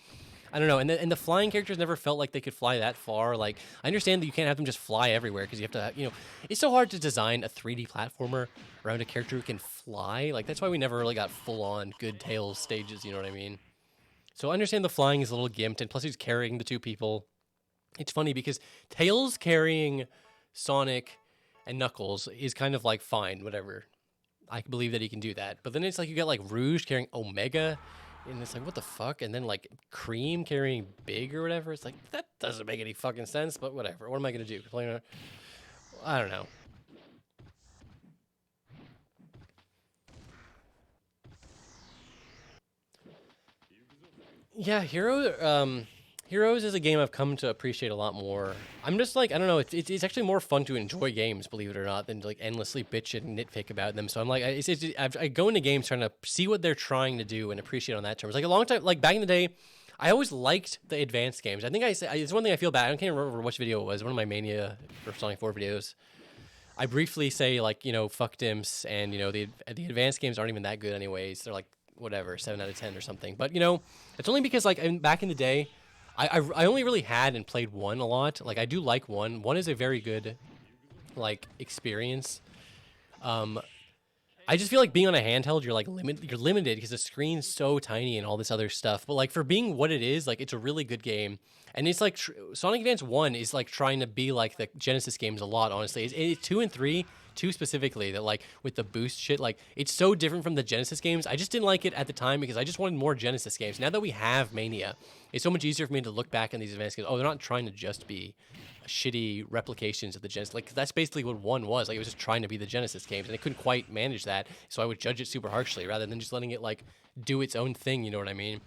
S1: I don't know, and the flying characters never felt like they could fly that far. Like, I understand that you can't have them just fly everywhere because you have to, you know, it's so hard to design a 3D platformer around a character who can fly. Like, that's why we never really got full-on good Tails stages, you know what I mean? So I understand the flying is a little gimped, and plus he's carrying the two people. It's funny because Tails carrying Sonic and Knuckles is kind of like fine, whatever. I can believe that he can do that. But then it's like you got like Rouge carrying Omega, and it's like, what the fuck? And then like Cream carrying Big or whatever. It's like, that doesn't make any fucking sense, but whatever. What am I going to do? Complain about? I don't know. Yeah, Heroes is a game I've come to appreciate a lot more. I'm just like, I don't know, it's actually more fun to enjoy games, believe it or not, than to like endlessly bitch and nitpick about them. So I'm like, I go into games trying to see what they're trying to do and appreciate on that terms. Like a long time, like back in the day, I always liked the advanced games. I think it's one thing I feel bad. I can't remember which video it was. One of my Mania for Sonic 4 videos. I briefly say like, you know, fuck dimps, and you know the advanced games aren't even that good anyways. They're like whatever, 7 out of 10 or something. But you know, it's only because like back in the day, I only really had and played 1 a lot. Like, I do like 1. 1 is a very good, like, experience. I just feel like being on a handheld, you're, like, limited because the screen's so tiny and all this other stuff. But, like, for being what it is, like, it's a really good game. And it's, like, Sonic Advance 1 is, like, trying to be like the Genesis games a lot, honestly. It's 2 and 3... 2 specifically, that like with the boost shit, like it's so different from the Genesis games. I just didn't like it at the time because I just wanted more Genesis games. Now that we have Mania, it's so much easier for me to look back on these advanced games. Oh, they're not trying to just be shitty replications of the Genesis. Like, that's basically what 1 was. Like, it was just trying to be the Genesis games, and it couldn't quite manage that. So I would judge it super harshly rather than just letting it like do its own thing. You know what I mean?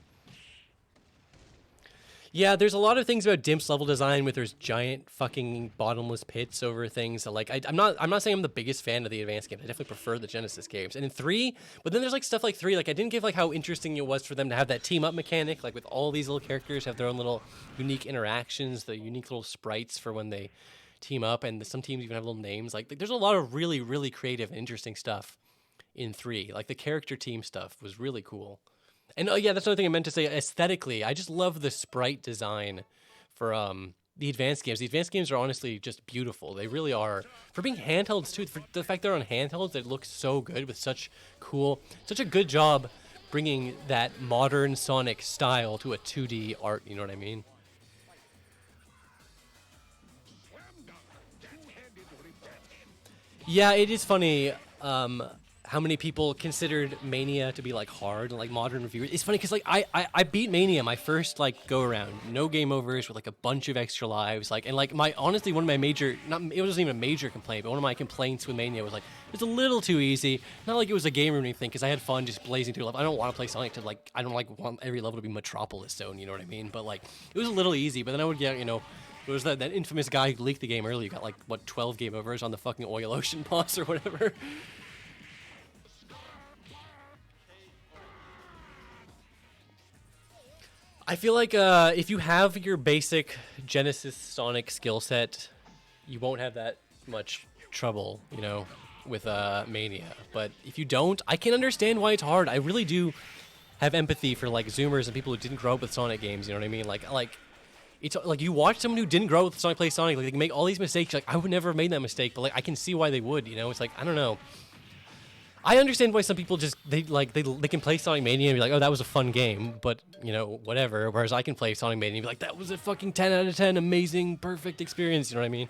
S1: Yeah, there's a lot of things about Dimp's level design with there's giant fucking bottomless pits over things. So like, I'm not saying I'm the biggest fan of the advanced games. I definitely prefer the Genesis games. And in 3, but then there's like stuff like 3. Like, I didn't give like how interesting it was for them to have that team up mechanic, like with all these little characters have their own little unique interactions, the unique little sprites for when they team up, and some teams even have little names. Like, there's a lot of really, really creative and interesting stuff in 3. Like, the character team stuff was really cool. And oh yeah, that's another thing I meant to say. Aesthetically, I just love the sprite design for the advanced games. The advanced games are honestly just beautiful. They really are. For being handhelds too, for the fact they're on handhelds, they look so good with such a good job bringing that modern Sonic style to a 2D art. You know what I mean? Yeah, it is funny. How many people considered Mania to be like hard, and like modern reviewers. It's funny because like I beat Mania my first like go around, no game overs with like a bunch of extra lives, like, and like honestly one of my major, it wasn't even a major complaint, but one of my complaints with Mania was like it's a little too easy. Not like it was a game ruining thing because I had fun just blazing through level. I don't want to play Sonic to want every level to be Metropolis Zone, you know what I mean? But like it was a little easy, but then I would get, you know, Was that infamous guy who leaked the game earlier? Got like what 12 game overs on the fucking Oil Ocean boss or whatever. I feel like if you have your basic Genesis Sonic skill set, you won't have that much trouble, you know, with Mania. But if you don't, I can understand why it's hard. I really do have empathy for like Zoomers and people who didn't grow up with Sonic games. You know what I mean? Like it's like you watch someone who didn't grow up with Sonic play Sonic, like they can make all these mistakes. Like I would never have made that mistake, but like I can see why they would. You know, it's like I don't know. I understand why some people just they can play Sonic Mania and be like, oh, that was a fun game, but you know, whatever. Whereas I can play Sonic Mania and be like, that was a fucking 10 out of 10, amazing, perfect experience. You know what I mean?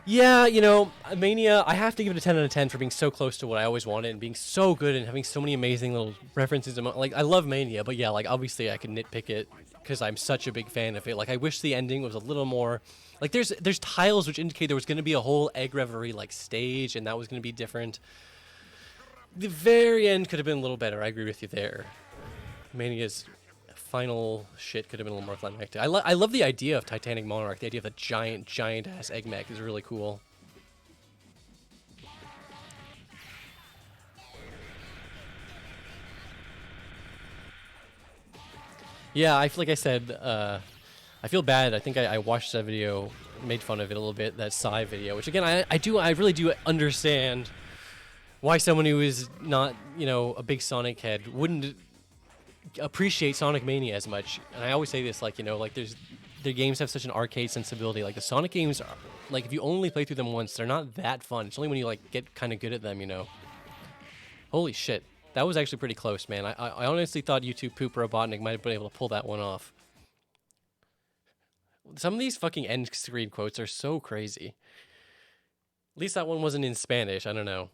S1: Yeah, you know, Mania, I have to give it a 10 out of 10 for being so close to what I always wanted and being so good and having so many amazing little references. Like, I love Mania, but yeah, like, obviously I can nitpick it because I'm such a big fan of it. Like, I wish the ending was a little more... Like, there's tiles which indicate there was going to be a whole Egg Reverie, like, stage, and that was going to be different. The very end could have been a little better. I agree with you there. Mania's final shit could have been a little more climactic. I love the idea of Titanic Monarch. The idea of a giant-ass egg mech is really cool. Yeah, like I said, I feel bad. I think I watched that video, made fun of it a little bit, that Psy video, which again, I really do understand why someone who is not, you know, a big Sonic head wouldn't appreciate Sonic Mania as much. And I always say this, like, you know, like their games have such an arcade sensibility. Like the Sonic games are, like, if you only play through them once, they're not that fun. It's only when you like get kind of good at them, you know. Holy shit. That was actually pretty close, man. I honestly thought YouTube Poop Robotnik might have been able to pull that one off. Some of these fucking end screen quotes are so crazy. At least that one wasn't in Spanish. I don't know.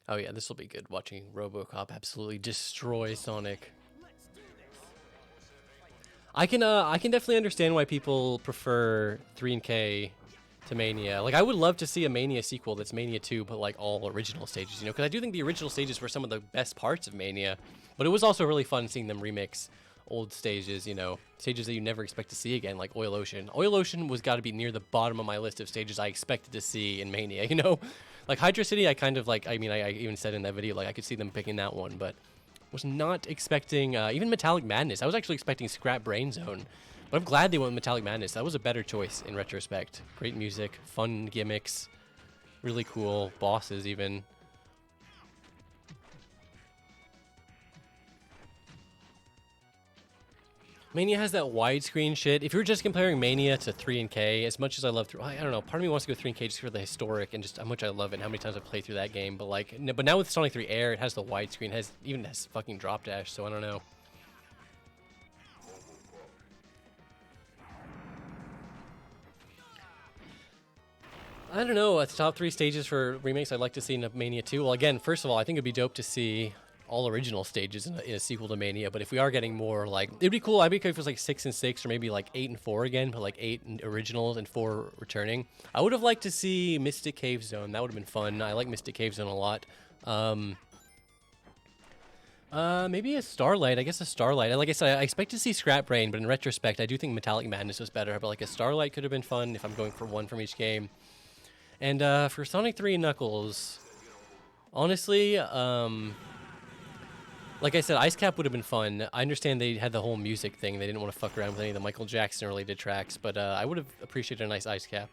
S1: Oh yeah, this will be good. Watching Robocop absolutely destroy Sonic. I can definitely understand why people prefer 3K to Mania. Like, I would love to see a Mania sequel that's Mania 2, but like all original stages, you know, because I do think the original stages were some of the best parts of Mania, but it was also really fun seeing them remix old stages, you know, stages that you never expect to see again, like Oil Ocean. Oil Ocean was got to be near the bottom of my list of stages I expected to see in Mania, you know? Like Hydra City, I kind of like, I mean, I even said in that video, like, I could see them picking that one, but was not expecting, even Metallic Madness. I was actually expecting Scrap Brain Zone. But I'm glad they went with Metallic Madness. That was a better choice in retrospect. Great music, fun gimmicks, really cool bosses even. Mania has that widescreen shit. If you're just comparing Mania to 3 and K, as much as I love, I don't know, part of me wants to go 3 and K just for the historic and just how much I love it and how many times I played through that game. But like, but now with Sonic 3 Air, it has the widescreen, even has fucking drop dash. So I don't know. I don't know. It's top 3 stages for remakes I'd like to see in Mania 2. Well, again, first of all, I think it'd be dope to see all original stages in a sequel to Mania. But if we are getting more, like, it'd be cool. I'd be okay if it was like 6 and 6, or maybe like 8 and 4 again, but like 8 originals and 4 returning. I would have liked to see Mystic Cave Zone. That would have been fun. I like Mystic Cave Zone a lot. Maybe a Starlight. I guess a Starlight. Like I said, I expect to see Scrap Brain, but in retrospect, I do think Metallic Madness was better. But like a Starlight could have been fun if I'm going for one from each game. And for Sonic 3 and Knuckles, honestly, like I said, Ice Cap would have been fun. I understand they had the whole music thing. They didn't want to fuck around with any of the Michael Jackson-related tracks, but I would have appreciated a nice Ice Cap.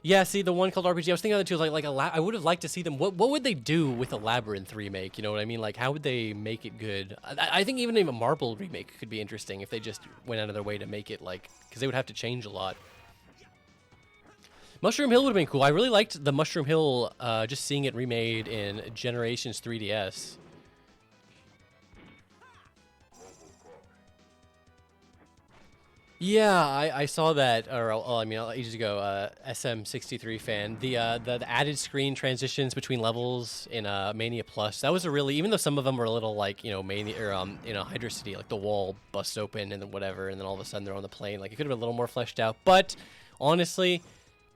S1: Yeah, see, the one called RPG, I was thinking of it too, like I would have liked to see them, what would they do with a Labyrinth remake, you know what I mean? Like, how would they make it good? I think even a Marble remake could be interesting if they just went out of their way to make it, like, because they would have to change a lot. Mushroom Hill would have been cool. I really liked the Mushroom Hill, just seeing it remade in Generations 3DS. Yeah, I saw that, or I mean, ages ago, SM63 fan. The added screen transitions between levels in Mania Plus. That was a really, even though some of them were a little like, you know, Mania, or you know, Hydra City, like the wall busts open and then whatever, and then all of a sudden they're on the plane. Like, it could have been a little more fleshed out. But honestly,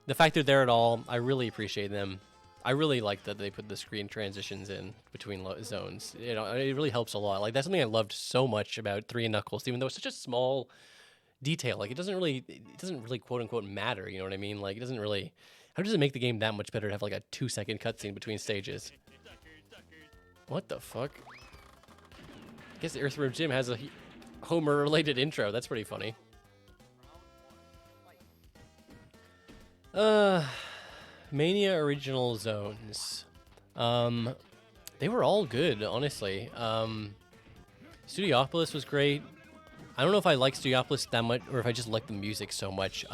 S1: the fact they're there at all, I really appreciate them. I really like that they put the screen transitions in between zones. You know, it really helps a lot. Like that's something I loved so much about 3 and Knuckles, even though it's such a small detail. Like it doesn't really quote unquote matter. You know what I mean? Like it doesn't really. How does it make the game that much better to have like a 2-second cutscene between stages? What the fuck? I guess the Earthworm Jim has a Homer-related intro. That's pretty funny. Mania original zones. They were all good, honestly. Studiopolis was great. I don't know if I like Studiopolis that much, or if I just like the music so much.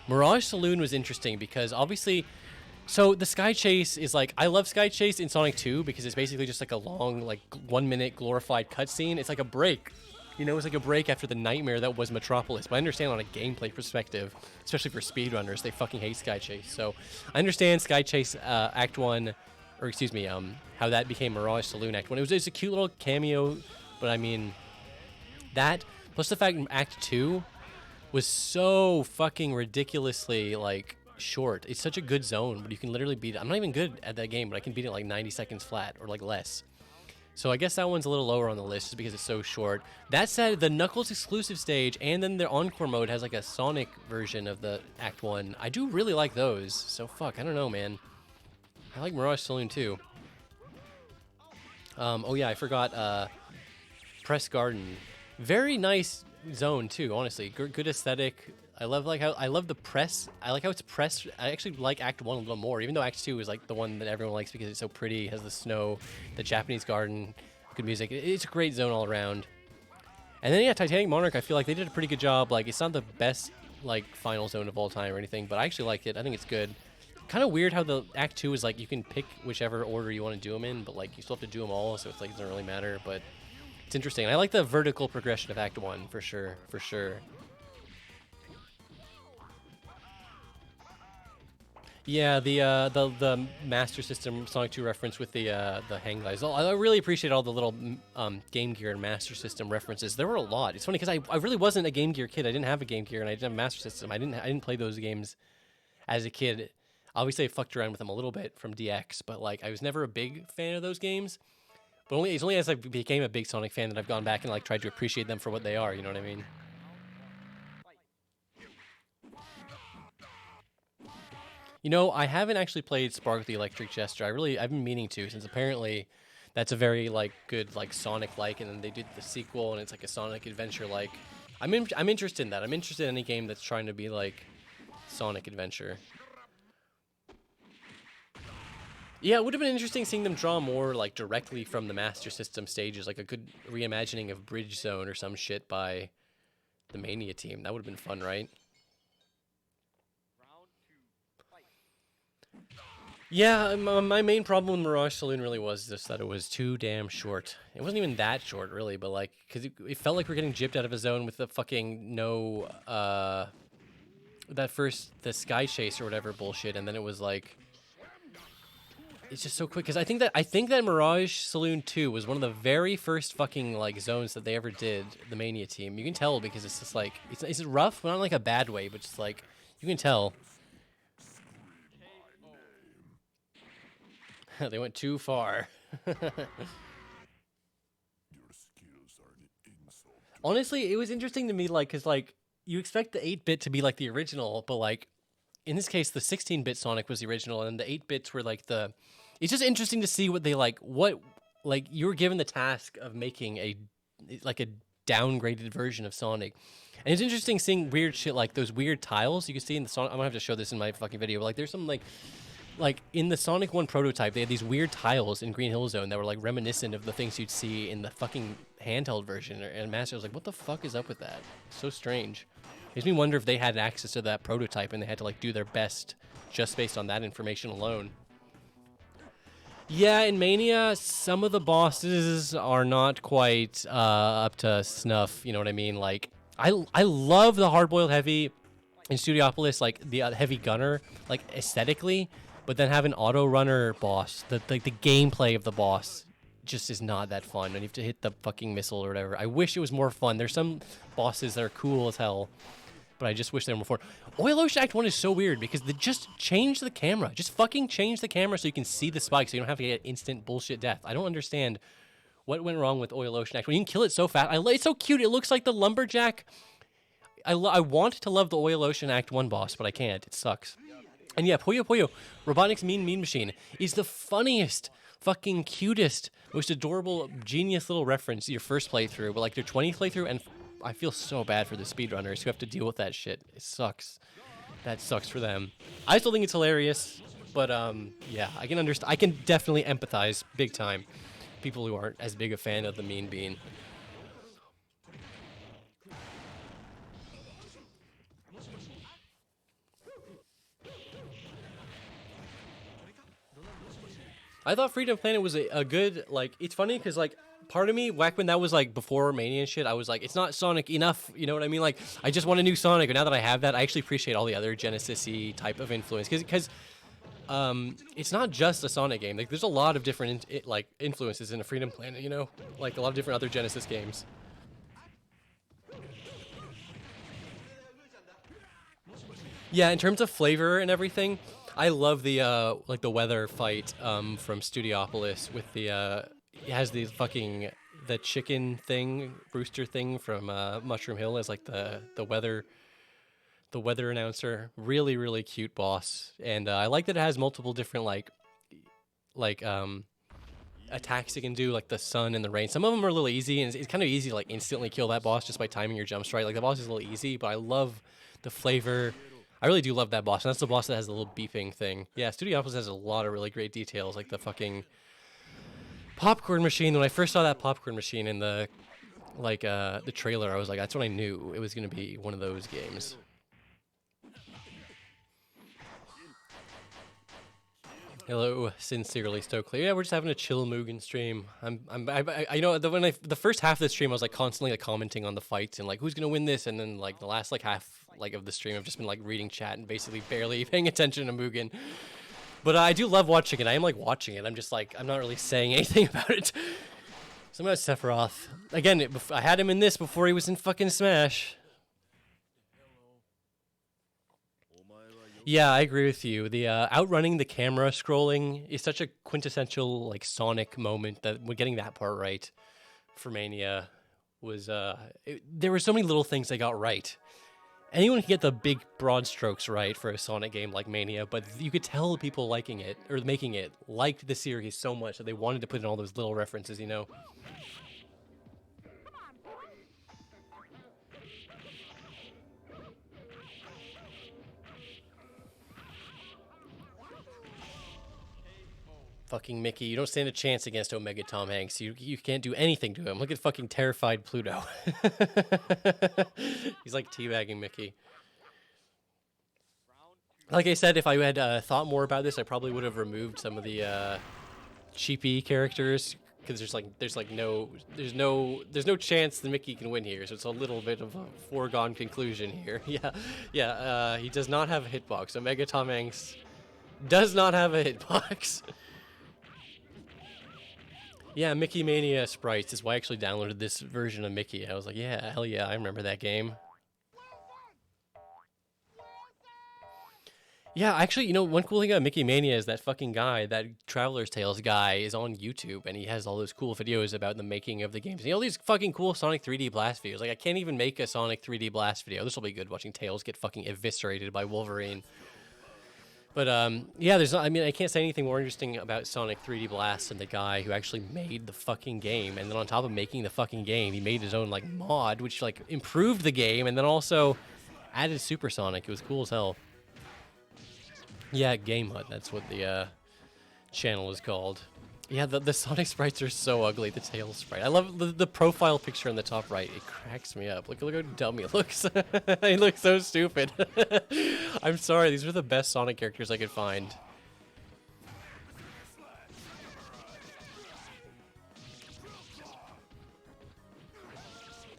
S1: Mirage Saloon was interesting because obviously, so the Sky Chase is like, I love Sky Chase in Sonic 2 because it's basically just like a long, like 1-minute glorified cutscene. It's like a break. You know, it's like a break after the nightmare that was Metropolis. But I understand on a gameplay perspective, especially for speedrunners, they fucking hate Sky Chase. So I understand Sky Chase Act 1, or excuse me, how that became Mirage Saloon Act 1. It was a cute little cameo, but I mean, that, plus the fact Act 2 was so fucking ridiculously, like, short. It's such a good zone, but you can literally beat it. I'm not even good at that game, but I can beat it like 90 seconds flat, or like less. So I guess that one's a little lower on the list just because it's so short. That said, the Knuckles exclusive stage and then their Encore mode has like a Sonic version of the Act 1. I do really like those. So fuck, I don't know, man. I like Mirage Saloon too. Oh yeah, I forgot Press Garden. Very nice zone too, honestly. Good aesthetic. I love the press. I like how it's pressed. I actually like Act 1 a little more, even though Act 2 is like the one that everyone likes because it's so pretty, has the snow, the Japanese garden, good music. It's a great zone all around. And then yeah, Titanic Monarch, I feel like they did a pretty good job. Like it's not the best like final zone of all time or anything, but I actually liked it. I think it's good. Kind of weird how the Act 2 is like you can pick whichever order you want to do them in, but like you still have to do them all, so it's like it doesn't really matter, but it's interesting. I like the vertical progression of Act 1 for sure, for sure. Yeah, the Master System Sonic 2 reference with the hang gliders. I really appreciate all the little Game Gear and Master System references. There were a lot. It's funny because I really wasn't a Game Gear kid. I didn't have a Game Gear and I didn't have a Master System. I didn't play those games as a kid. Obviously, I fucked around with them a little bit from DX, but like I was never a big fan of those games. But it's only as I became a big Sonic fan that I've gone back and like tried to appreciate them for what they are. You know what I mean? You know, I haven't actually played Spark the Electric Jester. I've been meaning to, since apparently that's a very like good like Sonic-like, and then they did the sequel and it's like a Sonic Adventure-like. I'm interested in that. I'm interested in any game that's trying to be like Sonic Adventure. Yeah, it would have been interesting seeing them draw more like directly from the Master System stages, like a good reimagining of Bridge Zone or some shit by the Mania team. That would have been fun, right? Yeah, my main problem with Mirage Saloon really was just that it was too damn short. It wasn't even that short, really, but like, because it felt like we're getting gypped out of a zone with the fucking the Sky Chase or whatever bullshit, and then it was like, it's just so quick. Because I think that Mirage Saloon 2 was one of the very first fucking like zones that they ever did, the Mania team. You can tell because it's just like, it's rough, but not in like a bad way, but just like, you can tell. They went too far. Honestly, it was interesting to me, like, because, like, you expect the 8-bit to be, like, the original, but, like, in this case, the 16-bit Sonic was the original, and the 8-bits were, like, the... It's just interesting to see what they, like, you were given the task of making a downgraded version of Sonic. And it's interesting seeing weird shit, like, those weird tiles you can see in the Sonic... I'm gonna have to show this in my fucking video, but, like, there's some, like, in the Sonic 1 prototype, they had these weird tiles in Green Hill Zone that were, like, reminiscent of the things you'd see in the fucking handheld version. And Master was like, what the fuck is up with that? So strange. Makes me wonder if they had access to that prototype and they had to, like, do their best just based on that information alone. Yeah, in Mania, some of the bosses are not quite up to snuff, you know what I mean? Like, I love the Hard-Boiled Heavy in Studiopolis, like, the Heavy Gunner, like, aesthetically. But then have an auto runner boss, the gameplay of the boss just is not that fun. And you have to hit the fucking missile or whatever. I wish it was more fun. There's some bosses that are cool as hell, but I just wish they were more. Oil Ocean Act 1 is so weird because they just change the camera. Just fucking change the camera so you can see the spike so you don't have to get instant bullshit death. I don't understand what went wrong with Oil Ocean Act 1. You can kill it so fast. It's so cute. It looks like the lumberjack. I want to love the Oil Ocean Act 1 boss, but I can't. It sucks. And yeah, Puyo Puyo, Robotnik's Mean Machine, is the funniest, fucking cutest, most adorable, genius little reference your first playthrough, but like their 20th playthrough, and I feel so bad for the speedrunners who have to deal with that shit. It sucks. That sucks for them. I still think it's hilarious, but yeah, I can understand. I can definitely empathize big time. People who aren't as big a fan of the Mean Bean. I thought Freedom Planet was a good, like, it's funny because, like, part of me, back when that was, like, before Mania and shit, I was like, it's not Sonic enough, you know what I mean? Like, I just want a new Sonic, but now that I have that, I actually appreciate all the other Genesis-y type of influence, because it's not just a Sonic game. Like, there's a lot of different, influences in a Freedom Planet, you know? Like, a lot of different other Genesis games. Yeah, in terms of flavor and everything, I love the like the weather fight from Studiopolis with the it has the fucking the chicken thing, rooster thing from Mushroom Hill as like the weather announcer. Really really cute boss, and I like that it has multiple different like attacks you can do, like the sun and the rain. Some of them are a little easy, and it's kind of easy to like instantly kill that boss just by timing your jumps right. Like the boss is a little easy, but I love the flavor. I really do love that boss, and that's the boss that has the little beeping thing. Yeah, Studiopolis has a lot of really great details, like the fucking popcorn machine. When I first saw that popcorn machine in the the trailer, I was like, that's when I knew it was going to be one of those games. Hello, sincerely Stokely. Yeah, we're just having a chill Mugen stream. I know the first half of the stream I was like constantly like commenting on the fights and like who's gonna win this, and then like the last like half like of the stream I've just been like reading chat and basically barely paying attention to Mugen. But I do love watching it. I am like watching it. I'm just like I'm not really saying anything about it. So about Sephiroth again. I had him in this before he was in fucking Smash. Yeah, I agree with you. The outrunning the camera scrolling is such a quintessential like Sonic moment that getting that part right for Mania was there were so many little things they got right. Anyone can get the big broad strokes right for a Sonic game like Mania, but you could tell people liking it or making it liked the series so much that they wanted to put in all those little references, you know. Fucking Mickey, you don't stand a chance against Omega Tom Hanks. You can't do anything to him. Look at fucking terrified Pluto. He's like teabagging Mickey. Like I said, if I had thought more about this, I probably would have removed some of the cheapy characters because there's no chance that Mickey can win here. So it's a little bit of a foregone conclusion here. Yeah. He does not have a hitbox. Omega Tom Hanks does not have a hitbox. Yeah, Mickey Mania sprites is why I actually downloaded this version of Mickey. I was like, yeah, hell yeah, I remember that game. Yeah, actually, you know, one cool thing about Mickey Mania is that fucking guy, that Traveler's Tales guy, is on YouTube, and he has all those cool videos about the making of the games. And all these fucking cool Sonic 3D Blast videos. Like, I can't even make a Sonic 3D Blast video. This will be good, watching Tails get fucking eviscerated by Wolverine. But, yeah, I can't say anything more interesting about Sonic 3D Blast than the guy who actually made the fucking game. And then on top of making the fucking game, he made his own, like, mod, which, like, improved the game and then also added Super Sonic. It was cool as hell. Yeah, Game Hut, that's what the channel is called. Yeah, the Sonic sprites are so ugly, the Tails sprite. I love the profile picture on the top right. It cracks me up. Look how dumb he looks. He looks so stupid. I'm sorry, these are the best Sonic characters I could find.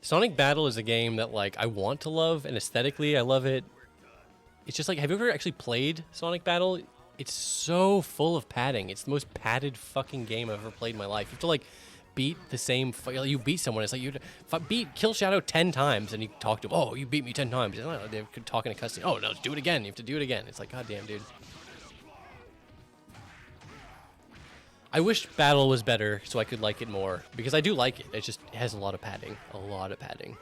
S1: Sonic Battle is a game that, like, I want to love, and aesthetically, I love it. It's just like, have you ever actually played Sonic Battle? It's so full of padding. It's the most padded fucking game I've ever played in my life. You have to, like, beat the same, you beat someone. It's like you kill Shadow 10 times and you talk to him. Oh, you beat me 10 times. They're talking to cussing. Oh, no, let's do it again. You have to do it again. It's like, goddamn, dude. I wish Battle was better so I could like it more, because I do like it. It just has a lot of padding. A lot of padding.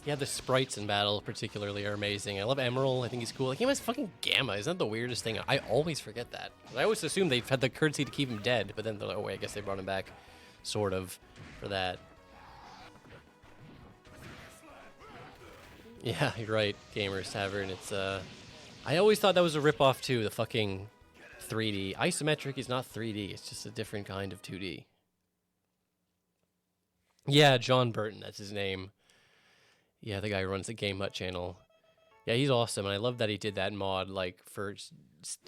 S1: Yeah, the sprites in Battle particularly are amazing. I love Emerald. I think he's cool. Like, he has fucking Gamma. Isn't that the weirdest thing? I always forget that. I always assume they've had the courtesy to keep him dead, but then they're like, oh, wait, I guess they brought him back, sort of, for that. Yeah, you're right, Gamers Tavern. It's, I always thought that was a ripoff, too, the fucking 3D. Isometric is not 3D. It's just a different kind of 2D. Yeah, John Burton, that's his name. Yeah, the guy who runs the Game Hut channel. Yeah, he's awesome, and I love that he did that mod, like, for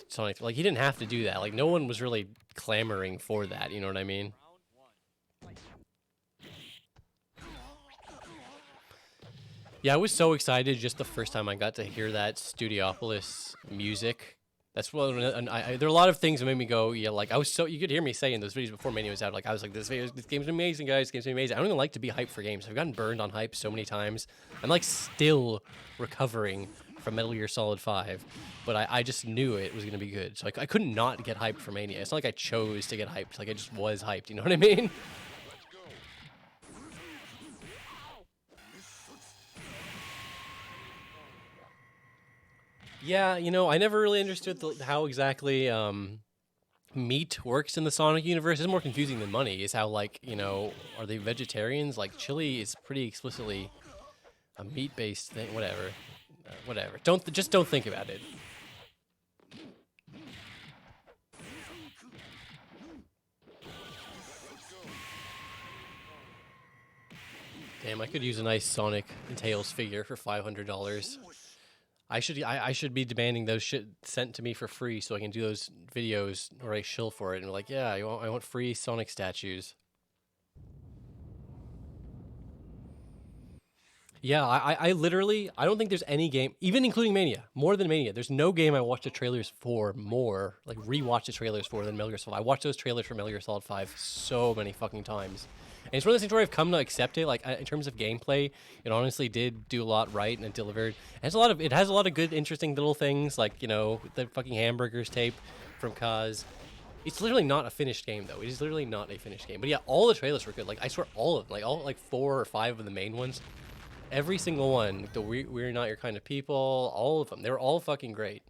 S1: Sonic. Like, he didn't have to do that. Like, no one was really clamoring for that, you know what I mean? Yeah, I was so excited just the first time I got to hear that Studiopolis music. That's what, and there are a lot of things that made me go, yeah, like, I was so, you could hear me say in those videos before Mania was out, like, I was like, this game's amazing, guys, this game's amazing. I don't even like to be hyped for games. I've gotten burned on hype so many times. I'm, like, still recovering from Metal Gear Solid 5, but I just knew it was going to be good. So I couldn't not get hyped for Mania. It's not like I chose to get hyped, like, I just was hyped, you know what I mean? Yeah, you know, I never really understood how exactly meat works in the Sonic universe. It's more confusing than money. Is how, like, you know, are they vegetarians? Like, chili is pretty explicitly a meat-based thing. Whatever, whatever. Just don't think about it. Damn, I could use a nice Sonic and Tails figure for $500. I should be demanding those shit sent to me for free so I can do those videos where I shill for it and like, yeah, I want free Sonic statues. Yeah, I literally, I don't think there's any game, even including Mania, more than Mania, there's no game I watched the trailers for more, like rewatch the trailers for than Metal Gear Solid. I watched those trailers for Metal Gear Solid 5 so many fucking times. And it's one of those things where I've come to accept it. Like, in terms of gameplay, it honestly did do a lot right and it delivered. It has a lot of good, interesting little things, like, you know, the fucking hamburgers tape from Kaz. It's literally not a finished game, though. It is literally not a finished game. But yeah, all the trailers were good. Like, I swear, all of them. Like, all, like, 4 or 5 of the main ones. Every single one. The We're Not Your Kind of People. All of them. They were all fucking great.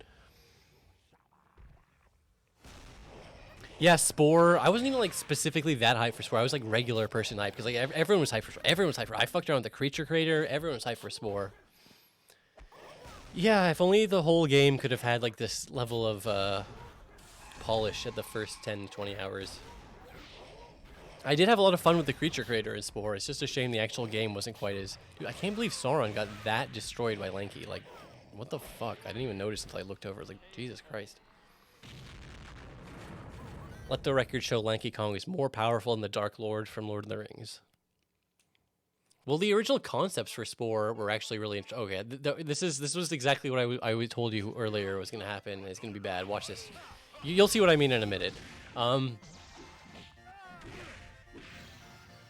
S1: Yeah, Spore. I wasn't even, like, specifically that hyped for Spore. I was, like, regular person hyped. Because, like, everyone was hyped for Spore. Everyone was hyped for I fucked around with the Creature Creator. Everyone was hyped for Spore. Yeah, if only the whole game could have had, like, this level of, polish at the first 10, 20 hours. I did have a lot of fun with the Creature Creator in Spore. It's just a shame the actual game wasn't quite as... Dude, I can't believe Sauron got that destroyed by Lanky. Like, what the fuck? I didn't even notice until I looked over. I was like, Jesus Christ. Let the record show Lanky Kong is more powerful than the Dark Lord from Lord of the Rings. Well, the original concepts for Spore were actually really okay. This was exactly what I told you earlier was going to happen. It's going to be bad. Watch this. You'll see what I mean in a minute.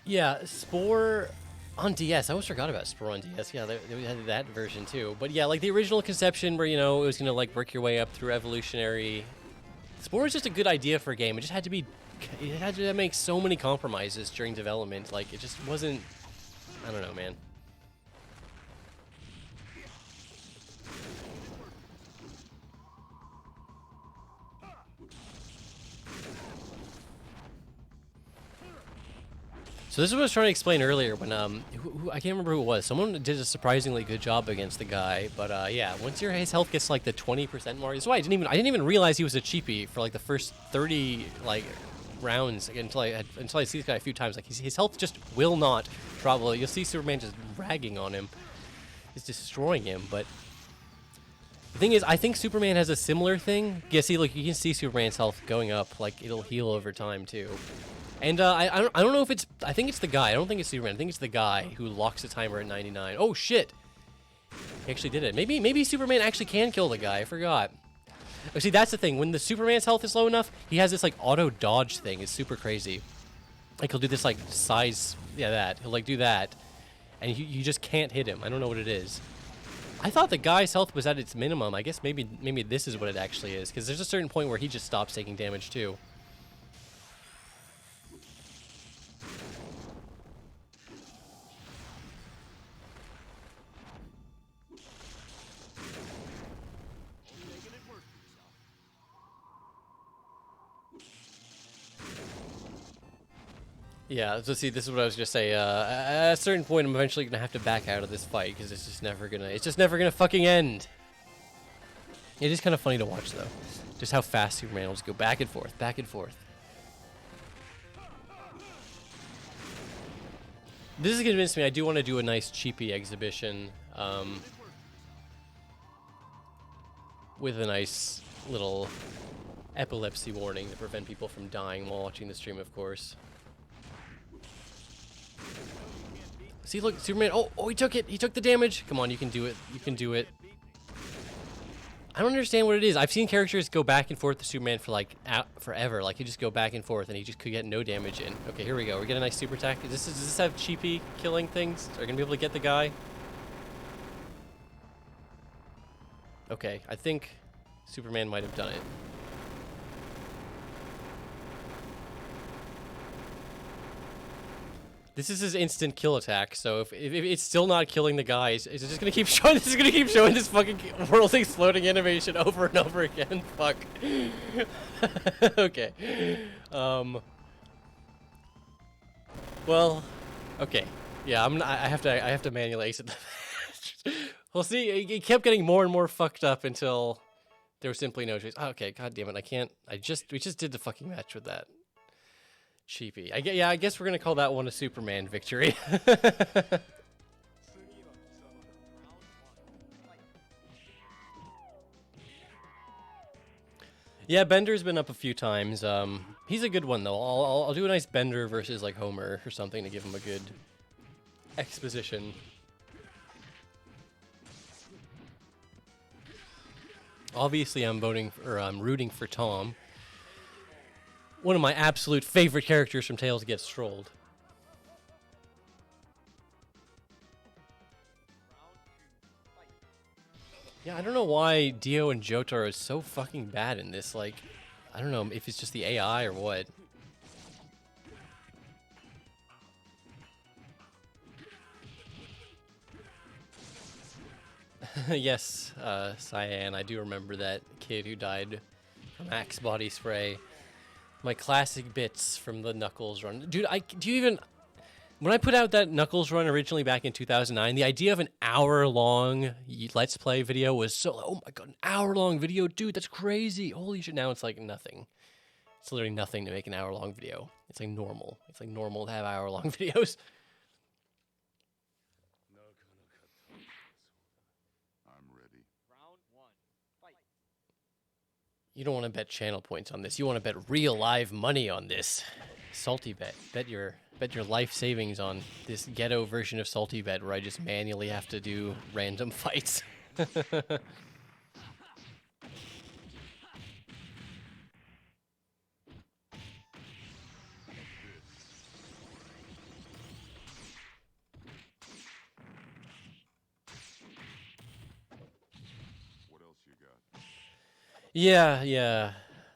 S1: Yeah, Spore on DS. I almost forgot about Spore on DS. Yeah, they had that version too. But yeah, like the original conception where, you know, it was going to like work your way up through evolutionary. Spore is just a good idea for a game. It just had to be, it had to make so many compromises during development. Like, it just wasn't, I don't know, man. So this is what I was trying to explain earlier when, I can't remember who it was. Someone did a surprisingly good job against the guy, but yeah, once his health gets like the 20% mark, that's why I didn't even realize he was a cheapie for like the first 30 like rounds until I see this guy a few times. Like his health just will not drop. Well, you'll see Superman just ragging on him, he's destroying him. But the thing is, I think Superman has a similar thing. Yeah, see, look, you can see Superman's health going up. Like it'll heal over time too. And I don't know if it's... I think it's the guy. I don't think it's Superman. I think it's the guy who locks the timer at 99. Oh, shit. He actually did it. Maybe Superman actually can kill the guy. I forgot. Oh, see, that's the thing. When the Superman's health is low enough, he has this like auto dodge thing. It's super crazy. Like he'll do this like size, yeah, that he'll like do that, and you just can't hit him. I don't know what it is. I thought the guy's health was at its minimum. I guess maybe this is what it actually is, because there's a certain point where he just stops taking damage too. Yeah, so see, this is what I was gonna say. At a certain point, I'm eventually gonna have to back out of this fight because it's just never gonna fucking end. It is kind of funny to watch though, just how fast Superman will just go back and forth, back and forth. This has convinced me I do want to do a nice cheapy exhibition, with a nice little epilepsy warning to prevent people from dying while watching the stream, of course. See, look, Superman. Oh, he took it. He took the damage. Come on, you can do it. You can do it. I don't understand what it is. I've seen characters go back and forth to Superman for like forever. Like, you just go back and forth and he just could get no damage in. Okay, here we go. We get a nice super attack. Does this have cheapy killing things? Are we gonna be able to get the guy? Okay, I think Superman might have done it. This is his instant kill attack, so if it's still not killing the guys, it's just gonna keep showing. This is gonna keep showing this fucking world exploding animation over and over again. Fuck. Okay. Well, okay. Yeah, I have to manually exit the match. We'll see. It kept getting more and more fucked up until there was simply no choice. Oh, okay, god damn it, I can't. We just did the fucking match with that. Cheapy. I guess we're gonna call that one a Superman victory. Yeah, Bender's been up a few times. He's a good one though. I'll do a nice Bender versus like Homer or something to give him a good exposition. Obviously, I'm rooting for Tom. One of my absolute favorite characters from Tales gets trolled. Yeah, I don't know why Dio and Jotaro is so fucking bad in this. Like, I don't know if it's just the AI or what. Yes, Cyan, I do remember that kid who died from Axe body spray. My classic bits from the Knuckles run. Dude, when I put out that Knuckles run originally back in 2009, the idea of an hour-long Let's Play video was so, oh my god, an hour-long video? Dude, that's crazy. Holy shit, now it's like nothing. It's literally nothing to make an hour-long video. It's like normal. It's like normal to have hour-long videos. You don't want to bet channel points on this. You want to bet real live money on this. Salty bet. Bet your life savings on this ghetto version of Salty Bet where I just manually have to do random fights. Yeah.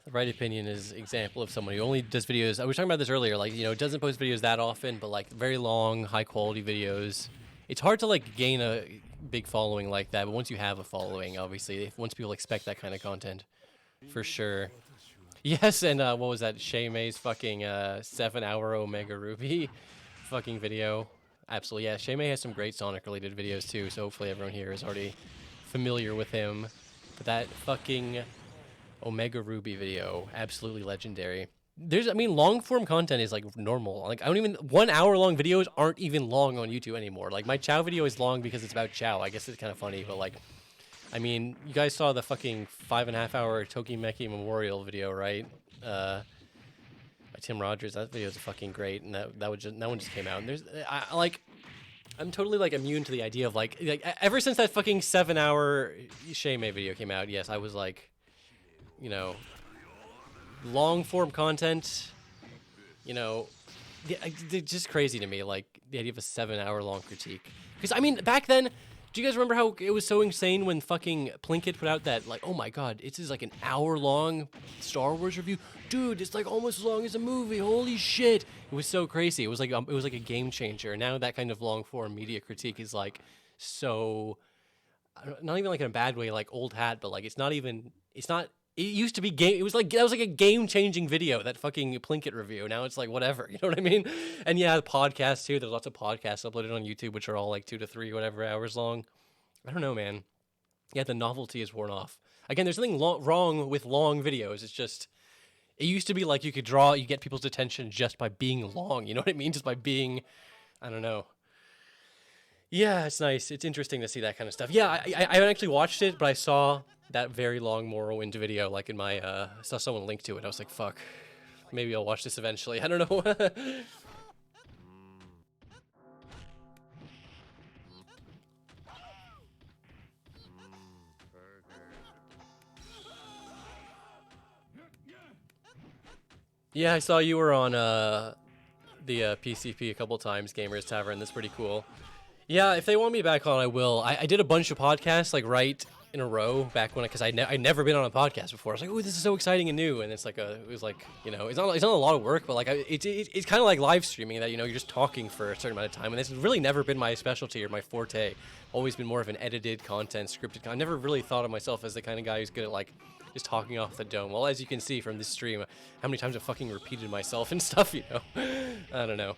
S1: The right opinion is example of someone who only does videos. I was talking about this earlier, like, you know, doesn't post videos that often, but like very long, high quality videos. It's hard to like gain a big following like that, but once you have a following, obviously, once people expect that kind of content, for sure. Yes, and what was that? Shay May's fucking 7-hour Omega Ruby fucking video. Absolutely, yeah. Shay May has some great Sonic related videos too, so hopefully everyone here is already familiar with him. But that fucking Omega Ruby video, absolutely legendary. Long form content is like normal. Like 1 hour long videos aren't even long on YouTube anymore. Like my Chow video is long because it's about Chow. I guess it's kind of funny, but like, I mean, you guys saw the fucking 5.5 hour Tokimeki Memorial video, right? By Tim Rogers. That video is fucking great, and that one just came out. And I'm totally like immune to the idea of like ever since that fucking 7-hour Shay May video came out. Yes, I was like, you know, long form content, you know, they're just crazy to me. Like the idea of a 7-hour long critique. Because I mean, back then, do you guys remember how it was so insane when fucking Plinkett put out that, like, oh my god, it's like an hour-long Star Wars review? Dude, it's like almost as long as a movie. Holy shit! It was so crazy. It was like a game changer. Now that kind of long-form media critique is like so, not even like in a bad way, like old hat, but like it's not. It used to be game. It was like that was like a game-changing video. That fucking Plinkett review. Now it's like whatever. You know what I mean? And yeah, the podcasts too. There's lots of podcasts uploaded on YouTube, which are all like 2 to 3 whatever hours long. I don't know, man. Yeah, the novelty is worn off. Again, there's nothing wrong with long videos. It's just it used to be like you get people's attention just by being long. You know what I mean? Just by being, I don't know. Yeah, it's nice. It's interesting to see that kind of stuff. Yeah, I haven't actually watched it, but I saw that very long Morrowind video, like in my, I saw someone link to it. I was like, fuck, maybe I'll watch this eventually. I don't know. Yeah, I saw you were on, the PCP a couple times, Gamers Tavern. That's pretty cool. Yeah, if they want me back on, I will. I did a bunch of podcasts, like, right in a row back when, because I'd never been on a podcast before. I was like, oh, this is so exciting and new. And it's like it was like, you know, it's not a lot of work, but like, it's kind of like live streaming that, you know, you're just talking for a certain amount of time. And it's really never been my specialty or my forte. Always been more of an edited content, scripted. I never really thought of myself as the kind of guy who's good at like just talking off the dome. Well, as you can see from this stream, how many times I've fucking repeated myself and stuff, you know. I don't know.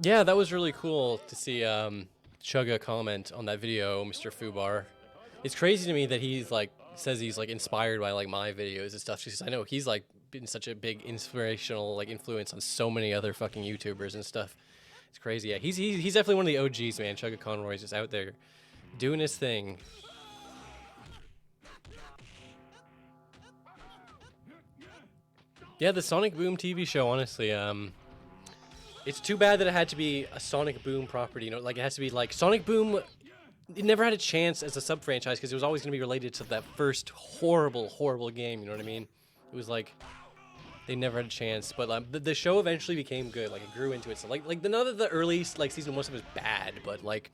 S1: Yeah, that was really cool to see Chugga comment on that video, Mr. Fubar. It's crazy to me that he's like says he's like inspired by like my videos and stuff, because I know he's like been such a big inspirational like influence on so many other fucking YouTubers and stuff. It's crazy. Yeah, he's definitely one of the OGs, man. Chugga Conroy's just out there doing his thing. Yeah, the Sonic Boom TV show, honestly, it's too bad that it had to be a Sonic Boom property, you know, like it has to be like Sonic Boom. It never had a chance as a sub-franchise because it was always going to be related to that first horrible game, you know what I mean? It was like they never had a chance, but the show eventually became good. Like it grew into it. So like none of the early like season 1 stuff was bad, but like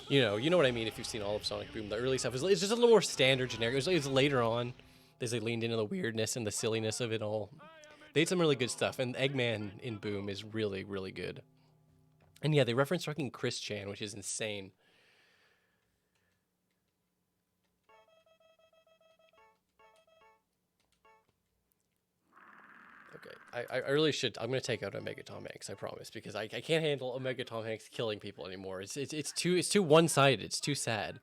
S1: you know what I mean if you've seen all of Sonic Boom. The early stuff is it's just a little more standard generic. It was later on as they leaned into the weirdness and the silliness of it all. They had some really good stuff, and Eggman in Boom is really, really good. And yeah, they reference fucking Chris Chan, which is insane. Okay, I really should. I'm gonna take out Omega Tom Hanks, I promise, because I can't handle Omega Tom Hanks killing people anymore. It's too one-sided. It's too sad.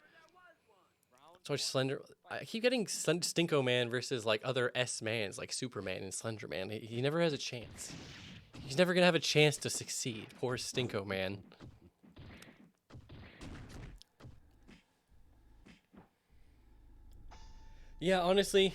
S1: So much Slender. I keep getting Stinko Man versus like other S-mans like Superman and Slenderman. He never has a chance. He's never gonna have a chance to succeed. Poor Stinko Man. Yeah, honestly,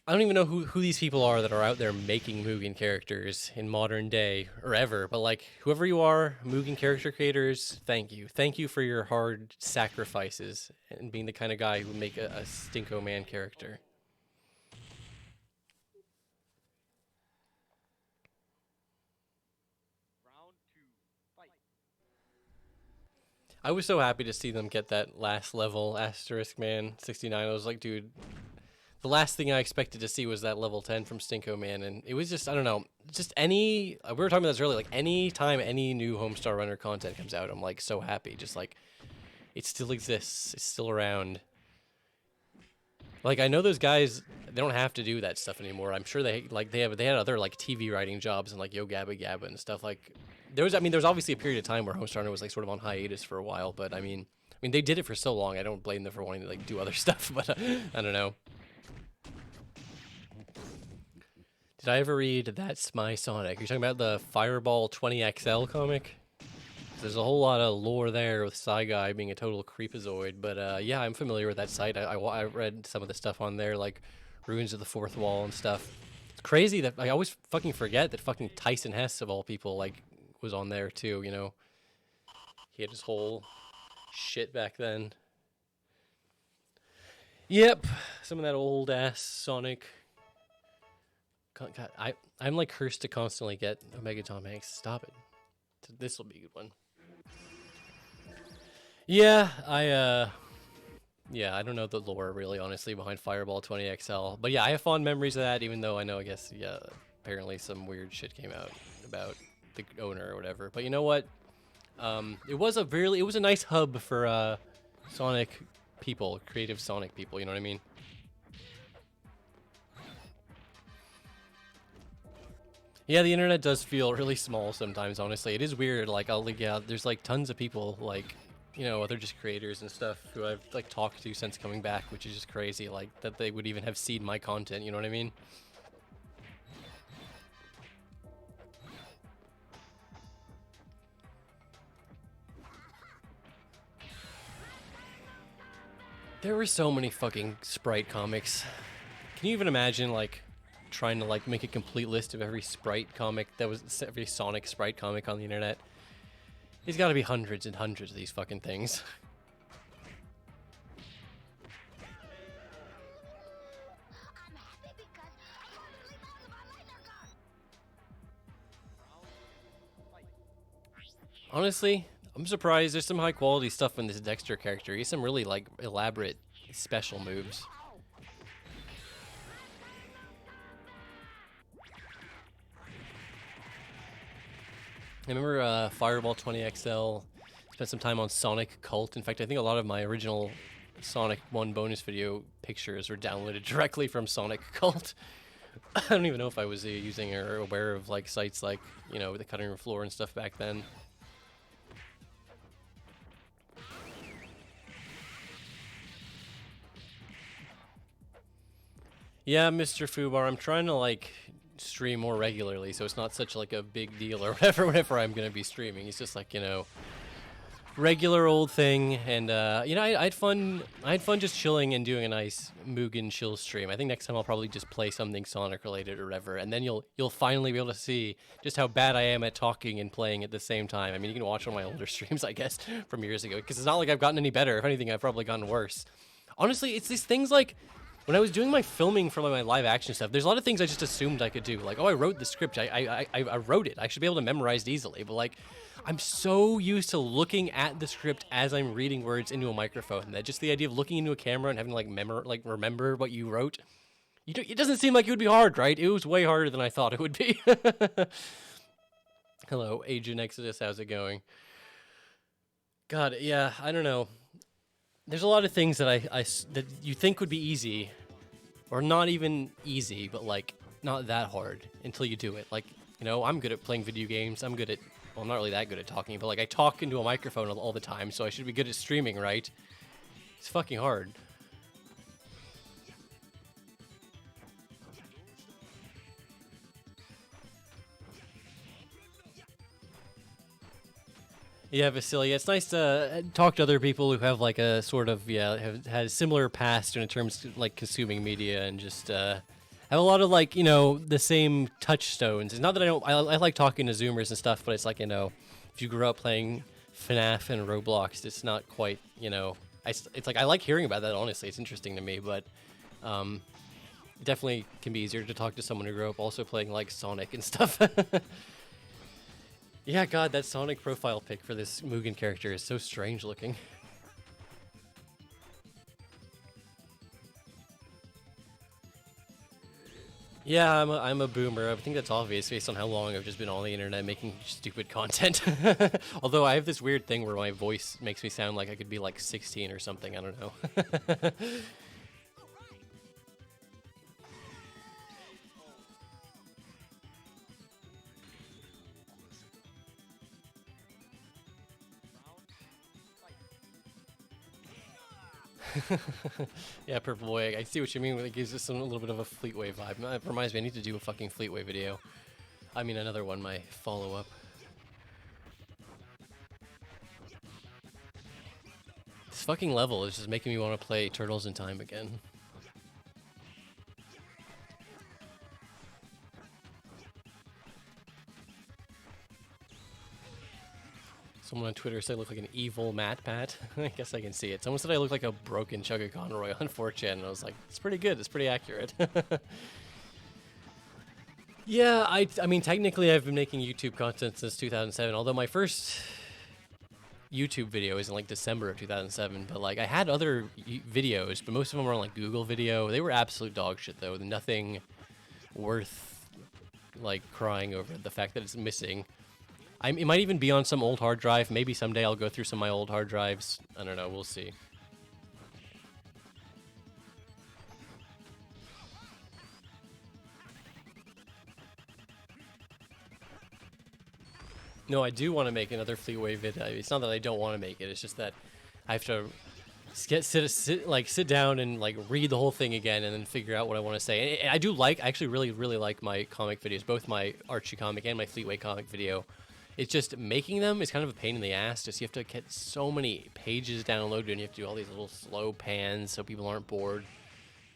S1: I don't even know who these people are that are out there making Mugen characters in modern day or ever, but like whoever you are, Mugen character creators, thank you. Thank you for your hard sacrifices and being the kind of guy who would make a Stinko Man character.
S3: Round 2, fight.
S1: I was so happy to see them get that last level asterisk man 69. I was like, dude, the last thing I expected to see was that level 10 from Stinko Man, and it was just, I don't know, just any, we were talking about this earlier, like any time any new Homestar Runner content comes out, I'm like so happy, just like, it still exists, it's still around. Like, I know those guys, they don't have to do that stuff anymore. I'm sure they had other like TV writing jobs and like Yo Gabba Gabba and stuff. Like, there was obviously a period of time where Homestar Runner was like sort of on hiatus for a while, but I mean they did it for so long. I don't blame them for wanting to like do other stuff, but I don't know. Did I ever read That's My Sonic? Are you talking about the Fireball 20XL comic? There's a whole lot of lore there with Guy being a total creepazoid, but yeah, I'm familiar with that site. I read some of the stuff on there, like Ruins of the Fourth Wall and stuff. It's crazy that I always fucking forget that fucking Tyson Hess, of all people, like, was on there too, you know? He had his whole shit back then. Yep, some of that old ass Sonic. God, I'm like cursed to constantly get Omega Tom Hanks. Stop it. This will be a good one. Yeah, I don't know the lore really, honestly, behind Fireball 20XL. But yeah, I have fond memories of that, even though I know, I guess, yeah, apparently some weird shit came out about the owner or whatever. But you know what? It was a nice hub for Sonic people, creative Sonic people, you know what I mean? Yeah, the internet does feel really small sometimes, honestly. It is weird, like, there's like tons of people, like, you know, other just creators and stuff who I've like talked to since coming back, which is just crazy, like, that they would even have seen my content, you know what I mean? There were so many fucking Sprite comics. Can you even imagine, like, trying to, like, make a complete list of every Sprite comic that was, every Sonic Sprite comic on the internet? There's gotta be hundreds and hundreds of these fucking things. Honestly, I'm surprised there's some high quality stuff in this Dexter character. He has some really, like, elaborate special moves. I remember Fireball 20XL, spent some time on Sonic Cult. In fact, I think a lot of my original Sonic 1 bonus video pictures were downloaded directly from Sonic Cult. I don't even know if I was using or aware of, like, sites like, you know, the cutting room floor and stuff back then. Yeah, Mr. Fubar, I'm trying to, like, stream more regularly, so it's not such, like, a big deal or whatever whenever I'm gonna be streaming. It's just, like, you know, regular old thing, and, you know, I had fun just chilling and doing a nice Mugen chill stream. I think next time I'll probably just play something Sonic-related or whatever, and then you'll finally be able to see just how bad I am at talking and playing at the same time. I mean, you can watch one of my older streams, I guess, from years ago, because it's not like I've gotten any better. If anything, I've probably gotten worse. Honestly, it's these things like, when I was doing my filming for my live action stuff, there's a lot of things I just assumed I could do. Like, oh, I wrote the script. I wrote it. I should be able to memorize it easily. But, like, I'm so used to looking at the script as I'm reading words into a microphone that just the idea of looking into a camera and having to, like, remember what you wrote, it doesn't seem like it would be hard, right? It was way harder than I thought it would be. Hello, Agent Exodus. How's it going? God, yeah, I don't know. There's a lot of things that that you think would be easy, or not even easy, but, like, not that hard until you do it. Like, you know, I'm good at playing video games. I'm good at, well, I'm not really that good at talking, but, like, I talk into a microphone all the time, so I should be good at streaming, right? It's fucking hard. Yeah, Vasilia, it's nice to talk to other people who have, like, a sort of, have had a similar past in terms of, like, consuming media, and just have a lot of, like, you know, the same touchstones. It's not that I like talking to Zoomers and stuff, but it's like, you know, if you grew up playing FNAF and Roblox, it's not quite, you know, it's like, I like hearing about that, honestly. It's interesting to me, but it definitely can be easier to talk to someone who grew up also playing, like, Sonic and stuff. Yeah, God, that Sonic profile pic for this Mugen character is so strange looking. Yeah, I'm a boomer. I think that's obvious based on how long I've just been on the internet making stupid content. Although I have this weird thing where my voice makes me sound like I could be like 16 or something. I don't know. Yeah, Purple Boy, I see what you mean. It gives us a little bit of a Fleetway vibe. It reminds me, I need to do a fucking Fleetway video. I mean, another one, my follow-up. This fucking level is just making me want to play Turtles in Time again. Someone on Twitter said I look like an evil Matt Pat. I guess I can see it. Someone said I look like a broken Chugga Conroy on 4chan, and I was like, it's pretty good. It's pretty accurate. Yeah, I mean, technically I've been making YouTube content since 2007, although my first YouTube video is in like December of 2007, but like I had other videos, but most of them were on like Google Video. They were absolute dog shit though. Nothing worth like crying over the fact that it's missing. It might even be on some old hard drive. Maybe someday I'll go through some of my old hard drives. I don't know. We'll see. No, I do want to make another Fleetway vid. It's not that I don't want to make it. It's just that I have to sit down and like read the whole thing again and then figure out what I want to say. And I actually really like my comic videos, both my Archie comic and my Fleetway comic video. It's just making them is kind of a pain in the ass. Just you have to get so many pages downloaded and you have to do all these little slow pans so people aren't bored.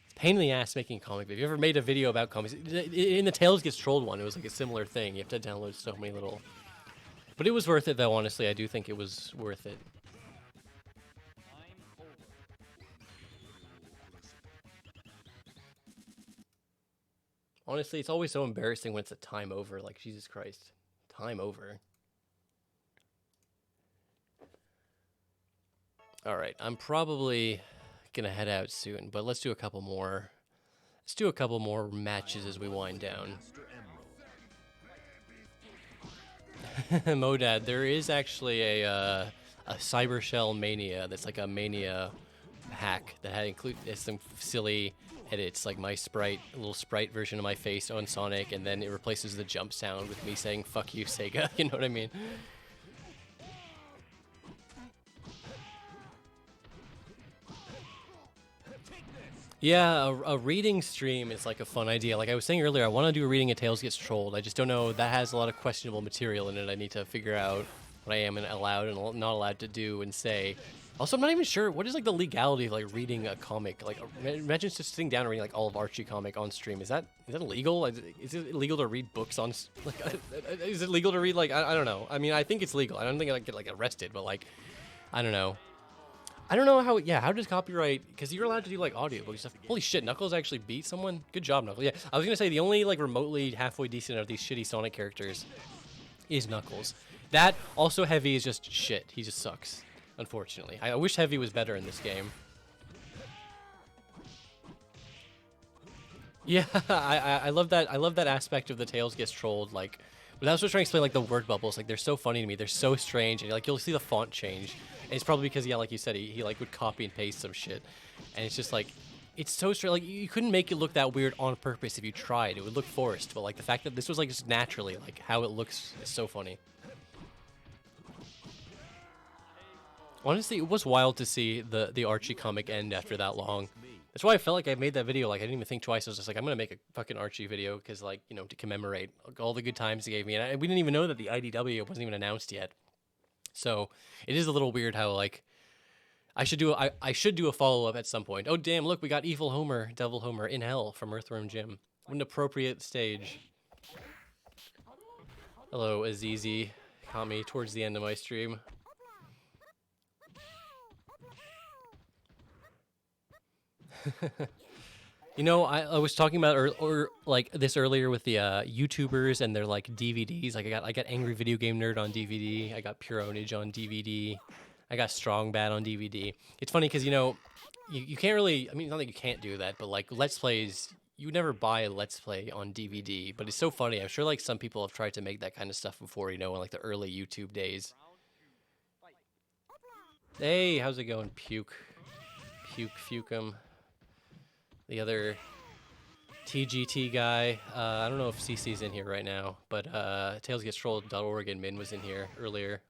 S1: It's a pain in the ass making a comic video. If you ever made a video about comics, in the Tales Gets Trolled one, it was like a similar thing. You have to download so many little... But it was worth it, though, honestly. I do think it was worth it. Honestly, it's always so embarrassing when it's a time over. Like, Jesus Christ. Time over. Alright, I'm probably gonna head out soon, but let's do a couple more. Let's do a couple more matches as we wind down. Modad, there is actually a Cyber Shell Mania that's like a Mania hack that had some silly edits, like my sprite, a little sprite version of my face on Sonic, and then it replaces the jump sound with me saying "fuck you, Sega." You know what I mean? Yeah, a reading stream is like a fun idea. Like I was saying earlier, I want to do a reading of Tales Gets Trolled. I just don't know. That has a lot of questionable material in it. I need to figure out what I am allowed and not allowed to do and say. Also, I'm not even sure what is like the legality of like reading a comic. Like, imagine just sitting down and reading like all of Archie comic on stream. Is that illegal? Is it illegal to read books on? Like, is it legal to read? Like, I don't know. I mean, I think it's legal. I don't think I get like arrested, but like, I don't know. I don't know how, how does copyright, because you're allowed to do, like, audiobooks stuff. Holy shit, Knuckles actually beat someone? Good job, Knuckles. Yeah, I was going to say, the only, like, remotely halfway decent of these shitty Sonic characters is Knuckles. That, also Heavy is just shit. He just sucks, unfortunately. I wish Heavy was better in this game. Yeah, I love that. I love that aspect of the Tales Gets Trolled, like, but I was just trying to explain, like, the word bubbles. Like, they're so funny to me. They're so strange. And, like, you'll see the font change. And it's probably because, yeah, like you said, he like, would copy and paste some shit. And it's just, like, it's so strange. Like, you couldn't make it look that weird on purpose if you tried. It would look forced. But, like, the fact that this was, like, just naturally, like, how it looks is so funny. Honestly, it was wild to see the Archie comic end after that long. That's why I felt like I made that video. Like, I didn't even think twice. I was just like, I'm going to make a fucking Archie video because, like, you know, to commemorate all the good times he gave me. And we didn't even know that the IDW wasn't even announced yet. So it is a little weird how, like, I should do a follow-up at some point. Oh, damn, look, we got Evil Homer, Devil Homer in Hell from Earthworm Jim. What an appropriate stage. Hello, Azizi. Caught me towards the end of my stream. You know, I was talking about like this earlier with the YouTubers and their like DVDs. Like I got Angry Video Game Nerd on DVD. I got Pure Ownage on DVD. I got Strong Bad on DVD. It's funny because, you know, you can't really, I mean, not that you can't do that, but like Let's Plays, you would never buy a Let's Play on DVD. But it's so funny. I'm sure like some people have tried to make that kind of stuff before, you know, in like the early YouTube days. Hey, how's it going? Puke. Fukem. The other TGT guy. I don't know if CC's in here right now, but TalesGetTrolled.org admin was in here earlier.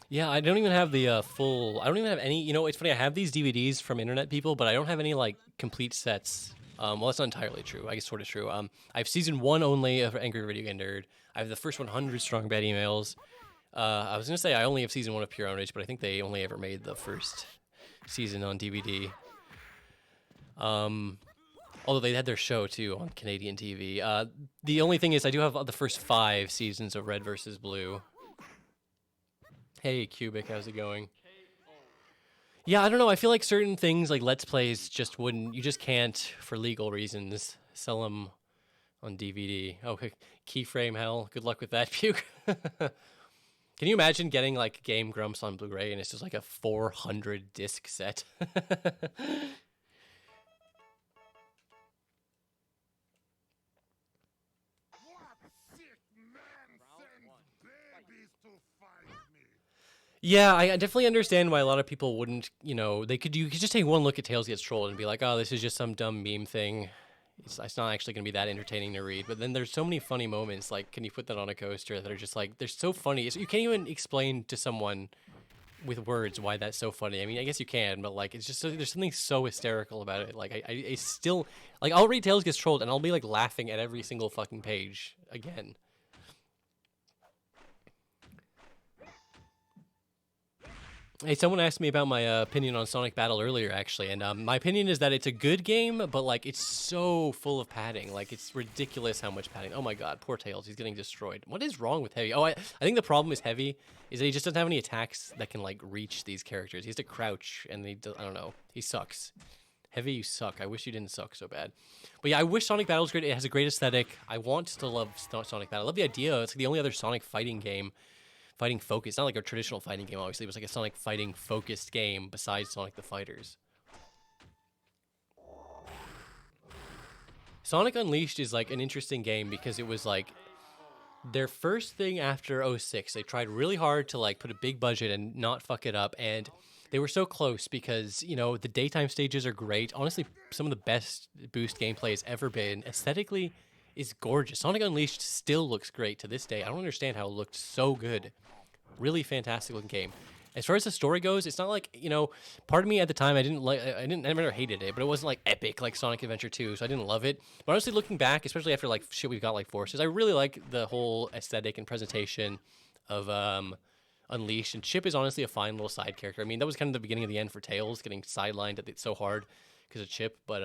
S1: Yeah, I don't even have the full... I don't even have any... You know, it's funny, I have these DVDs from internet people, but I don't have any, like, complete sets. Well, that's not entirely true. I guess sort of true. I have Season 1 only of Angry Video Game Nerd. I have the first 100 Strong Bad emails. I was going to say I only have Season 1 of Pure Ownage, but I think they only ever made the first season on DVD. Although they had their show too on Canadian TV. The only thing is I do have the first 5 seasons of Red versus Blue. Hey, Cubic, how's it going? Yeah, I don't know. I feel like certain things like Let's Plays just wouldn't. You just can't, for legal reasons, sell them on DVD. Oh, keyframe hell. Good luck with that, Puke. Can you imagine getting like Game Grumps on Blu-ray and it's just like a 400 disc set? Yeah, I definitely understand why a lot of people wouldn't, you know, you could just take one look at Tails Gets Trolled and be like, oh, this is just some dumb meme thing. It's not actually going to be that entertaining to read. But then there's so many funny moments, like, can you put that on a coaster, that are just like, they're so funny. You can't even explain to someone with words why that's so funny. I mean, I guess you can, but like, it's just, there's something so hysterical about it. Like, I still, like, I'll read Tails Gets Trolled and I'll be like laughing at every single fucking page again. Hey, someone asked me about my opinion on Sonic Battle earlier, actually, and my opinion is that it's a good game, but, like, it's so full of padding. Like, it's ridiculous how much padding. Oh, my God, poor Tails, he's getting destroyed. What is wrong with Heavy? Oh, I think the problem is Heavy is that he just doesn't have any attacks that can, like, reach these characters. He has to crouch, and I don't know, he sucks. Heavy, you suck. I wish you didn't suck so bad. But yeah, I wish Sonic Battle was great. It has a great aesthetic. I want to love Sonic Battle. I love the idea. It's like the only other Sonic fighting game. Fighting focused, not like a traditional fighting game, obviously. It was like a Sonic fighting focused game besides Sonic the Fighters. Sonic Unleashed is like an interesting game because it was like their first thing after 06. They tried really hard to like put a big budget and not fuck it up, and they were so close because, you know, the daytime stages are great. Honestly, some of the best boost gameplay has ever been. Aesthetically is gorgeous. Sonic Unleashed still looks great to this day. I don't understand how it looked so good. Really fantastic looking game. As far as the story goes, it's not like, you know, part of me at the time, I never hated it, but it wasn't like epic like Sonic Adventure 2, so I didn't love it. But honestly, looking back, especially after like shit we've got like Forces, I really like the whole aesthetic and presentation of Unleashed, and Chip is honestly a fine little side character. I mean, that was kind of the beginning of the end for Tails, getting sidelined so hard because of Chip, but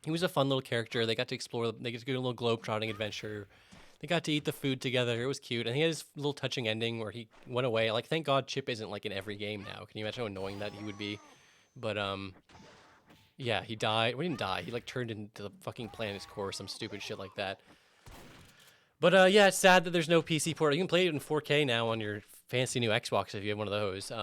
S1: he was a fun little character. They got to explore, they got to go on a little globe-trotting adventure. They got to eat the food together. It was cute. And he had his little touching ending where he went away. Like, thank God Chip isn't, like, in every game now. Can you imagine how annoying that he would be? But, yeah, he died. Well, he didn't die. He, like, turned into the fucking planet's core, some stupid shit like that. But, yeah, it's sad that there's no PC port. You can play it in 4K now on your fancy new Xbox if you have one of those.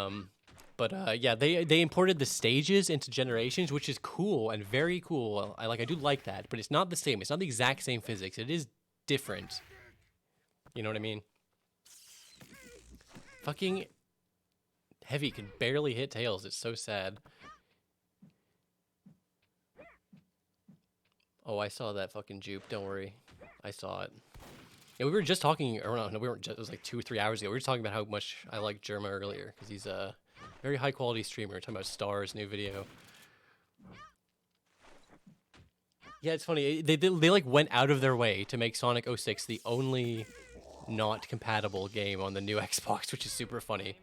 S1: But yeah, they imported the stages into Generations, which is cool and very cool. I do like that, but it's not the same. It's not the exact same physics. It is different. You know what I mean? Fucking Heavy can barely hit Tails. It's so sad. Oh, I saw that fucking juke. Don't worry. I saw it. Yeah, we were just talking, or no, we weren't just, it was like 2 or 3 hours ago. We were just talking about how much I like Jerma earlier, because he's a very high quality streamer. We're talking about Star's new video. Yeah, it's funny. They like went out of their way to make Sonic 06 the only not compatible game on the new Xbox, which is super funny.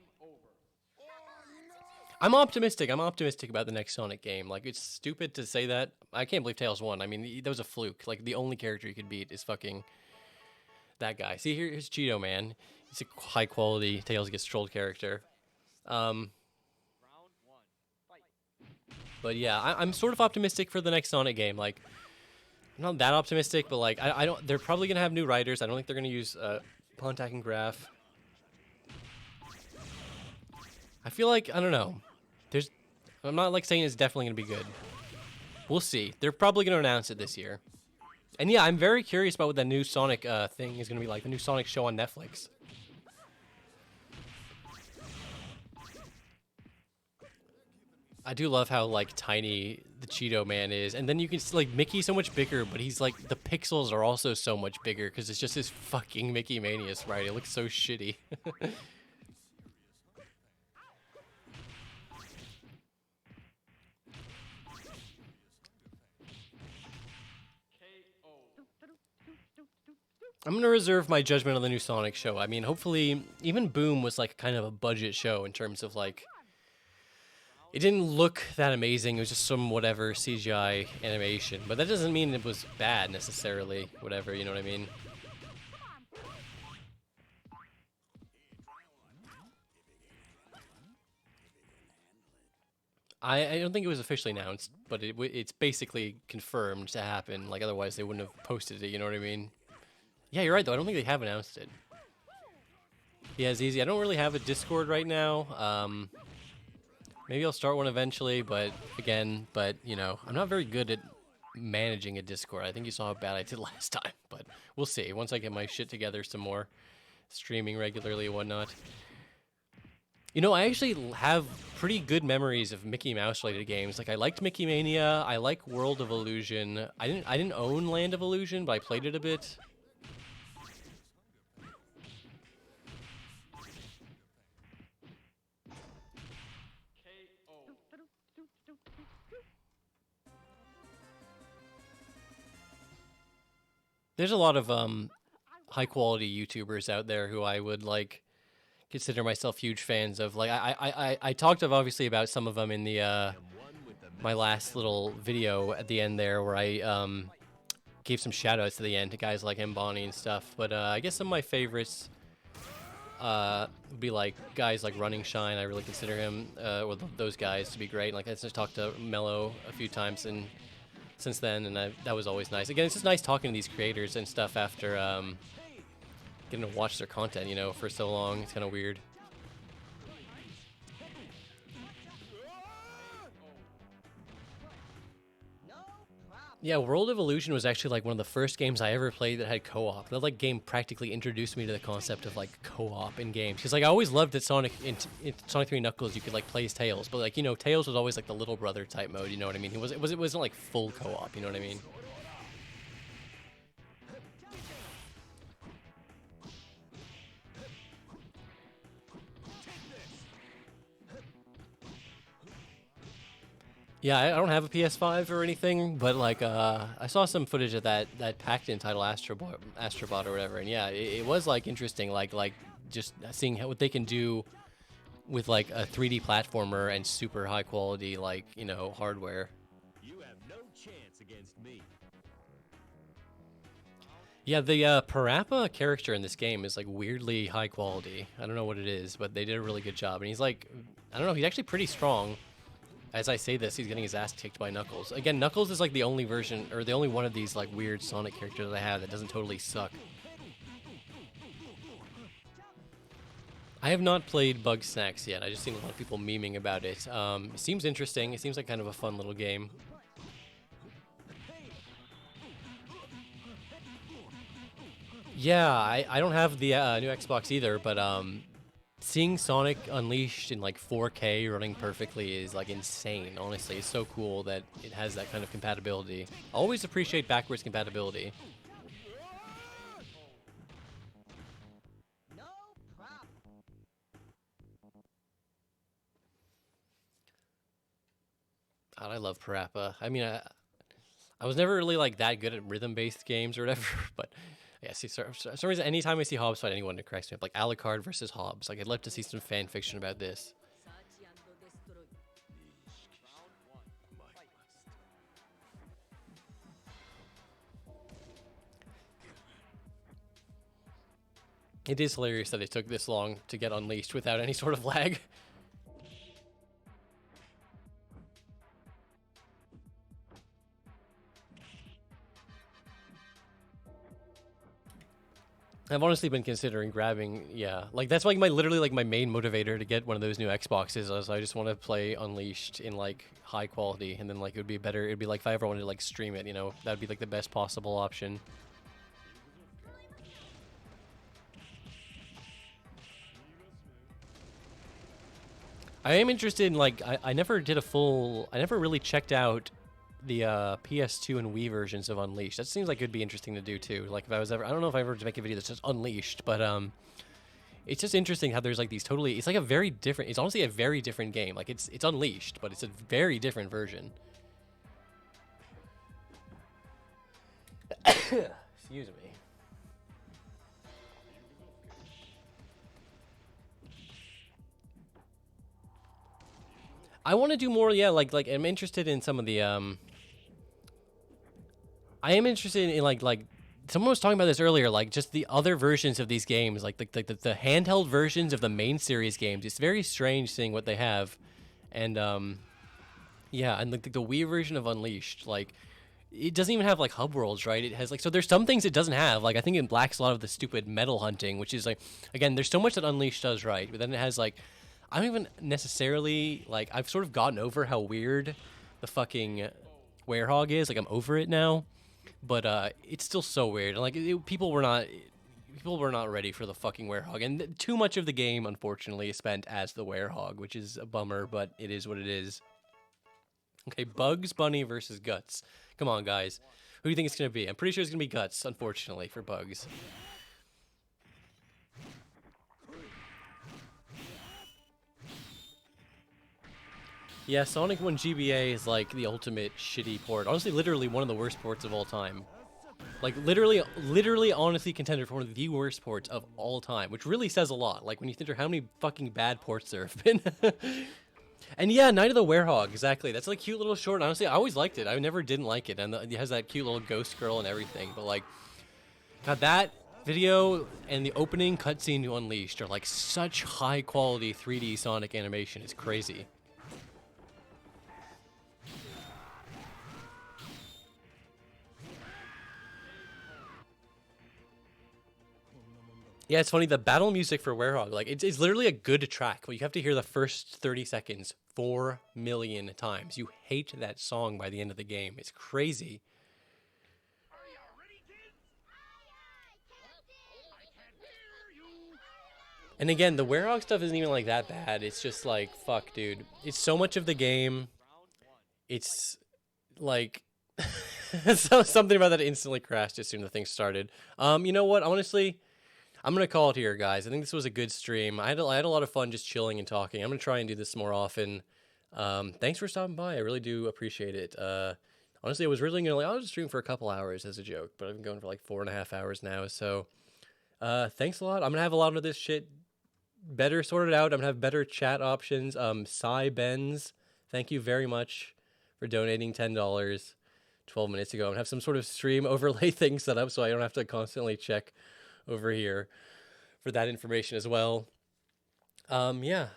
S1: I'm optimistic. I'm optimistic about the next Sonic game. Like, it's stupid to say that. I can't believe Tails won. I mean, that was a fluke. Like, the only character you could beat is fucking that guy. See, here's Cheeto Man. He's a high quality Tails Gets Trolled character. But yeah, I'm sort of optimistic for the next Sonic game. Like, I'm not that optimistic, but like, I don't. They're probably gonna have new writers. I don't think they're gonna use Pontac and Graph. I feel like, I don't know. I'm not like saying it's definitely gonna be good. We'll see. They're probably gonna announce it this year. And yeah, I'm very curious about what the new Sonic thing is gonna be like. The new Sonic show on Netflix. I do love how like tiny the Cheeto Man is, and then you can see like Mickey's so much bigger, but he's like the pixels are also so much bigger because it's just his fucking Mickey Mania sprite. It looks so shitty. I'm gonna reserve my judgment on the new Sonic show. I mean, hopefully, even Boom was like kind of a budget show in terms of like, It didn't look that amazing. It was just some whatever CGI animation. But that doesn't mean it was bad necessarily. Whatever, you know what I mean? I don't think it was officially announced, but it's basically confirmed to happen. Like, otherwise they wouldn't have posted it, you know what I mean? Yeah, you're right, though. I don't think they have announced it. Yeah, it's easy. I don't really have a Discord right now. Maybe I'll start one eventually, but again, you know, I'm not very good at managing a Discord. I think you saw how bad I did last time, but we'll see. Once I get my shit together some more, streaming regularly and whatnot. You know, I actually have pretty good memories of Mickey Mouse related games. Like, I liked Mickey Mania. I like World of Illusion. I didn't own Land of Illusion, but I played it a bit. There's a lot of high quality YouTubers out there who I would like consider myself huge fans of. Like I talked obviously about some of them in the my last little video at the end there, where I gave some shout outs to the end to guys like Bonnie and stuff. But I guess some of my favorites would be like guys like Running Shine. I really consider him or those guys to be great. Like I just talked to Mello a few times and since then, and that was always nice. Again, it's just nice talking to these creators and stuff after getting to watch their content, you know, for so long. It's kind of weird. Yeah, World of Illusion was actually like one of the first games I ever played that had co-op. That like game practically introduced me to the concept of like co-op in games. Because like I always loved that Sonic 3 Knuckles you could like play as Tails, but like, you know, Tails was always like the little brother type mode. You know what I mean? It wasn't like full co-op. You know what I mean? Yeah, I don't have a PS5 or anything, but like I saw some footage of that packed entitled Astrobot or whatever, and yeah, it was like interesting, like just seeing what they can do with like a 3D platformer and super high quality, like, you know, hardware.
S5: You have no chance against me.
S1: Yeah, the Parappa character in this game is like weirdly high quality. I don't know what it is, but they did a really good job, and he's like, I don't know, he's actually pretty strong. As I say this, he's getting his ass kicked by Knuckles. Again, Knuckles is like the only version, or the only one of these like weird Sonic characters that I have that doesn't totally suck. I have not played Bug Snacks yet. I just seen a lot of people memeing about it. It seems interesting. It seems like kind of a fun little game. Yeah, I don't have the new Xbox either, but seeing Sonic Unleashed in like 4K running perfectly is like insane, honestly. It's so cool that it has that kind of compatibility. I always appreciate backwards compatibility.
S6: No problem.
S1: God, I love Parappa. I mean, I was never really like that good at rhythm-based games or whatever, but yeah, see, for some reason, anytime I see Hobbs fight anyone, it cracks me up. Like Alucard versus Hobbs. Like, I'd love to see some fan fiction about this. It is hilarious that it took this long to get unleashed without any sort of lag. I've honestly been considering grabbing, yeah, like that's like literally like my main motivator to get one of those new Xboxes. Is I just want to play Unleashed in like high quality, and then like it'd be better. It'd be like if I ever wanted to like stream it, you know, that'd be like the best possible option. I am interested in like I never did a full. I never really checked out the PS2 and Wii versions of Unleashed. That seems like it'd be interesting to do too. Like if I was ever, I don't know if I ever to make a video that's just Unleashed, but it's just interesting how there's like these totally. It's like a very different. It's honestly a very different game. Like it's Unleashed, but it's a very different version. Excuse me. I want to do more. Yeah, like I'm interested in some of the I am interested in like someone was talking about this earlier, like just the other versions of these games, like the handheld versions of the main series games. It's very strange seeing what they have, and yeah, and like the Wii version of Unleashed, like it doesn't even have like hub worlds, right? It has like, so there's some things it doesn't have. Like I think it lacks a lot of the stupid metal hunting, which is like, again, there's so much that Unleashed does right, but then it has like, I don't even necessarily like, I've sort of gotten over how weird the fucking werehog is. Like I'm over it now. But it's still so weird. Like people were not ready for the fucking werehog, and too much of the game, unfortunately, is spent as the werehog, which is a bummer. But it is what it is. Okay, Bugs Bunny versus Guts. Come on, guys. Who do you think it's gonna be? I'm pretty sure it's gonna be Guts, unfortunately, for Bugs. Yeah, Sonic 1 GBA is like the ultimate shitty port. Honestly, literally one of the worst ports of all time. Like literally honestly contender for one of the worst ports of all time, which really says a lot. Like when you think of how many fucking bad ports there have been. And yeah, Night of the Werehog, exactly. That's like a cute little short. Honestly, I always liked it. I never didn't like it. And it has that cute little ghost girl and everything. But like, God, that video and the opening cutscene to Unleashed are like such high quality 3D Sonic animation. It's crazy. Yeah, it's funny, the battle music for Werehog, like, it's literally a good track, but you have to hear the first 30 seconds 4 million times. You hate that song by the end of the game. It's crazy. And again, the Werehog stuff isn't even, like, that bad. It's just, like, fuck, dude. It's so much of the game. It's, like... something about that instantly crashed as soon as the thing started. You know what, honestly... I'm going to call it here, guys. I think this was a good stream. I had a lot of fun just chilling and talking. I'm going to try and do this more often. Thanks for stopping by. I really do appreciate it. Honestly, I was really going to, I'll just stream for a couple hours as a joke, but I've been going for like 4.5 hours now. So thanks a lot. I'm going to have a lot of this shit better sorted out. I'm going to have better chat options. Cy Benz, thank you very much for donating $10 12 minutes ago. I'm going to have some sort of stream overlay thing set up so I don't have to constantly check over here for that information as well. Yeah,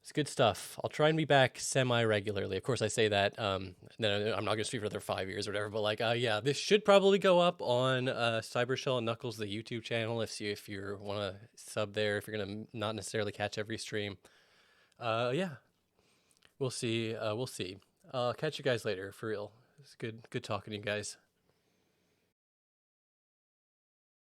S1: it's good stuff. I'll try and be back semi-regularly. Of course, I say that. Then I'm not gonna stream for another 5 years or whatever. But like, yeah, this should probably go up on Cybershell and Knuckles, the YouTube channel. If you want to sub there, if you're gonna not necessarily catch every stream. Yeah, we'll see. We'll see. Catch you guys later. For real, it's good talking to you guys.